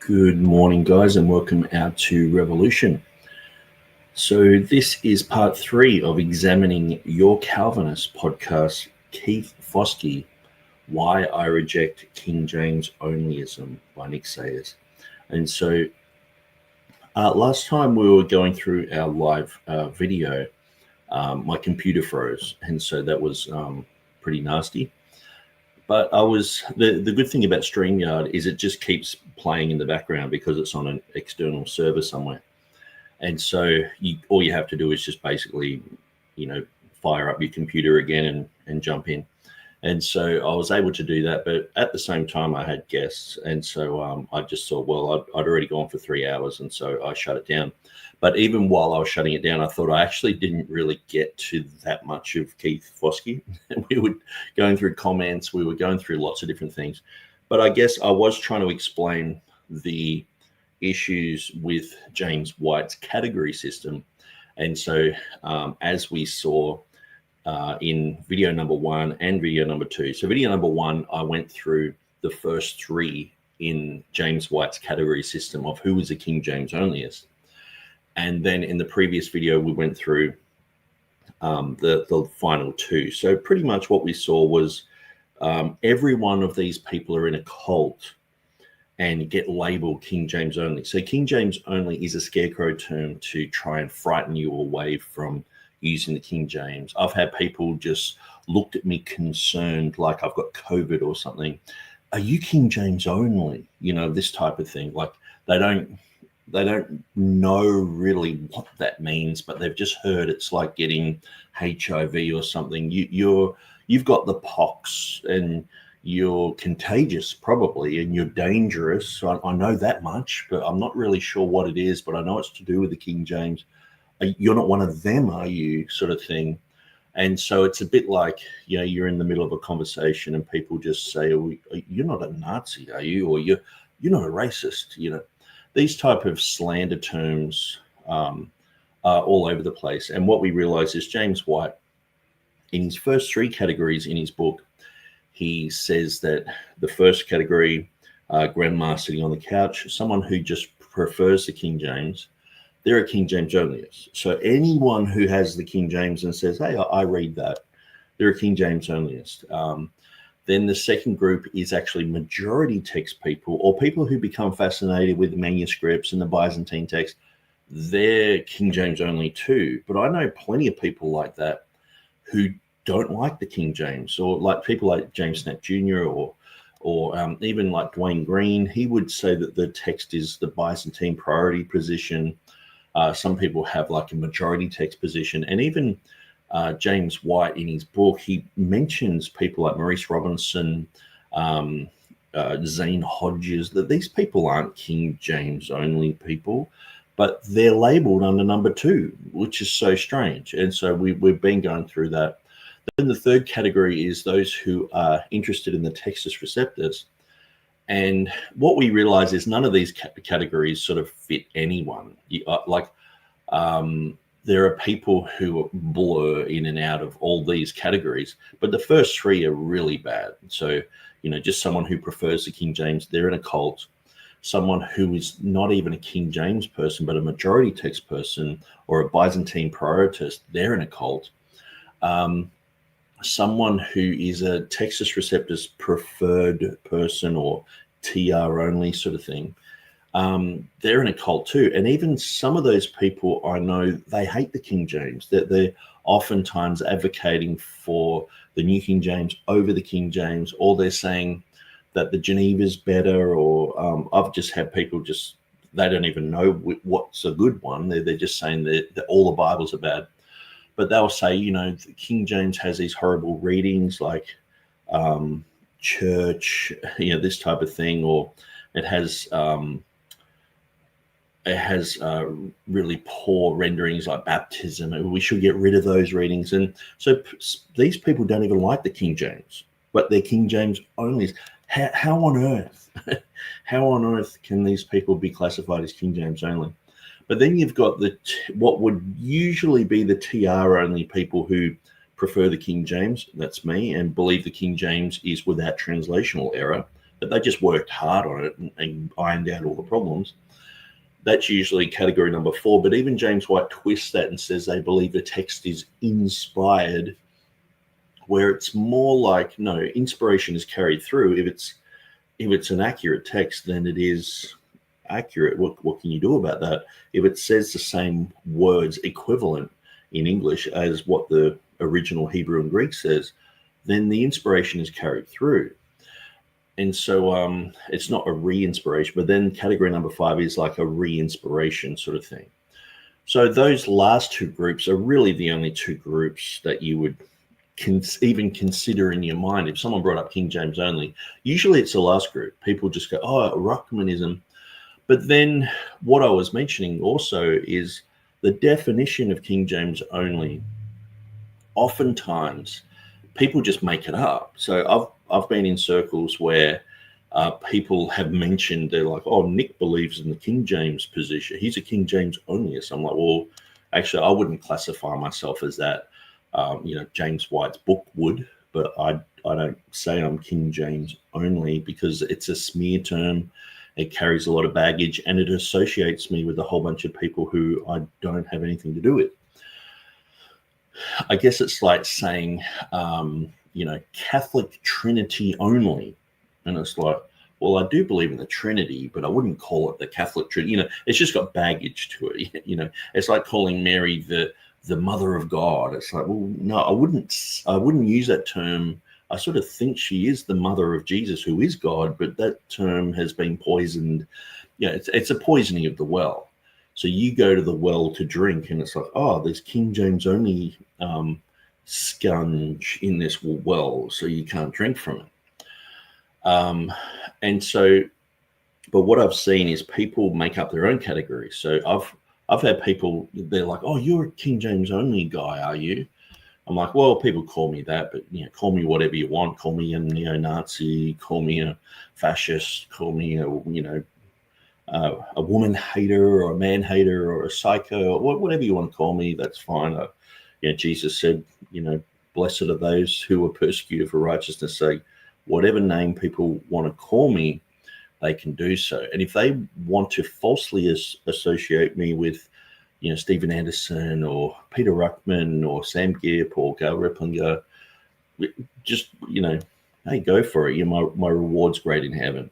Good morning, guys, and welcome out to Revolution. So this is part 3 of examining Your Calvinist podcast, Keith Foskey, Why I Reject King James Onlyism by Nick Sayers. And so last time we were going through our live video, my computer froze, and so that was pretty nasty. But the good thing about StreamYard is it just keeps playing in the background because it's on an external server somewhere. And so all you have to do is just basically, fire up your computer again and jump in. And so I was able to do that, but at the same time I had guests. And so I just thought, well, I'd already gone for 3 hours, and so I shut it down. But even while I was shutting it down, I thought I actually didn't really get to that much of Keith Foskey. We were going through comments, we were going through lots of different things. But I guess I was trying to explain the issues with James White's category system. And so as we saw in video number 1 and video number 2. So video number 1, I went through the first 3 in James White's category system of who was a King James onlyist. And then in the previous video, we went through the final 2. So pretty much what we saw was every one of these people are in a cult and get labeled King James only. So King James only is a scarecrow term to try and frighten you away from using the King James. I've had people just looked at me concerned, like I've got COVID or something. Are you King James only? This type of thing. Like they don't know really what that means, but they've just heard it's like getting HIV or something. You've got the pox and you're contagious probably, and you're dangerous. I know that much, but I'm not really sure what it is, but I know it's to do with the King James. You're not one of them, are you? Sort of thing. And so it's a bit like, you're in the middle of a conversation and people just say, oh, you're not a Nazi, are you? Or you're not a racist, These type of slander terms are all over the place. And what we realize is James White, in his first 3 categories in his book, he says that the first category, grandma sitting on the couch, someone who just prefers the King James, they're a King James onlyist. So anyone who has the King James and says, hey, I read that, they're a King James onlyist. Then the second group is actually majority text people, or people who become fascinated with the manuscripts and the Byzantine text. They're King James only too. But I know plenty of people like that who don't like the King James, or like people like James Snap Jr. or even like Dwayne Green. He would say that the text is the Byzantine priority position. Some people have like a majority text position, and even James White in his book, he mentions people like Maurice Robinson, Zane Hodges, that these people aren't King James only people, but they're labeled under number 2, which is so strange. And so we've been going through that. Then the third category is those who are interested in the Textus Receptus. And what we realize is none of these categories sort of fit anyone. There are people who blur in and out of all these categories, but the first 3 are really bad. So, just someone who prefers the King James, they're in a cult. Someone who is not even a King James person, but a majority text person or a Byzantine prioritist, they're in a cult. Someone who is a Textus Receptus preferred person or TR only sort of thing, they're in a cult too. And even some of those people, I know they hate the King James. They're oftentimes advocating for the New King James over the King James, or they're saying that the Geneva's better, or I've just had people they don't even know what's a good one. They're just saying that all the Bibles are bad. But they'll say, the King James has these horrible readings like church, this type of thing, or it has really poor renderings like baptism. We should get rid of those readings. And so these people don't even like the King James, but they're King James only. How on earth can these people be classified as King James only? But then you've got what would usually be the TR only people who prefer the King James, that's me, and believe the King James is without translational error. but they just worked hard on it and ironed out all the problems. That's usually category number 4. But even James White twists that and says they believe the text is inspired, where it's more like, no, inspiration is carried through. If it's an accurate text, then it is accurate. What can you do about that? If it says the same words equivalent in English as what the original Hebrew and Greek says, then the inspiration is carried through. And so it's not a re-inspiration, but then category number 5 is like a re-inspiration sort of thing. So those last 2 groups are really the only 2 groups that you would even consider in your mind. If someone brought up King James only, usually it's the last group. People just go, oh, Ruckmanism. But then what I was mentioning also is the definition of King James only. Oftentimes, people just make it up. So I've been in circles where people have mentioned, they're like, oh, Nick believes in the King James position. He's a King James onlyist. I'm like, well, actually, I wouldn't classify myself as that. James White's book would, but I don't say I'm King James only because it's a smear term. It carries a lot of baggage, and it associates me with a whole bunch of people who I don't have anything to do with. I guess it's like saying, Catholic Trinity only. And it's like, well, I do believe in the Trinity, but I wouldn't call it the Catholic Trinity. It's just got baggage to it. It's like calling Mary the mother of God. It's like, well, no, I wouldn't use that term. I sort of think she is the mother of Jesus, who is God, but that term has been poisoned. It's a poisoning of the well. So you go to the well to drink, and it's like, oh, there's King James only scunge in this well, so you can't drink from it. And so, but what I've seen is people make up their own categories. So I've had people, they're like, oh, you're a King James only guy, are you? I'm like, well, people call me that, but call me whatever you want. Call me a neo-Nazi, call me a fascist, call me a woman hater or a man hater or a psycho, or whatever you want to call me, that's fine. Jesus said, blessed are those who are persecuted for righteousness' sake. Whatever name people want to call me, they can do so. And if they want to falsely associate me with, Stephen Anderson or Peter Ruckman or Sam Gipp or Gail Replinger, just, hey, go for it. My reward's great in heaven.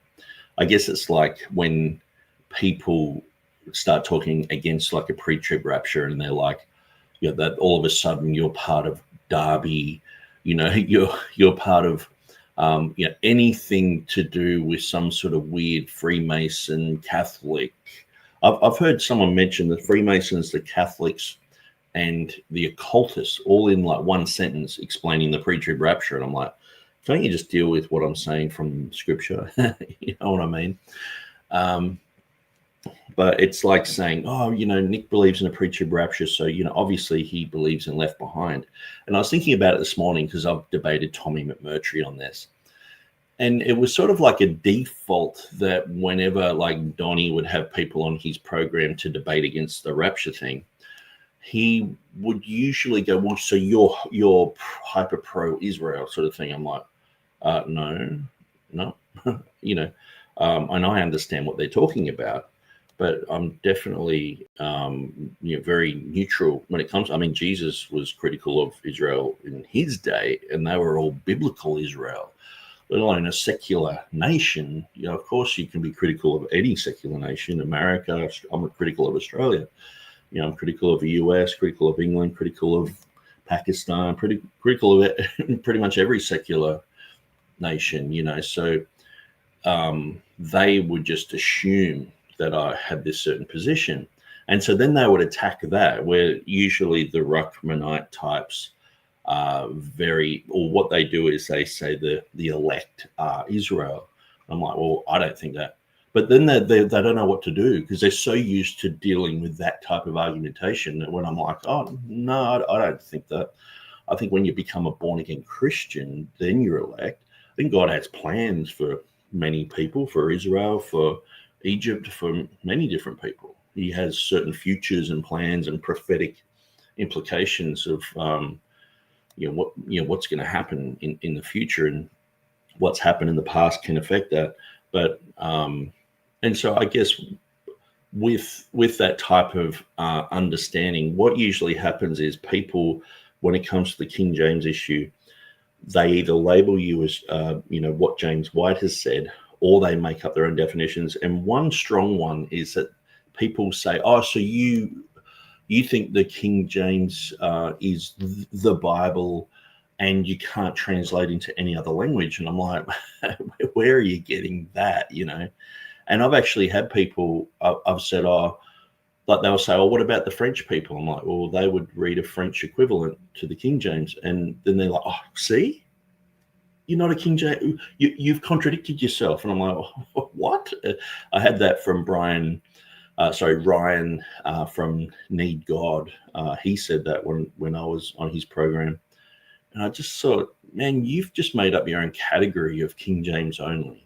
I guess it's like when people start talking against like a pre-trib rapture, and they're like, that all of a sudden you're part of Derby, you're part of anything to do with some sort of weird Freemason Catholic. I've heard someone mention the Freemasons, the Catholics, and the occultists all in like one sentence explaining the pre-trib rapture, and I'm like, can't you just deal with what I'm saying from Scripture? You know what I mean? But it's like saying, oh, Nick believes in a pre-trib rapture, so, obviously he believes in Left Behind. And I was thinking about it this morning because I've debated Tommy McMurtry on this. And it was sort of like a default that whenever like Donnie would have people on his program to debate against the rapture thing, he would usually go, well, so you're hyper pro-Israel sort of thing. I'm like, no. And I understand what they're talking about, but I'm definitely very neutral when it comes. I mean, Jesus was critical of Israel in his day, and they were all biblical Israel, let alone a secular nation. Of course, you can be critical of any secular nation. America, I'm critical of Australia. I'm critical of the US, critical of England, critical of Pakistan, critical of pretty much every secular nation. So they would just assume that I had this certain position. And so then they would attack that, where usually the Ruckmanite types are what they do is they say the elect are Israel. I'm like, well, I don't think that. But then they don't know what to do because they're so used to dealing with that type of argumentation that when I'm like, oh, no, I don't think that. I think when you become a born-again Christian, then you're elect. I think God has plans for many people, for Israel, for Egypt, for many different people. He has certain futures and plans and prophetic implications of what's going to happen in the future. And what's happened in the past can affect that. But and so I guess with that type of understanding, what usually happens is people, when it comes to the King James issue, they either label you as what James White has said, or they make up their own definitions. And one strong one is that people say, oh, so you think the King James is the Bible and you can't translate into any other language. And I'm like, where are you getting that, And I've actually had people, I've said, like they'll say, oh, what about the French people? I'm like, well, they would read a French equivalent to the King James. And then they're like, oh, see? You're not a King James. You've contradicted yourself. And I'm like, oh, what? I had that from Ryan from Need God. He said that when I was on his program. And I just thought, man, you've just made up your own category of King James only.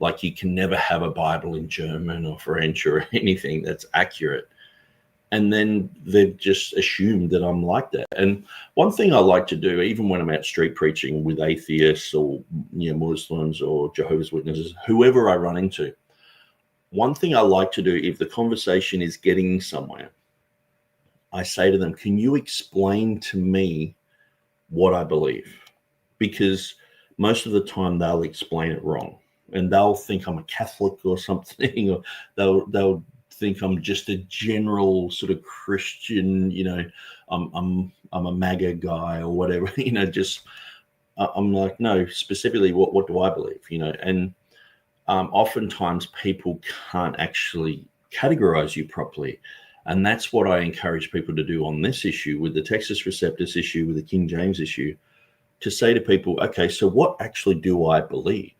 Like you can never have a Bible in German or French or anything that's accurate. And then they've just assumed that I'm like that. And one thing I like to do, even when I'm out street preaching with atheists or Muslims or Jehovah's Witnesses, whoever I run into, one thing I like to do, if the conversation is getting somewhere, I say to them, can you explain to me what I believe? Because most of the time they'll explain it wrong. And they'll think I'm a Catholic or something, or they'll think I'm just a general sort of Christian, I'm a MAGA guy or whatever, I'm like, no, specifically what do I believe, and oftentimes people can't actually categorize you properly. And that's what I encourage people to do on this issue, with the Textus Receptus issue, with the King James issue, to say to people, okay, so what actually do I believe?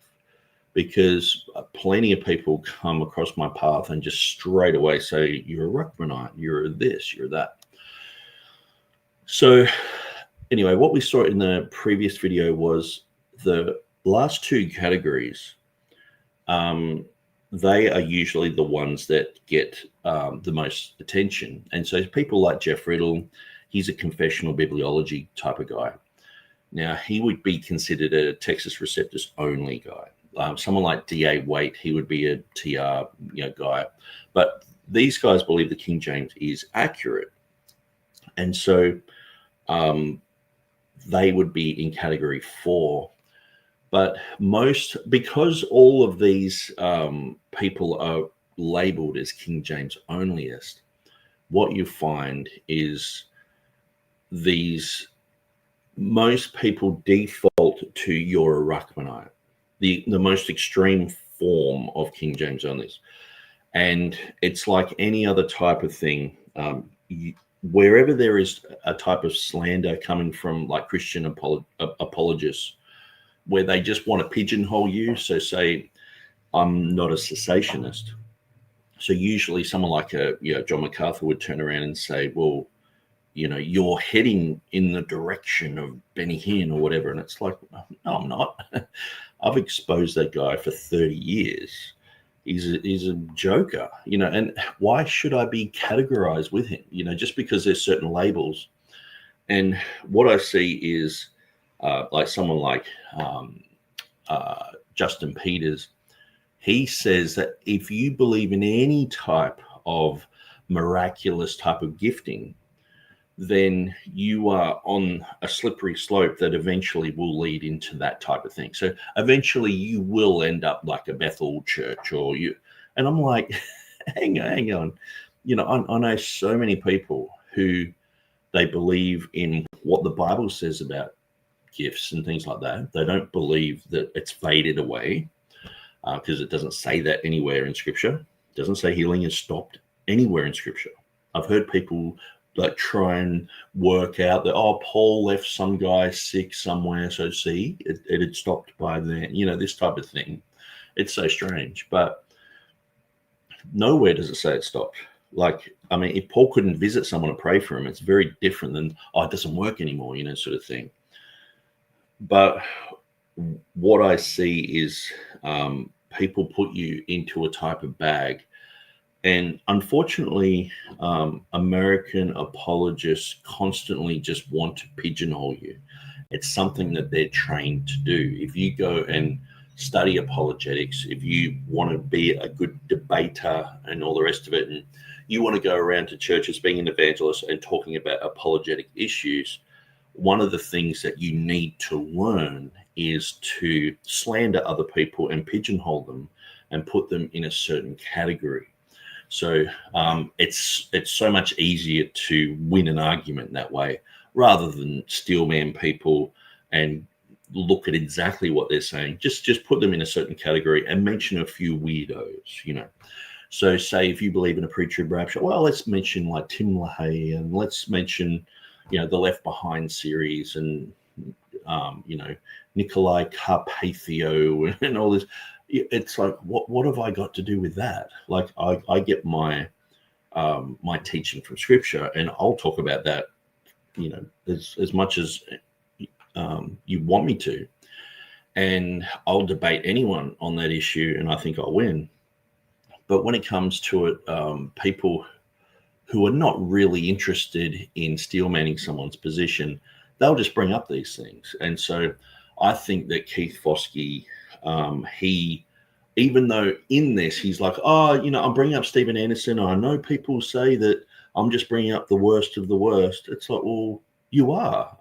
Because plenty of people come across my path and just straight away say, you're a Ruckmanite, you're this, you're that. So anyway, what we saw in the previous video was the last two categories. They are usually the ones that get the most attention. And so people like Jeff Riddle, he's a confessional bibliology type of guy. Now, he would be considered a Textus Receptus only guy. Someone like D.A. Waite, he would be a TR guy. But these guys believe the King James is accurate. And so they would be in category 4. But because all of these people are labeled as King James onlyist, what you find is most people default to you're a Ruckmanite, the most extreme form of King James onlys. And it's like any other type of thing. Wherever there is a type of slander coming from like Christian apologists, where they just want to pigeonhole you. So say, I'm not a cessationist. So usually someone like John MacArthur would turn around and say, well, you're heading in the direction of Benny Hinn or whatever. And it's like, no, I'm not. I've exposed that guy for 30 years. He's a joker, and why should I be categorized with him? Just because there's certain labels. And what I see is like someone like Justin Peters, he says that if you believe in any type of miraculous type of gifting, then you are on a slippery slope that eventually will lead into that type of thing. So eventually you will end up like a Bethel church and I'm like, hang on. I know so many people who they believe in what the Bible says about gifts and things like that. They don't believe that it's faded away because it doesn't say that anywhere in Scripture. It doesn't say healing is stopped anywhere in Scripture. I've heard people like try and work out that, Paul left some guy sick somewhere, so see, it had stopped by then, this type of thing. It's so strange, but nowhere does it say it stopped. Like, I mean, if Paul couldn't visit someone and pray for him, it's very different than, it doesn't work anymore, sort of thing. But what I see is people put you into a type of bag. And unfortunately, American apologists constantly just want to pigeonhole you. It's something that they're trained to do. If you go and study apologetics, if you want to be a good debater and all the rest of it, and you want to go around to churches being an evangelist and talking about apologetic issues, one of the things that you need to learn is to slander other people and pigeonhole them and put them in a certain category. So it's so much easier to win an argument that way rather than steelman people and look at exactly what they're saying. Just put them in a certain category and mention a few weirdos, you know. So say if you believe in a pre-trib rapture, well, let's mention like Tim LaHaye, and let's mention, you know, the Left Behind series, and you know, Nikolai Carpathio and all this. It's like, what have I got to do with that? Like, I get my my teaching from Scripture, and I'll talk about that, you know, as much as you want me to, and I'll debate anyone on that issue, and I think I'll win. But when it comes to it, people who are not really interested in steelmanning someone's position, they'll just bring up these things. And so I think that Keith Foskey, he, even though in this he's like, oh, you know, I'm bringing up Stephen Anderson, I know people say that I'm just bringing up the worst of the worst. It's like, well, you are.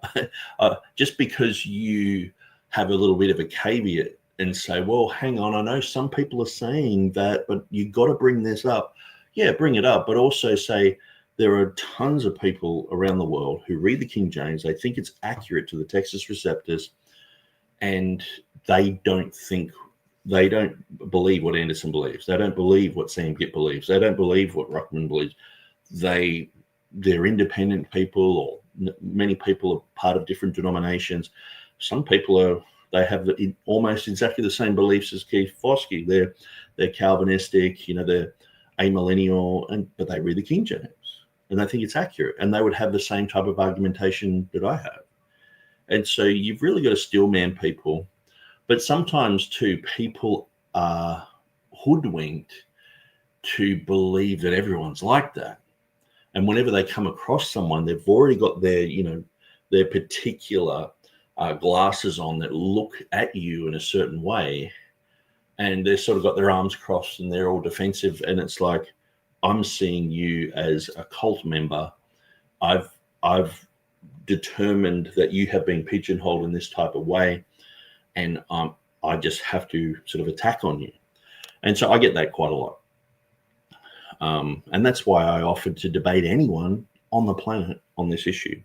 Just because you have a little bit of a caveat and say, well, hang on, I know some people are saying that, but you got to bring this up. Yeah, bring it up, but also say there are tons of people around the world who read the King James, they think it's accurate to the Textus Receptus, and they don't believe what Anderson believes. They don't believe what Sam Gitt believes. They don't believe what Ruckman believes. They're independent people, or many people are part of different denominations. Some people they have almost exactly the same beliefs as Keith Foskey. They're Calvinistic, you know, they're amillennial, but they read the King James and they think it's accurate, and they would have the same type of argumentation that I have. And so you've really got to steelman people. But sometimes too, people are hoodwinked to believe that everyone's like that. And whenever they come across someone, they've already got their, you know, their particular glasses on that look at you in a certain way, and they've sort of got their arms crossed and they're all defensive. And it's like, I'm seeing you as a cult member. I've determined that you have been pigeonholed in this type of way, and I just have to sort of attack on you. And so I get that quite a lot. And that's why I offered to debate anyone on the planet on this issue.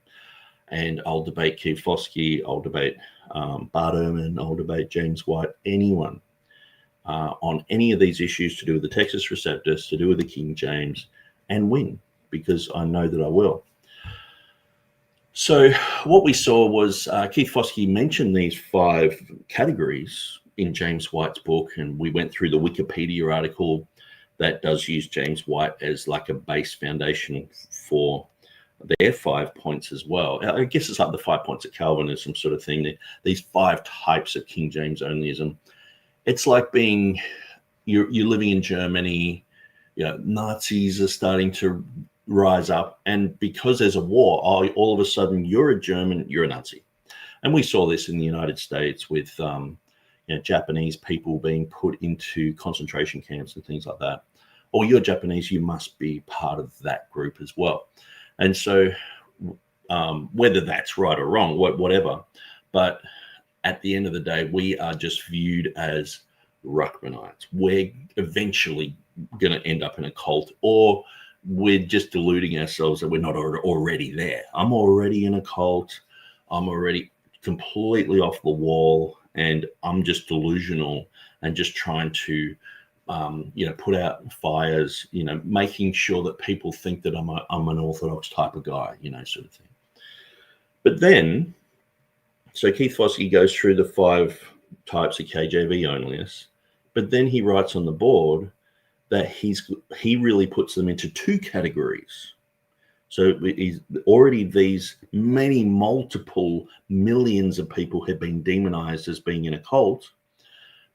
And I'll debate Keith Foskey, I'll debate Bart Ehrman, I'll debate James White, anyone on any of these issues to do with the Textus Receptus, to do with the King James, and win, because I know that I will. So what we saw was Keith Foskey mentioned these 5 categories in James White's book, and we went through the Wikipedia article that does use James White as like a base foundation for their 5 points as well. I guess it's like the 5 points of Calvinism sort of thing. These 5 types of King James onlyism. It's like being, you're living in Germany, you know, Nazis are starting to rise up, and because there's a war, all of a sudden you're a German, you're a Nazi. And we saw this in the United States with you know, Japanese people being put into concentration camps and things like that. Or you're Japanese, you must be part of that group as well. And so whether that's right or wrong, whatever, but at the end of the day, we are just viewed as Ruckmanites. We're eventually going to end up in a cult, or we're just deluding ourselves that we're not already there. I'm already in a cult. I'm already completely off the wall, and I'm just delusional and just trying to you know, put out fires, you know, making sure that people think that I'm an orthodox type of guy, you know, sort of thing. But then, so Keith Foskey goes through the 5 types of KJV onlyists, but then he writes on the board that he really puts them into 2 categories. So he's already, these multiple millions of people have been demonized as being in a cult.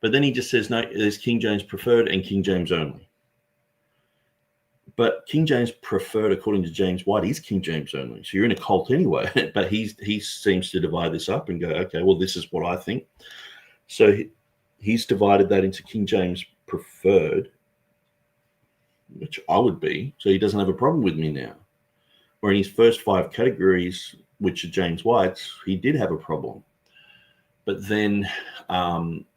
But then he just says, no, there's King James preferred and King James only. But King James preferred, according to James White, is King James only. So you're in a cult anyway. But he seems to divide this up and go, okay, well, this is what I think. So he's divided that into King James preferred, which I would be, so he doesn't have a problem with me now. Or in his first 5 categories, which are James White's, he did have a problem. But then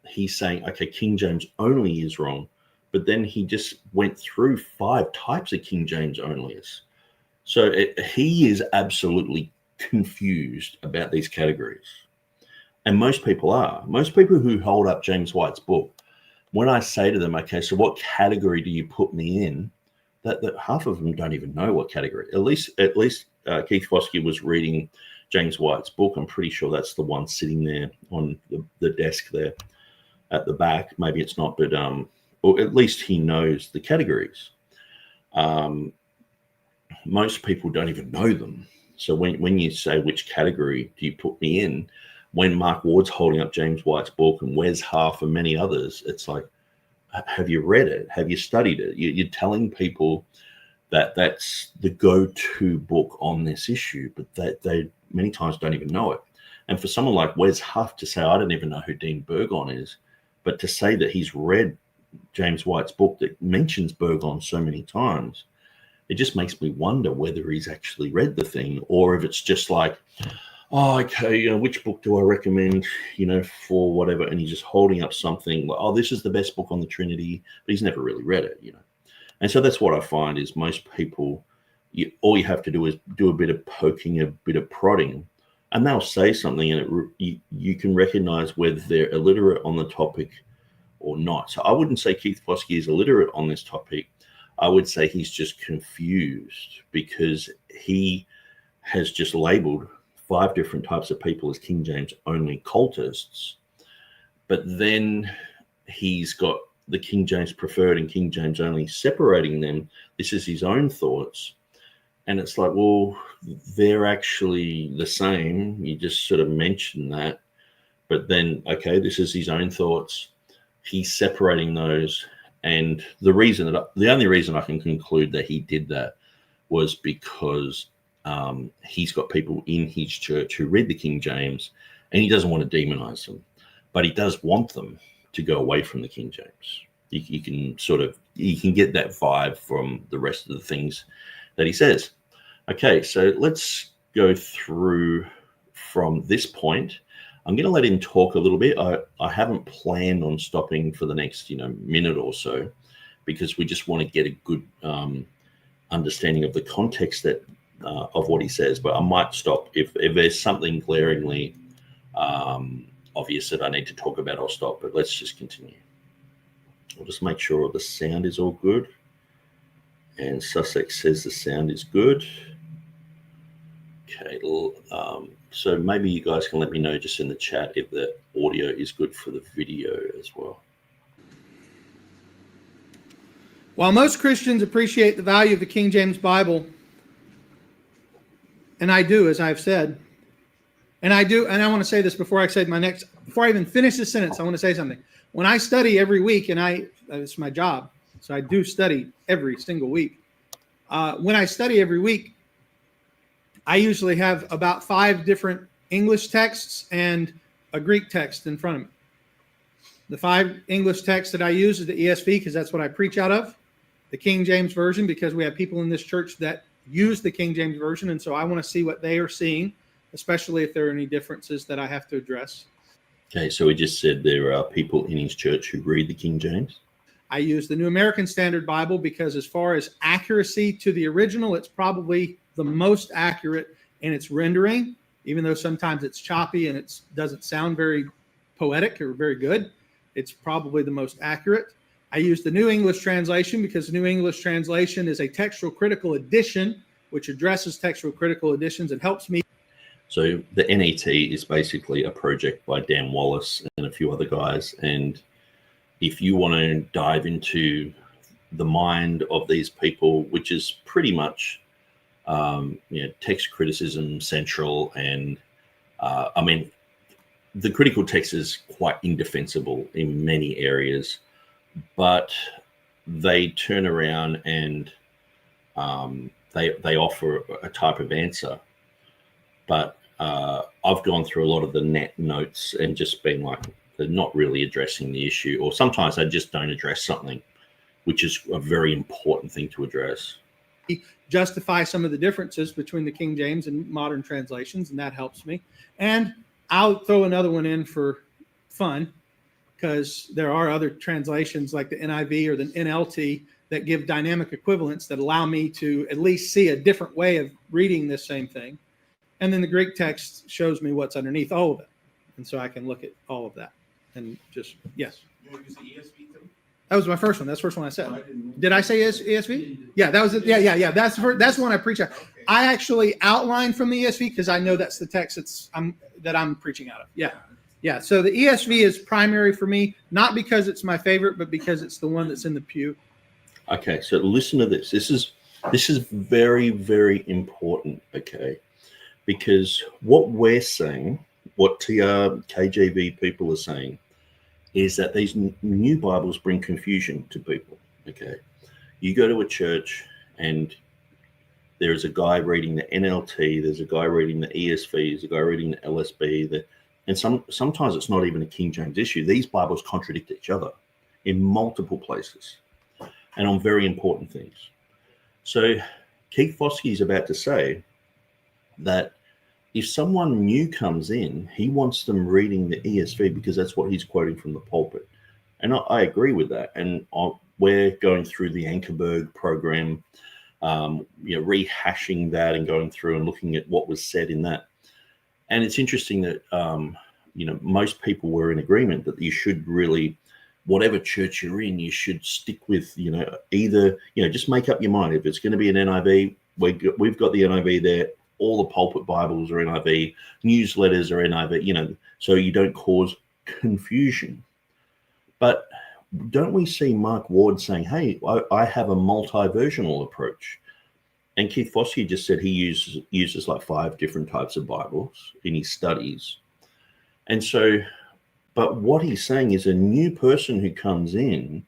he's saying, okay, King James only is wrong. But then he just went through 5 types of King James onlyists. So he is absolutely confused about these categories. And most people are. Most people who hold up James White's book, when I say to them, okay, so what category do you put me in? That half of them don't even know what category. At least Keith Foskey was reading James White's book. I'm pretty sure that's the one sitting there on the desk there at the back. Maybe it's not, but or at least he knows the categories. Most people don't even know them. So when you say which category do you put me in, when Mark Ward's holding up James White's book and Wes Half and many others, it's like, have you read it? Have you studied it? You're telling people that that's the go-to book on this issue, but that they many times don't even know it. And for someone like Wes Huff to say, I don't even know who Dean Burgon is, but to say that he's read James White's book that mentions Burgon so many times, it just makes me wonder whether he's actually read the thing, or if it's just like, oh, okay, which book do I recommend, for whatever, and he's just holding up something like, oh, this is the best book on the Trinity, but he's never really read it, And so that's what I find is most people, all you have to do is do a bit of poking, a bit of prodding, and they'll say something, and you can recognize whether they're illiterate on the topic or not. So I wouldn't say Keith Foskey is illiterate on this topic. I would say he's just confused because he has just labeled 5 different types of people as King James only cultists, but then he's got the King James preferred and King James only separating them. This is his own thoughts. And it's like, well, they're actually the same. You just sort of mention that. But then, okay, this is his own thoughts. He's separating those. And the only reason I can conclude that he did that was because he's got people in his church who read the King James, and he doesn't want to demonize them, but he does want them to go away from the King James. You can get that vibe from the rest of the things that he says. Okay, so let's go through from this point. I'm going to let him talk a little bit. I haven't planned on stopping for the next minute or so, because we just want to get a good understanding of the context of what he says. But I might stop if there's something glaringly obvious that I need to talk about. I'll stop, but let's just continue. I'll just make sure the sound is all good. And Sussex says the sound is good. Okay, so maybe you guys can let me know just in the chat if the audio is good for the video as well. While most Christians appreciate the value of the King James Bible, and I do, as I've said, and I want to say this before I even finish this sentence, I want to say something. When I study every week, and it's my job, so I do study every single week. When I study every week, I usually have about 5 different English texts and a Greek text in front of me. The 5 English texts that I use is the ESV, because that's what I preach out of. The King James Version, because we have people in this church that use the King James Version, and so I want to see what they are seeing, especially if there are any differences that I have to address. Okay, so we just said there are people in his church who read the King James. I use the New American Standard Bible because as far as accuracy to the original, it's probably the most accurate in its rendering, even though sometimes it's choppy and it doesn't sound very poetic or very good. It's probably the most accurate. I use the New English Translation because the New English Translation is a textual critical edition, which addresses textual critical editions and helps me. So the NET is basically a project by Dan Wallace and a few other guys. And if you want to dive into the mind of these people, which is pretty much text criticism central, and the critical text is quite indefensible in many areas, but they turn around and they offer a type of answer. But I've gone through a lot of the net notes and just been like, They're not really addressing the issue, or sometimes they just don't address something, which is a very important thing to address. Justify some of the differences between the King James and modern translations, and that helps me. And I'll throw another one in for fun, because there are other translations like the NIV or the NLT that give dynamic equivalents that allow me to at least see a different way of reading this same thing. And then the Greek text shows me what's underneath all of it. And so I can look at all of that and just, yes. You use the ESV too? That was my first one. That's the first one I said. Did I say ESV? Yeah, that was it. Yeah. That's the one I preach out. Okay. I actually outline from the ESV because I know that's the text that I'm preaching out of. Yeah. So the ESV is primary for me, not because it's my favorite, but because it's the one that's in the pew. Okay, so listen to this. This is very, very important, okay? Because what we're saying, what KJV people are saying, is that these new Bibles bring confusion to people, okay? You go to a church and there's a guy reading the NLT, there's a guy reading the ESV, there's a guy reading the LSB, and sometimes it's not even a King James issue. These Bibles contradict each other in multiple places and on very important things. So Keith Foskey is about to say that if someone new comes in, he wants them reading the ESV because that's what he's quoting from the pulpit. And I agree with that. And we're going through the Ankerberg program, rehashing that and going through and looking at what was said in that. And it's interesting that, most people were in agreement that you should really, whatever church you're in, you should stick with, either, just make up your mind. If it's going to be an NIV, we've got the NIV there. All the pulpit Bibles are NIV, newsletters are NIV, so you don't cause confusion. But don't we see Mark Ward saying, hey, I have a multi-versional approach? And Keith Foskey just said he uses like 5 different types of Bibles in his studies. And so, but what he's saying is a new person who comes in,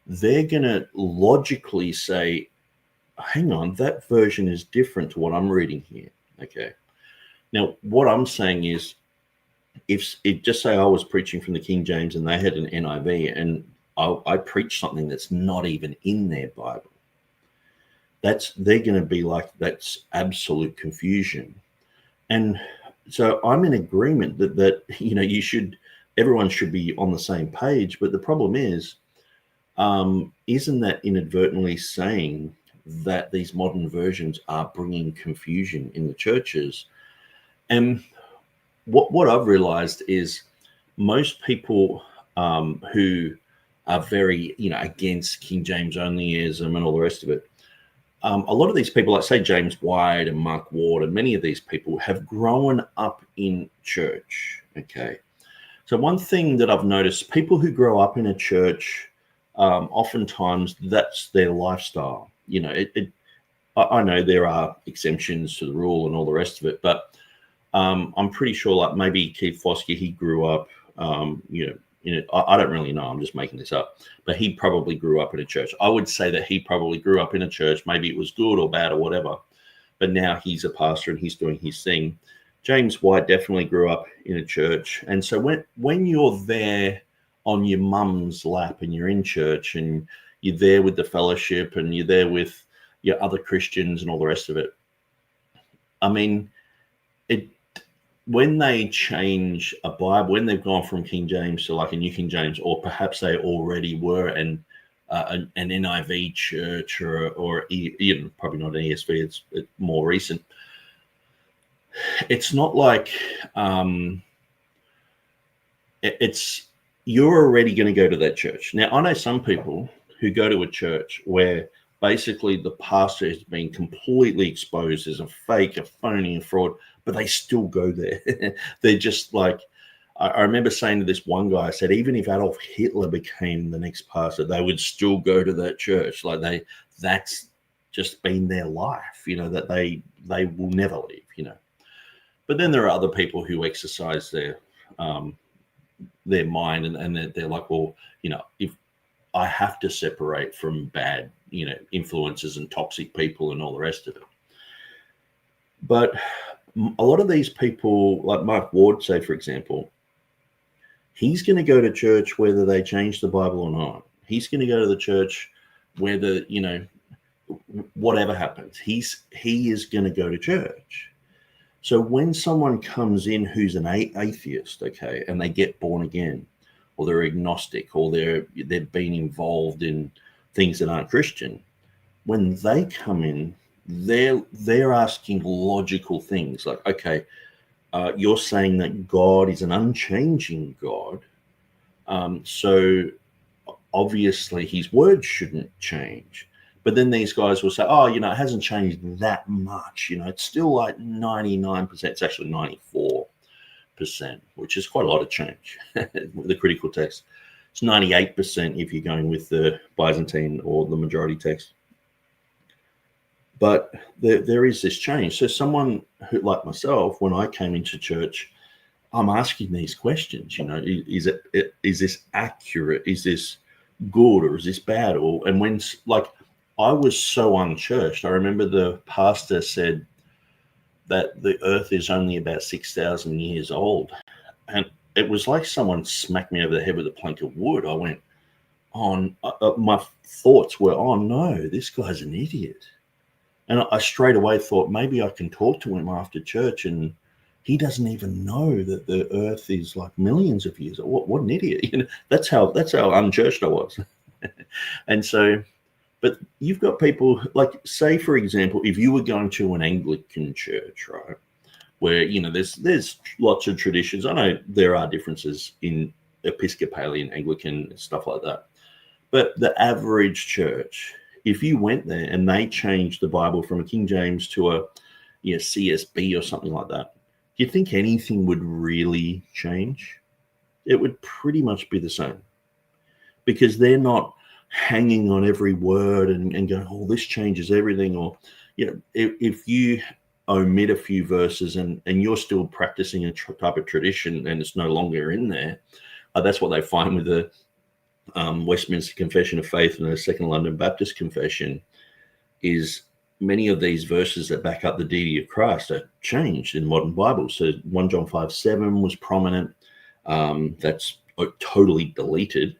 they're going to logically say, hang on, that version is different to what I'm reading here. Okay. Now, what I'm saying is, if just say I was preaching from the King James and they had an NIV and I preach something that's not even in their Bible, they're going to be like, that's absolute confusion. And so I'm in agreement that everyone should be on the same page. But the problem is, isn't that inadvertently saying that these modern versions are bringing confusion in the churches? And what I've realized is most people who are very, against King James onlyism and all the rest of it, a lot of these people, like say James White and Mark Ward, and many of these people have grown up in church. Okay. So one thing that I've noticed, people who grow up in a church, oftentimes that's their lifestyle. I know there are exemptions to the rule and all the rest of it, but I'm pretty sure, like maybe Keith Foskey, he grew up, I don't really know, I'm just making this up, but he probably grew up in a church. I would say that he probably grew up in a church. Maybe it was good or bad or whatever, but now he's a pastor and he's doing his thing. James White definitely grew up in a church. And so when you're there on your mum's lap and you're in church and you're there with the fellowship and you're there with your other Christians and all the rest of it, I mean, when they change a Bible, when they've gone from King James to like a New King James, or perhaps they already were an NIV church or even probably not an ESV, it's more recent. It's not like you're already going to go to that church. Now, I know some people who go to a church where basically the pastor has been completely exposed as a fake, a phony, a fraud, but they still go there. They're just like, I remember saying to this one guy, I said, even if Adolf Hitler became the next pastor, they would still go to that church. Like that's just been their life, that they will never leave, But then there are other people who exercise their mind and they're like, well, if I have to separate from bad, influences and toxic people and all the rest of it. But a lot of these people, like Mark Ward, say, for example, He's going to go to church whether they change the Bible or not. He's going to go to the church whether, whatever happens. He is going to go to church. So when someone comes in who's an atheist, okay, and they get born again, or they're agnostic, or they've been involved in things that aren't Christian, when they come in, they're asking logical things like, okay, you're saying that God is an unchanging God, so obviously his words shouldn't change. But then these guys will say, oh, it hasn't changed that much. It's still like 99%. It's actually 94%, which is quite a lot of change with the critical text. It's 98% if you're going with the Byzantine or the majority text. But there is this change. So someone who, like myself, when I came into church, I'm asking these questions. Is this accurate? Is this good or is this bad? And when I was so unchurched. I remember the pastor said that the earth is only about 6,000 years old. And it was like someone smacked me over the head with a plank of wood. I went, my thoughts were, oh no, this guy's an idiot. And I straight away thought maybe I can talk to him after church, and he doesn't even know that the earth is like millions of years old. What an idiot. That's how unchurched I was. And so, but you've got people like, say, for example, if you were going to an Anglican church, right, where, there's lots of traditions. I know there are differences in Episcopalian, Anglican, stuff like that. But the average church, if you went there and they changed the Bible from a King James to a CSB or something like that, do you think anything would really change? It would pretty much be the same, because they're not hanging on every word and going, oh, this changes everything. Or, if you omit a few verses and you're still practicing a type of tradition and it's no longer in there, that's what they find with the Westminster Confession of Faith and the Second London Baptist Confession, is many of these verses that back up the deity of Christ are changed in modern Bibles. So 1 John 5:7 was prominent. That's totally deleted.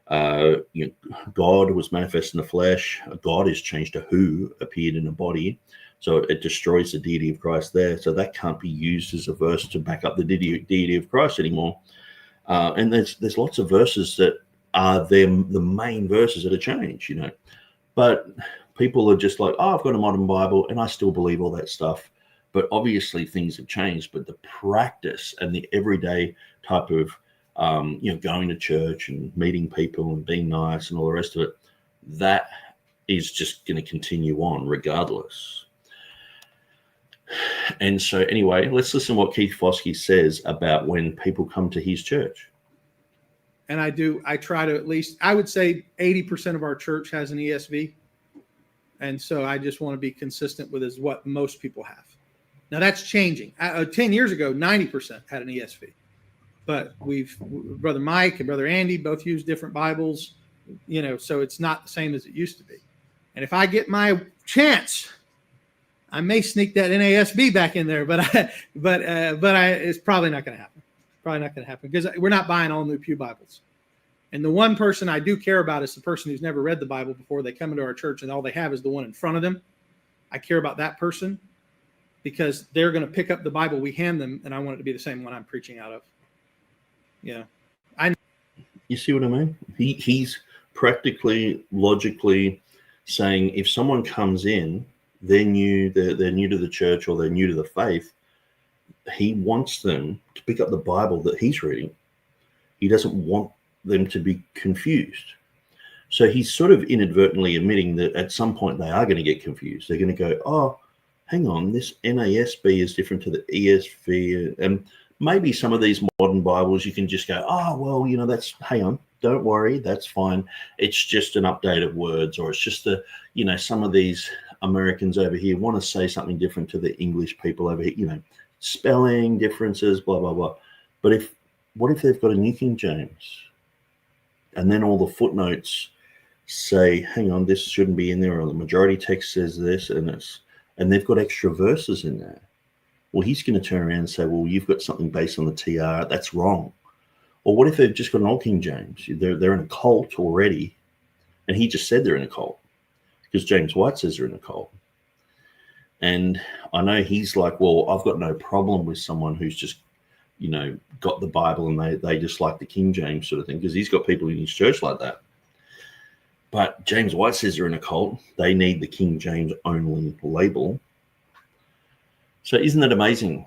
God was manifest in the flesh. God is changed to who appeared in a body. So it destroys the deity of Christ there. So that can't be used as a verse to back up the deity of Christ anymore. And there's lots of verses that are the main verses that are changed, But people are just like, oh, I've got a modern Bible and I still believe all that stuff. But obviously things have changed. But the practice and the everyday type of going to church and meeting people and being nice and all the rest of it, that is just going to continue on regardless. And so anyway, let's listen to what Keith Foskey says about when people come to his church. And I try to, at least, I would say 80% of our church has an ESV. And so I just want to be consistent with what most people have. Now that's changing. 10 years ago, 90% had an ESV. But Brother Mike and Brother Andy both use different Bibles, so it's not the same as it used to be. And if I get my chance, I may sneak that NASB back in there, but it's probably not going to happen. Probably not going to happen, because we're not buying all new pew Bibles. And the one person I do care about is the person who's never read the Bible before. They come into our church and all they have is the one in front of them. I care about that person because they're going to pick up the Bible we hand them, and I want it to be the same one I'm preaching out of. You see what I mean? He's practically, logically saying if someone comes in, they're new to the church or they're new to the faith, he wants them to pick up the Bible that he's reading. He doesn't want them to be confused. So he's sort of inadvertently admitting that at some point they are going to get confused. They're going to go, oh, hang on, this NASB is different to the ESV. And maybe some of these modern Bibles, you can just go, oh, well, hang on, don't worry, that's fine. It's just an update of words, or it's just some of these Americans over here want to say something different to the English people over here, spelling differences, blah, blah, blah. But what if they've got a New King James? And then all the footnotes say, hang on, this shouldn't be in there, or the majority text says this and this, and they've got extra verses in there. Well, he's going to turn around and say, well, you've got something based on the TR. That's wrong. Or what if they've just got an old King James? They're in a cult already, and he just said they're in a cult because James White says they're in a cult. And I know he's like, well, I've got no problem with someone who's just, got the Bible and they just like the King James sort of thing, because he's got people in his church like that. But James White says they're in a cult. They need the King James only label. So isn't it amazing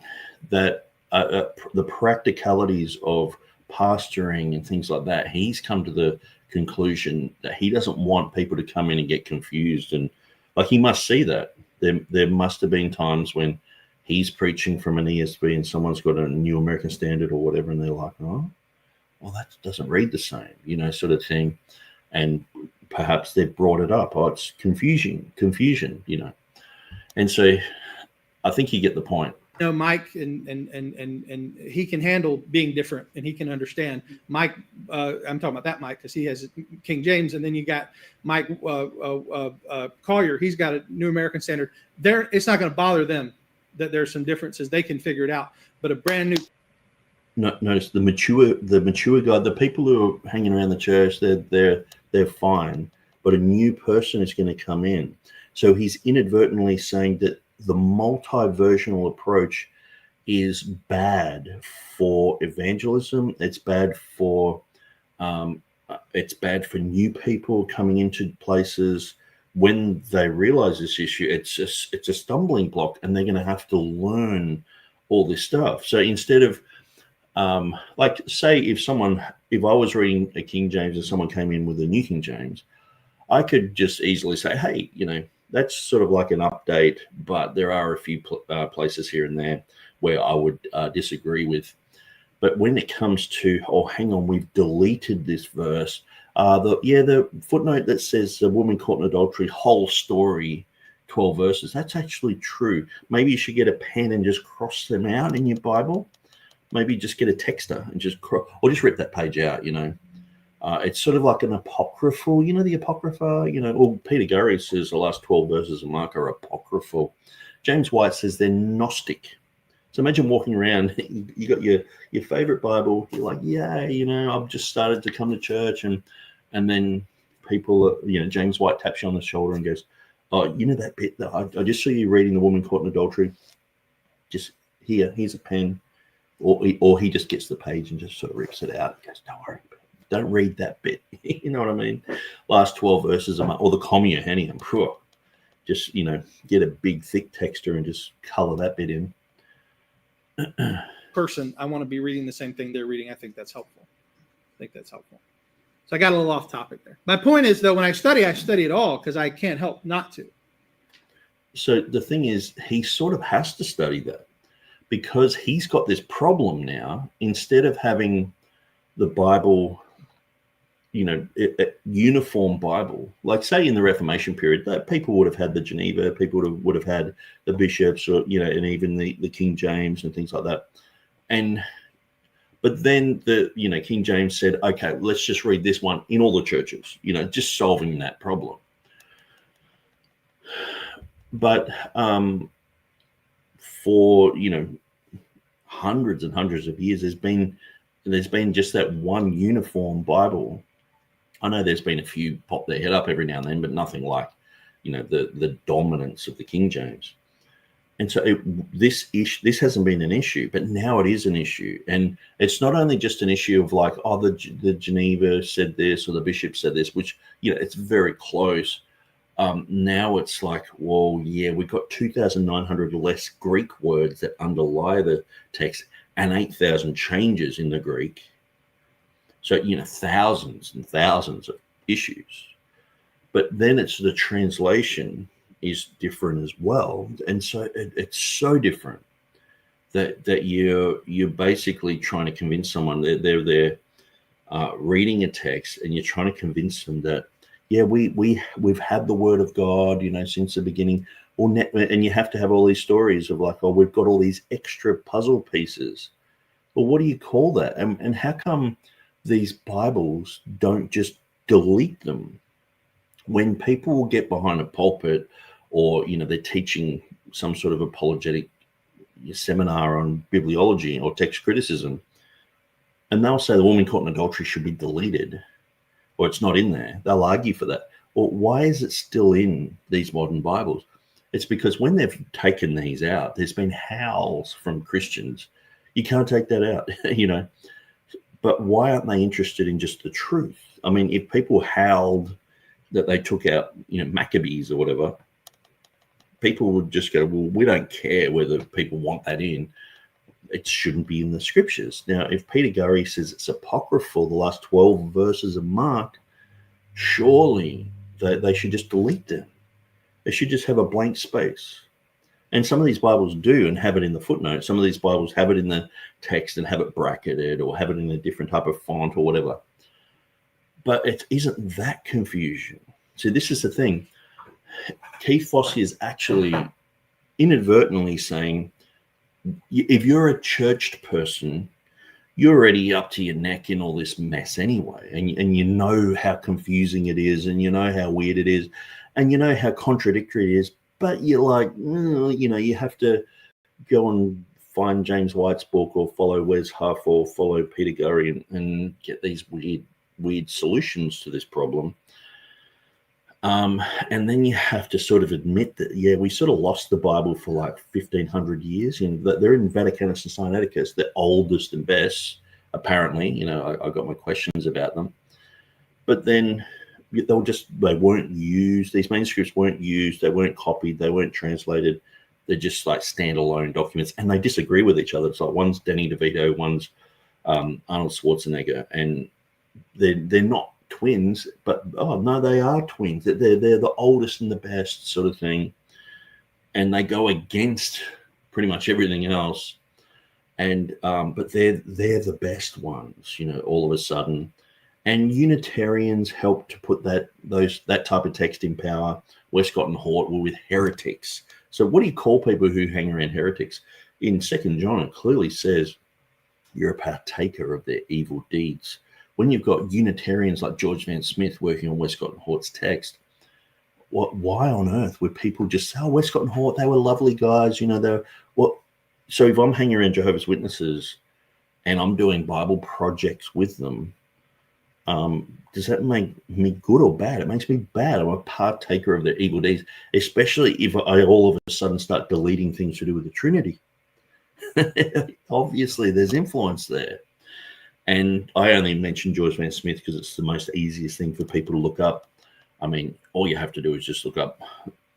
that the practicalities of pastoring and things like that, he's come to the conclusion that he doesn't want people to come in and get confused. And like, he must see that. There must have been times when he's preaching from an ESV and someone's got a New American Standard or whatever, and they're like, oh, well, that doesn't read the same, sort of thing. And perhaps they've brought it up. Oh, it's confusion, And so I think you get the point. Mike and he can handle being different, and he can understand. Mike, I'm talking about that Mike because he has King James, and then you got Mike Collier. He's got a New American Standard. It's not going to bother them that there's some differences. They can figure it out. But a brand new. Notice the mature guy, the people who are hanging around the church, they're fine. But a new person is going to come in, so he's inadvertently saying that the multi-versional approach is bad for evangelism. It's bad for new people coming into places. When they realize this issue, it's a stumbling block, and they're going to have to learn all this stuff. So instead of like, say, if I was reading a King James and someone came in with a New King James, I could just easily say, hey, that's sort of like an update, but there are a few places here and there where I would disagree with. But when it comes to, oh, hang on, we've deleted this verse. The footnote that says the woman caught in adultery, whole story, 12 verses, that's actually true. Maybe you should get a pen and just cross them out in your Bible. Maybe just get a texter and or just rip that page out, It's sort of like an apocryphal, the Apocrypha, or Peter Gurry says the last 12 verses of Mark are apocryphal. James White says they're Gnostic. So imagine walking around, you got your favorite Bible, you're like, yeah, I've just started to come to church, and then people, James White taps you on the shoulder and goes, oh, that bit that I just saw you reading the woman caught in adultery, just here's a pen, or he just gets the page and just sort of rips it out and goes, don't worry, don't read that bit. You know what I mean? Last 12 verses or the Comia Hennium. Just, get a big, thick texture and just color that bit in. Person, I want to be reading the same thing they're reading. I think that's helpful. So I got a little off topic there. My point is, though, when I study it all because I can't help not to. So the thing is, he sort of has to study that because he's got this problem now. Instead of having the Bible, a uniform Bible, like say in the Reformation period, that people would have had the Geneva, people would have had the bishops, or and even the King James and things like that. But then the King James said, okay, let's just read this one in all the churches, just solving that problem. But for hundreds and hundreds of years, there's been just that one uniform Bible. I know there's been a few pop their head up every now and then, but nothing like, the dominance of the King James. And so this hasn't been an issue, but now it is an issue. And it's not only just an issue of like, oh, the Geneva said this or the bishop said this, which, it's very close. Now it's like, well, yeah, we've got 2,900 less Greek words that underlie the text and 8,000 changes in the Greek. So, thousands and thousands of issues. But then it's the translation is different as well. And so it's so different that you're basically trying to convince someone that they're reading a text, and you're trying to convince them that, yeah, we've had the word of God, since the beginning. And you have to have all these stories of like, oh, we've got all these extra puzzle pieces. Well, what do you call that? And how come these Bibles don't just delete them? When people will get behind a pulpit, or they're teaching some sort of apologetic seminar on bibliology or text criticism, And they'll say the woman caught in adultery should be deleted, or it's not in there. They'll argue for that. Well, why is it still in these modern Bibles? It's because when they've taken these out, there's been howls from Christians. You can't take that out, But why aren't they interested in just the truth? I mean, if people howled that they took out, Maccabees or whatever, people would just go, well, we don't care whether people want that in. It shouldn't be in the scriptures. Now, if Peter Gurry says it's apocryphal, the last 12 verses of Mark, surely they should just delete them. They should just have a blank space. And some of these Bibles do and have it in the footnote. Some of these Bibles have it in the text and have it bracketed or have it in a different type of font or whatever. But it isn't that confusion. See, this is the thing. Keith Foskey is actually inadvertently saying, if you're a churched person, you're already up to your neck in all this mess anyway. And you know how confusing it is, and you know how weird it is, and you know how contradictory it is. But you're like, you have to go and find James White's book or follow Wes Huff or follow Peter Gurry and get these weird solutions to this problem. And then you have to sort of admit that, we sort of lost the Bible for like 1,500 years. They're in Vaticanus and Sinaiticus, the oldest and best, apparently. I got my questions about them. But then they weren't used. These manuscripts weren't used. They weren't copied. They weren't translated. They're just like standalone documents, and they disagree with each other. It's like one's Danny DeVito, one's Arnold Schwarzenegger, and they're not twins, but no, they are twins. They're the oldest and the best sort of thing, and they go against pretty much everything else. And but they're the best ones, all of a sudden. And Unitarians helped to put that type of text in power. Westcott and Hort were with heretics. So what do you call people who hang around heretics? In 2 John, it clearly says you're a partaker of their evil deeds. When you've got Unitarians like George Van Smith working on Westcott and Hort's text, why on earth would people just say, Westcott and Hort, they were lovely guys, So if I'm hanging around Jehovah's Witnesses and I'm doing Bible projects with them, does that make me good or bad? It makes me bad. I'm a partaker of their evil deeds, especially if I all of a sudden start deleting things to do with the Trinity. Obviously, there's influence there. And I only mention George Van Smith because it's the most easiest thing for people to look up. I mean, all you have to do is just look up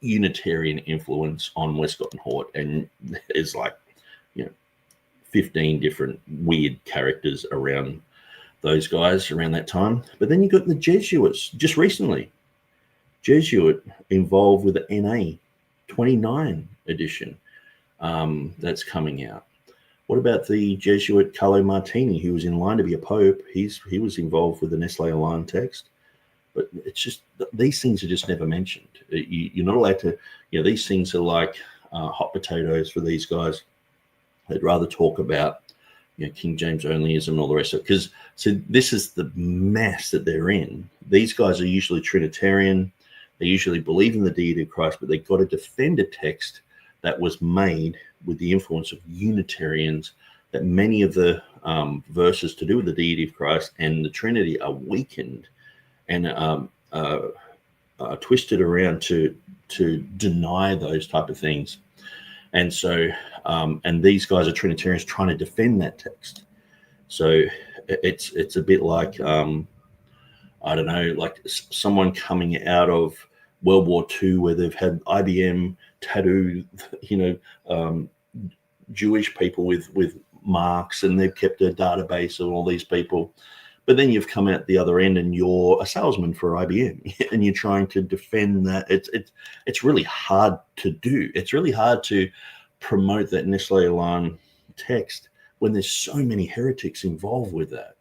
Unitarian influence on Westcott and Hort, and there's 15 different weird characters around those guys around that time. But then you got the Jesuits just recently. Jesuit involved with the NA 29 edition that's coming out. What about the Jesuit Carlo Martini, who was in line to be a pope? He was involved with the Nestle Alarm text. But it's just, these things are just never mentioned. You're not allowed to, these things are like hot potatoes for these guys. They'd rather talk about King James Onlyism and all the rest of it. Because so this is the mess that they're in. These guys are usually Trinitarian. They usually believe in the deity of Christ, but they've got to defend a text that was made with the influence of Unitarians, that many of the verses to do with the deity of Christ and the Trinity are weakened and twisted around to deny those type of things. And so, and these guys are Trinitarians trying to defend that text. So it's a bit like, I don't know, like someone coming out of World War II where they've had IBM tattoo, Jewish people with marks, and they've kept a database of all these people. But then you've come out the other end and you're a salesman for IBM and you're trying to defend that. It's really hard to do. It's really hard to promote that Nestle Alarm text when there's so many heretics involved with that.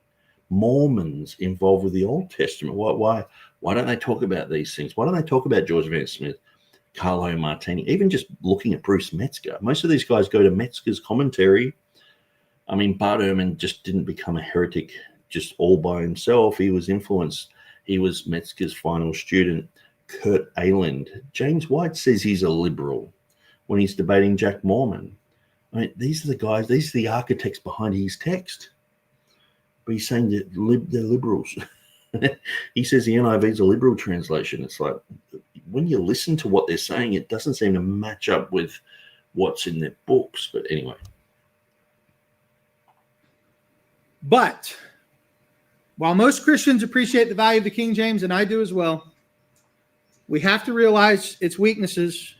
Mormons involved with the Old Testament. Why don't they talk about these things? Why don't they talk about George Van Smith, Carlo Martini, even just looking at Bruce Metzger? Most of these guys go to Metzger's commentary. I mean, Bart Ehrman just didn't become a heretic just all by himself. He was influenced. He was Metzger's final student. Kurt Aland. James White says he's a liberal when he's debating Jack Mormon. I mean, these are the guys, these are the architects behind his text. but he's saying that they're liberals. He says the NIV is a liberal translation. It's like, when you listen to what they're saying, it doesn't seem to match up with what's in their books. But anyway. But while most Christians appreciate the value of the King James, and I do as well, we have to realize its weaknesses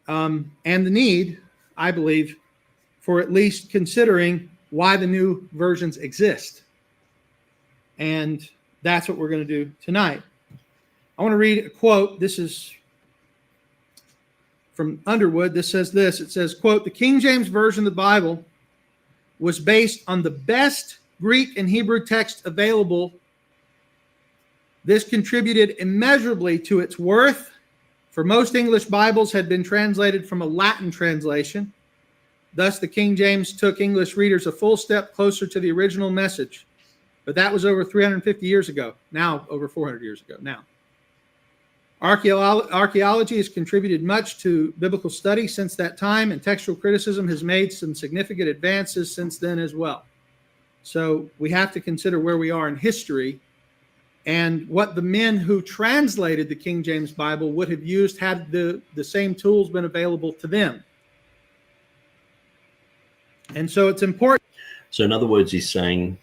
and the need, I believe, for at least considering why the new versions exist. And that's what we're going to do tonight. I want to read a quote. This is from Underwood. This says this. It says, quote, "The King James Version of the Bible was based on the best Greek and Hebrew text available. This contributed immeasurably to its worth, for most English Bibles had been translated from a Latin translation. Thus, the King James took English readers a full step closer to the original message. But that was over 350 years ago. Now, over 400 years ago. Now, archaeology has contributed much to biblical study since that time, and textual criticism has made some significant advances since then as well. So we have to consider where we are in history and what the men who translated the King James Bible would have used had the same tools been available to them. And so it's important. So in other words, he's saying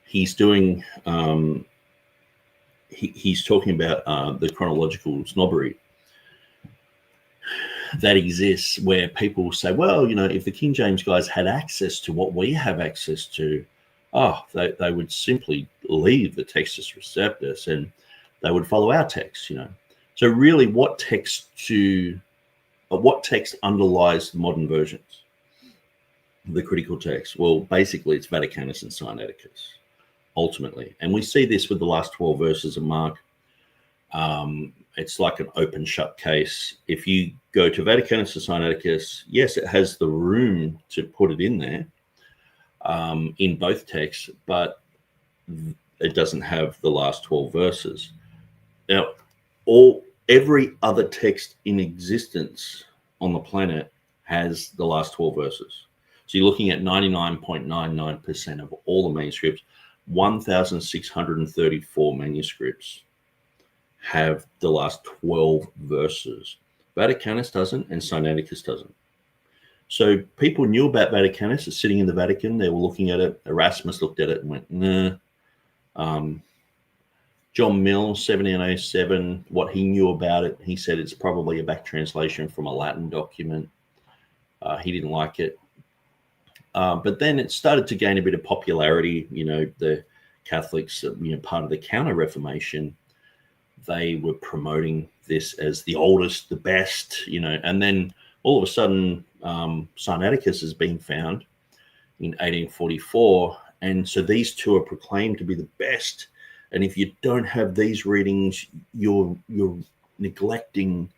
he's doing, he's talking about the chronological snobbery that exists, where people will say, well, you know, if the King James guys had access to what we have access to, they would simply leave the Textus Receptus and they would follow our text, you know. So really, what text underlies the modern versions, the critical text? Well, basically, it's Vaticanus and Sinaiticus, ultimately. And we see this with the last 12 verses of Mark. It's like an open shut case. If you go to Vaticanus and Sinaiticus, yes, it has the room to put it in there in both texts, but it doesn't have the last 12 verses. Now, every other text in existence on the planet has the last 12 verses. So you're looking at 99.99% of all the manuscripts. 1,634 manuscripts have the last 12 verses. Vaticanus doesn't, and Sinaiticus doesn't. So people knew about Vaticanus. It's sitting in the Vatican. They were looking at it. Erasmus looked at it and went, nah. John Mill, 1707, what he knew about it, he said it's probably a back translation from a Latin document. He didn't like it. But then it started to gain a bit of popularity. You know, the Catholics, part of the Counter-Reformation, they were promoting this as the oldest, the best, and then all of a sudden Sinaiticus has been found in 1844. And so these two are proclaimed to be the best. And if you don't have these readings, you're neglecting,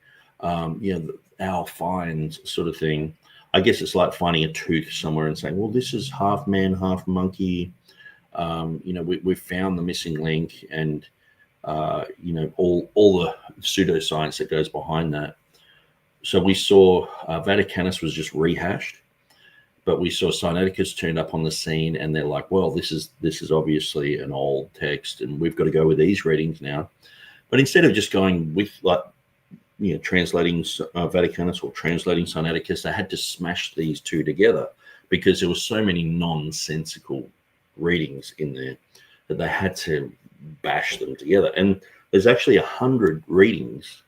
our finds, sort of thing. I guess it's like finding a tooth somewhere and saying, well, this is half man, half monkey. We found the missing link, and, all the pseudoscience that goes behind that. So we saw Vaticanus was just rehashed, but we saw Sinaiticus turned up on the scene, and they're like, well, this is obviously an old text, and we've got to go with these readings now. But instead of just going with translating Vaticanus or translating Sinaiticus, they had to smash these two together because there were so many nonsensical readings in there that they had to bash them together. And there's actually 100 readings.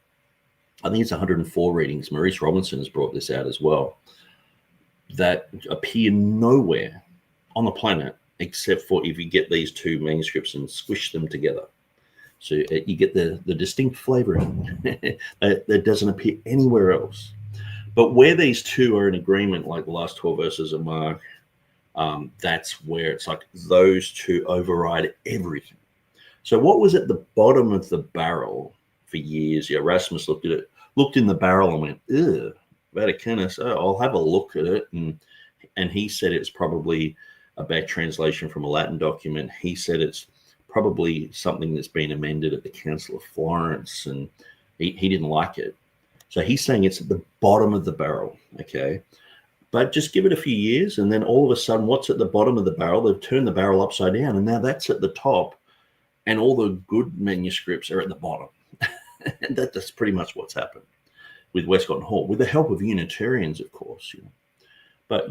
I think it's 104 readings. Maurice Robinson has brought this out as well, that appear nowhere on the planet except for if you get these two manuscripts and squish them together. So you get the distinct flavoring that doesn't appear anywhere else. But where these two are in agreement, like the last 12 verses of Mark, that's where it's like those two override everything. So what was at the bottom of the barrel for years? Erasmus looked at it, looked in the barrel and went, ugh, Vaticanus, I'll have a look at it. And he said it's probably a back translation from a Latin document. He said it's probably something that's been amended at the Council of Florence, and he didn't like it. So he's saying it's at the bottom of the barrel, okay? But just give it a few years, and then all of a sudden, what's at the bottom of the barrel? They've turned the barrel upside down, and now that's at the top, and all the good manuscripts are at the bottom. And that's pretty much what's happened with Westcott and Hort, with the help of Unitarians, of course. But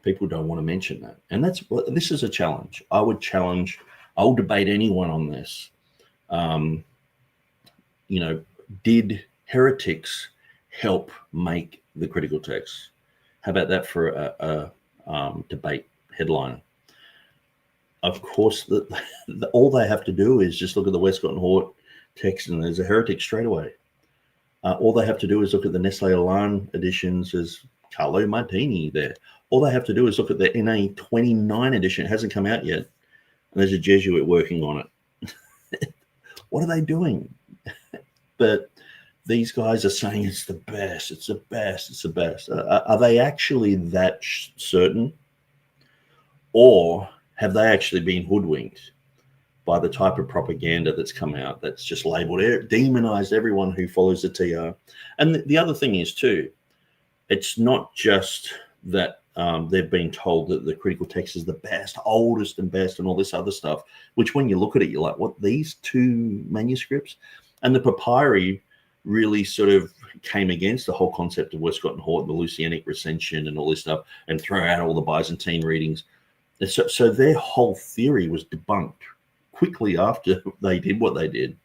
people don't want to mention that, and this is a challenge. I'll debate anyone on this. Did heretics help make the critical text? How about that for a debate headliner? Of course, all they have to do is just look at the Westcott and Hort text, and there's a heretic straight away. All they have to do is look at the Nestle Alarm editions as Carlo Martini there. All they have to do is look at the NA 29 edition. It hasn't come out yet, and there's a Jesuit working on it. What are they doing? But these guys are saying it's the best, it's the best, it's the best. Are they actually that certain? Or have they actually been hoodwinked by the type of propaganda that's come out that's just labeled, demonized everyone who follows the TR? And the other thing is, too, it's not just that they've been told that the critical text is the best, oldest and best, and all this other stuff, which when you look at it, you're like, what, these two manuscripts? And the papyri really sort of came against the whole concept of Westcott and Hort, the Lucianic recension and all this stuff, and throw out all the Byzantine readings. So their whole theory was debunked quickly after they did what they did.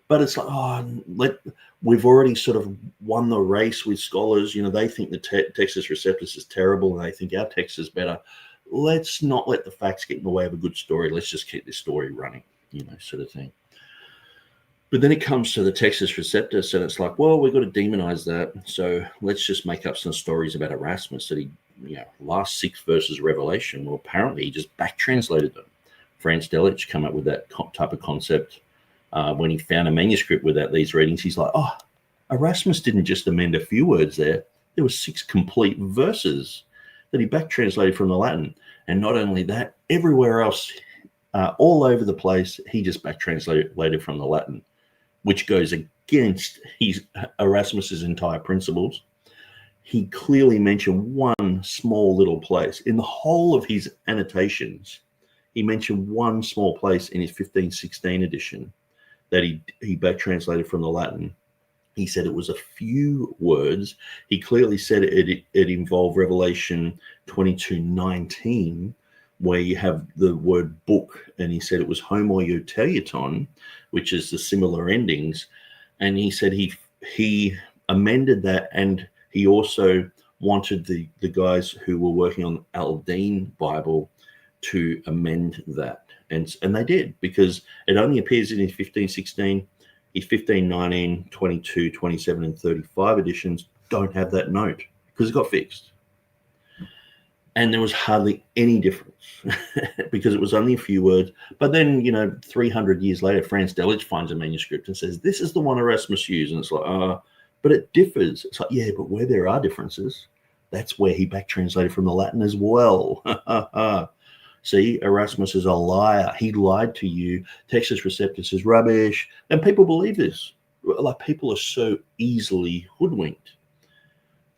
But it's like, we've already sort of won the race with scholars. They think the Textus Receptus is terrible, and they think our text is better. Let's not let the facts get in the way of a good story. Let's just keep this story running, sort of thing. But then it comes to the Textus Receptus, and it's like, well, we've got to demonize that. So let's just make up some stories about Erasmus that he, last 6 verses of Revelation. Well, apparently he just back translated them. Franz Delitzsch came up with that type of concept when he found a manuscript without these readings. He's like, Erasmus didn't just amend a few words there. There were 6 complete verses that he back translated from the Latin. And not only that, everywhere else, all over the place, he just back translated from the Latin, which goes against Erasmus's entire principles. He clearly mentioned one small little place. In the whole of his annotations, he mentioned one small place in his 1516 edition that he back translated from the Latin. He said it was a few words. He clearly said it involved Revelation 22:19, where you have the word book, and he said it was homoioteliaton, which is the similar endings. And he said he amended that, and he also wanted the guys who were working on Aldine Bible to amend that. And they did, because it only appears in his 1516, his 1519, 22, 27, and 35 editions don't have that note because it got fixed. And there was hardly any difference because it was only a few words. But then, 300 years later, Franz Delitzsch finds a manuscript and says, this is the one Erasmus used. And it's like, but it differs. It's like, yeah, but where there are differences, that's where he back translated from the Latin as well. See, Erasmus is a liar. He lied to you. Textus Receptus is rubbish. And people believe this. Like, people are so easily hoodwinked.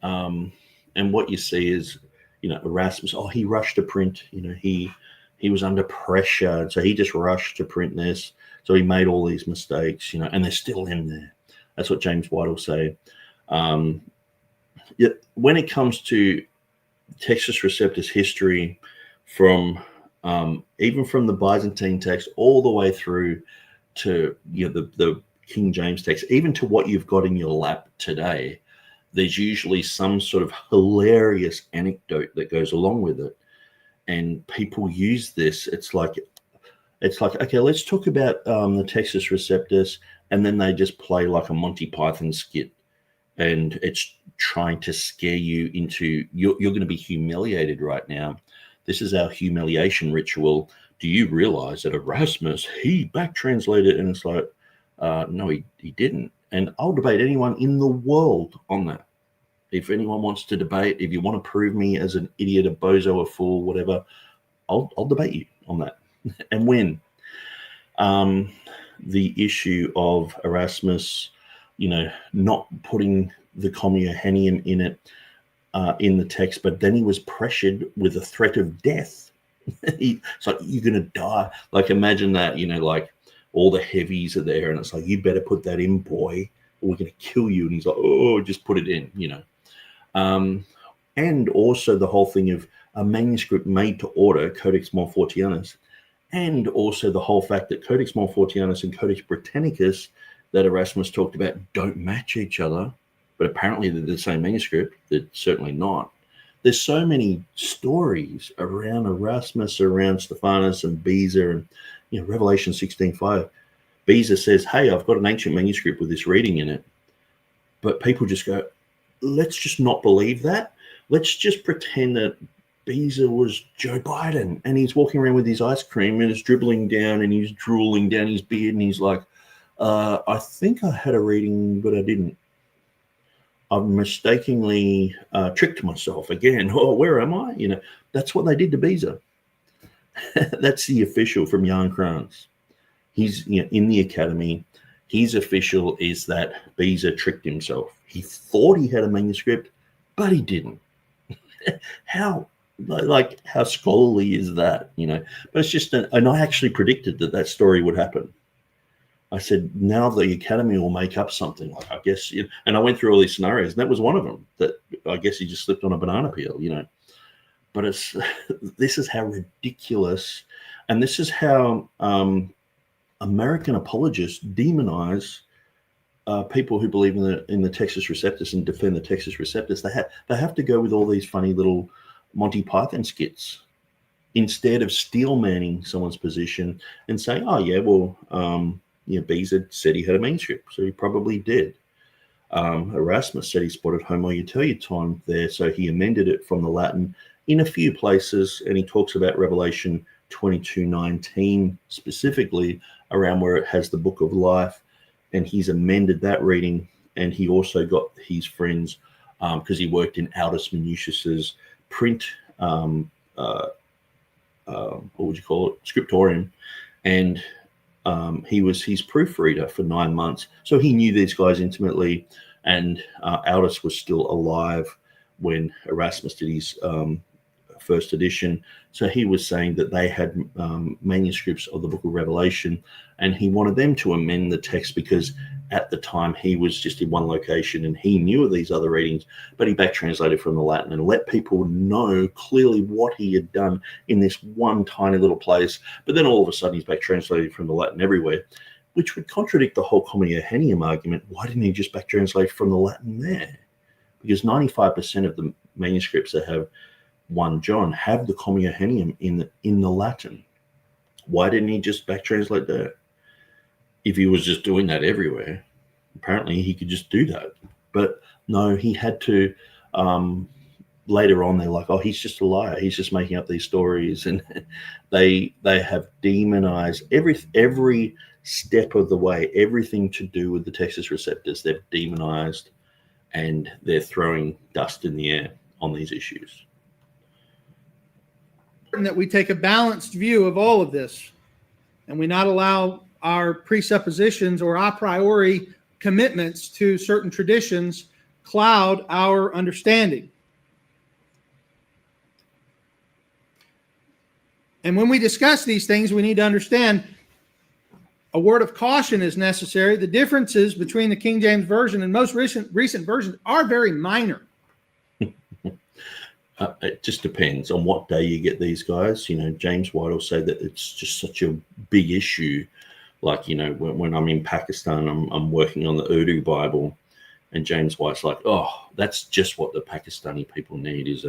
And what you see is, Erasmus, he rushed to print. He was under pressure. And so he just rushed to print this. So he made all these mistakes, and they're still in there. That's what James White will say. When it comes to Textus Receptus history, from even from the Byzantine text all the way through to the King James text, even to what you've got in your lap today, there's usually some sort of hilarious anecdote that goes along with it. And people use this. It's like, okay, let's talk about the Textus Receptus, and then they just play like a Monty Python skit, and it's trying to scare you into, you're going to be humiliated right now. This is our humiliation ritual. Do you realize that Erasmus, he back translated? And it's like, no, he didn't. And I'll debate anyone in the world on that. If anyone wants to debate, if you want to prove me as an idiot, a bozo, a fool, whatever, I'll debate you on that and win. The issue of Erasmus, not putting the Commuhenium in it, in the text, but then he was pressured with a threat of death. It's like, you're going to die. Like, imagine that, like all the heavies are there and it's like, you better put that in, boy, or we're going to kill you. And he's like, oh, just put it in, and also the whole thing of a manuscript made to order, Codex Montfortianus, and also the whole fact that Codex Montfortianus and Codex Britannicus that Erasmus talked about don't match each other, but apparently they're the same manuscript. They're certainly not. There's so many stories around Erasmus, around Stephanus and Beza, and Revelation 16:5. Beza says, hey, I've got an ancient manuscript with this reading in it. But people just go, let's just not believe that. Let's just pretend that Beza was Joe Biden and he's walking around with his ice cream and it's dribbling down and he's drooling down his beard and he's like, I think I had a reading, but I didn't. I've mistakenly tricked myself again. Oh, where am I? That's what they did to Beza. That's the official from Jan Kranz. He's in the academy. His official is that Beza tricked himself. He thought he had a manuscript, but he didn't. How scholarly is that? But it's just, and I actually predicted that story would happen. I said, now the academy will make up something. Like, I guess, and I went through all these scenarios, and that was one of them. That I guess he just slipped on a banana peel, But this is how ridiculous, and this is how American apologists demonize people who believe in the Textus Receptus and defend the Textus Receptus. They have to go with all these funny little Monty Python skits instead of steel manning someone's position and saying, oh yeah, well, Beza said he had a manuscript, so he probably did. Erasmus said he spotted Homo Utilitatum there, so he amended it from the Latin in a few places, and he talks about Revelation 22:19 specifically, around where it has the book of life, and he's amended that reading, and he also got his friends, because he worked in Aldus Manutius's print, what would you call it, scriptorium, and he was his proofreader for 9 months. So he knew these guys intimately, and Aldus was still alive when Erasmus did his first edition. So he was saying that they had manuscripts of the book of Revelation, and he wanted them to amend the text because at the time he was just in one location and he knew of these other readings, but he back translated from the Latin and let people know clearly what he had done in this one tiny little place. But then all of a sudden he's back translated from the Latin everywhere, which would contradict the whole Communia Gentium argument. Why didn't he just back translate from the Latin there? Because 95% of the manuscripts that have 1 John have the Communia Gentium in the Latin. Why didn't he just back translate there? If he was just doing that everywhere, apparently he could just do that. But no, he had to. Later on, they're like, oh, he's just a liar. He's just making up these stories. And they have demonized every step of the way, everything to do with the Textus Receptus, they've demonized, and they're throwing dust in the air on these issues. That we take a balanced view of all of this, and we not allow our presuppositions or a priori commitments to certain traditions cloud our understanding. And when we discuss these things, we need to understand a word of caution is necessary. The differences between the King James Version and most recent versions are very minor. It just depends on what day you get these guys. James White will say that it's just such a big issue. Like, when I'm in Pakistan, I'm working on the Urdu Bible, and James White's like, oh, that's just what the Pakistani people need is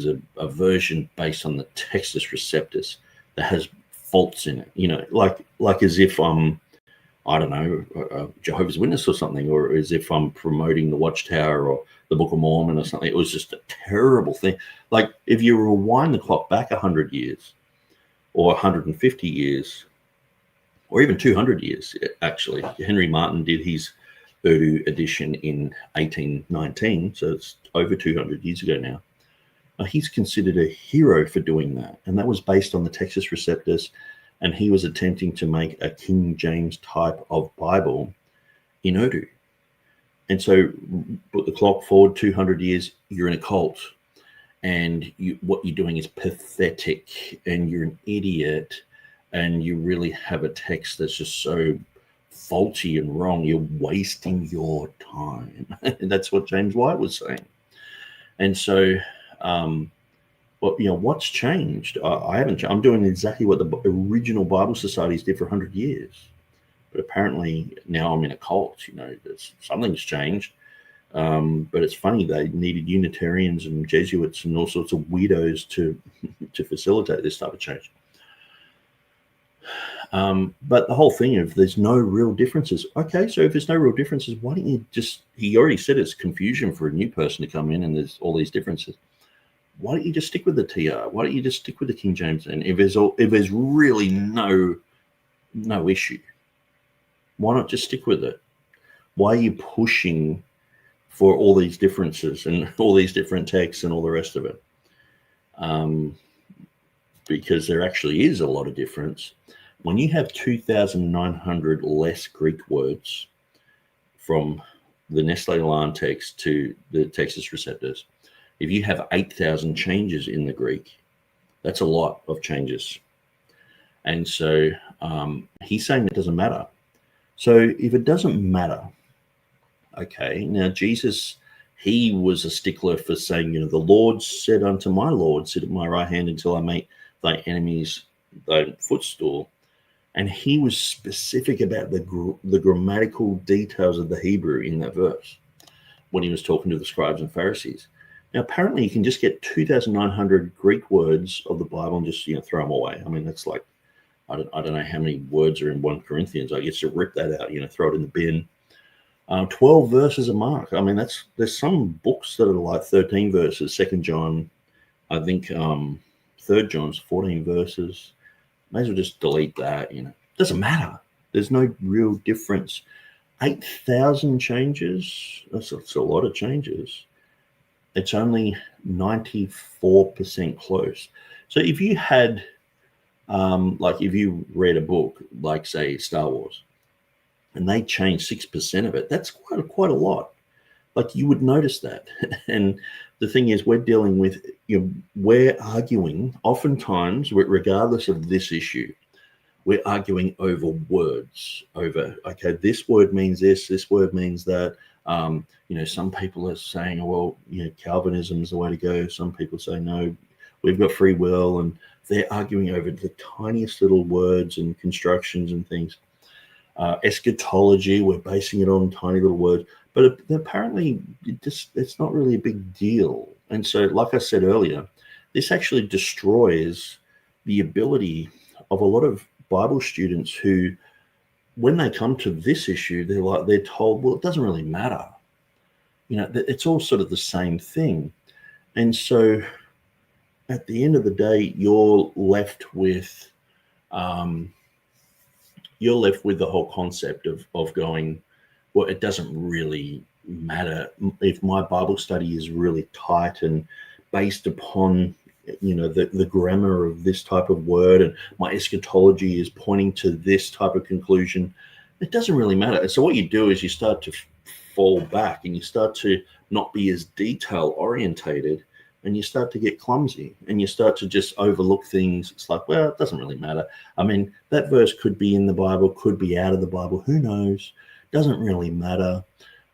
a version based on the Textus Receptus that has faults in it. Like as if I'm, I don't know, a Jehovah's Witness or something, or as if I'm promoting the Watchtower or the Book of Mormon or something. It was just a terrible thing. Like, if you rewind the clock back 100 years or 150 years or even 200 years, actually, Henry Martin did his Urdu edition in 1819, so it's over 200 years ago now. He's considered a hero for doing that, and that was based on the Textus Receptus, and he was attempting to make a King James type of Bible in Urdu. And so put the clock forward 200 years, you're in a cult, and what you're doing is pathetic, and you're an idiot, and you really have a text that's just so faulty and wrong. You're wasting your time. And that's what James White was saying. And so, what's changed? I haven't. I'm doing exactly what the original Bible societies did for 100 years. But apparently now I'm in a cult. Something's changed. But it's funny, they needed Unitarians and Jesuits and all sorts of weirdos to facilitate this type of change. But the whole thing of there's no real differences. Okay, so if there's no real differences, why don't you he already said it's confusion for a new person to come in and there's all these differences. Why don't you just stick with the TR? Why don't you just stick with the King James then? If there's really no issue, why not just stick with it? Why are you pushing for all these differences and all these different texts and all the rest of it? Because there actually is a lot of difference. When you have 2,900 less Greek words from the Nestle Aland text to the Textus Receptus, if you have 8,000 changes in the Greek, that's a lot of changes. And so he's saying it doesn't matter. So if it doesn't matter, okay, now Jesus, he was a stickler for saying, the Lord said unto my Lord, sit at my right hand until I make thy enemies thy footstool. And he was specific about the grammatical details of the Hebrew in that verse when he was talking to the scribes and Pharisees. Now, apparently you can just get 2,900 Greek words of the Bible and just, throw them away. I mean, that's like, I don't know how many words are in 1 Corinthians. I guess to rip that out, throw it in the bin. 12 verses a Mark. I mean, there's some books that are like 13 verses. 2 John, I think 3 John's 14 verses. May as well just delete that, Doesn't matter. There's no real difference. 8,000 changes, that's a lot of changes. It's only 94% close. So if you had, if you read a book, like, say, Star Wars, and they changed 6% of it, that's quite a lot. Like, you would notice that. And the thing is, we're dealing with, we're arguing, oftentimes, regardless of this issue, we're arguing over words, okay, this word means this word means that. Some people are saying, well, Calvinism is the way to go. Some people say, no, we've got free will. And they're arguing over the tiniest little words and constructions and things. Eschatology, we're basing it on tiny little words. But apparently, it's not really a big deal. And so, like I said earlier, this actually destroys the ability of a lot of Bible students who, when they come to this issue, they're told, well, it doesn't really matter. It's all sort of the same thing. And so, at the end of the day, you're left with the whole concept of going, well, it doesn't really matter if my Bible study is really tight and based upon, the grammar of this type of word, and my eschatology is pointing to this type of conclusion. It doesn't really matter. And so what you do is you start to fall back and you start to not be as detail orientated, and you start to get clumsy and you start to just overlook things. It's like, well, it doesn't really matter. I mean, that verse could be in the Bible, could be out of the Bible. Who knows? Doesn't really matter.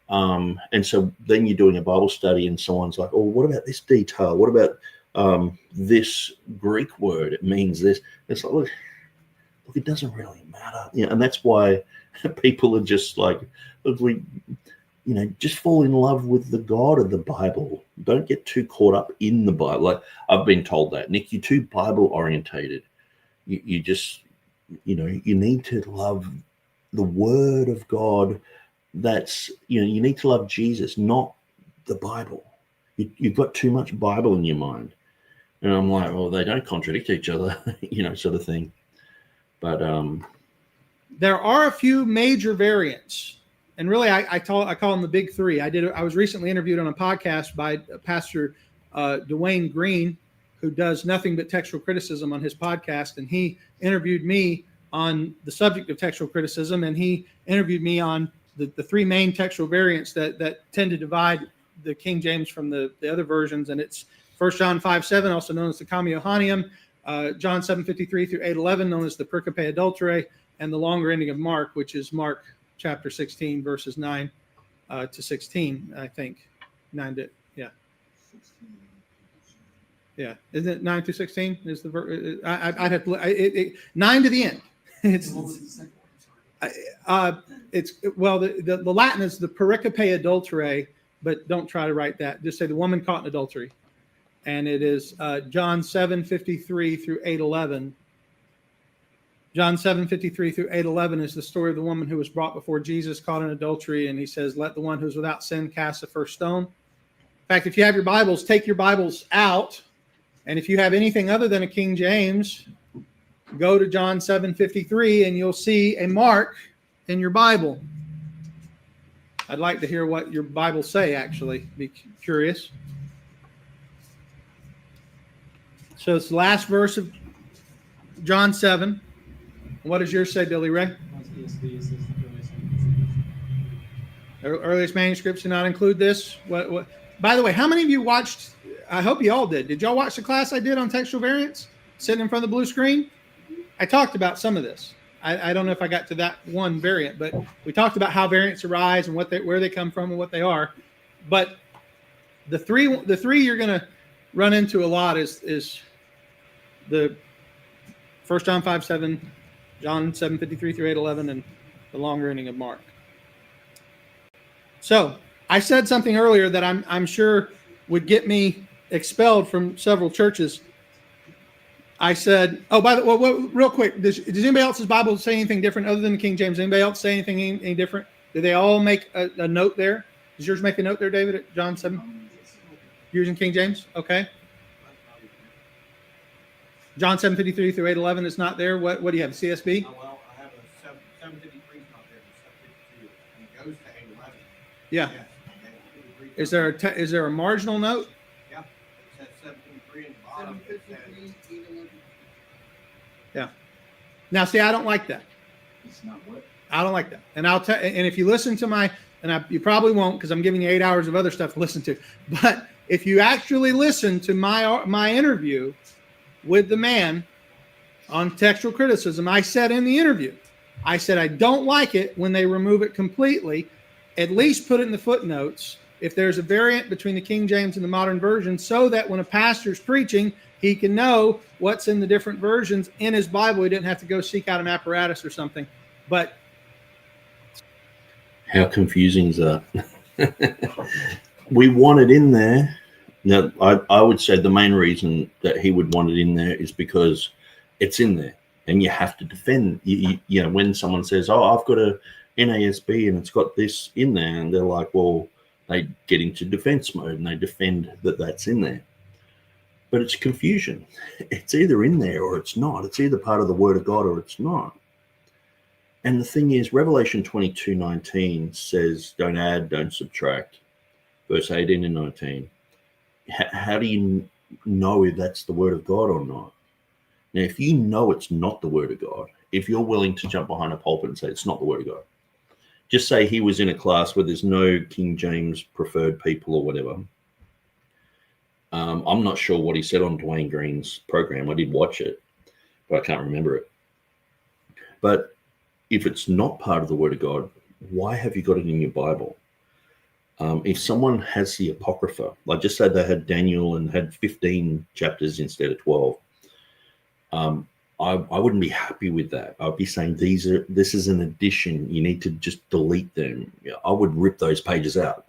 And so then you're doing a Bible study and someone's like, oh, what about this detail? What about this Greek word? It means this. It's like, look, it doesn't really matter. And that's why people are just like, look, just fall in love with the God of the Bible. Don't get too caught up in the Bible. Like, I've been told that, Nick, you're too Bible orientated. You just, you need to love the Word of God. That's, you need to love Jesus, not the Bible. You've got too much Bible in your mind. And I'm like, well, they don't contradict each other, sort of thing. But there are a few major variants. And really, I call them the big three. I was recently interviewed on a podcast by Pastor Dwayne Green, who does nothing but textual criticism on his podcast. And he interviewed me on the subject of textual criticism. And he interviewed me on the three main textual variants that tend to divide the King James from the other versions, and it's 1 John 5:7, also known as the Comio Johanneum, John 7:53 through 8:11, known as the Pericope Adulterae, and the longer ending of Mark, which is Mark chapter 16, verses 9 to 16, I think. 9 to, yeah. Yeah, isn't it 9 to 16? Is the I'd have to 9 to the end. It's the Latin is the Pericope Adulterae, but don't try to write that. Just say the woman caught in adultery, and it is John 7:53 through 8:11. John 7:53 through 8:11 is the story of the woman who was brought before Jesus caught in adultery, and he says, "Let the one who's without sin cast the first stone." In fact, if you have your Bibles, take your Bibles out. And if you have anything other than a King James, go to John 7:53 and you'll see a mark in your Bible. I'd like to hear what your Bibles say, actually. Be curious. So it's the last verse of John 7. What does yours say, Billy Ray? Earliest manuscripts do not include this. What? By the way, how many of you watched? I hope you all did. Did y'all watch the class I did on textual variants, sitting in front of the blue screen? I talked about some of this. I don't know if I got to that one variant, but we talked about how variants arise and where they come from and what they are. But the three you're going to run into a lot is the 1 John 5:7, John 7:53 through 8:11, and the longer ending of Mark. So I said something earlier that I'm sure would get me expelled from several churches. I said, oh, by the way, real quick, does anybody else's Bible say anything different other than the King James? Anybody else say anything any different? Do they all make a note there? Does yours make a note there, David, at John 7? You're using King James? Okay. John 7:53 through 8:11 is not there. What do you have, CSB? Well, I have a 7:53 is not there, but 7:52, and it goes to 8:11. Yeah. Yes, Is there a marginal note? Yeah, it says 7:53 in the bottom. It says, Yeah. Now, see, I don't like that. it's not what? I don't like that. And and if you listen to you probably won't because I'm giving you 8 hours of other stuff to listen to. But if you actually listen to my interview with the man on textual criticism, I said in the interview, I said I don't like it when they remove it completely. At least put it in the footnotes if there's a variant between the King James and the modern version, so that when a pastor's preaching, he can know what's in the different versions in his Bible. He didn't have to go seek out an apparatus or something. But how confusing is that? We want it in there. Now, I would say the main reason that he would want it in there is because it's in there, and you have to defend. You know, when someone says, "Oh, I've got a NASB and it's got this in there," and they're like, "Well," they get into defense mode and they defend that that's in there. But it's confusion. It's either in there or it's not. It's either part of the Word of God or it's not. And the thing is, Revelation 22:19 says, "Don't add, don't subtract." Verse 18 and 19. How do you know if that's the Word of God or not? Now, if you know it's not the Word of God, if you're willing to jump behind a pulpit and say it's not the Word of God, just say he was in a class where there's no King James preferred people or whatever. I'm not sure what he said on Dwayne Green's program. I did watch it, but I can't remember it. But if it's not part of the Word of God, why have you got it in your Bible? If someone has the Apocrypha, like just say they had Daniel and had 15 chapters instead of 12, I wouldn't be happy with that. I'd be saying this is an addition. You need to just delete them. I would rip those pages out.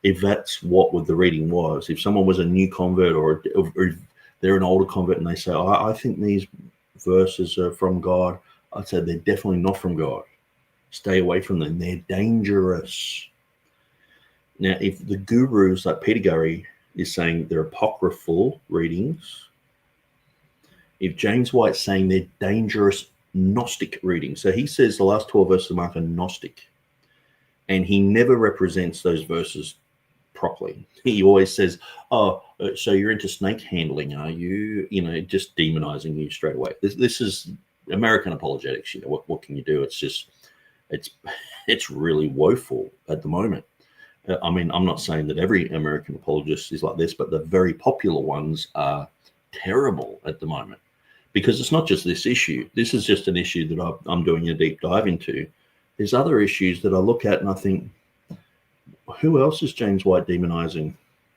If that's what the reading was. If someone was a new convert or if they're an older convert and they say, I think these verses are from God, I'd say they're definitely not from God. Stay away from them. They're dangerous. Now, if the gurus like Peter Gurry is saying they're apocryphal readings, if James White's saying they're dangerous Gnostic readings, so he says the last 12 verses of Mark are Gnostic, and he never represents those verses properly. He always says, "Oh, so you're into snake handling, are you?" You know, just demonizing you straight away. This is American apologetics. You know, what can you do? It's just It's really woeful at the moment. I mean, I'm not saying that every American apologist is like this, but the very popular ones are terrible at the moment, because it's not just this issue. This is just an issue that I'm doing a deep dive into. There's other issues that I look at and I think, who else is James White demonizing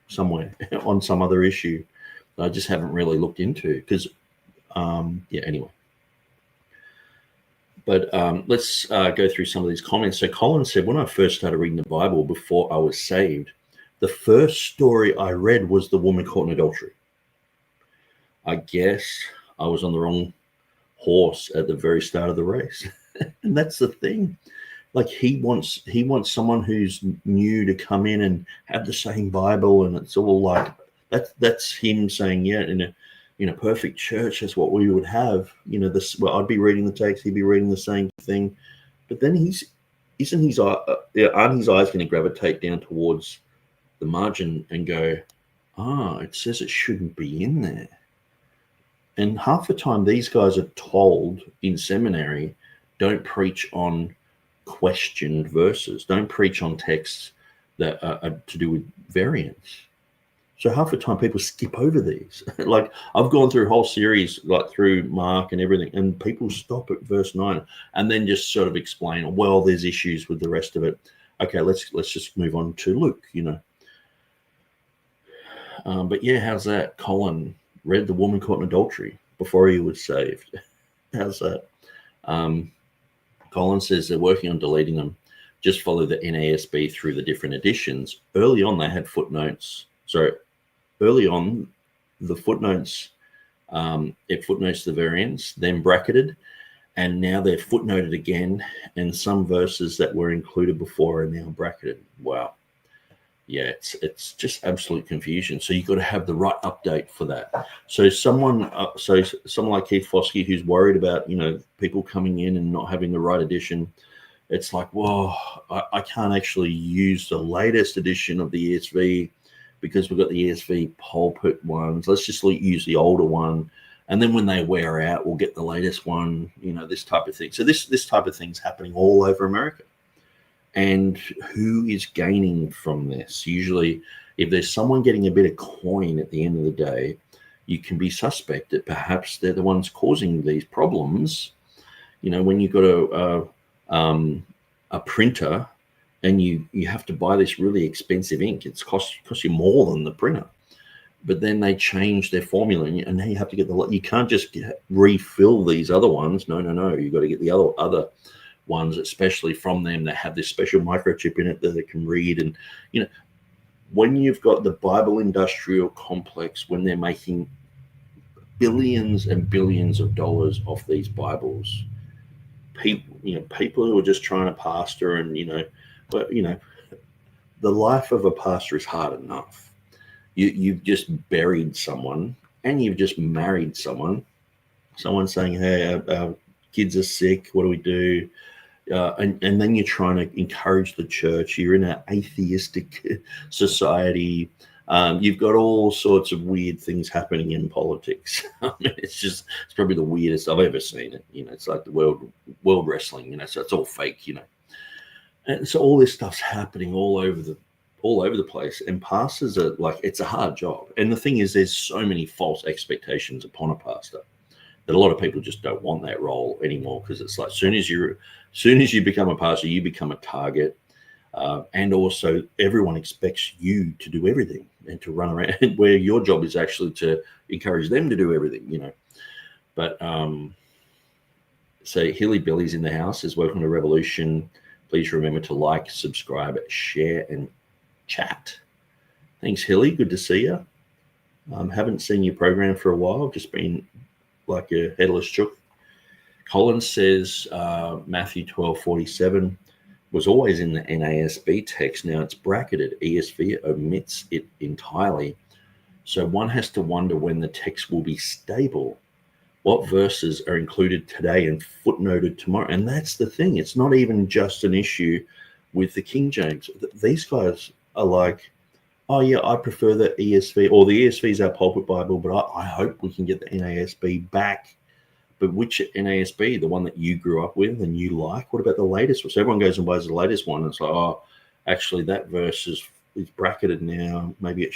somewhere on some other issue that I just haven't really looked into? Because, anyway. But let's go through some of these comments. So Colin said, when I first started reading the Bible before I was saved, the first story I read was the woman caught in adultery. I guess I was on the wrong horse at the very start of the race. And that's the thing. Like he wants someone who's new to come in and have the same Bible, and it's all like that's him saying, yeah, in a perfect church, that's what we would have. I'd be reading the text, he'd be reading the same thing, but then aren't his eyes going to gravitate down towards the margin and go, it says it shouldn't be in there. And half the time these guys are told in seminary, don't preach on questioned verses, don't preach on texts that are to do with variants. So half the time people skip over these. Like I've gone through a whole series, like through Mark and everything, and people stop at verse 9 and then just sort of explain, well, there's issues with the rest of it. Okay, let's just move on to Luke, But yeah, how's that? Colin read the woman caught in adultery before he was saved. How's that? Colin says they're working on deleting them. Just follow the NASB through the different editions. Early on, they had footnotes. So early on, the footnotes, it footnotes the variants, then bracketed, and now they're footnoted again, and some verses that were included before are now bracketed. Wow. Yeah, it's just absolute confusion. So you've got to have the right update for that. So someone like Keith Foskey, who's worried about, people coming in and not having the right edition, it's like, well, I can't actually use the latest edition of the ESV because we've got the ESV pulpit ones. Let's just use the older one. And then when they wear out, we'll get the latest one, this type of thing. So this type of thing's happening all over America. And who is gaining from this? Usually, if there's someone getting a bit of coin at the end of the day, you can be suspect that perhaps they're the ones causing these problems. When you've got a printer and you have to buy this really expensive ink, it's cost you more than the printer. But then they change their formula, and now you have to get you can't just refill these other ones. No. You've got to get the other ones, especially from them that have this special microchip in it that they can read. And when you've got the Bible industrial complex, when they're making billions and billions of dollars off these Bibles, people who are just trying to pastor, and the life of a pastor is hard enough. You've just buried someone, and you've just married someone saying, hey, our kids are sick, what do we do? And then you're trying to encourage the church. You're in an atheistic society. You've got all sorts of weird things happening in politics. I mean, it's probably the weirdest I've ever seen it. It's like the world wrestling. So it's all fake. And so all this stuff's happening all over the place. And pastors are like, it's a hard job. And the thing is, there's so many false expectations upon a pastor that a lot of people just don't want that role anymore, because it's like, soon as you become a pastor, you become a target, and also everyone expects you to do everything and to run around, where your job is actually to encourage them to do everything, But so Hilly Billy's in the house, is welcome to Revolution. Please remember to like, subscribe, share, and chat. Thanks, Hilly. Good to see you. Haven't seen your program for a while. Just been like a headless chook. Collins says Matthew 12:47 was always in the NASB text. Now it's bracketed. ESV omits it entirely. So one has to wonder when the text will be stable. What verses are included today and footnoted tomorrow? And that's the thing. It's not even just an issue with the King James. These guys are like, oh yeah, I prefer the ESV, or the ESV is our pulpit Bible, but I hope we can get the NASB back but which NASB, the one that you grew up with and you like? What about the latest one? So everyone goes and buys the latest one. And it's like, oh, actually, that verse is bracketed now. Maybe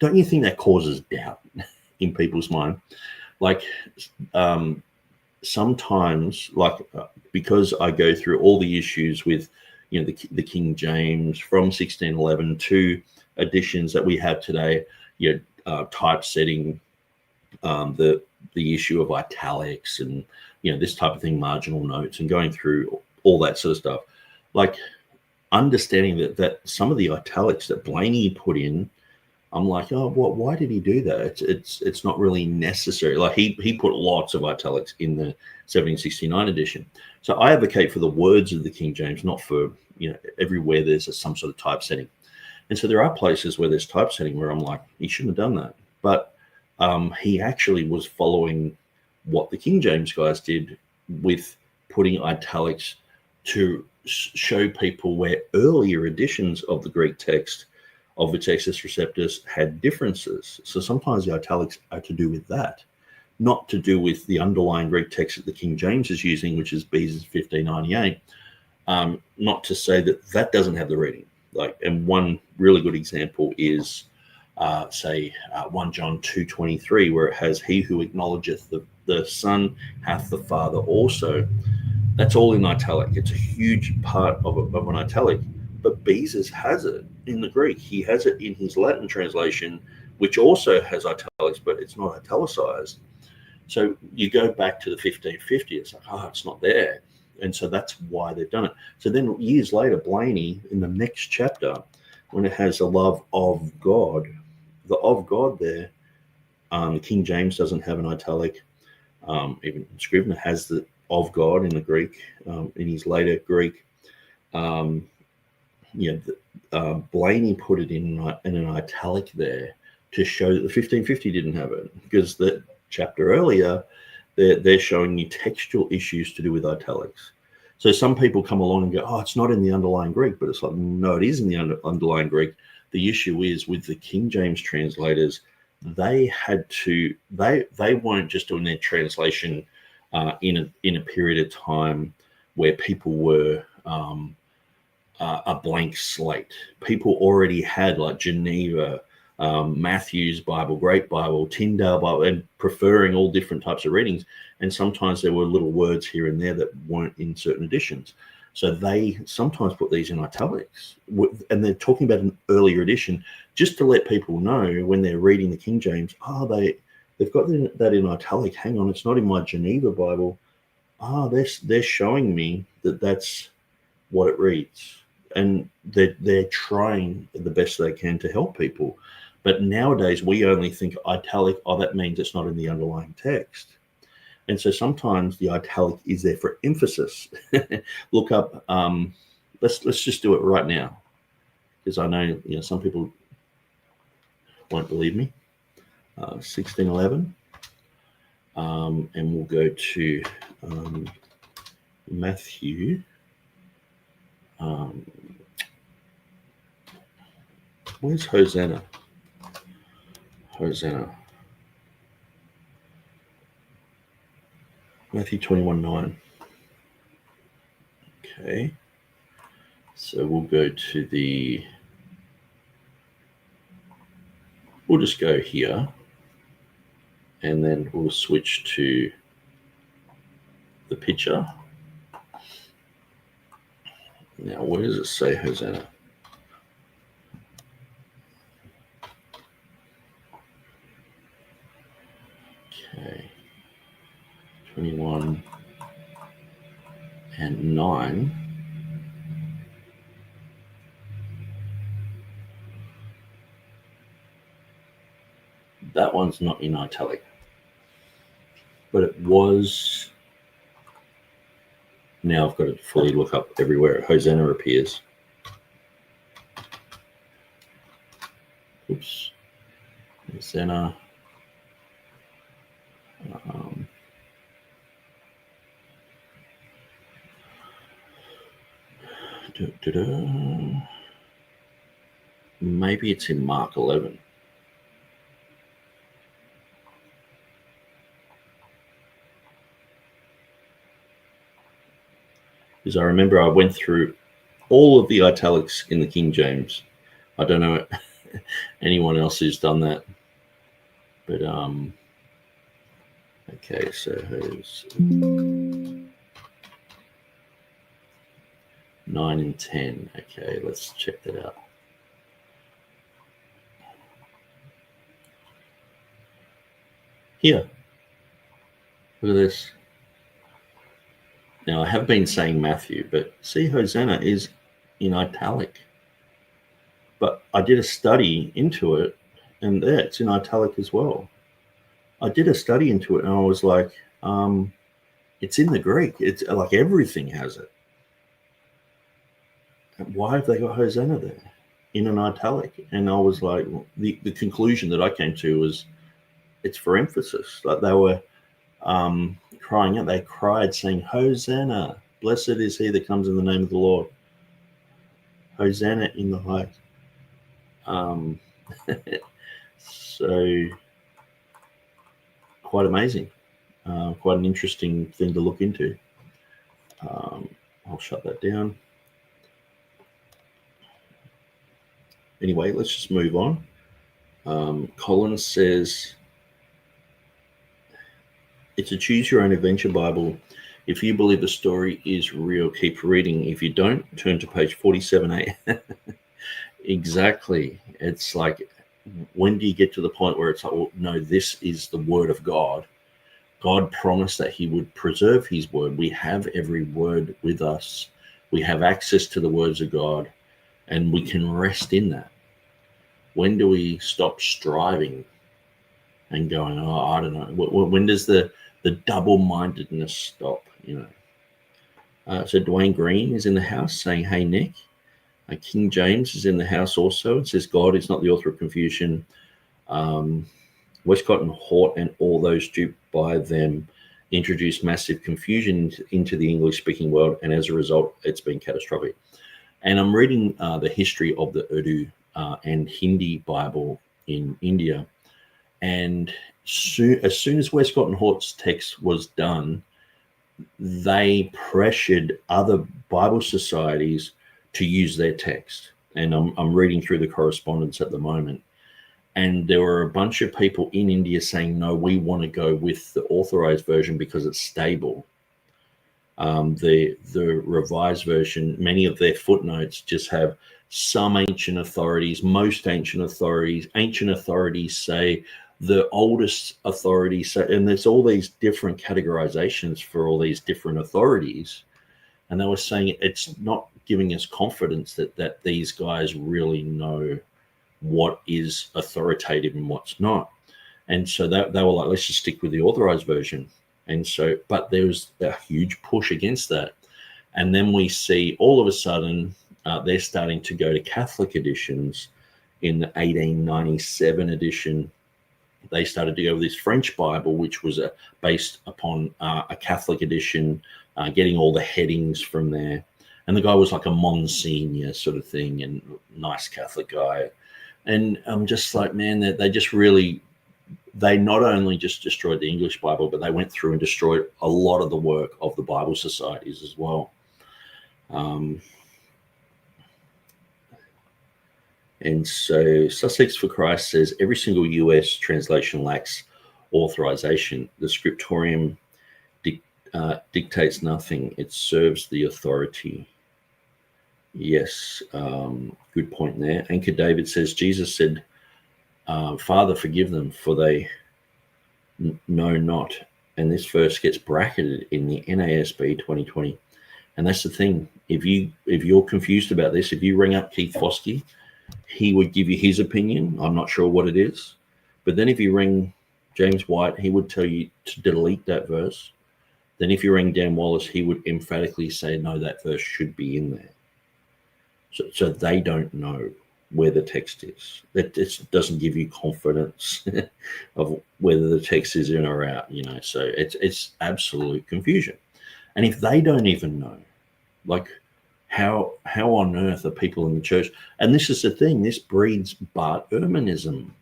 don't you think that causes doubt in people's mind? Like, sometimes, because I go through all the issues with, the King James from 1611 to editions that we have today, typesetting, the issue of italics and this type of thing, marginal notes, and going through all that sort of stuff, like understanding that some of the italics that Blaney put in, I'm like, oh, why did he do that? It's not really necessary. Like he put lots of italics in the 1769 edition. So I advocate for the words of the King James, not for everywhere there's some sort of typesetting. And so there are places where there's typesetting where I'm like, he shouldn't have done that. But he actually was following what the King James guys did with putting italics to show people where earlier editions of the Greek text of the Textus Receptus had differences. So sometimes the italics are to do with that, not to do with the underlying Greek text that the King James is using, which is Beza's 1598. Not to say that doesn't have the reading. And one really good example is, 1 John 2:23, where it has, he who acknowledgeth the Son hath the Father also. That's all in italic. It's a huge part of an italic. But Beza's has it in the Greek. He has it in his Latin translation, which also has italics, but it's not italicized. So you go back to the 1550, it's like, it's not there. And so that's why they've done it. So then years later, Blaney, in the next chapter, when it has the love of God, the of God there, King James doesn't have an italic. Even Scrivener has the of God in the Greek, in his later Greek. Blaney put it in an italic there to show that the 1550 didn't have it, because the chapter earlier, they're showing you textual issues to do with italics. So some people come along and go, it's not in the underlying Greek, but it's like, no, it is in the underlying Greek. The issue is with the King James translators, they weren't just doing their translation in a period of time where people were a blank slate. People already had like Geneva, Matthew's Bible, Great Bible, Tyndale Bible, and preferring all different types of readings. And sometimes there were little words here and there that weren't in certain editions. So they sometimes put these in italics, and they're talking about an earlier edition just to let people know when they're reading the King James, they've got that in italic. Hang on, it's not in my Geneva Bible. They're showing me that's what it reads. And they're trying the best they can to help people. But nowadays, we only think italic, that means it's not in the underlying text. And so sometimes the italic is there for emphasis. Look up, let's just do it right now, because I know some people won't believe me. 1611, and we'll go to Matthew. Where's Hosanna? Matthew 21:9. Okay. So we'll go to we'll just go here, and then we'll switch to the picture. Now, where does it say Hosanna? Okay. 21 and 9. That one's not in italic, but it was. Now I've got to fully look up everywhere Hosanna appears. Oops. Hosanna. Maybe it's in Mark 11. because I remember I went through all of the italics in the King James. I don't know anyone else who's done that, but okay, so who's 9 and 10. Okay, let's check that out. Here, look at this. Now, I have been saying Matthew, but see, Hosanna is in italic. But I did a study into it, and there, it's in italic as well. I did a study into it, and I was like, it's in the Greek. It's like everything has it. Why have they got Hosanna there in an italic? And I was like, the conclusion that I came to was it's for emphasis. Like they were crying out. They cried saying, Hosanna, blessed is he that comes in the name of the Lord. Hosanna in the highest. So quite amazing. Quite an interesting thing to look into. I'll shut that down. Anyway, let's just move on. Colin says, it's a choose your own adventure Bible. If you believe the story is real, keep reading. If you don't, turn to page 47a. Exactly. It's like, when do you get to the point where it's like, well, no, this is the word of God. God promised that he would preserve his word. We have every word with us. We have access to the words of God, and we can rest in that. When do we stop striving and going, oh, I don't know. When does the double-mindedness stop? You know. So Dwayne Green is in the house saying, hey, Nick. King James is in the house also. It says God is not the author of confusion. Westcott and Hort and all those duped by them introduced massive confusion into the English-speaking world, and as a result, it's been catastrophic. And I'm reading the history of the Urdu and Hindi Bible in India, and as soon as Westcott and Hort's text was done, they pressured other Bible societies to use their text. And I'm reading through the correspondence at the moment. And there were a bunch of people in India saying, no, we want to go with the authorized version because it's stable. The revised version, many of their footnotes just have some ancient authorities, most ancient authorities say the oldest authorities say, and there's all these different categorizations for all these different authorities. And they were saying it's not giving us confidence that these guys really know what is authoritative and what's not. And so they were like, let's just stick with the authorized version. And so, but there was a huge push against that. And then we see all of a sudden they're starting to go to Catholic editions. In the 1897 edition, they started to go with this French Bible, which was based upon a Catholic edition, getting all the headings from there. And the guy was like a Monsignor sort of thing, and nice Catholic guy. And I'm just like, man, they not only just destroyed the English Bible, but they went through and destroyed a lot of the work of the Bible societies as well. And so Sussex for Christ says, every single US translation lacks authorization. The scriptorium dictates nothing. It serves the authority. Yes, good point there. Anchor David says, Jesus said, Father, forgive them, for they know not. And this verse gets bracketed in the NASB 2020. And that's the thing. If you're confused about this, if you ring up Keith Foskey, he would give you his opinion. I'm not sure what it is. But then if you ring James White, he would tell you to delete that verse. Then if you ring Dan Wallace, he would emphatically say, no, that verse should be in there. So they don't know where the text is. That doesn't give you confidence of whether the text is in or out, you know. So it's absolute confusion. And if they don't even know, like, how on earth are people in the church? And this is the thing, this breeds Bart Ehrmanism,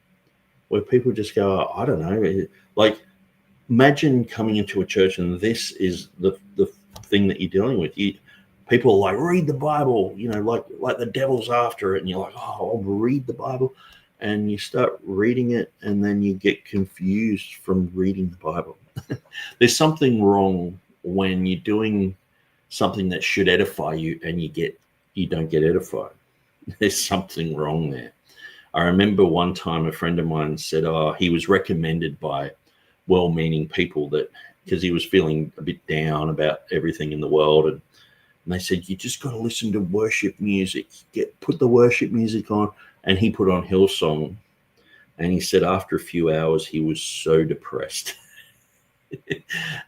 where people just go, oh, I don't know. Like, imagine coming into a church and this is the thing that you're dealing with. people are like, read the Bible, like the devil's after it. And you're like, oh, I'll read the Bible. And you start reading it, and then you get confused from reading the Bible. There's something wrong when you're doing something that should edify you and you don't get edified. There's something wrong there. I remember one time a friend of mine said, he was recommended by well-meaning people that because he was feeling a bit down about everything in the world, and they said, you just got to listen to worship music. Put the worship music on. And he put on Hillsong, and he said after a few hours he was so depressed.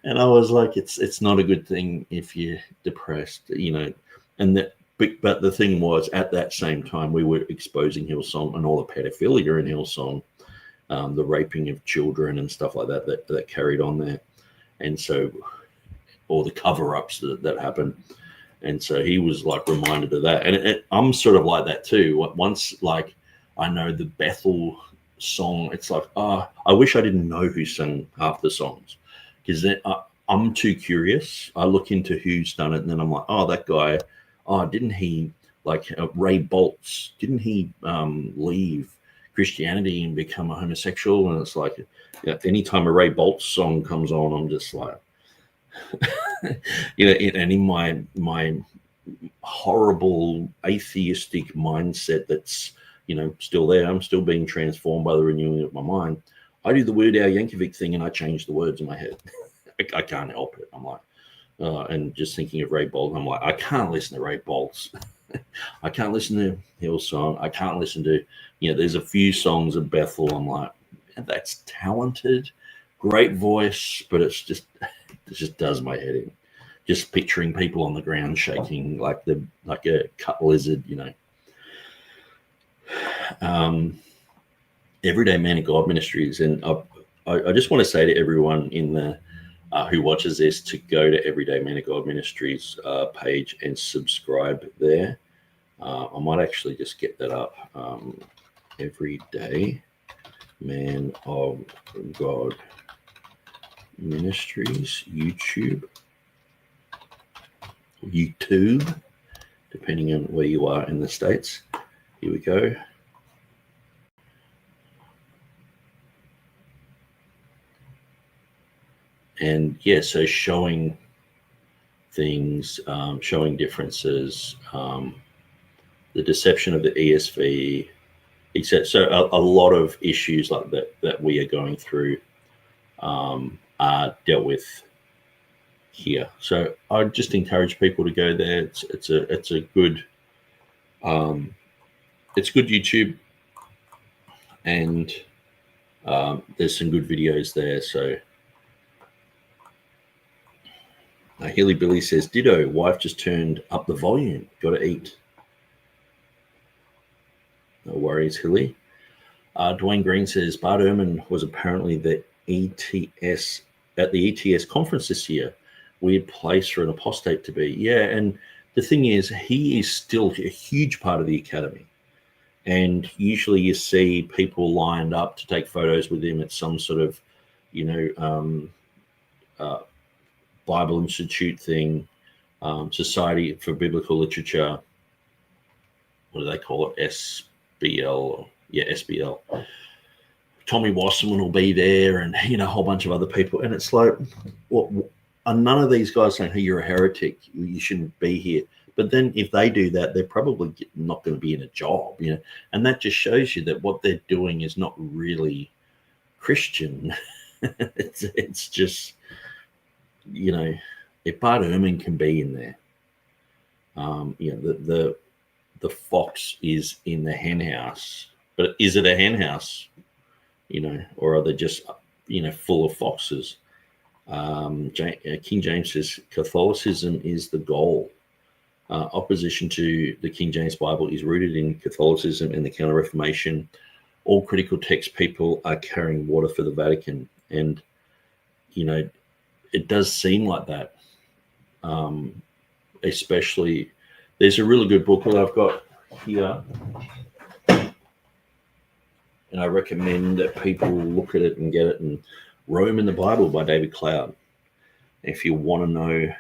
And I was like, it's not a good thing if you're depressed, And that, but the thing was, at that same time, we were exposing Hillsong and all the pedophilia in Hillsong, the raping of children and stuff like that carried on there, and so all the cover-ups that happened. And so he was like reminded of that. And I'm sort of like that too. Once like I know the Bethel song, it's like, I wish I didn't know who sang half the songs, because then I'm too curious. I look into who's done it, and then I'm like, that guy, didn't he, like Ray Boltz, didn't he leave Christianity and become a homosexual? And it's like, anytime a Ray Boltz song comes on, I'm just like, and in my horrible atheistic mindset that's still there, I'm still being transformed by the renewing of my mind. I do the Weird Al Yankovic thing, and I change the words in my head. I can't help it. I'm like, and just thinking of Ray Boltz, I'm like, I can't listen to Ray Boltz. I can't listen to Hillsong. I can't listen to, there's a few songs of Bethel. I'm like, that's talented, great voice, but it just does my head in. Just picturing people on the ground shaking like a cut lizard, Everyday Man of God Ministries, and I just want to say to everyone in the who watches this to go to Everyday Man of God Ministries page and subscribe there. I might actually just get that up. Everyday Man of God Ministries YouTube, depending on where you are in the States. Here we go. And so showing things, showing differences, the deception of the ESV, etc. So a lot of issues like that we are going through are dealt with here. So I just encourage people to go there. It's a good YouTube, and there's some good videos there. So Hilly Billy says, ditto, wife just turned up the volume, gotta eat. No worries, Hilly. Dwayne Green says, Bart Ehrman was apparently at the ETS conference this year. Weird place for an apostate to be. Yeah, and the thing is, he is still a huge part of the academy. And usually you see people lined up to take photos with him at some sort of, Bible Institute thing, Society for Biblical Literature. What do they call it? SBL. SBL. Tommy Wasserman will be there, and a whole bunch of other people. And it's like, none of these guys saying, hey, you're a heretic, you shouldn't be here. But then if they do that, they're probably not going to be in a job, and that just shows you that what they're doing is not really Christian. it's just, if Bart Ehrman can be in there, the fox is in the hen house, but is it a hen house, or are they just, full of foxes? King James says Catholicism is the goal. Opposition to the King James Bible is rooted in Catholicism and the Counter-Reformation. All critical text people are carrying water for the Vatican. And, it does seem like that. Especially, there's a really good book that I've got here, and I recommend that people look at it and get it, and Rome in the Bible by David Cloud. If you want to know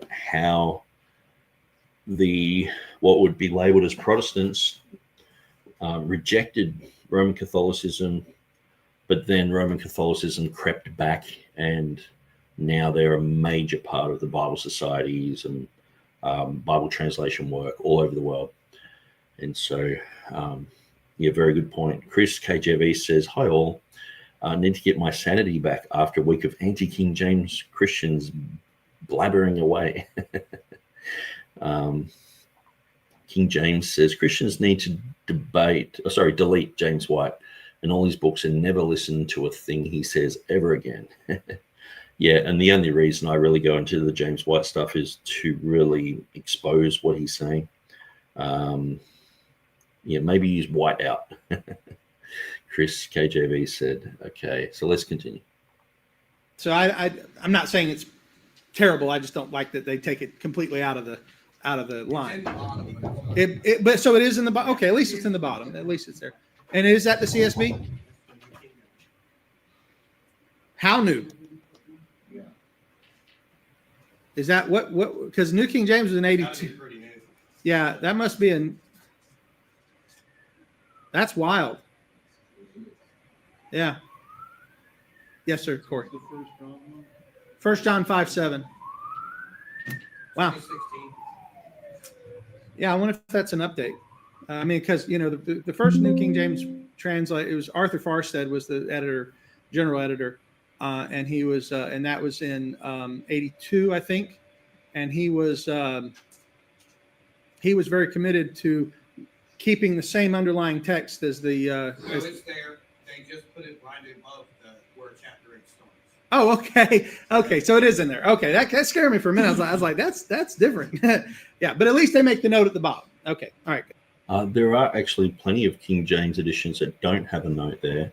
how what would be labeled as Protestants rejected Roman Catholicism, but then Roman Catholicism crept back, and now they're a major part of the Bible societies and Bible translation work all over the world. And so, very good point. Chris KJV says, "Hi all. I need to get my sanity back after a week of anti-King James Christians blabbering away." King James says, "Christians need to delete James White and all his books and never listen to a thing he says ever again." Yeah, and the only reason I really go into the James White stuff is to really expose what he's saying. Maybe use white out. Chris KJV said, "Okay, so let's continue." So I'm not saying it's terrible. I just don't like that they take it completely out of the line. But so it is in the bottom. Okay, at least it's in the bottom. At least it's there. And is that the CSB? How new? Is that what? Because New King James was in 82. Yeah, that must be that's wild. Yeah. Yes, sir, Corey. 1 John 5:7. Wow. Yeah, I wonder if that's an update. Because the first New King James translate, it was Arthur Farstead was the general editor, and he was, and that was in 82, I think, and he was very committed to keeping the same underlying text as the. It's there. They just put it right above where chapter 8 starts. Oh, okay. So it is in there. Okay, that scared me for a minute. I was like, that's different. Yeah, but at least they make the note at the bottom. Okay, all right. There are actually plenty of King James editions that don't have a note there.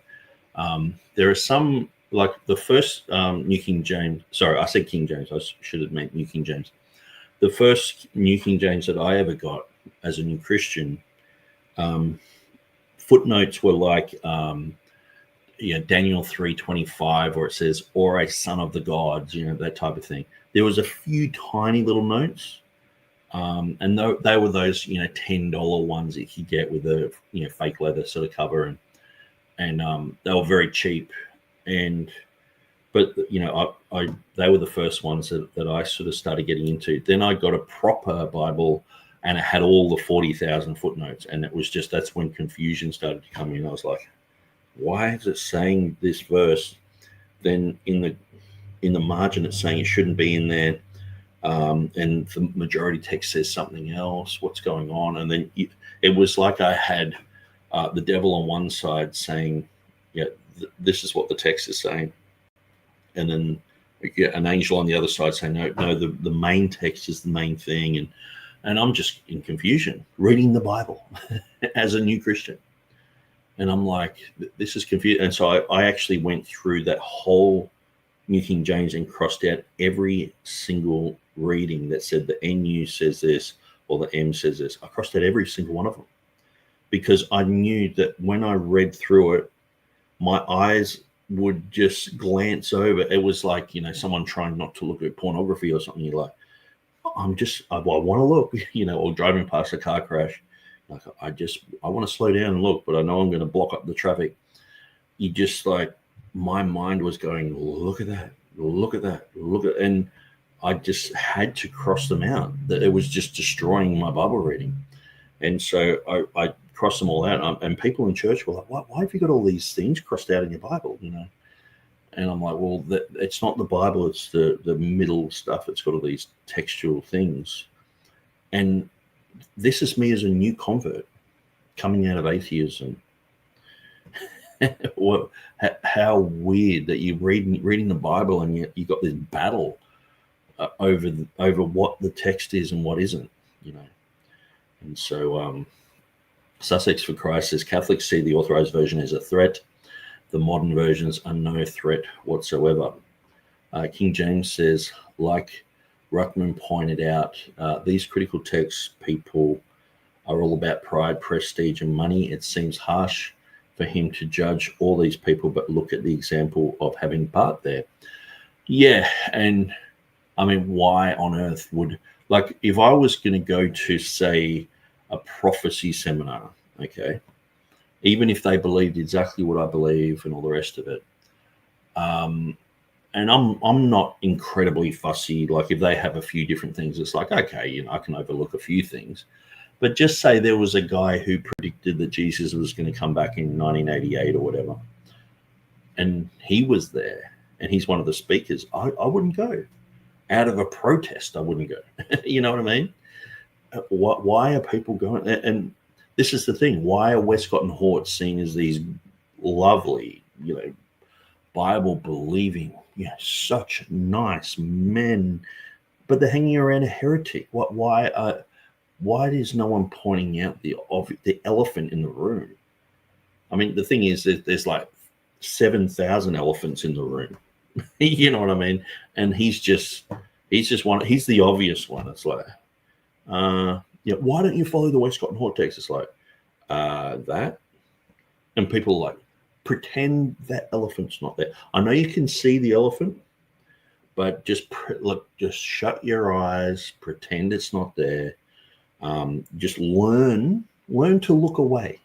There are some, like the first New King James. Sorry, I said King James. I should have meant New King James. The first New King James that I ever got as a new Christian, footnotes were like Daniel 3:25, where it says, "or a son of the gods," that type of thing. There was a few tiny little notes, and they were those $10 ones that you get with the fake leather sort of cover, and they were very cheap, but they were the first ones that I sort of started getting into. Then I got a proper Bible, and it had all the 40,000 footnotes, and it was that's when confusion started to come in. I was like, why is it saying this verse? Then in the margin, it's saying it shouldn't be in there, and the majority text says something else. What's going on? And then it was like I had the devil on one side saying, this is what the text is saying, and then an angel on the other side saying, no, the main text is the main thing, and I'm just in confusion reading the Bible as a new Christian. And I'm like, this is confusing. And so I actually went through that whole New King James and crossed out every single reading that said the NU says this or the M says this. I crossed out every single one of them because I knew that when I read through it, my eyes would just glance over. It was like, someone trying not to look at pornography or something. You're like, I want to look, or driving past a car crash. Like, I want to slow down and look, but I know I'm going to block up the traffic. You just my mind was going, look at that, and I just had to cross them out. That it was just destroying my Bible reading. And so I crossed them all out. And people in church were like, why have you got all these things crossed out in your Bible? And I'm like, well, it's not the Bible, it's the middle stuff. It's got all these textual things. And this is me as a new convert coming out of atheism. How weird that you're reading the Bible and you got this battle over what the text is and what isn't, And so Sussex for Christ says Catholics see the authorized version as a threat. The modern versions are no threat whatsoever. King James says, like Ruckman pointed out, these critical texts people are all about pride, prestige, and money. It seems harsh for him to judge all these people, but look at the example of having Bart there. Yeah, and I mean, why on earth would like if I was going to go to, say, a prophecy seminar, okay, even if they believed exactly what I believe and all the rest of it, and I'm not incredibly fussy. Like if they have a few different things, it's like, okay, you know, I can overlook a few things. But just say there was a guy who predicted that Jesus was going to come back in 1988 or whatever, and he was there, and he's one of the speakers. I wouldn't go. Out of a protest, I wouldn't go. You know what I mean? Why are people going? And this is the thing. Why are Westcott and Hort seen as these lovely, you know, Bible-believing, you know, such nice men, but they're hanging around a heretic? Why is no one pointing out the elephant in the room? I mean, the thing is that there's like 7,000 elephants in the room. You know what I mean? And he's just one. He's the obvious one. It's like, yeah, why don't you follow the Westcott and Hort text? It's like that, and people like pretend that elephant's not there. I know you can see the elephant, but just shut your eyes, pretend it's not there. Just learn to look away.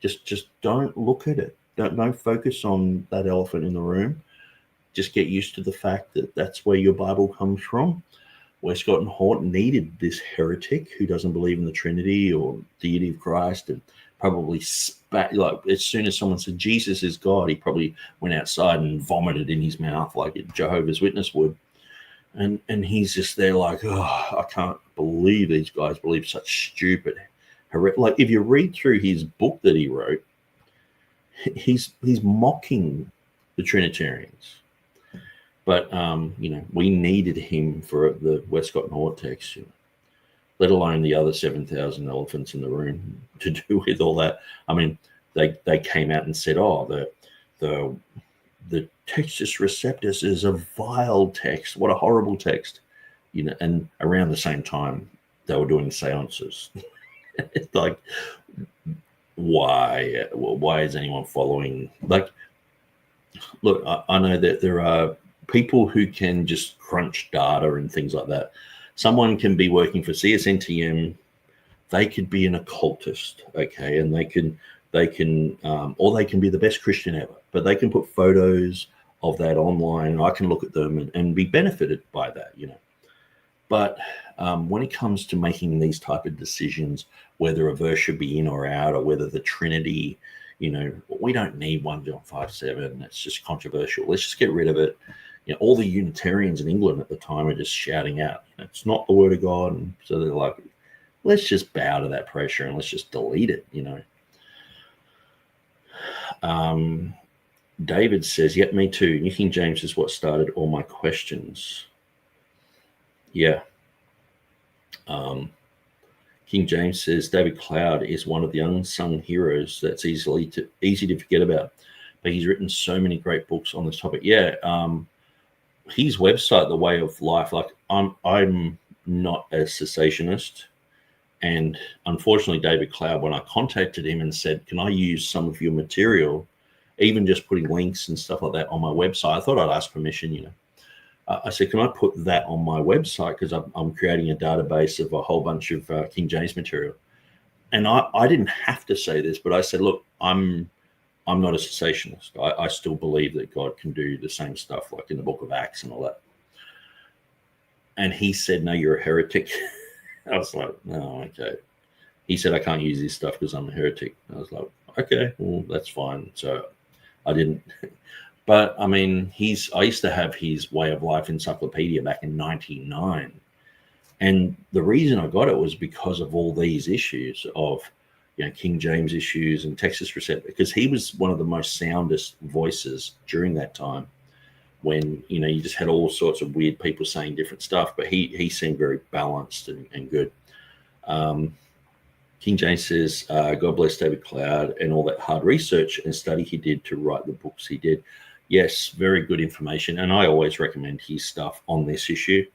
Just don't look at it. Don't focus on that elephant in the room. Just get used to the fact that that's where your Bible comes from. Westcott and Hort needed this heretic who doesn't believe in the Trinity or deity of Christ, and probably spat, like as soon as someone said Jesus is God, he probably went outside and vomited in his mouth like a Jehovah's Witness would. And he's just there like, oh, I can't believe these guys believe such stupid like if you read through his book that he wrote, he's mocking the Trinitarians. But you know, we needed him for the Westcott and Hort text, you know, let alone the other 7,000 elephants in the room to do with all that. I mean, they came out and said, oh, the Textus Receptus is a vile text. What a horrible text, you know. And around the same time, they were doing seances. It's like, why? Why is anyone following? Like, look, I know that there are people who can just crunch data and things like that. Someone can be working for CSNTM. They could be an occultist, okay, and they can, or they can be the best Christian ever. But they can put photos of that online. I can look at them and be benefited by that, you know. But when it comes to making these type of decisions, whether a verse should be in or out, or whether the Trinity, you know, we don't need 1 John 5:7. It's just controversial. Let's just get rid of it. You know, all the Unitarians in England at the time are just shouting out, it's not the word of God. And so they're like, let's just bow to that pressure and let's just delete it, you know. David says, yep, me too. New King James is what started all my questions. Yeah. King James says David Cloud is one of the unsung heroes that's easy to forget about, but he's written so many great books on this topic. Yeah. His website, The Way of Life, like I'm not a cessationist, and unfortunately David Cloud, when I contacted him and said, can I use some of your material, even just putting links and stuff like that on my website, I thought I'd ask permission, you know. I said, can I put that on my website? Because I'm creating a database of a whole bunch of King James material. And I didn't have to say this, but I said, look, I'm not a cessationist. I still believe that God can do the same stuff like in the book of Acts and all that. And he said, no, you're a heretic. I was like, no, okay. He said, I can't use this stuff because I'm a heretic. I was like, okay, well, that's fine. So I didn't. But I mean, I used to have his Way of Life encyclopedia back in 1999. And the reason I got it was because of all these issues of, you know, King James issues and Textus Receptus, because he was one of the most soundest voices during that time when, you know, you just had all sorts of weird people saying different stuff, but he seemed very balanced and good. King James says, God bless David Cloud and all that hard research and study he did to write the books he did. Yes, very good information. And I always recommend his stuff on this issue.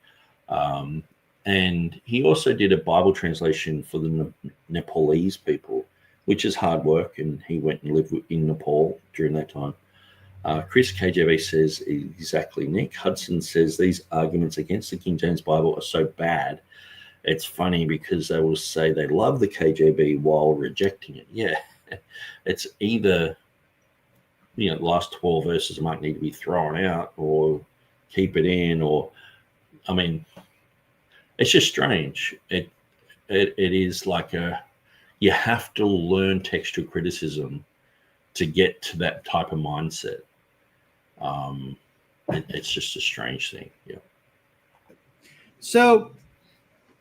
And he also did a Bible translation for the Nepalese people, which is hard work. And he went and lived in Nepal during that time. Chris KJV says exactly. Nick Hudson says these arguments against the King James Bible are so bad. It's funny because they will say they love the KJV while rejecting it. Yeah, it's either, the last 12 verses might need to be thrown out or keep it in, or, it's just strange. It is like you have to learn textual criticism to get to that type of mindset. It's just a strange thing. Yeah. So,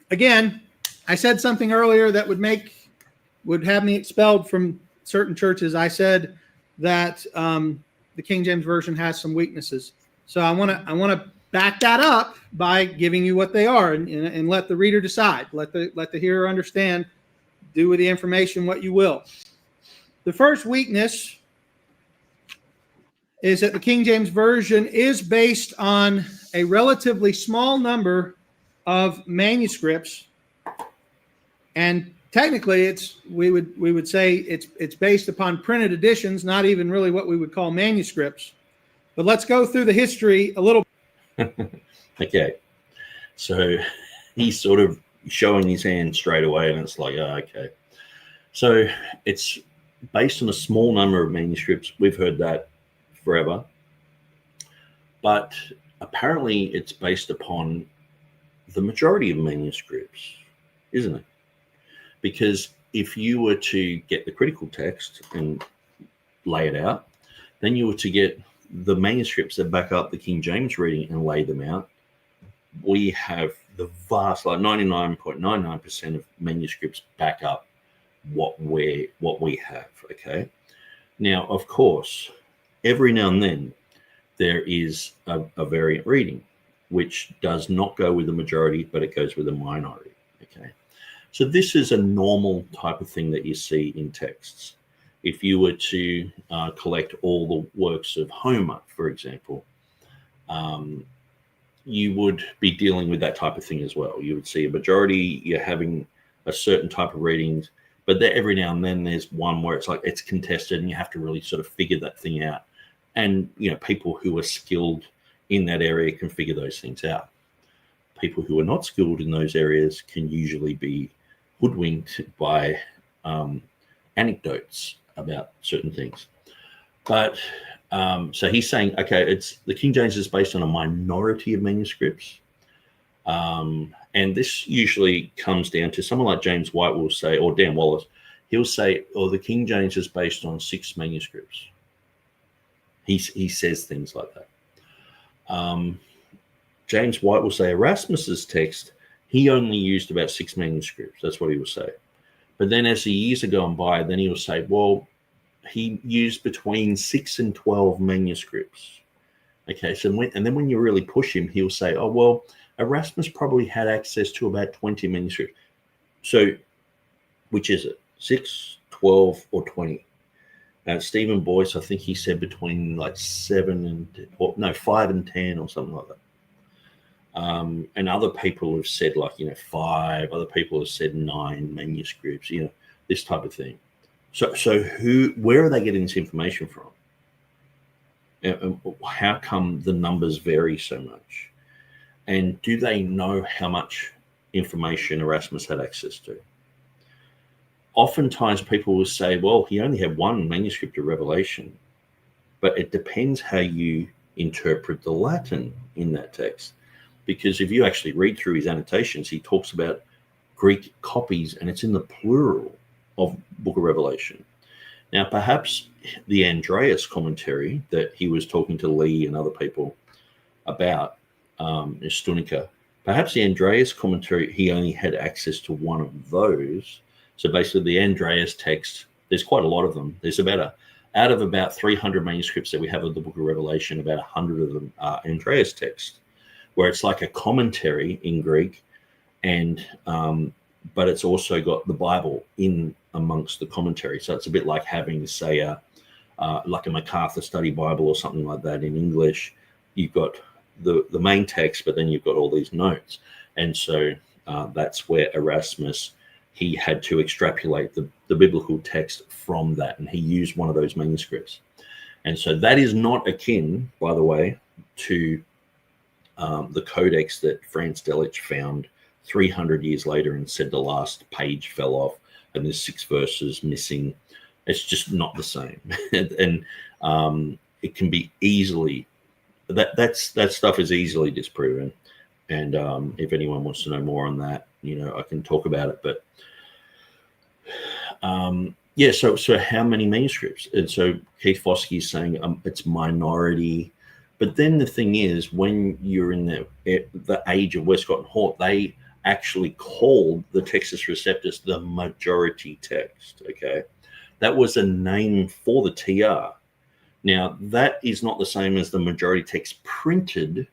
again, I said something earlier that would have me expelled from certain churches. I said that the King James Version has some weaknesses. So I want to back that up by giving you what they are and let the reader decide. Let the hearer understand. Do with the information what you will. The first weakness is that the King James Version is based on a relatively small number of manuscripts, and technically we would say it's based upon printed editions, not even really what we would call manuscripts. But let's go through the history a little. Okay, so he's sort of showing his hand straight away, and it's like, okay. So it's based on a small number of manuscripts. We've heard that forever. But apparently it's based upon the majority of manuscripts, isn't it? Because if you were to get the critical text and lay it out, then you were to get the manuscripts that back up the King James reading and lay them out. We have the vast, like 99.99% of manuscripts back up what we have. Okay. Now, of course, every now and then there is a variant reading, which does not go with the majority, but it goes with the minority. Okay. So this is a normal type of thing that you see in texts. If you were to collect all the works of Homer, for example, you would be dealing with that type of thing as well. You would see a majority, you're having a certain type of readings, but there, every now and then there's one where it's like it's contested and you have to really sort of figure that thing out. And, people who are skilled in that area can figure those things out. People who are not skilled in those areas can usually be hoodwinked by anecdotes about certain things. But so he's saying, okay, it's the King James is based on a minority of manuscripts. And this usually comes down to someone like James White will say, or Dan Wallace, he'll say, the King James is based on 6 manuscripts. He says things like that. James White will say Erasmus's text, he only used about 6 manuscripts. That's what he will say. But then as the years have gone by, then he will say, well, he used between 6 and 12 manuscripts. Okay, so when you really push him, he'll say, oh, well, Erasmus probably had access to about 20 manuscripts. So which is it? 6, 12, or 20? Stephen Boyce, I think he said between like 5 and 10 or something like that. And other people have said 5. Other people have said 9 manuscripts. This type of thing. So where are they getting this information from? And how come the numbers vary so much? And do they know how much information Erasmus had access to? Oftentimes people will say, well, he only had 1 manuscript of Revelation, but it depends how you interpret the Latin in that text. Because if you actually read through his annotations, he talks about Greek copies, and it's in the plural of Book of Revelation. Now, perhaps the Andreas commentary that he was talking to Lee and other people about, Stunica, perhaps the Andreas commentary, he only had access to 1 of those. So basically the Andreas text, there's quite a lot of them. There's out of about 300 manuscripts that we have of the Book of Revelation, about 100 of them are Andreas text, where it's like a commentary in Greek, and but it's also got the Bible in amongst the commentary. So it's a bit like having, say, like a MacArthur Study Bible or something like that in English. You've got the main text, but then you've got all these notes. And so that's where Erasmus, he had to extrapolate the biblical text from that, and he used one of those manuscripts. And so that is not akin, by the way, to the codex that Franz Delitzsch found 300 years later and said the last page fell off and there's 6 verses missing. It's just not the same. And it can be easily, that stuff is easily disproven. And if anyone wants to know more on that, I can talk about it. But so how many manuscripts? And so Keith Foskey is saying it's minority. But then the thing is, when you're in the age of Westcott and Hort, they actually called the Textus Receptus the majority text. Okay, that was a name for the TR. Now, that is not the same as the majority text printed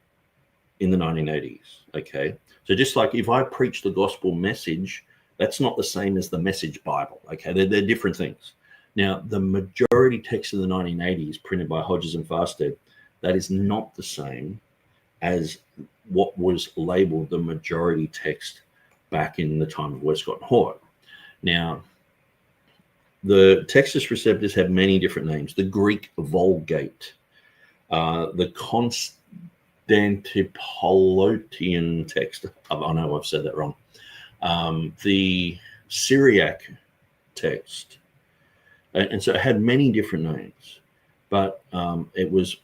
in the 1980s. Okay, so just like if I preach the gospel message, that's not the same as the Message Bible. Okay, they're different things. Now, the majority text of the 1980s, printed by Hodges and Farstead, that is not the same as what was labeled the majority text back in the time of Westcott and Hort. Now, the Textus Receptus had many different names. The Greek Vulgate, the Constantinopolitan text. I know I've said that wrong. The Syriac text. And so it had many different names, but it was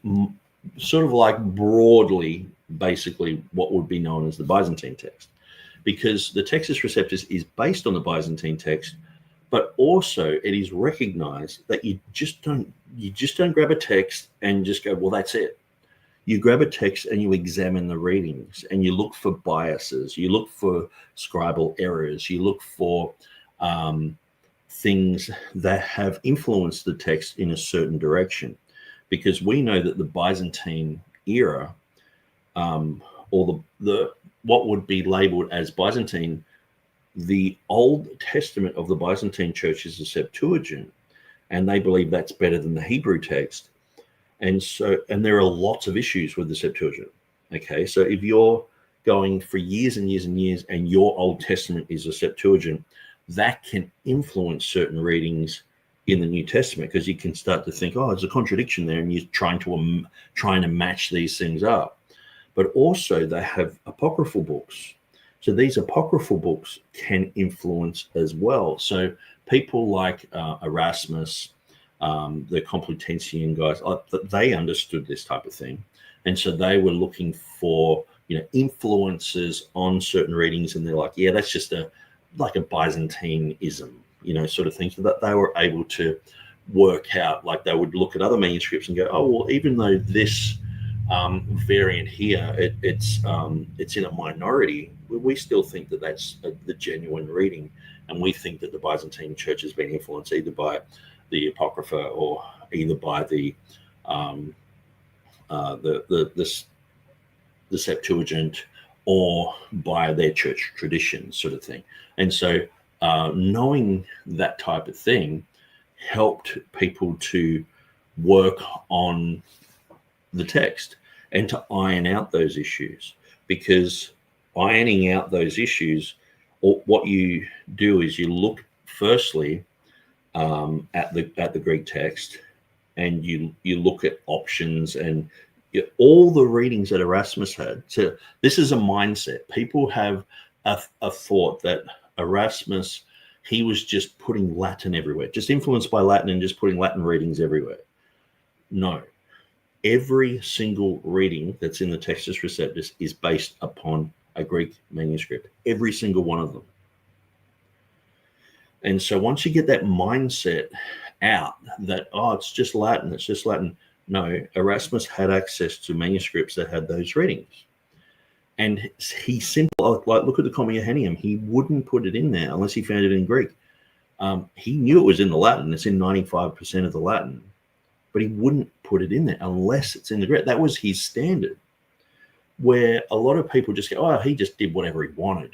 sort of like broadly, basically what would be known as the Byzantine text, because the Textus Receptus is based on the Byzantine text, but also it is recognized that you just don't grab a text and just go, well, that's it. You grab a text and you examine the readings and you look for biases, you look for scribal errors, you look for things that have influenced the text in a certain direction. Because we know that the Byzantine era, or the what would be labeled as Byzantine, the Old Testament of the Byzantine Church is the Septuagint, and they believe that's better than the Hebrew text. And there are lots of issues with the Septuagint. Okay, so if you're going for years and years and years, and your Old Testament is a Septuagint, that can influence certain readings in the New Testament, because you can start to think, oh, there's a contradiction there, and you're trying to match these things up. But also they have apocryphal books. So these apocryphal books can influence as well. So people like Erasmus, the Complutensian guys, they understood this type of thing. And so they were looking for, influences on certain readings. And they're like, yeah, that's just like a Byzantineism, sort of thing. So that they were able to work out, like they would look at other manuscripts and go, oh, well, even though this variant here, it's in a minority, we still think that that's the genuine reading. And we think that the Byzantine Church has been influenced either by the Apocrypha or either by the Septuagint or by their church tradition, sort of thing. And so knowing that type of thing helped people to work on the text and to iron out those issues, because ironing out those issues, or what you do is you look firstly at the Greek text, and you look at options and all the readings that Erasmus had. So this is a mindset. People have a thought that Erasmus, he was just putting Latin everywhere, just influenced by Latin and just putting Latin readings everywhere. No. Every single reading that's in the Textus Receptus is based upon a Greek manuscript. Every single one of them. And so once you get that mindset out that, oh, it's just Latin, it's just Latin. No, Erasmus had access to manuscripts that had those readings. And he simply, like, look at the Comma Johanneum, he wouldn't put it in there unless he found it in Greek. He knew it was in the Latin. It's in 95% of the Latin. But he wouldn't put it in there unless it's in the Greek. That was his standard. Where a lot of people just go, oh, he just did whatever he wanted.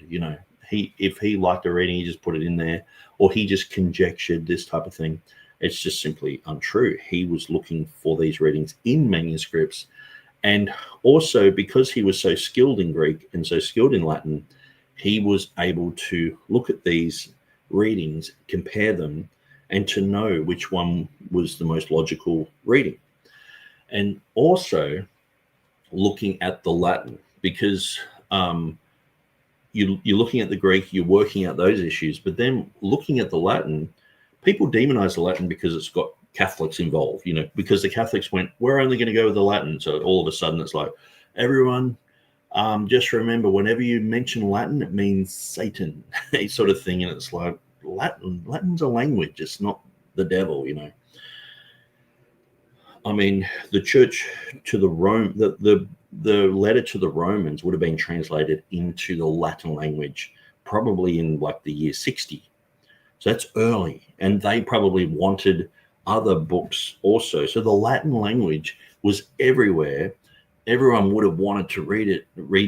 If he liked a reading, he just put it in there, or he just conjectured this type of thing. It's just simply untrue. He was looking for these readings in manuscripts. And also, because he was so skilled in Greek and so skilled in Latin, he was able to look at these readings, compare them, and to know which one was the most logical reading. And also looking at the Latin, because you're looking at the Greek, you're working out those issues, but then looking at the Latin, people demonize the Latin because it's got Catholics involved, because the Catholics went, we're only going to go with the Latin. So all of a sudden it's like, everyone, just remember, whenever you mention Latin, it means Satan, sort of thing. And it's like, Latin's a language. It's not the devil, I mean, the church to the Rome, the letter to the Romans would have been translated into the Latin language probably in like the year 60. So that's early. And they probably wanted other books also. So the Latin language was everywhere. Everyone would have wanted to read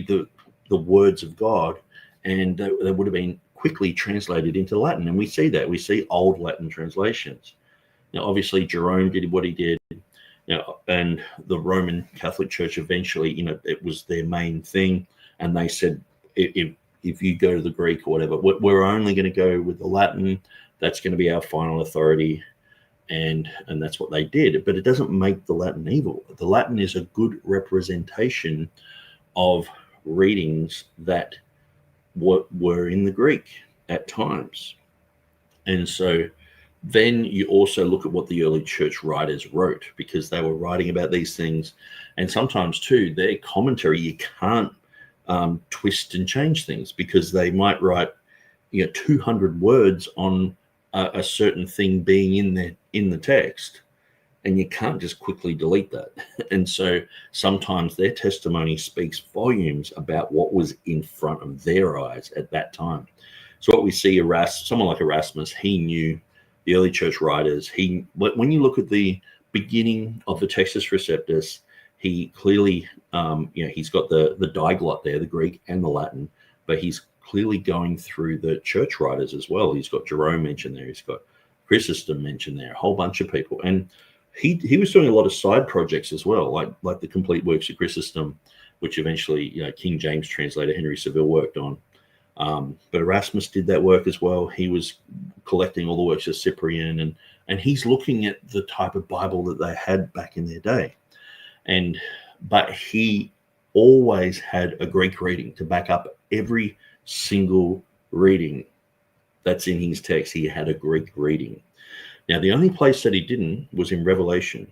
the words of God, and they would have been quickly translated into Latin. And we see that. We see old Latin translations. Now, obviously, Jerome did what he did. And the Roman Catholic Church eventually, it was their main thing. And they said, if you go to the Greek or whatever, we're only going to go with the Latin. That's going to be our final authority. And that's what they did. But it doesn't make the Latin evil. The Latin is a good representation of readings that were in the Greek at times. And so then you also look at what the early church writers wrote, because they were writing about these things. And sometimes, too, their commentary, you can't twist and change things, because they might write 200 words on a certain thing being in the text, and you can't just quickly delete that. And so sometimes their testimony speaks volumes about what was in front of their eyes at that time. So what we see, someone like Erasmus, he knew the early church writers. When you look at the beginning of the Textus Receptus, he clearly, he's got the diglot there, the Greek and the Latin, but he's clearly going through the church writers as well. He's got Jerome mentioned there. He's got Chrysostom mentioned there, a whole bunch of people. And he was doing a lot of side projects as well, like the complete works of Chrysostom, which eventually King James translator Henry Saville worked on. But Erasmus did that work as well. He was collecting all the works of Cyprian, and he's looking at the type of Bible that they had back in their day. But he always had a Greek reading to back up every single reading that's in his text. He had a Greek reading. Now, the only place that he didn't was in Revelation,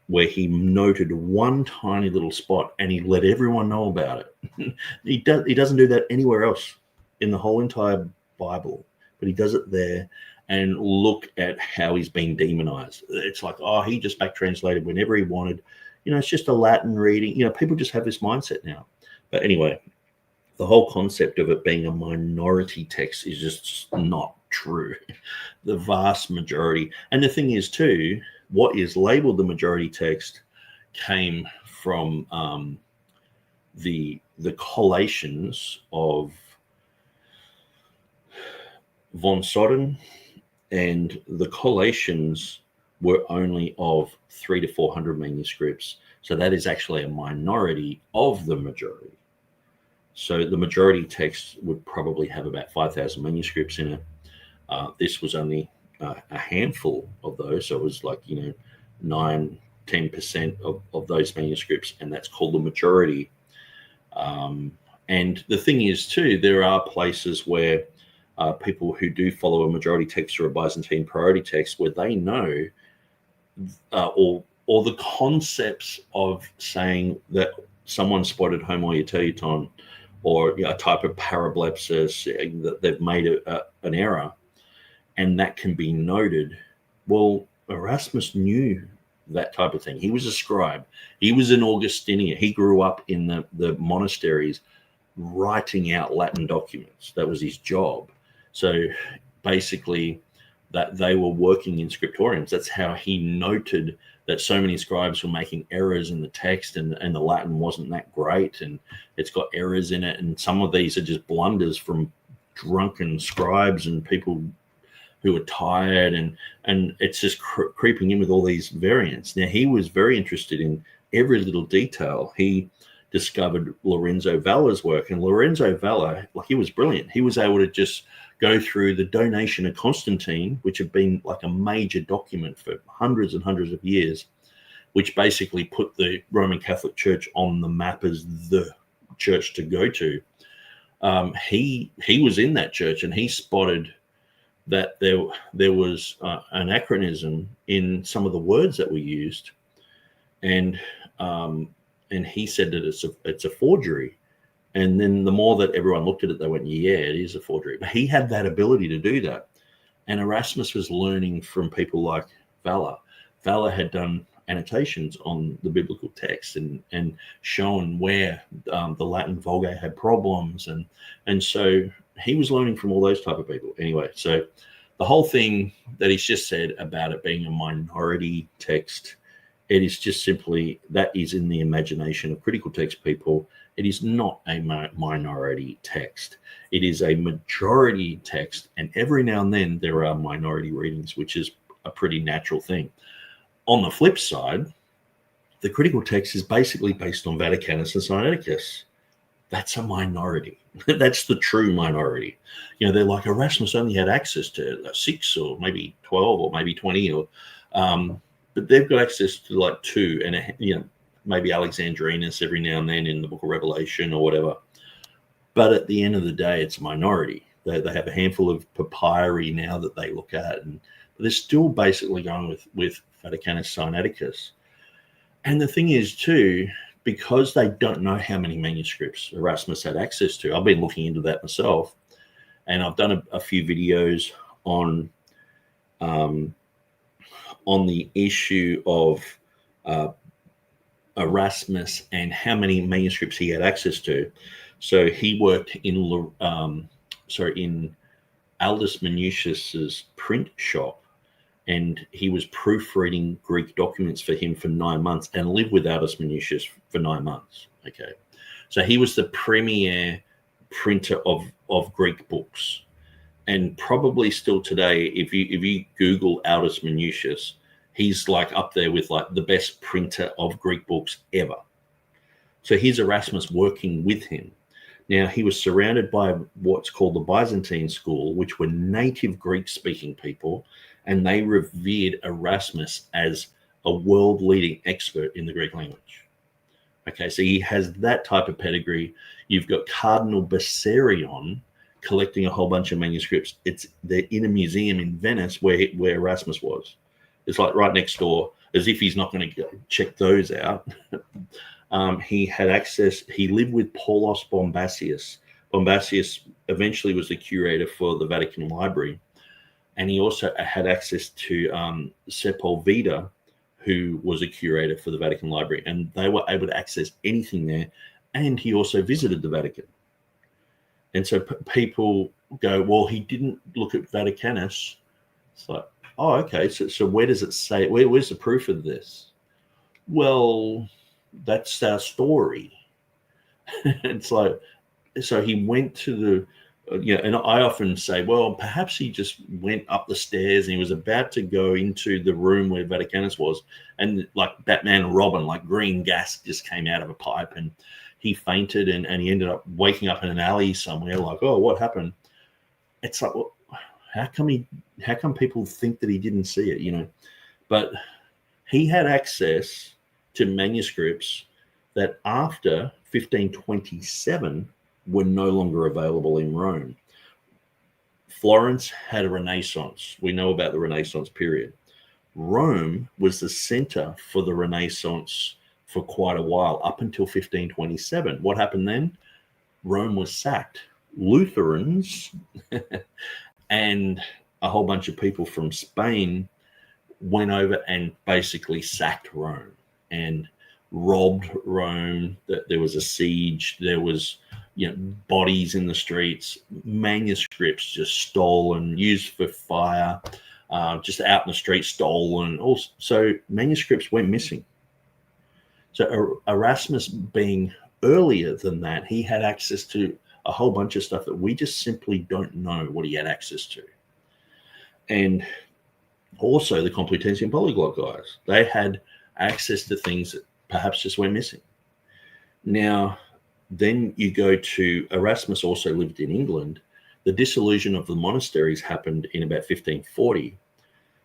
where he noted one tiny little spot and he let everyone know about it. He doesn't do that anywhere else in the whole entire Bible, but he does it there. And look at how he's been demonized. It's like, he just back translated whenever he wanted. It's just a Latin reading. People just have this mindset now. But anyway, the whole concept of it being a minority text is just not true. The vast majority. And the thing is, too, what is labeled the majority text came from the collations of von Soden, and the collations were only of 300 to 400 manuscripts. So that is actually a minority of the majority. So the majority text would probably have about 5,000 manuscripts in it. This was only a handful of those. So it was like, 9-10% of those manuscripts, and that's called the majority. And the thing is, too, there are places where people who do follow a majority text or a Byzantine priority text, where they know or the concepts of saying that someone spotted homoioteuton or a type of parablepsis, that they've made an error, and that can be noted. Well, Erasmus knew that type of thing. He was a scribe. He was an Augustinian. He grew up in the monasteries writing out Latin documents. That was his job. So basically, that they were working in scriptoriums. That's how he noted that so many scribes were making errors in the text, and the Latin wasn't that great, and it's got errors in it. And some of these are just blunders from drunken scribes and people who are tired, and it's just creeping in with all these variants. Now, he was very interested in every little detail. He discovered Lorenzo Valla's work, and Lorenzo Valla, he was brilliant. He was able to just go through the donation of Constantine, which had been like a major document for hundreds and hundreds of years, which basically put the Roman Catholic Church on the map as the church to go to. He was in that church, and he spotted that there was an anachronism in some of the words that were used, and he said that it's a forgery. And then the more that everyone looked at it, they went, yeah, it is a forgery. But he had that ability to do that. And Erasmus was learning from people like Valla. Valla had done annotations on the biblical text and shown where the Latin Vulgate had problems. And so he was learning from all those type of people. Anyway, so the whole thing that he's just said about it being a minority text, it is just simply, that is in the imagination of critical text people. It is not a minority text. It is a majority text, and every now and then there are minority readings, which is a pretty natural thing. On the flip side, the critical text is basically based on Vaticanus and Sinaiticus. That's a minority. That's the true minority. You know, they're like, Erasmus only had access to 6 or maybe 12 or maybe 20, or but they've got access to like 2, and you know, maybe Alexandrinus every now and then in the Book of Revelation or whatever. But at the end of the day, it's a minority. They have a handful of papyri now that they look at, and they're still basically going with Vaticanus Sinaiticus. And the thing is too, because they don't know how many manuscripts Erasmus had access to, I've been looking into that myself, and I've done a few videos on the issue of Erasmus and how many manuscripts he had access to. So he worked in Aldus Manutius's print shop, and he was proofreading Greek documents for him for 9 months, and lived with Aldus Manutius for 9 months. Okay, so he was the premier printer of Greek books, and probably still today, if you Google Aldus Manutius, he's like up there with like the best printer of Greek books ever. So here's Erasmus working with him. Now, he was surrounded by what's called the Byzantine school, which were native Greek-speaking people, and they revered Erasmus as a world-leading expert in the Greek language. Okay, so he has that type of pedigree. You've got Cardinal Bessarion collecting a whole bunch of manuscripts. They're in a museum in Venice where Erasmus was. It's like right next door, as if he's not going to check those out. He had access. He lived with Paulos Bombasius. Bombasius eventually was the curator for the Vatican Library. And he also had access to Sepulveda, who was a curator for the Vatican Library. And they were able to access anything there. And he also visited the Vatican. And so people go, well, he didn't look at Vaticanus. It's like, oh, okay. So where does it say? Where's the proof of this? Well, that's our story. It's like, so he went to and I often say, well, perhaps he just went up the stairs and he was about to go into the room where Vaticanus was, and like Batman and Robin, like green gas just came out of a pipe, and he fainted, and he ended up waking up in an alley somewhere. Like, oh, what happened? It's like, well, how come people think that he didn't see it? You know, but he had access to manuscripts that after 1527 were no longer available in Rome. Florence had a Renaissance. We know about the Renaissance period. Rome was the center for the Renaissance for quite a while, up until 1527. What happened then? Rome was sacked. Lutherans and a whole bunch of people from Spain went over and basically sacked Rome and robbed Rome. There was a siege. There was, bodies in the streets, manuscripts just stolen, used for fire, just out in the street, stolen. Also, so manuscripts went missing. So Erasmus, being earlier than that, he had access to a whole bunch of stuff that we just simply don't know what he had access to. And also the Complutense and Polyglot guys, they had access to things that perhaps just went missing. Now, then you go to Erasmus also lived in England. The dissolution of the monasteries happened in about 1540.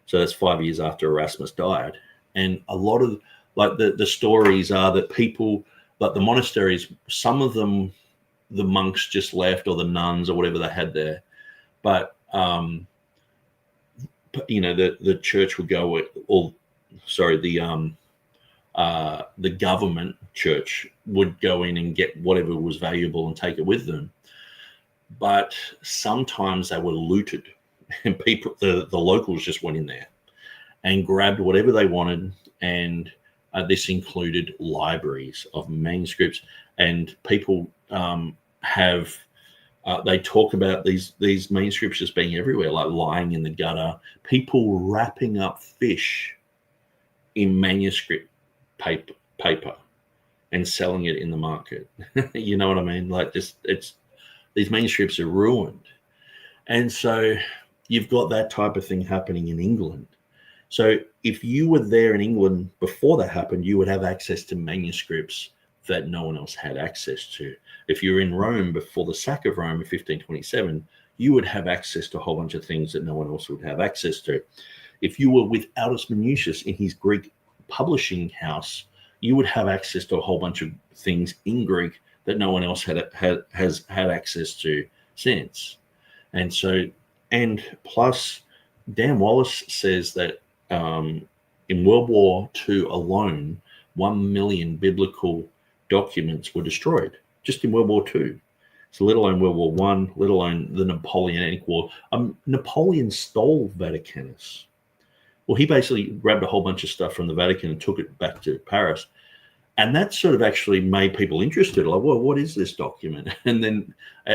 So that's 5 years after Erasmus died. And a lot of Like the stories are that people, like the monasteries, some of them, the monks just left, or the nuns or whatever they had there. But, the church would go, the government church would go in and get whatever was valuable and take it with them. But sometimes they were looted, and people, the locals just went in there and grabbed whatever they wanted. And this included libraries of manuscripts, and people they talk about these manuscripts just being everywhere, like lying in the gutter, people wrapping up fish in manuscript paper and selling it in the market. You know what I mean? Like, these manuscripts are ruined. And so you've got that type of thing happening in England. So if you were there in England before that happened, you would have access to manuscripts that no one else had access to. If you're in Rome before the sack of Rome in 1527, you would have access to a whole bunch of things that no one else would have access to. If you were with Aldus Manutius in his Greek publishing house, you would have access to a whole bunch of things in Greek that no one else has had access to since. And plus, Dan Wallace says that in World War II alone, 1 million biblical documents were destroyed just in World War II. So let alone World War I, let alone the Napoleonic War. Napoleon stole Vaticanus. Well, he basically grabbed a whole bunch of stuff from the Vatican and took it back to Paris. And that sort of actually made people interested. Like, well, what is this document? And then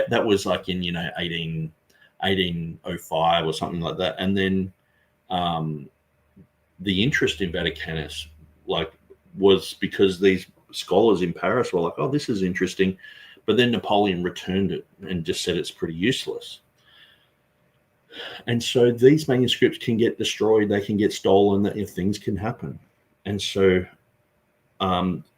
that was like in, 1805 or something like that. And then the interest in Vaticanus, was because these scholars in Paris were like, oh, this is interesting. But then Napoleon returned it and just said it's pretty useless. And so these manuscripts can get destroyed, they can get stolen, things can happen. And so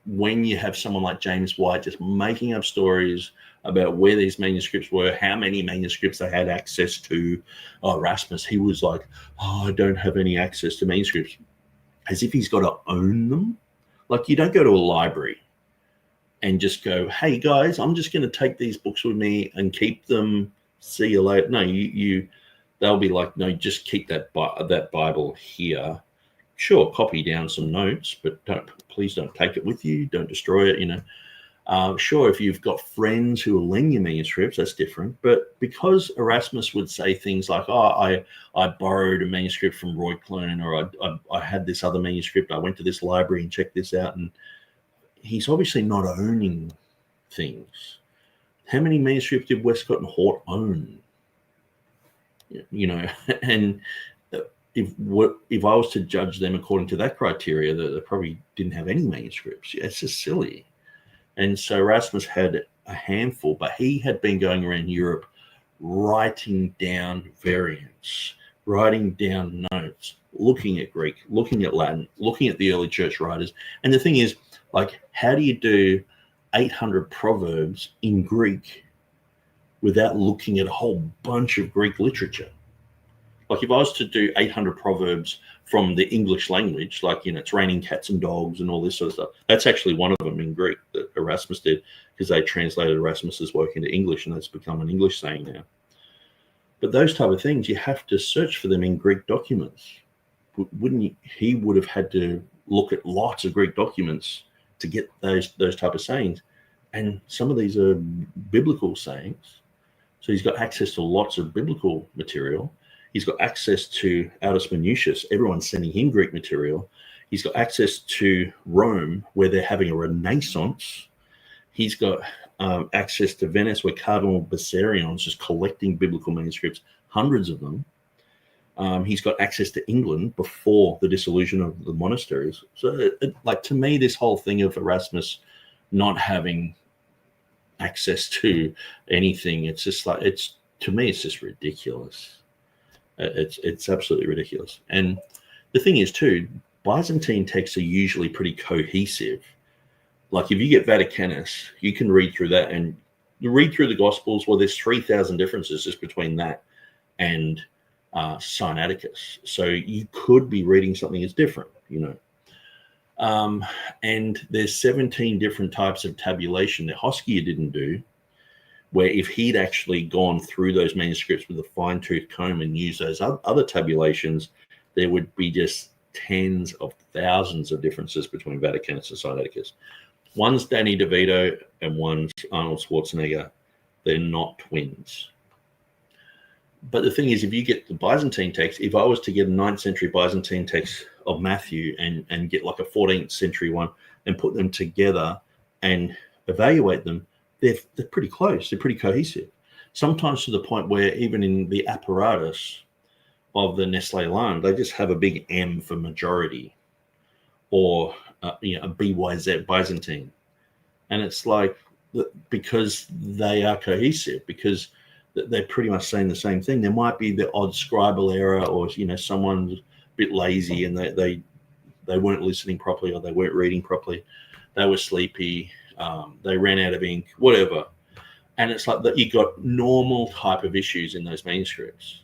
when you have someone like James White just making up stories about where these manuscripts were, how many manuscripts they had access to, Erasmus, he was like, I don't have any access to manuscripts, as if he's got to own them. Like, you don't go to a library and just go, hey guys, I'm just going to take these books with me and keep them, see you later. No, they'll be like, no, just keep that Bible here. Sure, copy down some notes, but please don't take it with you. Don't destroy it. Sure, if you've got friends who will lend you manuscripts, that's different. But because Erasmus would say things like, I borrowed a manuscript from Reuchlin, or I had this other manuscript, I went to this library and checked this out, and he's obviously not owning things. How many manuscripts did Westcott and Hort own? And if I was to judge them according to that criteria, they probably didn't have any manuscripts. Yeah, it's just silly. And so Erasmus had a handful, but he had been going around Europe writing down variants, writing down notes, looking at Greek, looking at Latin, looking at the early church writers. And the thing is, like, how do you do 800 proverbs in Greek without looking at a whole bunch of Greek literature? Like, if I was to do 800 proverbs from the English language, like, it's raining cats and dogs and all this sort of stuff, that's actually one of them in Greek that Erasmus did, because they translated Erasmus's work into English, and that's become an English saying now. But those type of things, you have to search for them in Greek documents. Wouldn't you? He would have had to look at lots of Greek documents to get those type of sayings. And some of these are biblical sayings. So he's got access to lots of biblical material. He's got access to Aldus Manutius. Everyone's sending him Greek material. He's got access to Rome, where they're having a renaissance. He's got access to Venice, where Cardinal Bessarion's just collecting biblical manuscripts, hundreds of them. He's got access to England before the dissolution of the monasteries. So, to me, this whole thing of Erasmus not having access to anything, it's just to me, it's just ridiculous. It's absolutely ridiculous. And the thing is, too, Byzantine texts are usually pretty cohesive. Like, if you get Vaticanus, you can read through that, and you read through the Gospels. Well, there's 3,000 differences just between that and Sinaiticus. So you could be reading something that's different, And there's 17 different types of tabulation that Foskey didn't do, where if he'd actually gone through those manuscripts with a fine-tooth comb and used those other tabulations, there would be just tens of thousands of differences between Vaticanus and Sinaiticus. One's Danny DeVito and one's Arnold Schwarzenegger. They're not twins. But the thing is, if you get the Byzantine text, if I was to get a 9th century Byzantine text of Matthew and get like a 14th century one and put them together and evaluate them, they're pretty close. They're pretty cohesive. Sometimes to the point where even in the apparatus of the Nestle Alarm, they just have a big M for majority, or a BYZ Byzantine. And it's like, because they are cohesive, because they're pretty much saying the same thing. There might be the odd scribal error, or someone's a bit lazy and they weren't listening properly, or they weren't reading properly, they were sleepy, they ran out of ink, whatever. And it's like that you got normal type of issues in those manuscripts,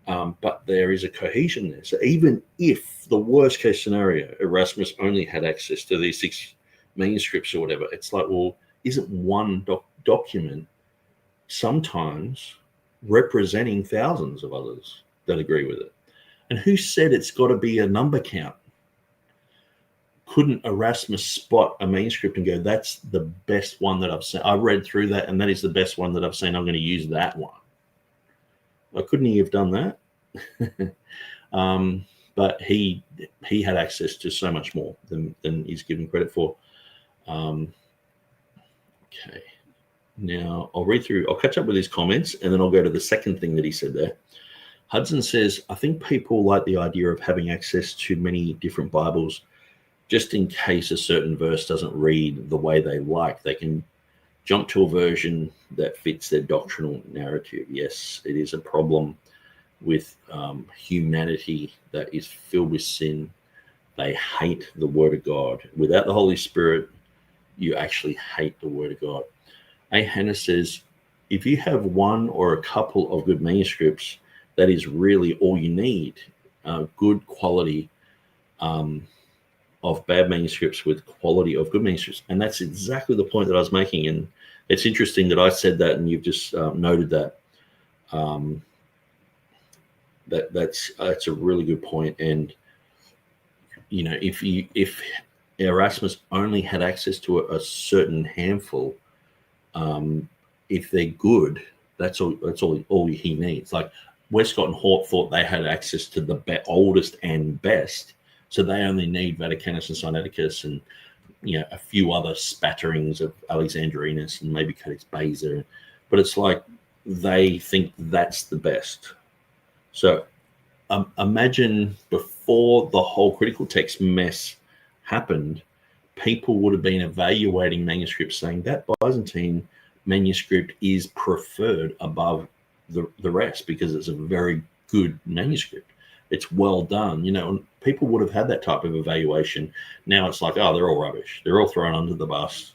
but there is a cohesion there. So even if the worst case scenario, Erasmus only had access to these 6 manuscripts or whatever, it's like, well, isn't one document sometimes representing thousands of others that agree with it? And who said it's got to be a number count? Couldn't Erasmus spot a manuscript and go, that's the best one that I've seen? I read through that, and that is the best one that I've seen. I'm going to use that one. Well, couldn't he have done that? But he had access to so much more than he's given credit for. Okay. Now, I'll catch up with his comments, and then I'll go to the second thing that he said there. Hudson says, I think people like the idea of having access to many different Bibles just in case a certain verse doesn't read the way they like. They can jump to a version that fits their doctrinal narrative. Yes, it is a problem with humanity that is filled with sin. They hate the Word of God. Without the Holy Spirit, you actually hate the Word of God. A. Hannah says, if you have one or a couple of good manuscripts, that is really all you need. Good quality of bad manuscripts with quality of good manuscripts. And that's exactly the point that I was making. And it's interesting that I said that and you've just noted that. That's a really good point. And, if Erasmus only had access to a certain handful, if they're good, that's all he needs. Like Westcott and Hort thought they had access to the oldest and best, so they only need Vaticanus and Sinaiticus and a few other spatterings of Alexandrinus and maybe Codex Bezer. But it's like they think that's the best. So imagine before the whole critical text mess happened, people would have been evaluating manuscripts saying that Byzantine manuscript is preferred above the rest because it's a very good manuscript. It's well done. And people would have had that type of evaluation. Now it's like, oh, they're all rubbish. They're all thrown under the bus.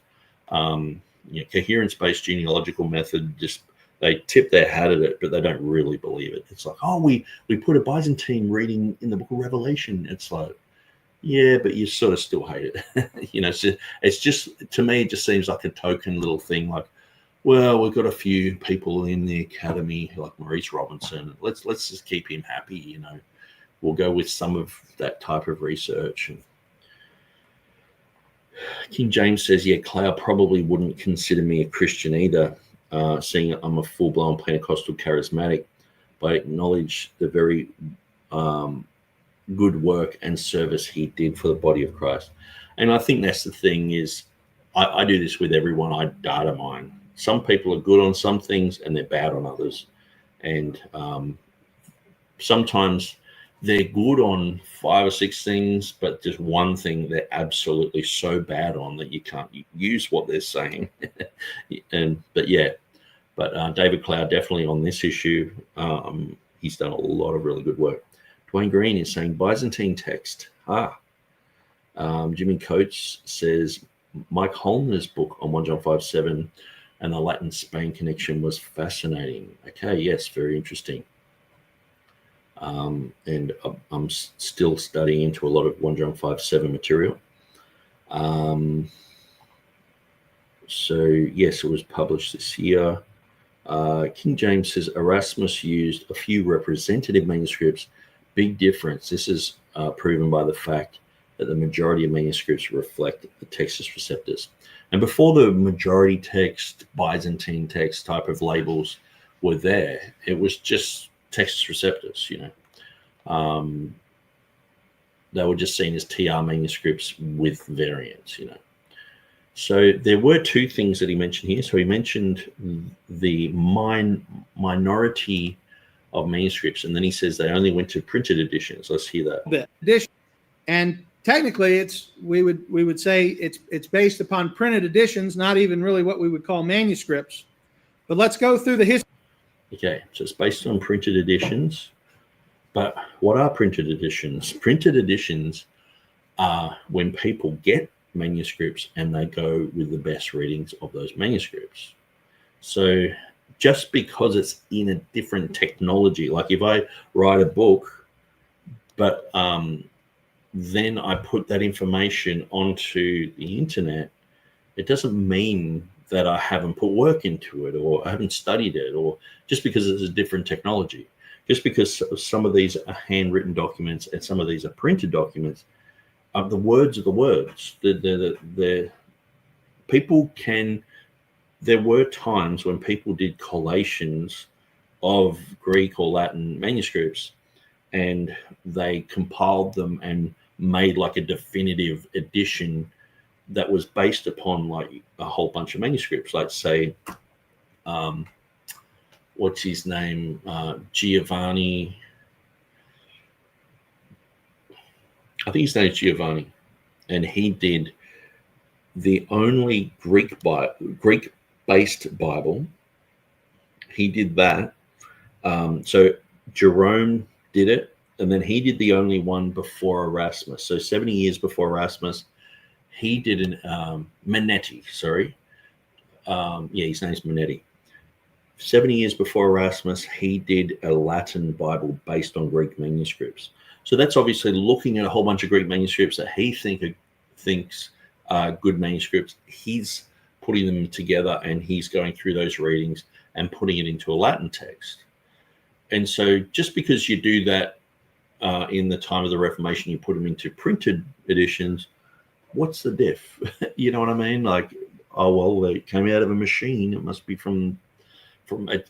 Coherence-based genealogical method, just they tip their hat at it, but they don't really believe it. It's like, oh, we put a Byzantine reading in the book of Revelation. It's like, yeah, but you sort of still hate it. So it's just, to me, it just seems like a token little thing. Like, well, we've got a few people in the academy like Maurice Robinson. Let's just keep him happy. We'll go with some of that type of research. And King James says, yeah, Cloud probably wouldn't consider me a Christian either, seeing I'm a full-blown Pentecostal charismatic, but I acknowledge the very good work and service he did for the body of Christ. And I think that's the thing is, I do this with everyone. I data mine. Some people are good on some things and they're bad on others. And sometimes they're good on 5 or 6 things, but just one thing they're absolutely so bad on that you can't use what they're saying. But David Cloud definitely on this issue. He's done a lot of really good work. Dwayne Green is saying Byzantine text. Jimmy Coates says Mike Holner's book on 1 John 5:7 and the Latin Spain connection was fascinating. Okay, yes, very interesting. And I'm still studying into a lot of 1 John 5:7 material. So yes, it was published this year. King James says Erasmus used a few representative manuscripts. Big difference. This is proven by the fact that the majority of manuscripts reflect the Textus Receptus. And before the majority text, Byzantine text type of labels were there, it was just Textus Receptus, they were just seen as TR manuscripts with variants, So there were two things that he mentioned here. So he mentioned the minority of manuscripts, and then he says they only went to printed editions. Let's hear that. Edition, and technically, we would say it's based upon printed editions, not even really what we would call manuscripts. But let's go through the history. Okay, so it's based on printed editions. But what are printed editions? Printed editions are when people get manuscripts and they go with the best readings of those manuscripts. So just because it's in a different technology, like if I write a book, but then I put that information onto the internet, it doesn't mean that I haven't put work into it or I haven't studied it, or just because it's a different technology. Just because some of these are handwritten documents and some of these are printed documents, the words are the words. There were times when people did collations of Greek or Latin manuscripts, and they compiled them and made like a definitive edition that was based upon like a whole bunch of manuscripts. Like say, what's his name? Giovanni. I think his name is Giovanni, and he did the only Greek-based Bible. He did that. So Jerome did it, and then he did the only one before Erasmus. So 70 years before Erasmus, he did an Manetti. Sorry, his name's Manetti. 70 years before Erasmus, he did a Latin Bible based on Greek manuscripts. So that's obviously looking at a whole bunch of Greek manuscripts that he thinks are good manuscripts. He's putting them together and he's going through those readings and putting it into a Latin text. And so just because you do that in the time of the Reformation, you put them into printed editions, what's the diff? You know what I mean? Like, oh, well, they came out of a machine. It must be from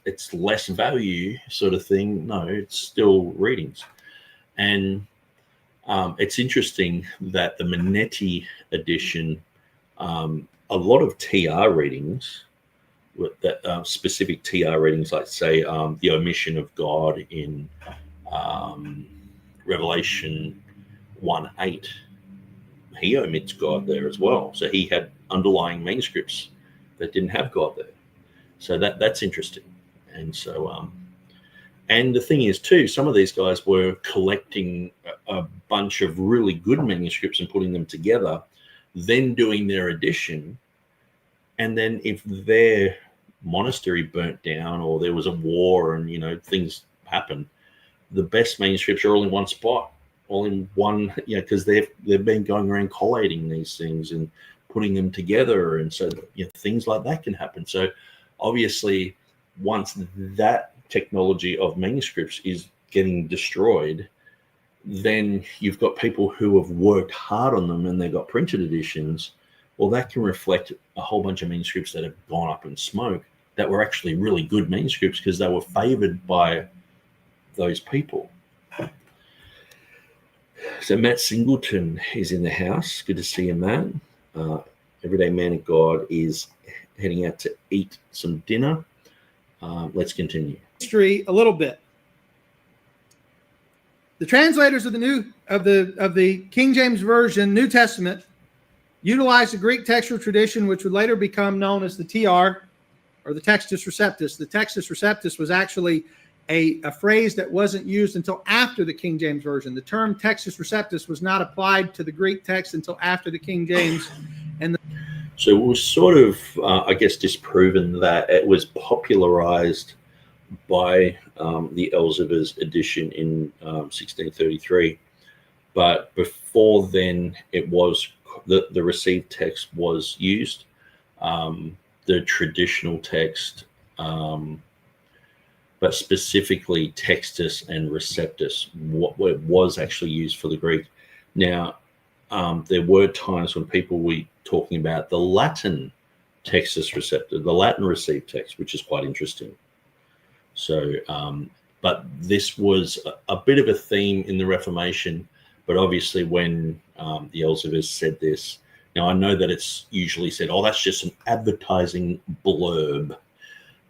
it's less value sort of thing. No, it's still readings. And it's interesting that the Manetti edition, a lot of TR readings, that specific TR readings, like say the omission of God in Revelation 1:8, he omits God there as well. So he had underlying manuscripts that didn't have God there. So that's interesting. And so, and the thing is too, some of these guys were collecting a bunch of really good manuscripts and putting them together, then doing their edition. And then if their monastery burnt down or there was a war and, things happen, the best manuscripts are all in one spot, all in one, because they've been going around collating these things and putting them together. And so things like that can happen. So obviously, once that technology of manuscripts is getting destroyed, then you've got people who have worked hard on them and they've got printed editions. Well, that can reflect a whole bunch of manuscripts that have gone up in smoke that were actually really good manuscripts because they were favored by those people. So Matt Singleton is in the house. Good to see you, Matt. Everyday Man of God is heading out to eat some dinner. Let's continue. History a little bit. The translators of the King James Version New Testament utilized the Greek textual tradition, which would later become known as the TR, or the Textus Receptus. The Textus Receptus was actually a phrase that wasn't used until after the King James Version. The term Textus Receptus was not applied to the Greek text until after the King James. So it was sort of, disproven that it was popularized by the Elzevir's edition in 1633. But before then, it was the received text was used. The traditional text, but specifically Textus and Receptus, what was actually used for the Greek. Now, there were times when people were talking about the Latin Textus Receptus, the Latin received text, which is quite interesting. So, but this was a bit of a theme in the Reformation. But obviously, when the Elzevirs said this, now I know that it's usually said, "Oh, that's just an advertising blurb."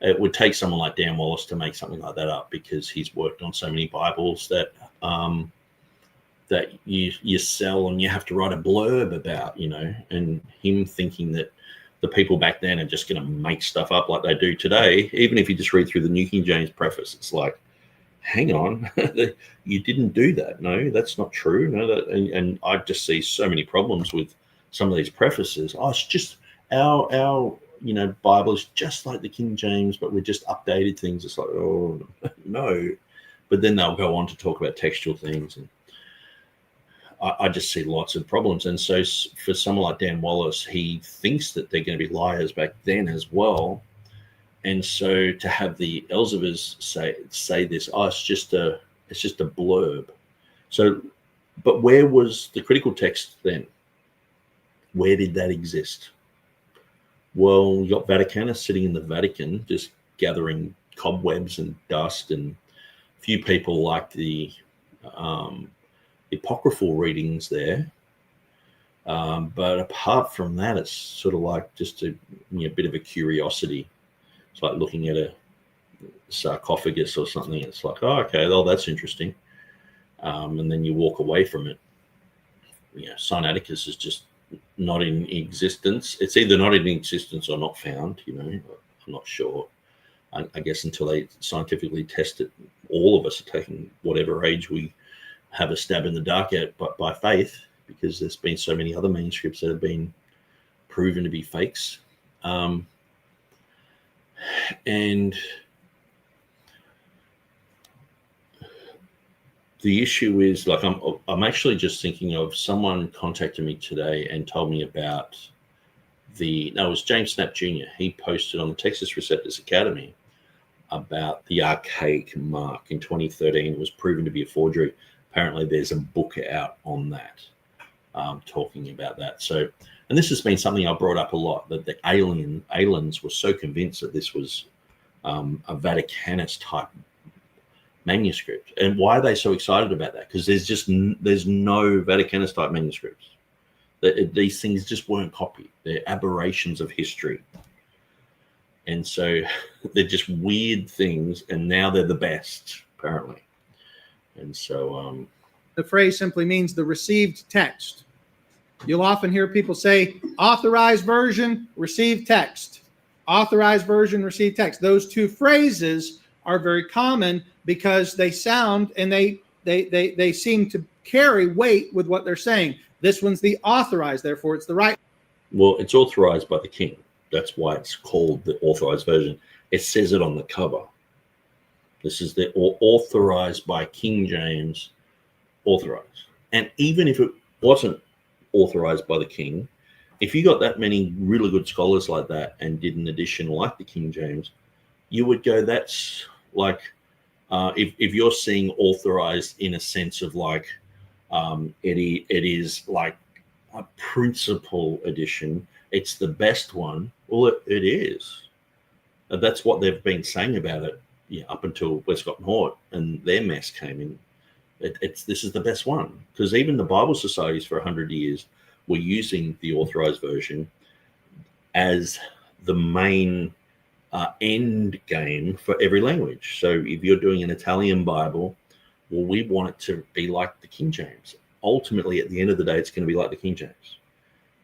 It would take someone like Dan Wallace to make something like that up, because he's worked on so many Bibles that that you sell and you have to write a blurb about, and him thinking that the people back then are just going to make stuff up like they do today. Even if you just read through the New King James preface, it's like, hang on, you didn't do that. No, that's not true. No, and I just see so many problems with some of these prefaces. Oh, it's just our Bible is just like the King James, but we just updated things. It's like, oh no. But then they'll go on to talk about textual things, and I just see lots of problems. And so for someone like Dan Wallace, he thinks that they're going to be liars back then as well. And so to have the Elzevirs say this, oh, it's just a blurb. So, but where was the critical text then? Where did that exist? Well, you got Vaticanus sitting in the Vatican, just gathering cobwebs and dust, and a few people like the apocryphal readings there. But apart from that, it's sort of like just a bit of a curiosity. It's like looking at a sarcophagus or something. It's like, oh, okay, well, that's interesting. And then you walk away from it. Sinaiticus is just not in existence. It's either not in existence or not found. I'm not sure. I guess until they scientifically test it, all of us are taking whatever age we have a stab in the dark at, but by faith, because there's been so many other manuscripts that have been proven to be fakes. And the issue is, like, I'm actually just thinking of someone contacted me today and told me about it was James Snap Jr. He posted on the Textus Receptus Academy about the archaic mark in 2013. It was proven to be a forgery. Apparently there's a book out on that, talking about that. So, and this has been something I brought up a lot, that the aliens were so convinced that this was a Vaticanus type manuscript. And why are they so excited about that? Because there's no Vaticanus type manuscripts. These things just weren't copied. They're aberrations of history. And so they're just weird things, and now they're the best, apparently. And so the phrase simply means the received text. You'll often hear people say authorized version, received text. Authorized version, received text. Those two phrases are very common because they sound and they seem to carry weight with what they're saying. This one's the authorized, therefore it's the right. Well, it's authorized by the king. That's why it's called the authorized version. It says it on the cover. This is the authorized by King James, authorized. And even if it wasn't authorized by the king, if you got that many really good scholars like that and did an edition like the King James, you would go, that's like, if you're seeing authorized in a sense of like, it is like a principal edition, it's the best one. Well, it is. And that's what they've been saying about it, up until Westcott and Hort and their mess came in. This is the best one, because even the Bible societies for 100 years were using the authorized version as the main end game for every language. So if you're doing an Italian Bible, well, we want it to be like the King James. Ultimately, at the end of the day, it's going to be like the King James,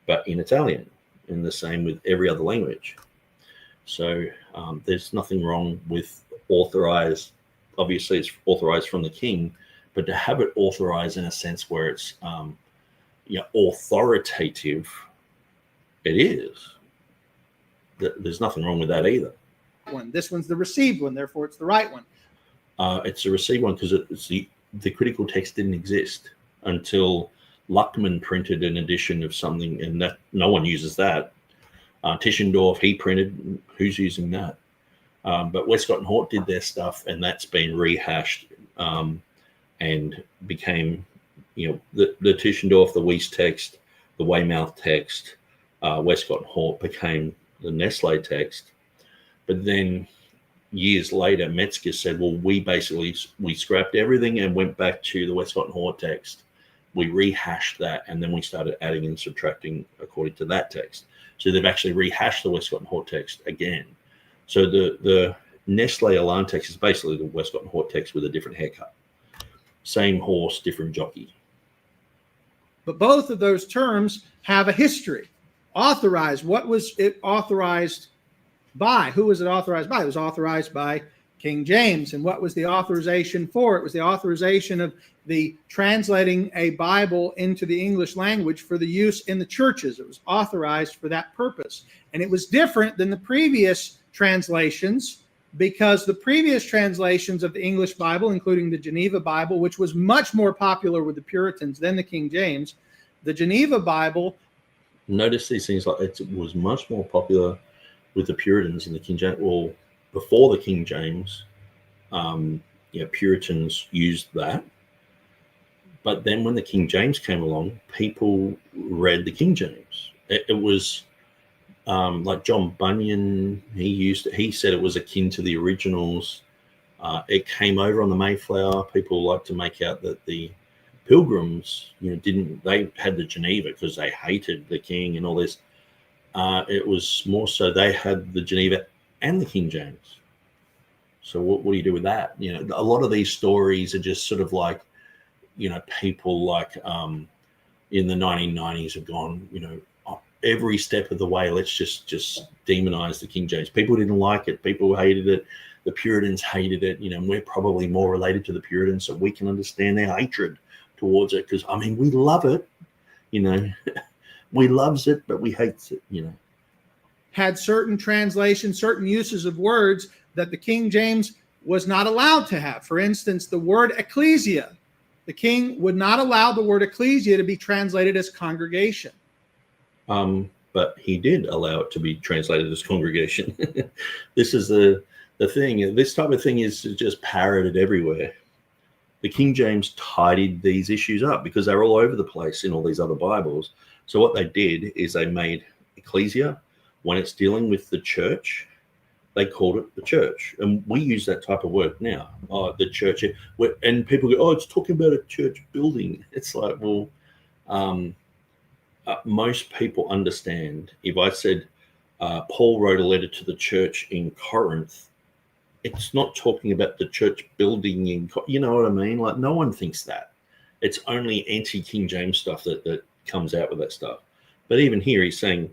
but in Italian, and the same with every other language. So there's nothing wrong with authorized. Obviously, it's authorized from the king, but to have it authorized in a sense where it's authoritative, it is. There's nothing wrong with that either. This one's the received one, therefore it's the right one. It's a received one because it's the critical text didn't exist until Ruckman printed an edition of something, and that no one uses that. Tischendorf, he printed. Who's using that? But Westcott and Hort did their stuff, and that's been rehashed and became, the Tischendorf, the Weiss text, the Weymouth text, Westcott and Hort became the Nestle text. But then years later, Metzger said, well, we scrapped everything and went back to the Westcott and Hort text. We rehashed that, and then we started adding and subtracting according to that text. So they've actually rehashed the Westcott and Hort text again. So the Nestle Alarm text is basically the Westcott and Hort text with a different haircut. Same horse, different jockey. But both of those terms have a history. Authorized, what was it authorized by? Who was it authorized by? It was authorized by King James. And what was the authorization for? It was the authorization of the translating a Bible into the English language for the use in the churches. It was authorized for that purpose. And it was different than the previous translations, because the previous translations of the English Bible, including the Geneva Bible, which was much more popular with the Puritans than the King James, the Geneva Bible. Notice these things, like it was much more popular with the Puritans and the King James. Well, before the King James, Puritans used that. But then when the King James came along, people read the King James. It was like John Bunyan, he said it was akin to the originals. It came over on the Mayflower. People like to make out that the Pilgrims, they had the Geneva because they hated the king and all this. It was more so they had the Geneva and the King James. So what do you do with that? A lot of these stories are just sort of like, people like in the 1990s have gone, every step of the way, let's just demonize the King James. People didn't like it. People hated it. The Puritans hated it. And we're probably more related to the Puritans, so we can understand their hatred towards it. Because, we love it. We loves it, but we hates it, Had certain translations, certain uses of words that the King James was not allowed to have. For instance, the word ecclesia. The king would not allow the word ecclesia to be translated as congregation. But he did allow it to be translated as congregation. This is the thing. This type of thing is just parroted everywhere. The King James tidied these issues up because they're all over the place in all these other Bibles. So what they did is they made ecclesia, when it's dealing with the church, they called it the church. And we use that type of word now, the church. And people go, it's talking about a church building. It's like, well, most people understand. If I said Paul wrote a letter to the church in Corinth, it's not talking about the church building in, you know what I mean? Like, no one thinks that. It's only anti-King James stuff that comes out with that stuff. But even here, he's saying,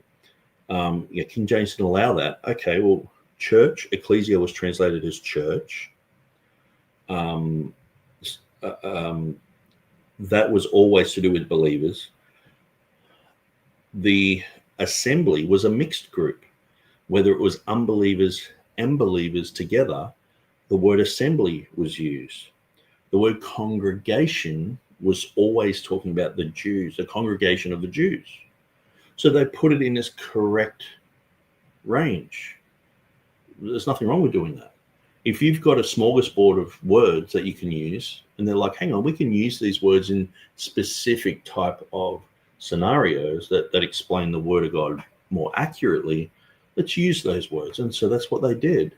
King James didn't allow that. Okay, well, church, ecclesia was translated as church. That was always to do with believers. The assembly was a mixed group, whether it was unbelievers and believers together. The word assembly was used. The word congregation was always talking about the Jews, the congregation of the Jews. So they put it in this correct range. There's nothing wrong with doing that. If you've got a smorgasbord of words that you can use, and they're like, hang on, we can use these words in specific type of scenarios that explain the word of God more accurately, let's use those words. And so that's what they did.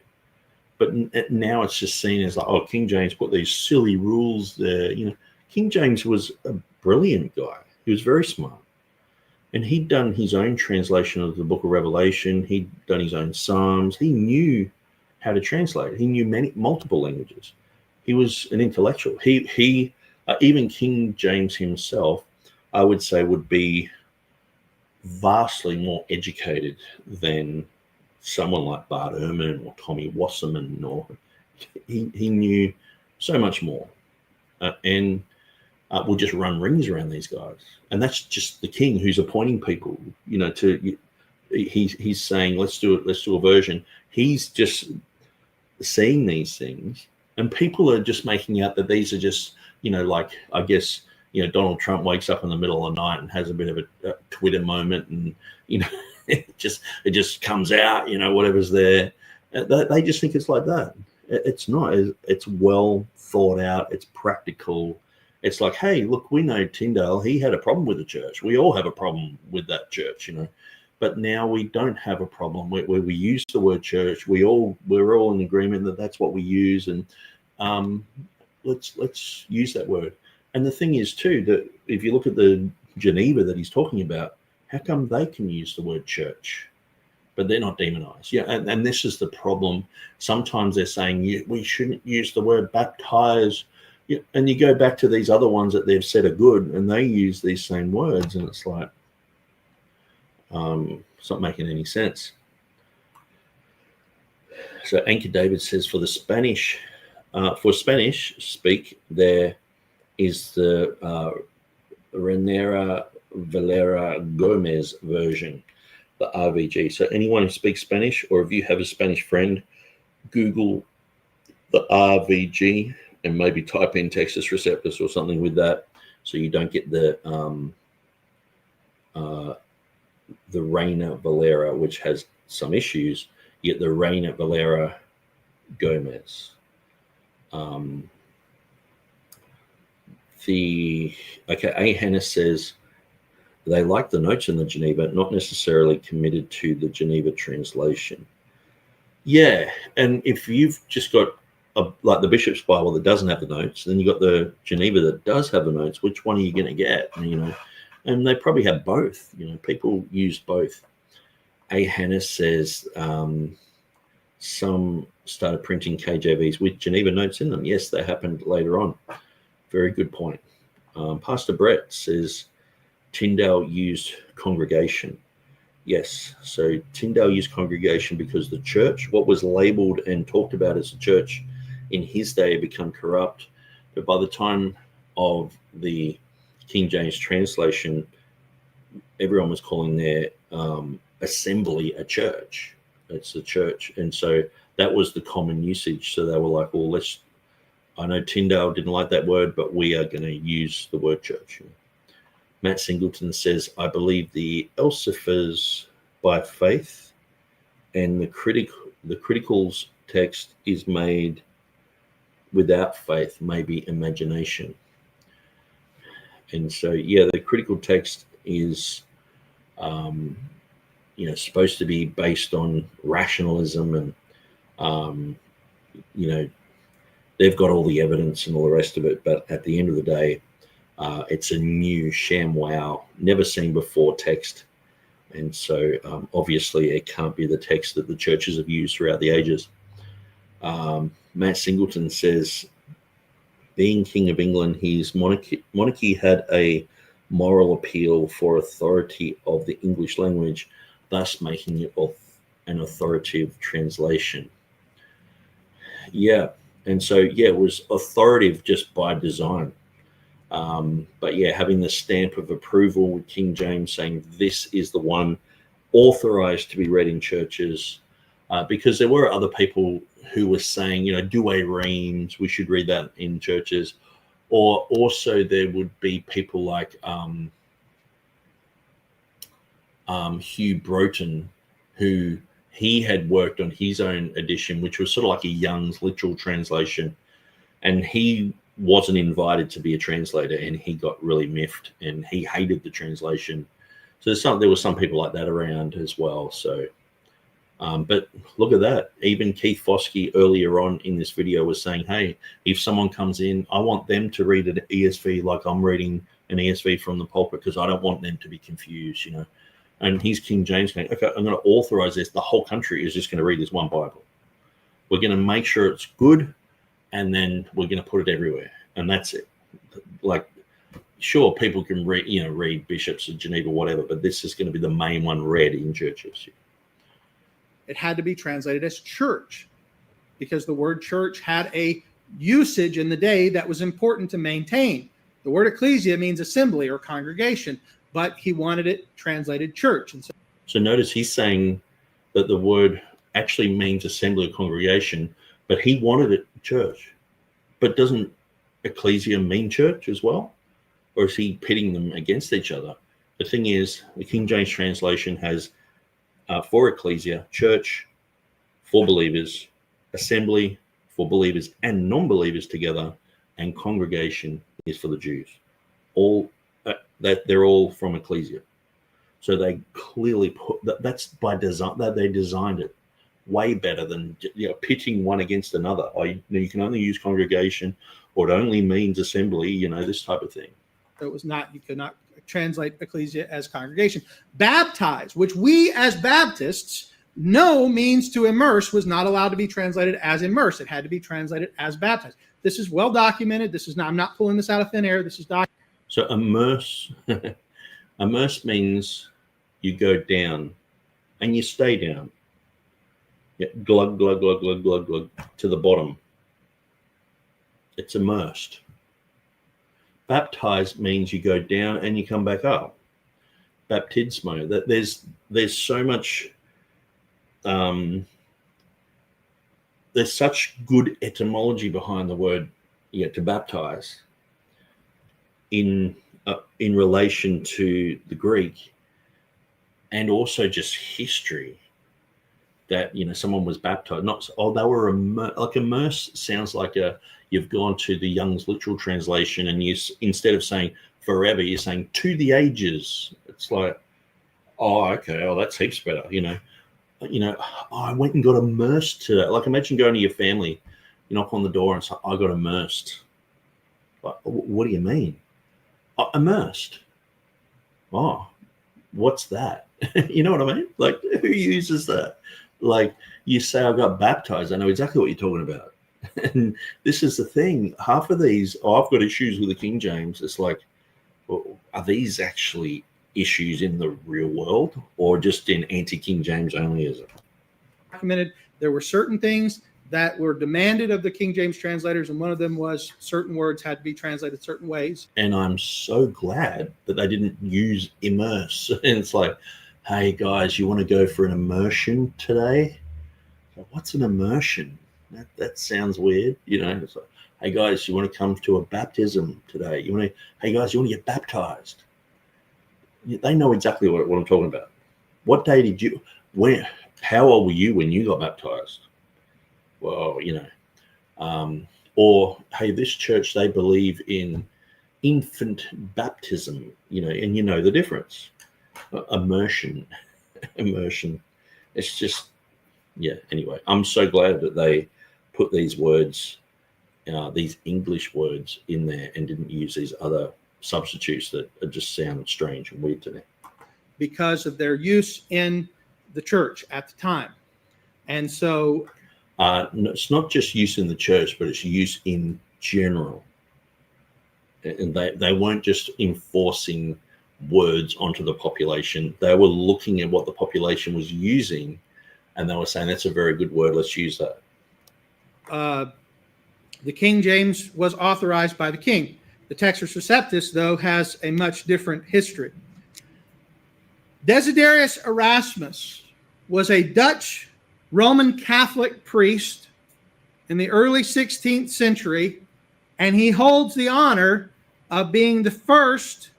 But now it's just seen as like, King James put these silly rules there. King James was a brilliant guy. He was very smart. And he'd done his own translation of the book of Revelation. He'd done his own Psalms. He knew how to translate. He knew multiple languages. He was an intellectual. He even King James himself, I would say, would be vastly more educated than someone like Bart Ehrman or Tommy Wasserman. Or he knew so much more, and will just run rings around these guys. And that's just the king who's appointing people. He's saying, let's do it. Let's do a version. He's just seeing these things, and people are just making out that these are just, like, I guess, Donald Trump wakes up in the middle of the night and has a bit of a Twitter moment, and it just comes out, whatever's there. They just think it's like that. It's not. It's well thought out. It's practical. It's like, hey, look, we know Tyndale. He had a problem with the church. We all have a problem with that church, But now we don't have a problem where we use the word church. We're all in agreement that that's what we use, and let's use that word. And the thing is too that if you look at the Geneva that he's talking about, how come they can use the word church, but they're not demonized? Yeah, and this is the problem. Sometimes they're saying we shouldn't use the word baptize. Yeah, and you go back to these other ones that they've said are good, and they use these same words, and it's like, it's not making any sense. So Anchor David says for Spanish speak, there is the Renera Valera Gomez version, the RVG. So anyone who speaks Spanish, or if you have a Spanish friend, Google the RVG and maybe type in Textus Receptus or something with that, so you don't get the Reina Valera, which has some issues. You get the Reina Valera Gomez. A. Hannes says they like the notes in the Geneva, not necessarily committed to the Geneva translation. Yeah, and if you've just got like the Bishop's Bible that doesn't have the notes, then you've got the Geneva that does have the notes. Which one are you going to get? And they probably have both. People use both. A. Hannes says some started printing KJVs with Geneva notes in them. Yes, that happened later on. Very good point. Pastor Brett says Tyndale used congregation. Yes, so Tyndale used congregation because the church, what was labeled and talked about as a church in his day, become corrupt. But by the time of the King James translation, everyone was calling their assembly a church. It's a church. And so that was the common usage. So they were like, well, I know Tyndale didn't like that word, but we are going to use the word church. Matt Singleton says, I believe the Elsephers by faith, and the critical's text is made without faith, maybe imagination. And so, the critical text is, supposed to be based on rationalism, and, they've got all the evidence and all the rest of it. But at the end of the day, it's a new ShamWow, never seen before text. And so obviously it can't be the text that the churches have used throughout the ages. Matt Singleton says, being King of England, his monarchy had a moral appeal for authority of the English language, thus making it an authoritative translation. Yeah. And so, it was authoritative just by design. But having the stamp of approval with King James saying this is the one authorized to be read in churches, because there were other people who were saying, Dwayne Reem, we should read that in churches. Or also there would be people like Hugh Broughton, who he had worked on his own edition, which was sort of like a Young's literal translation. And he wasn't invited to be a translator, and he got really miffed, and he hated the translation. So there were some people like that around as well. So, but look at that. Even Keith Foskey earlier on in this video was saying, hey, if someone comes in, I want them to read an ESV like I'm reading an ESV from the pulpit, because I don't want them to be confused, And he's King James going, okay, I'm going to authorize this. The whole country is just going to read this one Bible. We're going to make sure it's good, and then we're going to put it everywhere, and that's it. Like, sure, people can read Bishops of Geneva, whatever, but this is going to be the main one read in churches. It had to be translated as church, because the word church had a usage in the day that was important to maintain. The word ecclesia means assembly or congregation, but he wanted it translated church. And so notice he's saying that the word actually means assembly or congregation, but he wanted it church. But doesn't ecclesia mean church as well? or is he pitting them against each other? The thing is, the King James translation has for ecclesia, church, for believers, assembly, for believers and non-believers together, and congregation is for the Jews. All that they're all from ecclesia. So they clearly put that's by design, that they designed it way better than pitting one against another. You can only use congregation, or it only means assembly, this type of thing. So it was not, you could not translate ecclesia as congregation. Baptize, which we as Baptists know means to immerse, was not allowed to be translated as immerse. It had to be translated as baptize. This is well documented. This is not, I'm not pulling this out of thin air. This is documented. So immerse, immerse means you go down and you stay down. Yeah, glug, glug, glug, glug, glug, glug, to the bottom. It's immersed. Baptized means you go down and you come back up. Baptismo. That there's so much. There's such good etymology behind the word to baptize in relation to the Greek, and also just history. That someone was baptized. They were immerse sounds like you've gone to the Young's literal translation, and you, instead of saying forever, you're saying to the ages. It's like, okay, that's heaps better. I went and got immersed to that. Like, imagine going to your family, you knock on the door and say, I got immersed. Like, what do you mean? Immersed. Oh, what's that? You know what I mean? Like, who uses that? Like, you say, I got baptized. I know exactly what you're talking about. And this is the thing. Half of these, I've got issues with the King James. It's like, well, are these actually issues in the real world, or just in anti-King James onlyism? Documented. There were certain things that were demanded of the King James translators, and one of them was certain words had to be translated certain ways. And I'm so glad that they didn't use immerse. And it's like, hey guys, you want to go for an immersion today? What's an immersion? That sounds weird, It's like, hey guys, you want to come to a baptism today? Hey guys, you want to get baptized? They know exactly what I'm talking about. What day did you? How old were you when you got baptized? Well, or hey, this church, they believe in infant baptism, and the difference. Immersion. It's just, anyway, I'm so glad that they put these words, these English words in there, and didn't use these other substitutes that just sound strange and weird to me. Because of their use in the church at the time. And so it's not just use in the church, but it's use in general. And they weren't just enforcing words onto the population. They were looking at what the population was using, and they were saying, that's a very good word, let's use that. The King James was authorized by the king. The Textus Receptus, though, has a much different history. Desiderius Erasmus was a Dutch Roman Catholic priest in the early 16th century, and he holds the honor of being the first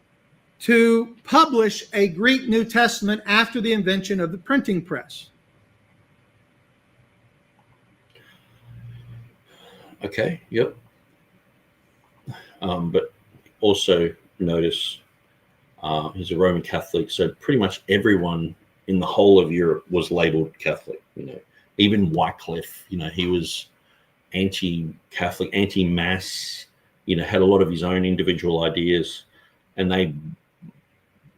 to publish a Greek New Testament after the invention of the printing press. Okay, yep. But also notice he's a Roman Catholic, so pretty much everyone in the whole of Europe was labeled Catholic. Even Wycliffe, he was anti-Catholic, anti-mass. Had a lot of his own individual ideas, and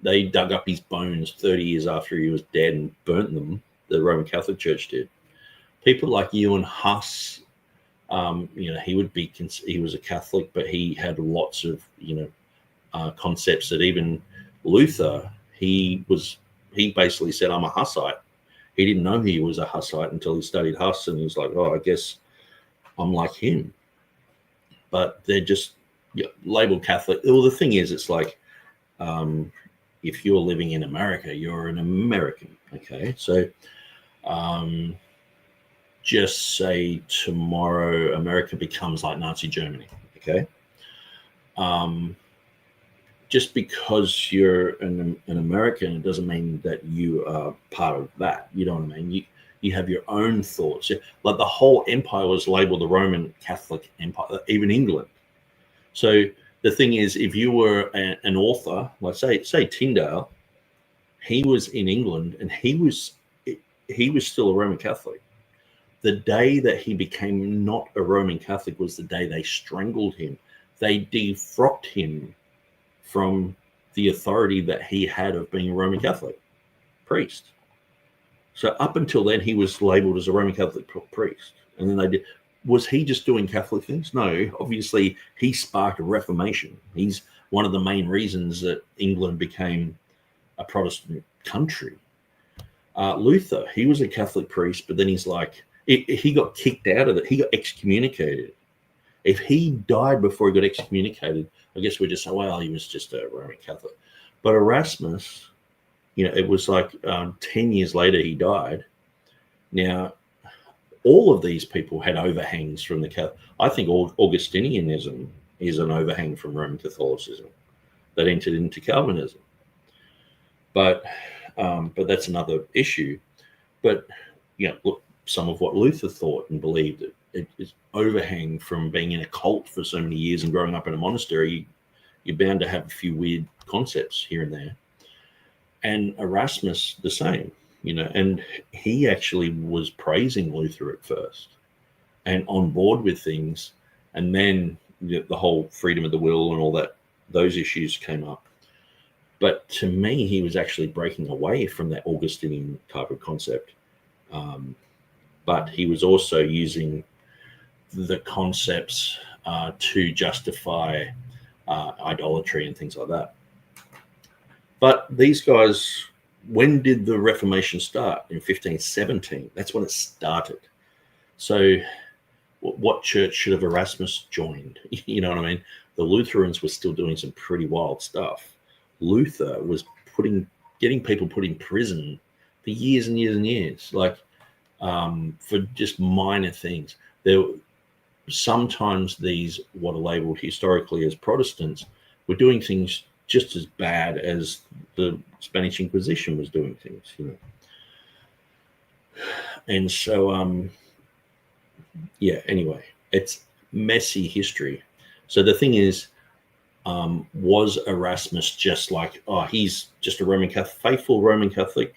they dug up his bones 30 years after he was dead and burnt them. The Roman Catholic Church did. People like Johann Huss. He was a Catholic, but he had lots of, concepts that even Luther, he basically said, I'm a Hussite. He didn't know he was a Hussite until he studied Huss, and he's like, oh, I guess I'm like him. But they're just labeled Catholic. Well, the thing is, it's like, if you're living in America, you're an American. Okay. So, just say tomorrow America becomes like Nazi Germany, okay? just because you're an American, it doesn't mean that you are part of that. You know what I mean? You have your own thoughts. Like the whole empire was labeled the Roman Catholic Empire, even England. So the thing is, if you were an author, like say Tyndale, he was in England and he was still a Roman Catholic. The day that he became not a Roman Catholic was the day they strangled him. They defrocked him from the authority that he had of being a Roman Catholic priest. So up until then, he was labeled as a Roman Catholic priest. And then they did. Was he just doing Catholic things? No, obviously he sparked a Reformation. He's one of the main reasons that England became a Protestant country. Luther, he was a Catholic priest, but then he's like, he got kicked out of it. He got excommunicated. If he died before he got excommunicated, I guess we'd just say, well, he was just a Roman Catholic. But Erasmus, it was like 10 years later he died. Now, all of these people had overhangs from the Catholic. I think Augustinianism is an overhang from Roman Catholicism that entered into Calvinism. But that's another issue. But look, some of what Luther thought and believed, it is overhang from being in a cult for so many years and growing up in a monastery. You're bound to have a few weird concepts here and there. And Erasmus, the same, and he actually was praising Luther at first and on board with things. And then the whole freedom of the will and all that, those issues came up. But to me, he was actually breaking away from that Augustinian type of concept. But he was also using the concepts to justify idolatry and things like that. But these guys, when did the Reformation start? In 1517. That's when it started. So what church should have Erasmus joined? You know what I mean? The Lutherans were still doing some pretty wild stuff. Luther was getting people put in prison for years and years and years, like for just minor things. Sometimes these, what are labeled historically as Protestants, were doing things just as bad as the Spanish Inquisition was doing things, And so, anyway, it's messy history. So the thing is, was Erasmus just like, he's just a Roman Catholic, faithful Roman Catholic?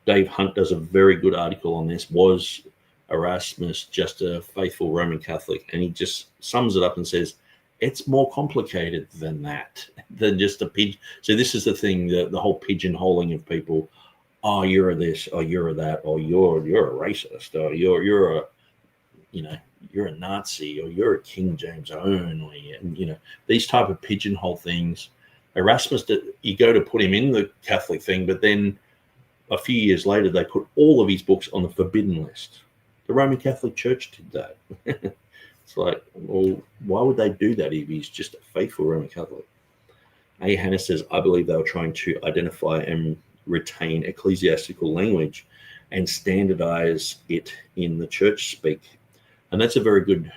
Dave Hunt does a very good article on this. Was Erasmus just a faithful Roman Catholic? And he just sums it up and says, it's more complicated than that, than just a pigeon. So this is the thing, the whole pigeonholing of people. Oh, you're a this, or you're a that, or you're a racist, or you're a, you're a Nazi, or you're a King James only, and these type of pigeonhole things. Erasmus, you go to put him in the Catholic thing, but then a few years later they put all of his books on the forbidden list. The Roman Catholic Church did that. It's like, well, why would they do that if he's just a faithful Roman Catholic? A. Hannah says, I believe they were trying to identify and retain ecclesiastical language and standardize it in the church speak. And that's a very good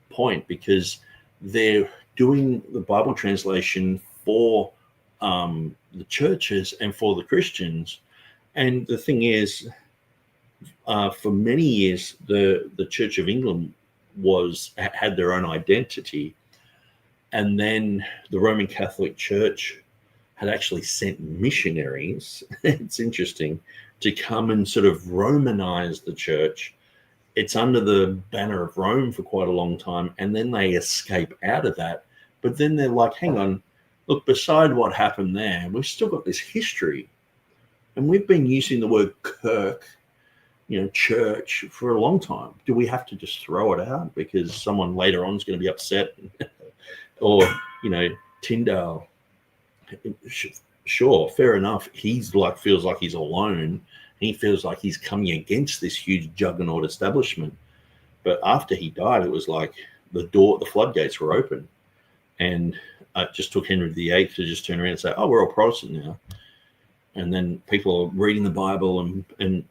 point, because they're doing the Bible translation for the churches and for the Christians. And the thing is, for many years, the Church of England had their own identity, and then the Roman Catholic Church had actually sent missionaries. It's interesting, to come and sort of Romanize the church. It's under the banner of Rome for quite a long time, and then they escape out of that. But then they're like, hang on, look, beside what happened there, we've still got this history, and we've been using the word kirk, church, for a long time. Do we have to just throw it out because someone later on is going to be upset? Or, Tyndale, sure, fair enough. He's feels like he's alone. He feels like he's coming against this huge juggernaut establishment. But after he died, it was like the floodgates were open. And it just took Henry VIII to just turn around and say, oh, we're all Protestant now. And then people are reading the Bible and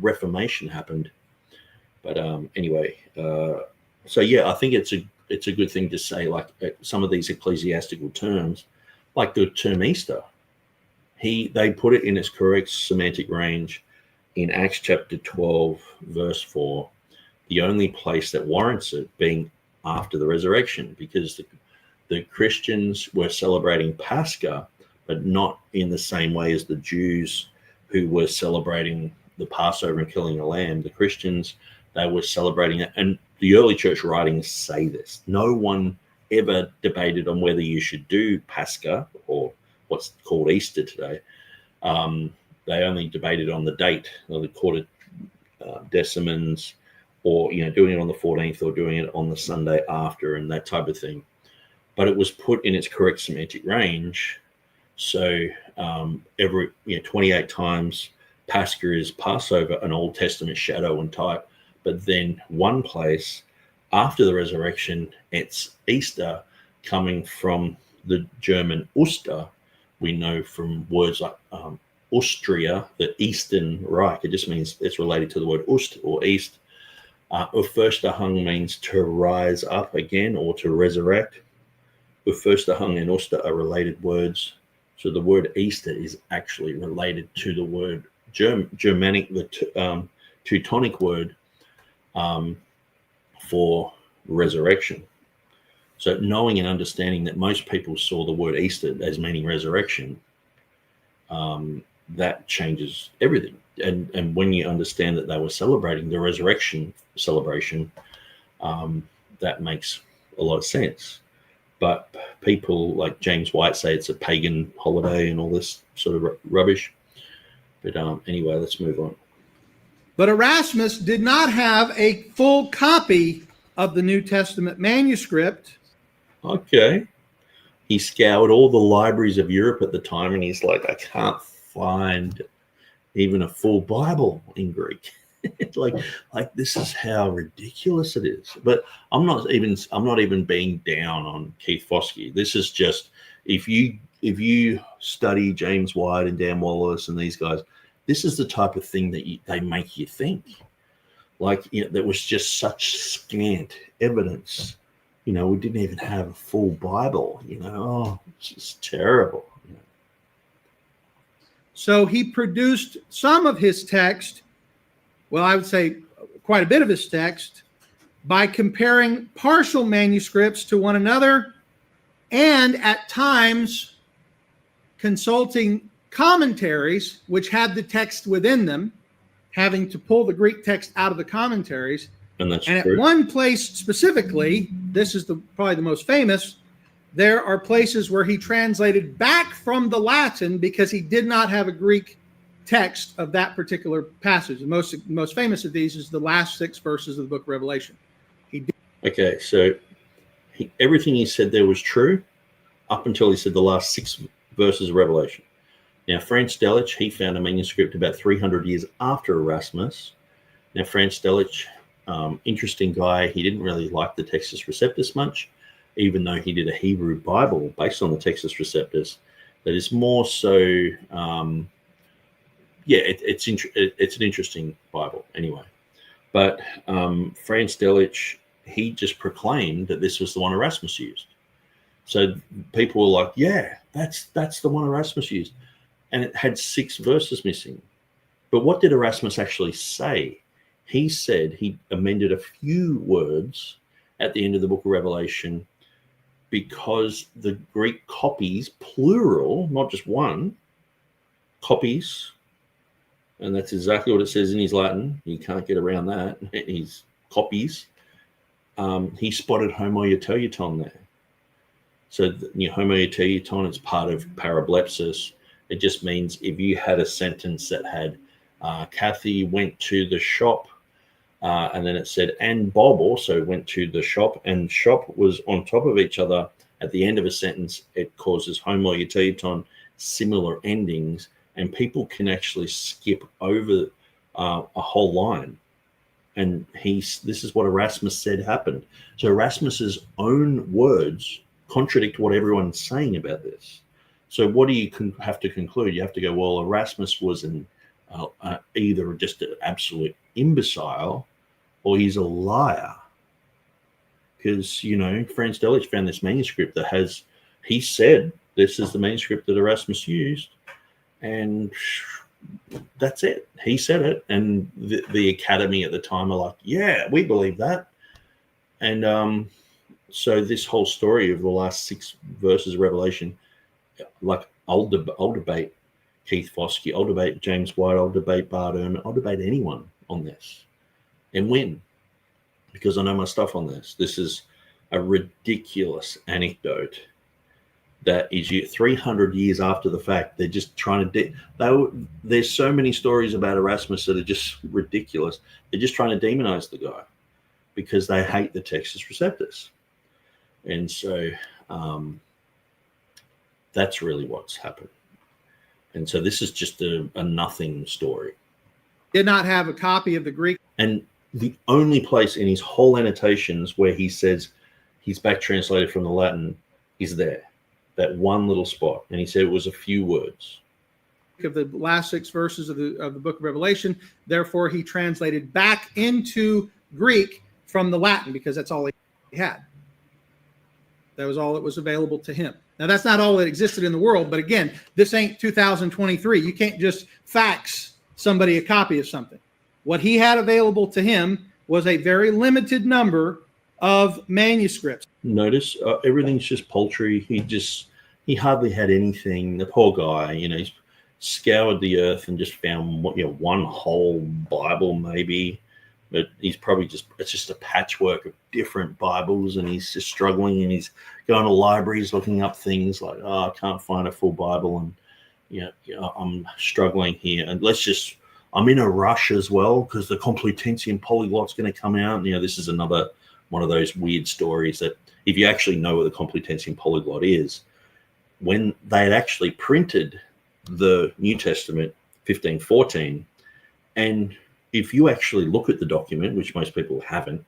Reformation happened. But anyway, so yeah, I think it's a good thing to say, like, some of these ecclesiastical terms like the term Easter. They put it in its correct semantic range in Acts chapter 12, verse 4, the only place that warrants it being after the resurrection, because the Christians were celebrating Pascha, but not in the same way as the Jews who were celebrating the Passover and killing a lamb. The Christians, they were celebrating it. And the early church writings say this. No one ever debated on whether you should do Pascha or what's called Easter today. They only debated on the date, or the quarter decimans, or doing it on the 14th or doing it on the Sunday after, and that type of thing. But it was put in its correct semantic range. So every 28 times Pascha is Passover, an Old Testament shadow and type. But then one place after the resurrection, it's Easter, coming from the German Oster. We know from words like Austria, the Eastern Reich. It just means it's related to the word Ost, or east. Auferstehung means to rise up again or to resurrect. Auferstehung and Oster are related words. So the word Easter is actually related to the word Germanic, the Teutonic word for resurrection. So knowing and understanding that most people saw the word Easter as meaning resurrection, that changes everything. And when you understand that they were celebrating the resurrection celebration, that makes a lot of sense. But people like James White say it's a pagan holiday and all this sort of rubbish. But anyway, let's move on. But Erasmus did not have a full copy of the New Testament manuscript. Okay. He scoured all the libraries of Europe at the time, and he's like, I can't find even a full Bible in Greek. like this is how ridiculous it is. But I'm not even being down on Keith Foskey. This is just, if you study James White and Dan Wallace and these guys, this is the type of thing that they make you think. Like, there was just such scant evidence. We didn't even have a full Bible. It's just terrible. So he produced some of his text, well, I would say quite a bit of his text, by comparing partial manuscripts to one another, and at times consulting commentaries which had the text within them, having to pull the Greek text out of the commentaries. And that's and true. At one place specifically, this is probably the most famous, there are places where he translated back from the Latin because he did not have a Greek text of that particular passage. The most famous of these is the last 6 verses of the book of Revelation. Okay, so everything he said there was true up until he said the last 6 verses of Revelation. Now, Franz Delitzsch, he found a manuscript about 300 years after Erasmus. Now, Franz Delitzsch, interesting guy. He didn't really like the Textus Receptus much, even though he did a Hebrew Bible based on the Textus Receptus that is more so, it's an interesting Bible anyway. But Franz Delitzsch, he just proclaimed that this was the one Erasmus used. So people were like, yeah, that's the one Erasmus used. And it had 6 verses missing. But what did Erasmus actually say? He said he amended a few words at the end of the book of Revelation because the Greek copies, plural, not just one, copies, and that's exactly what it says in his Latin. You can't get around that. His copies. He spotted homoioteuton there. So homoioteuton is part of parablepsis. It just means if you had a sentence that had Kathy went to the shop, and then it said, and Bob also went to the shop, and shop was on top of each other at the end of a sentence, it causes homoioteuton, similar endings, and people can actually skip over a whole line. And this is what Erasmus said happened. So Erasmus's own words contradict what everyone's saying about this. So what do you have to conclude? You have to go, well, Erasmus was either just an absolute imbecile or he's a liar. Because, Franz Delitzsch found this manuscript that he said this is the manuscript that Erasmus used, and that's it. He said it, and the Academy at the time are like, yeah, we believe that. And so this whole story of the last 6 verses of Revelation, like I'll debate Keith Foskey, I'll debate James White, I'll debate Bart Ehrman, I'll debate anyone on this and win, because I know my stuff on this. This is a ridiculous anecdote that is 300 years after the fact. They're just trying to there's so many stories about Erasmus that are just ridiculous. They're just trying to demonize the guy because they hate the Textus Receptus. And so that's really what's happened. And so this is just a nothing story. Did not have a copy of the Greek. And the only place in his whole annotations where he says he's back translated from the Latin is there, that one little spot. And he said it was a few words. Of the last 6 verses of the book of Revelation. Therefore, he translated back into Greek from the Latin, because that's all he had. That was all that was available to him. Now, that's not all that existed in the world, but again, this ain't 2023. You can't just fax somebody a copy of something. What he had available to him was a very limited number of manuscripts. Notice everything's just paltry. He hardly had anything. The poor guy, he's scoured the earth and just found one whole Bible maybe. But he's probably it's just a patchwork of different Bibles, and he's just struggling, and he's going to libraries looking up things like, I can't find a full Bible, and I'm struggling here. And I'm in a rush as well because the Complutensian Polyglot's going to come out. This is another one of those weird stories that if you actually know what the Complutensian Polyglot is, when they had actually printed the New Testament 1514, and if you actually look at the document, which most people haven't,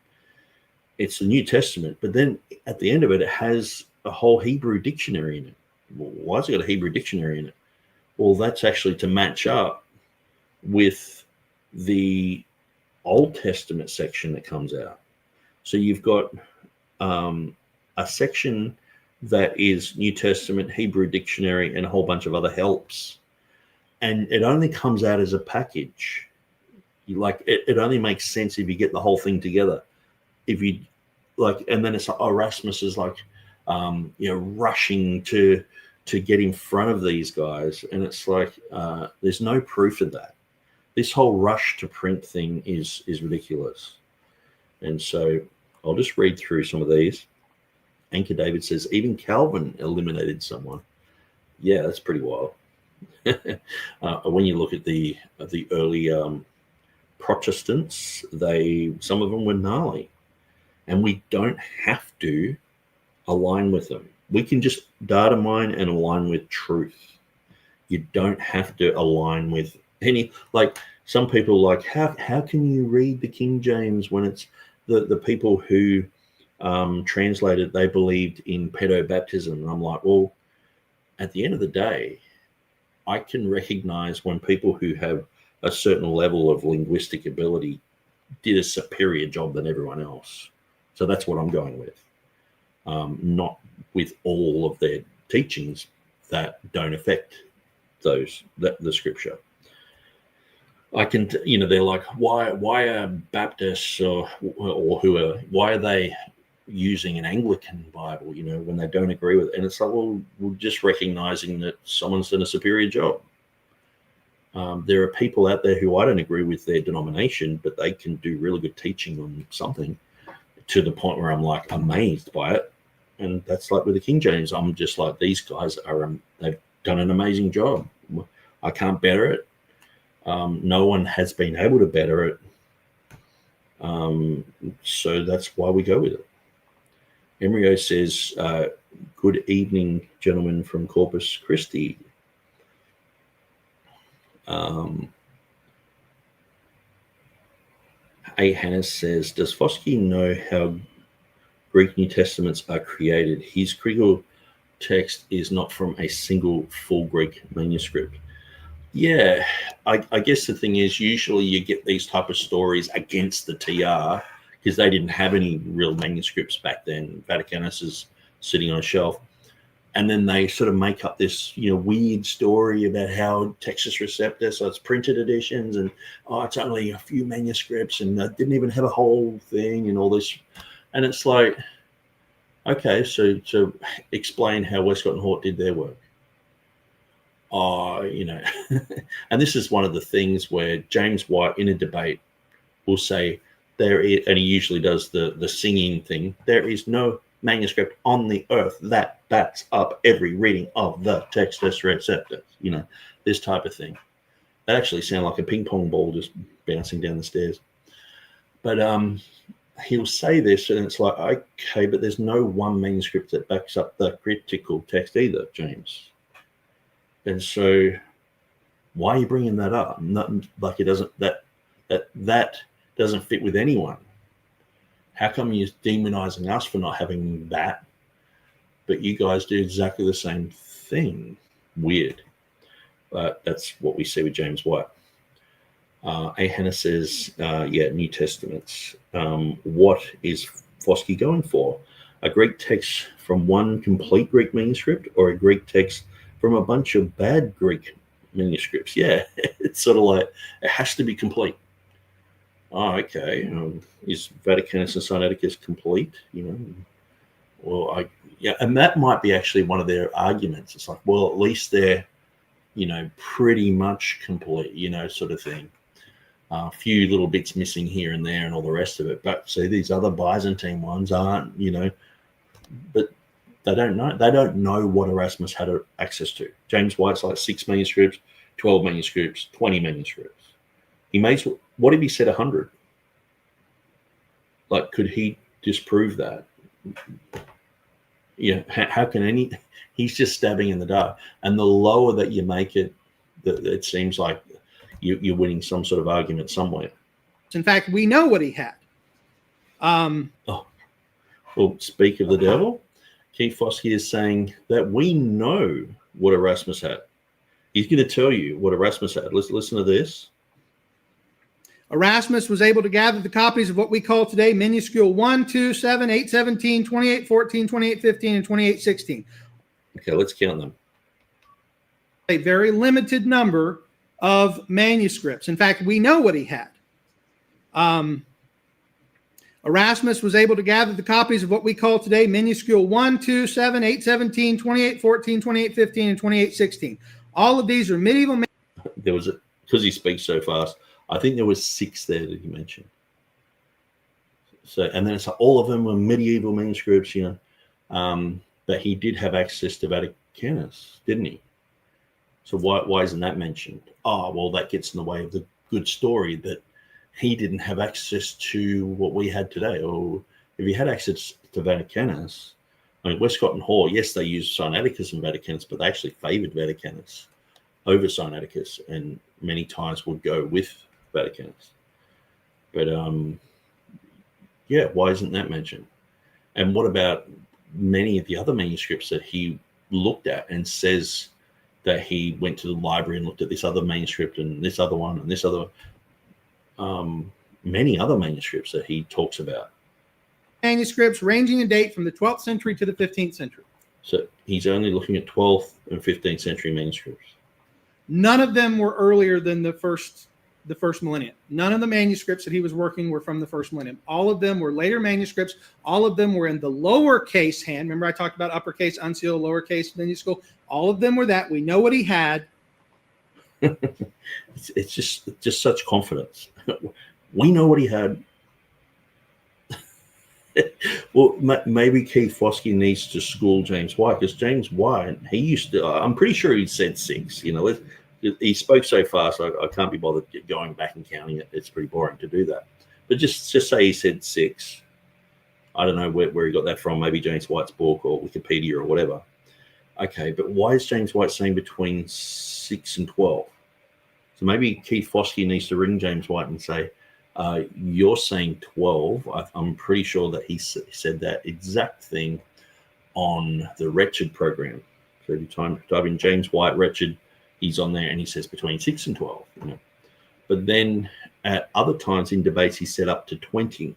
it's the New Testament, but then at the end of it, it has a whole Hebrew dictionary in it. Well, why has it got a Hebrew dictionary in it? Well, that's actually to match up with the Old Testament section that comes out. So you've got a section that is New Testament, Hebrew dictionary, and a whole bunch of other helps. And it only comes out as a package. It only makes sense if you get the whole thing together. If you and then it's like Erasmus is rushing to get in front of these guys, and it's like there's no proof of that. This whole rush to print thing is ridiculous. And so I'll just read through some of these. Anchor David says even Calvin eliminated someone. Yeah, that's pretty wild. When you look at the early Protestants, some of them were gnarly, and we don't have to align with them. We can just data mine and align with truth. You don't have to align with any, some people how can you read the King James when it's the people who translated, they believed in pedobaptism. And I'm like, well, at the end of the day, I can recognize when people who have a certain level of linguistic ability did a superior job than everyone else. So that's what I'm going with. Not with all of their teachings that don't affect the scripture. I can, they're like, why are Baptists or why are they using an Anglican Bible, when they don't agree with it? And it's like, well, we're just recognizing that someone's done a superior job. There are people out there who I don't agree with their denomination, but they can do really good teaching on something to the point where I'm amazed by it. And that's like with the King James. I'm just like, these guys they've done an amazing job. I can't better it. No one has been able to better it. So that's why we go with it. Embryo says, good evening, gentlemen from Corpus Christi. A. Hannes says, does Foskey know how Greek New Testaments are created? His critical text is not from a single full Greek manuscript. Yeah, I guess the thing is, usually you get these type of stories against the TR because they didn't have any real manuscripts back then. Vaticanus is sitting on a shelf. And then they sort of make up this, weird story about how Textus Receptus, so it's printed editions, and it's only a few manuscripts, and didn't even have a whole thing, and all this. And it's like, okay, so explain how Westcott and Hort did their work. And this is one of the things where James White in a debate will say and he usually does the singing thing. There is no manuscript on the earth that backs up every reading of the Textus Receptus, this type of thing. That actually sounds like a ping pong ball just bouncing down the stairs. But he'll say this, and it's like, okay, but there's no one manuscript that backs up the critical text either, James. And so why are you bringing that up? Not like it doesn't, that doesn't fit with anyone. How come you're demonizing us for not having that, but you guys do exactly the same thing? Weird. But that's what we see with James White. A. Hannah says, New Testaments. What is Foskey going for? A Greek text from one complete Greek manuscript, or a Greek text from a bunch of bad Greek manuscripts? Yeah, it's sort of like, it has to be complete. Oh, okay. Is Vaticanus and Sinaiticus complete? Well, and that might be actually one of their arguments. It's like, well, at least they're, pretty much complete, sort of thing. A few little bits missing here and there and all the rest of it. But see, these other Byzantine ones aren't, but they don't know. They don't know what Erasmus had access to. James White's like 6 manuscripts, 12 manuscripts, 20 manuscripts. What if he said 100? Like, could he disprove that? How can he's just stabbing in the dark. And the lower that you make it, it seems like you're winning some sort of argument somewhere. In fact, we know what he had. Well, speak of the devil. Keith Foskey is saying that we know what Erasmus had. He's going to tell you what Erasmus had. Let's listen to this. Erasmus was able to gather the copies of what we call today minuscule 1, 2, 7, 8, 17, 28, 14, 28, 15, and 28, 16. Okay, let's count them. A very limited number of manuscripts. In fact, we know what he had. Erasmus was able to gather the copies of what we call today minuscule 1, 2, 7, 8, 17, 28, 14, 28, 15, and 28, 16. All of these are medieval. There was because he speaks so fast, I think there was 6 there that he mentioned. So, and then it's like all of them were medieval manuscripts, but he did have access to Vaticanus, didn't he? So why isn't that mentioned? Oh, well, that gets in the way of the good story that he didn't have access to what we had today. Or if he had access to Vaticanus, Westcott and Hort, yes, they used Sinaiticus and Vaticanus, but they actually favored Vaticanus over Sinaiticus, and many times would go with Vaticanus. But why isn't that mentioned? And what about many of the other manuscripts that he looked at and says that he went to the library and looked at this other manuscript and this other one and this other many other manuscripts that he talks about? Manuscripts ranging in date from the 12th century to the 15th century. So he's only looking at 12th and 15th century manuscripts. None of them were earlier than the first millennium. None of the manuscripts that he was working were from the first millennium. All of them were later manuscripts. All of them were in the lowercase hand. Remember I talked about uppercase, unsealed, lowercase, minuscule. All of them were that. We know what he had. It's just such confidence. We know what he had. Well, maybe Keith Foskey needs to school James White, because James White, he used to, I'm pretty sure he said 6. He spoke so fast, I can't be bothered going back and counting it. It's pretty boring to do that. But just say he said 6. I don't know where he got that from, maybe James White's book or Wikipedia or whatever. Okay, but why is James White saying between 6 and 12? So maybe Keith Foskey needs to ring James White and say, you're saying 12. I'm pretty sure that he said that exact thing on the Wretched program. So if you type in James White Wretched, he's on there and he says between 6 and 12. But then at other times in debates, he said up to 20.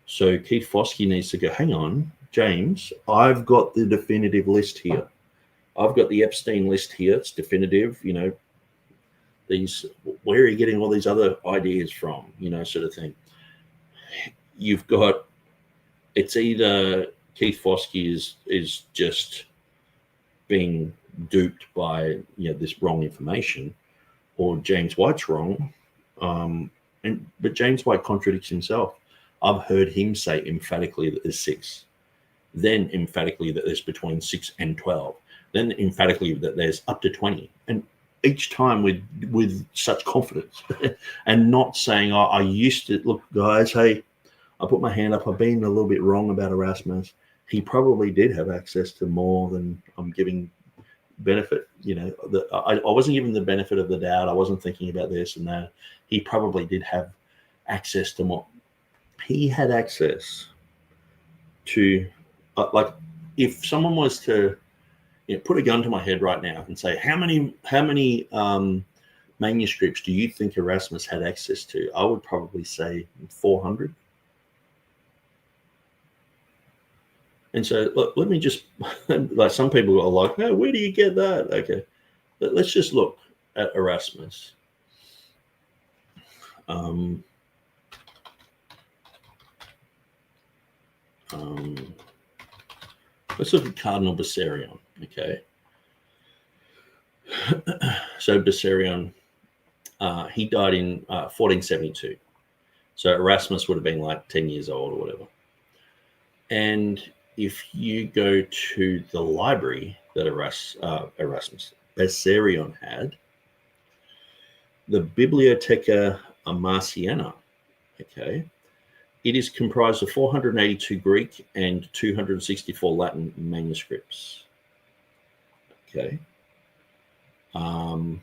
So Keith Foskey needs to go, hang on, James, I've got the definitive list here. I've got the Epstein list here. It's definitive, where are you getting all these other ideas from, sort of thing. You've got, it's either Keith Foskey is just being duped by, this wrong information, or James White's wrong. But James White contradicts himself. I've heard him say emphatically that there's 6, then emphatically that there's between 6 and 12, then emphatically that there's up to 20, and each time with such confidence, and not saying, "Oh, I used to look, guys. Hey, I put my hand up. I've been a little bit wrong about Erasmus. He probably did have access to more than I'm giving benefit. I wasn't given the benefit of the doubt. I wasn't thinking about this and that. He probably did have access to more. He had access to, like, if someone was to put a gun to my head right now and say, how many manuscripts do you think Erasmus had access to? I would probably say 400. And so, look, let me just, like, some people are like, "Oh, where do you get that?" Okay, let's just look at Erasmus. Let's look at Cardinal Bessarion. Okay. So Bessarion, he died in 1472. So Erasmus would have been like 10 years old or whatever. And if you go to the library that Erasmus Bessarion had, the Bibliotheca Marciana, okay, it is comprised of 482 Greek and 264 Latin manuscripts. Okay. And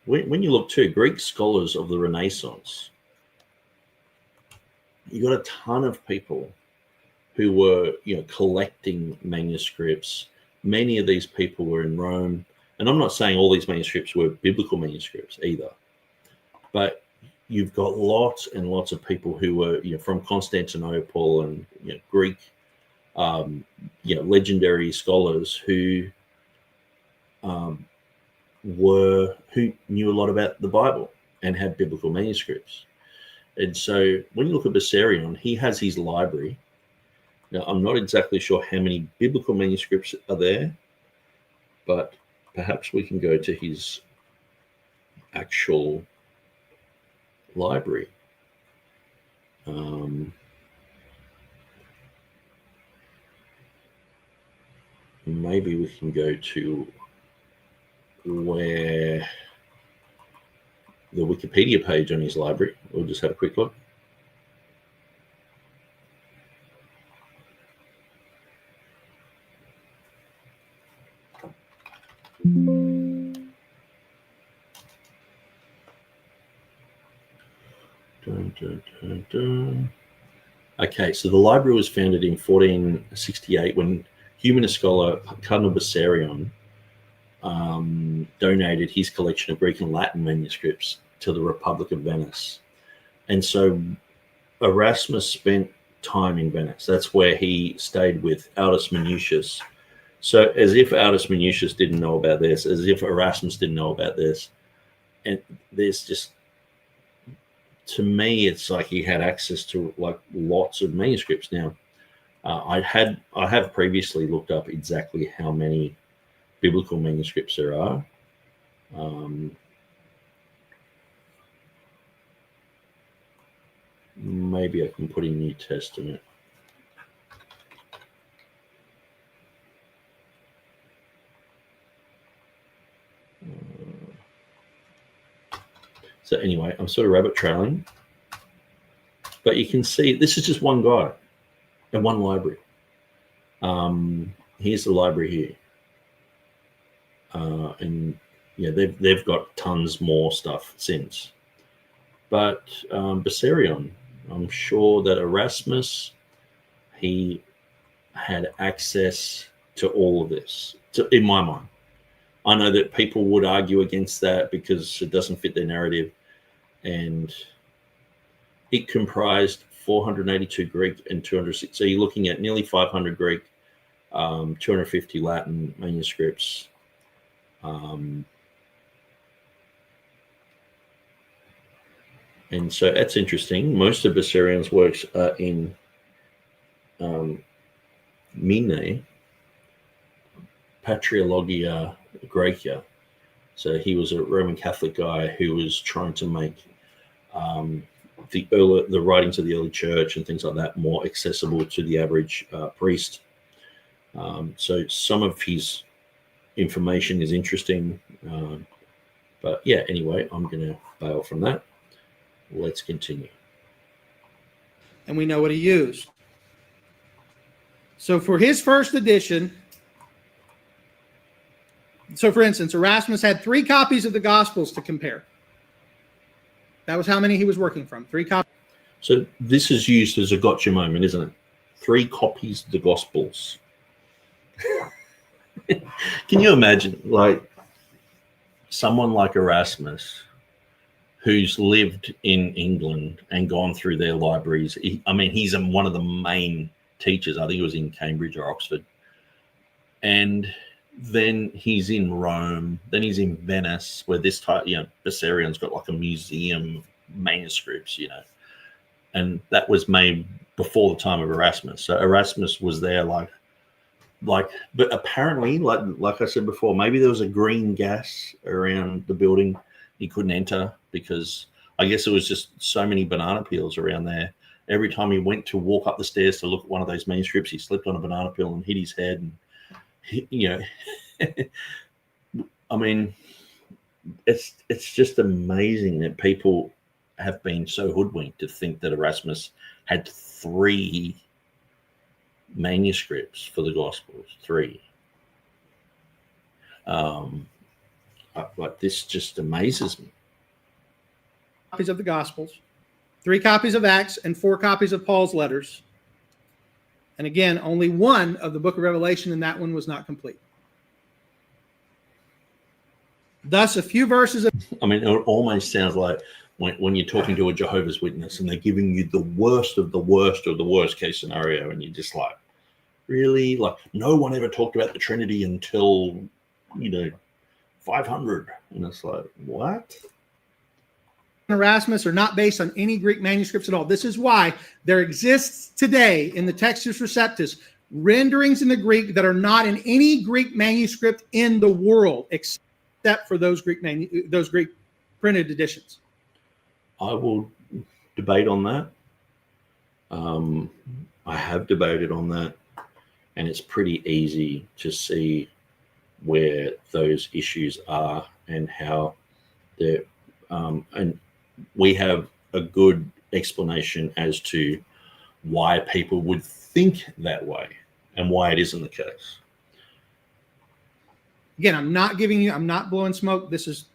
when you look too, Greek scholars of the Renaissance, you got a ton of people who were, collecting manuscripts. Many of these people were in Rome, and I'm not saying all these manuscripts were biblical manuscripts either, but you've got lots and lots of people who were, from Constantinople and Greek, legendary scholars who knew a lot about the Bible and had biblical manuscripts. And so when you look at Bessarion, he has his library. Now, I'm not exactly sure how many biblical manuscripts are there, but perhaps we can go to his actual library. Maybe we can go to where the Wikipedia page on his library. We'll just have a quick look. Okay, so the library was founded in 1468 when humanist scholar Cardinal Bessarion donated his collection of Greek and Latin manuscripts to the Republic of Venice. And so Erasmus spent time in Venice. That's where he stayed with Aldus Manutius. So as if Aldus Manutius didn't know about this, as if Erasmus didn't know about this. And there's just, to me, it's like he had access to like lots of manuscripts. Now, I have previously looked up exactly how many biblical manuscripts there are. Maybe I can put in New Testament. So anyway, I'm sort of rabbit trailing, but you can see this is just one guy and one library. Here's the library here. And yeah, they've got tons more stuff since. But Bessarion, I'm sure that Erasmus, he had access to all of this, in my mind. I know that people would argue against that because it doesn't fit their narrative. And it comprised 482 Greek and 206. So you're looking at nearly 500 Greek, 250 Latin manuscripts. And so that's interesting. Most of Bessariion's works are in Mine, Patriologia Graecia. So he was a Roman Catholic guy who was trying to make the writings of the early church and things like that more accessible to the average priest. So some of his information is interesting. But yeah, anyway, I'm going to bail from that. Let's continue. And we know what he used. So for his first edition, so for instance, Erasmus had 3 copies of the Gospels to compare. That was how many he was working from. 3 copies. So this is used as a gotcha moment, isn't it? 3 copies of the Gospels. Can you imagine, like, someone like Erasmus, who's lived in England and gone through their libraries? He's one of the main teachers. I think he was in Cambridge or Oxford. And then he's in Rome. Then he's in Venice, where this type, Bessarion's got like a museum manuscripts, and that was made before the time of Erasmus. So Erasmus was there, but apparently, like I said before, maybe there was a green gas around the building. He couldn't enter because I guess it was just so many banana peels around there. Every time he went to walk up the stairs to look at one of those manuscripts, he slipped on a banana peel and hit his head. And it's just amazing that people have been so hoodwinked to think that Erasmus had 3 manuscripts for the Gospels. 3. Like, this just amazes me. Copies of the Gospels, 3 copies of Acts, and 4 copies of Paul's letters. And again, only 1 of the book of Revelation, and that one was not complete. Thus, a few verses of... it almost sounds like when you're talking to a Jehovah's Witness and they're giving you the worst of the worst of the worst case scenario, and you're just like, really? Like, no one ever talked about the Trinity until, 500. And it's like, what? Erasmus are not based on any Greek manuscripts at all. This is why there exists today in the Textus Receptus renderings in the Greek that are not in any Greek manuscript in the world except for those Greek printed editions. I will debate on that. I have debated on that, and it's pretty easy to see where those issues are and how they're and we have a good explanation as to why people would think that way and why it isn't the case. Again, I'm not blowing smoke. This is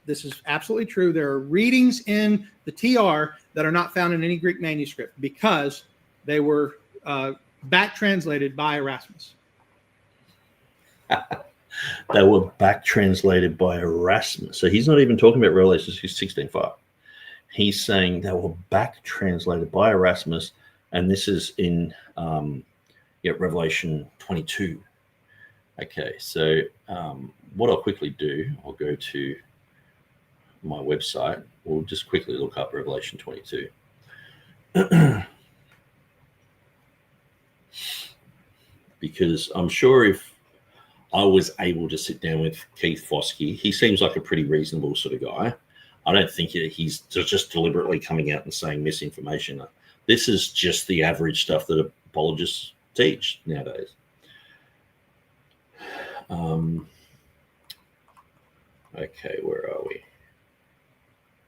absolutely true. There are readings in the TR that are not found in any Greek manuscript because they were back translated by Erasmus. They were back translated by Erasmus. So he's not even talking about Revelation 16:5. He's saying they were back translated by Erasmus, and this is in Revelation 22. Okay, so what I'll quickly do, I'll go to my website. We'll just quickly look up Revelation 22. Because I'm sure if I was able to sit down with Keith Foskey, he seems like a pretty reasonable sort of guy. I don't think he's just deliberately coming out and saying misinformation. This is just the average stuff that apologists teach nowadays. Okay, where are we?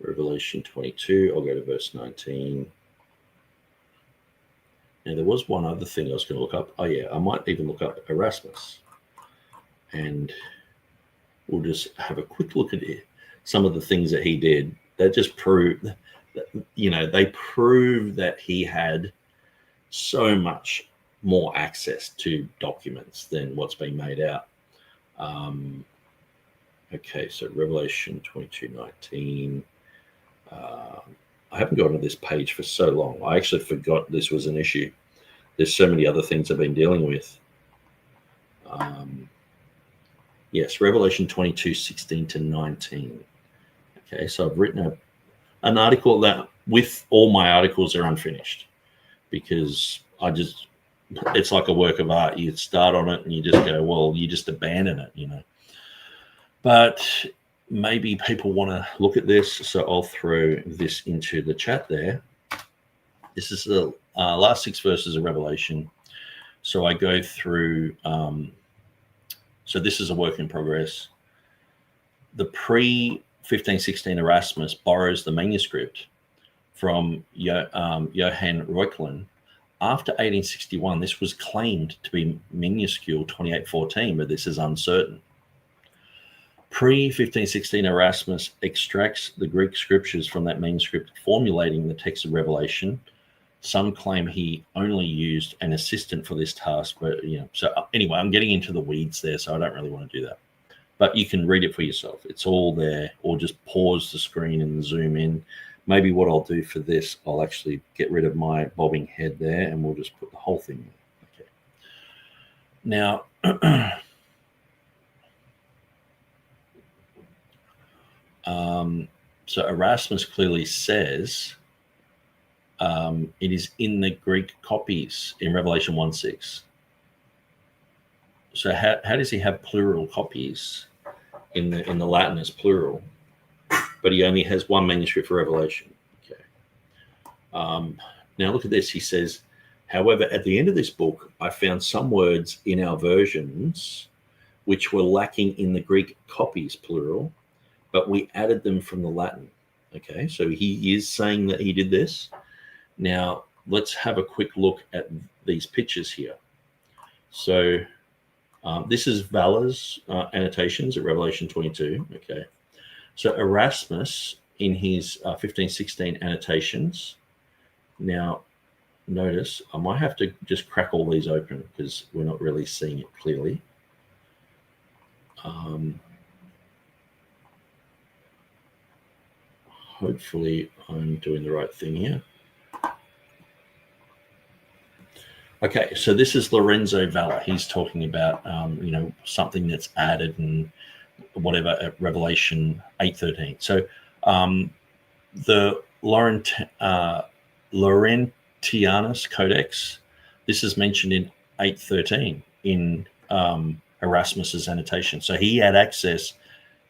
Revelation 22. I'll go to verse 19. Now, there was one other thing I was going to look up. Oh, yeah, I might even look up Erasmus. And we'll just have a quick look at it. Some of the things that he did that just prove that, they prove that he had so much more access to documents than what's been made out. Okay, so Revelation 22:19. I haven't gone to this page for so long. I actually forgot this was an issue. There's so many other things I've been dealing with. Yes, Revelation 22:16-19. Okay, so I've written an article that, with all my articles, are unfinished because it's like a work of art. You start on it and you just go, well, you just abandon it, you know. But maybe people want to look at this, so I'll throw this into the chat there. This is the last 6 verses of Revelation. So I go through, so this is a work in progress. The pre-1516 Erasmus borrows the manuscript from Johann Ruckman. After 1861, this was claimed to be minuscule 2814, but this is uncertain. Pre-1516 Erasmus extracts the Greek scriptures from that manuscript, formulating the text of Revelation. Some claim he only used an assistant for this task, but so anyway, I'm getting into the weeds there, so I don't really want to do that. But you can read it for yourself. It's all there, or just pause the screen and zoom in. Maybe what I'll do for this, I'll actually get rid of my bobbing head there, and we'll just put the whole thing in. Okay. Now, so Erasmus clearly says it is in the Greek copies in Revelation 1:6. So how does he have plural copies in the Latin as plural, but he only has one manuscript for Revelation? Okay. Now look at this. He says, however, at the end of this book, I found some words in our versions which were lacking in the Greek copies, plural, but we added them from the Latin. Okay, so he is saying that he did this. Now, let's have a quick look at these pictures here. So this is Valler's annotations at Revelation 22. Okay, so Erasmus in his 1516 annotations. Now, notice I might have to just crack all these open because we're not really seeing it clearly. Hopefully I'm doing the right thing here. Okay, so this is Lorenzo Valla. He's talking about, something that's added and whatever at Revelation 8:13. So the Laurentianus Codex, this is mentioned in 8:13 in Erasmus's annotation. So he had access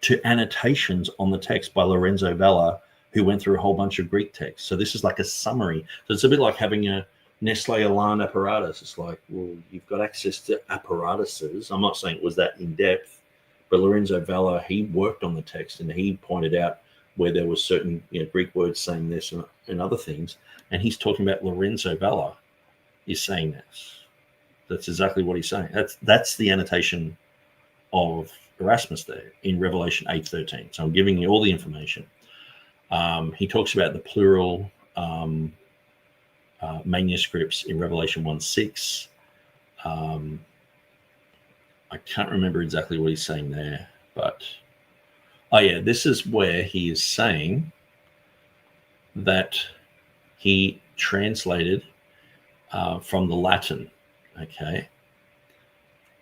to annotations on the text by Lorenzo Valla, who went through a whole bunch of Greek texts. So this is like a summary. So it's a bit like having a Nestle Alarm apparatus. It's like, well, you've got access to apparatuses. I'm not saying it was that in depth, but Lorenzo Valla, he worked on the text and he pointed out where there was certain Greek words saying this and other things. And he's talking about Lorenzo Valla is saying this. That's exactly what he's saying. That's the annotation of Erasmus there in Revelation 8:13. So I'm giving you all the information. He talks about the plural manuscripts in Revelation 1:6. I can't remember exactly what he's saying there, but this is where he is saying that he translated from the Latin, okay,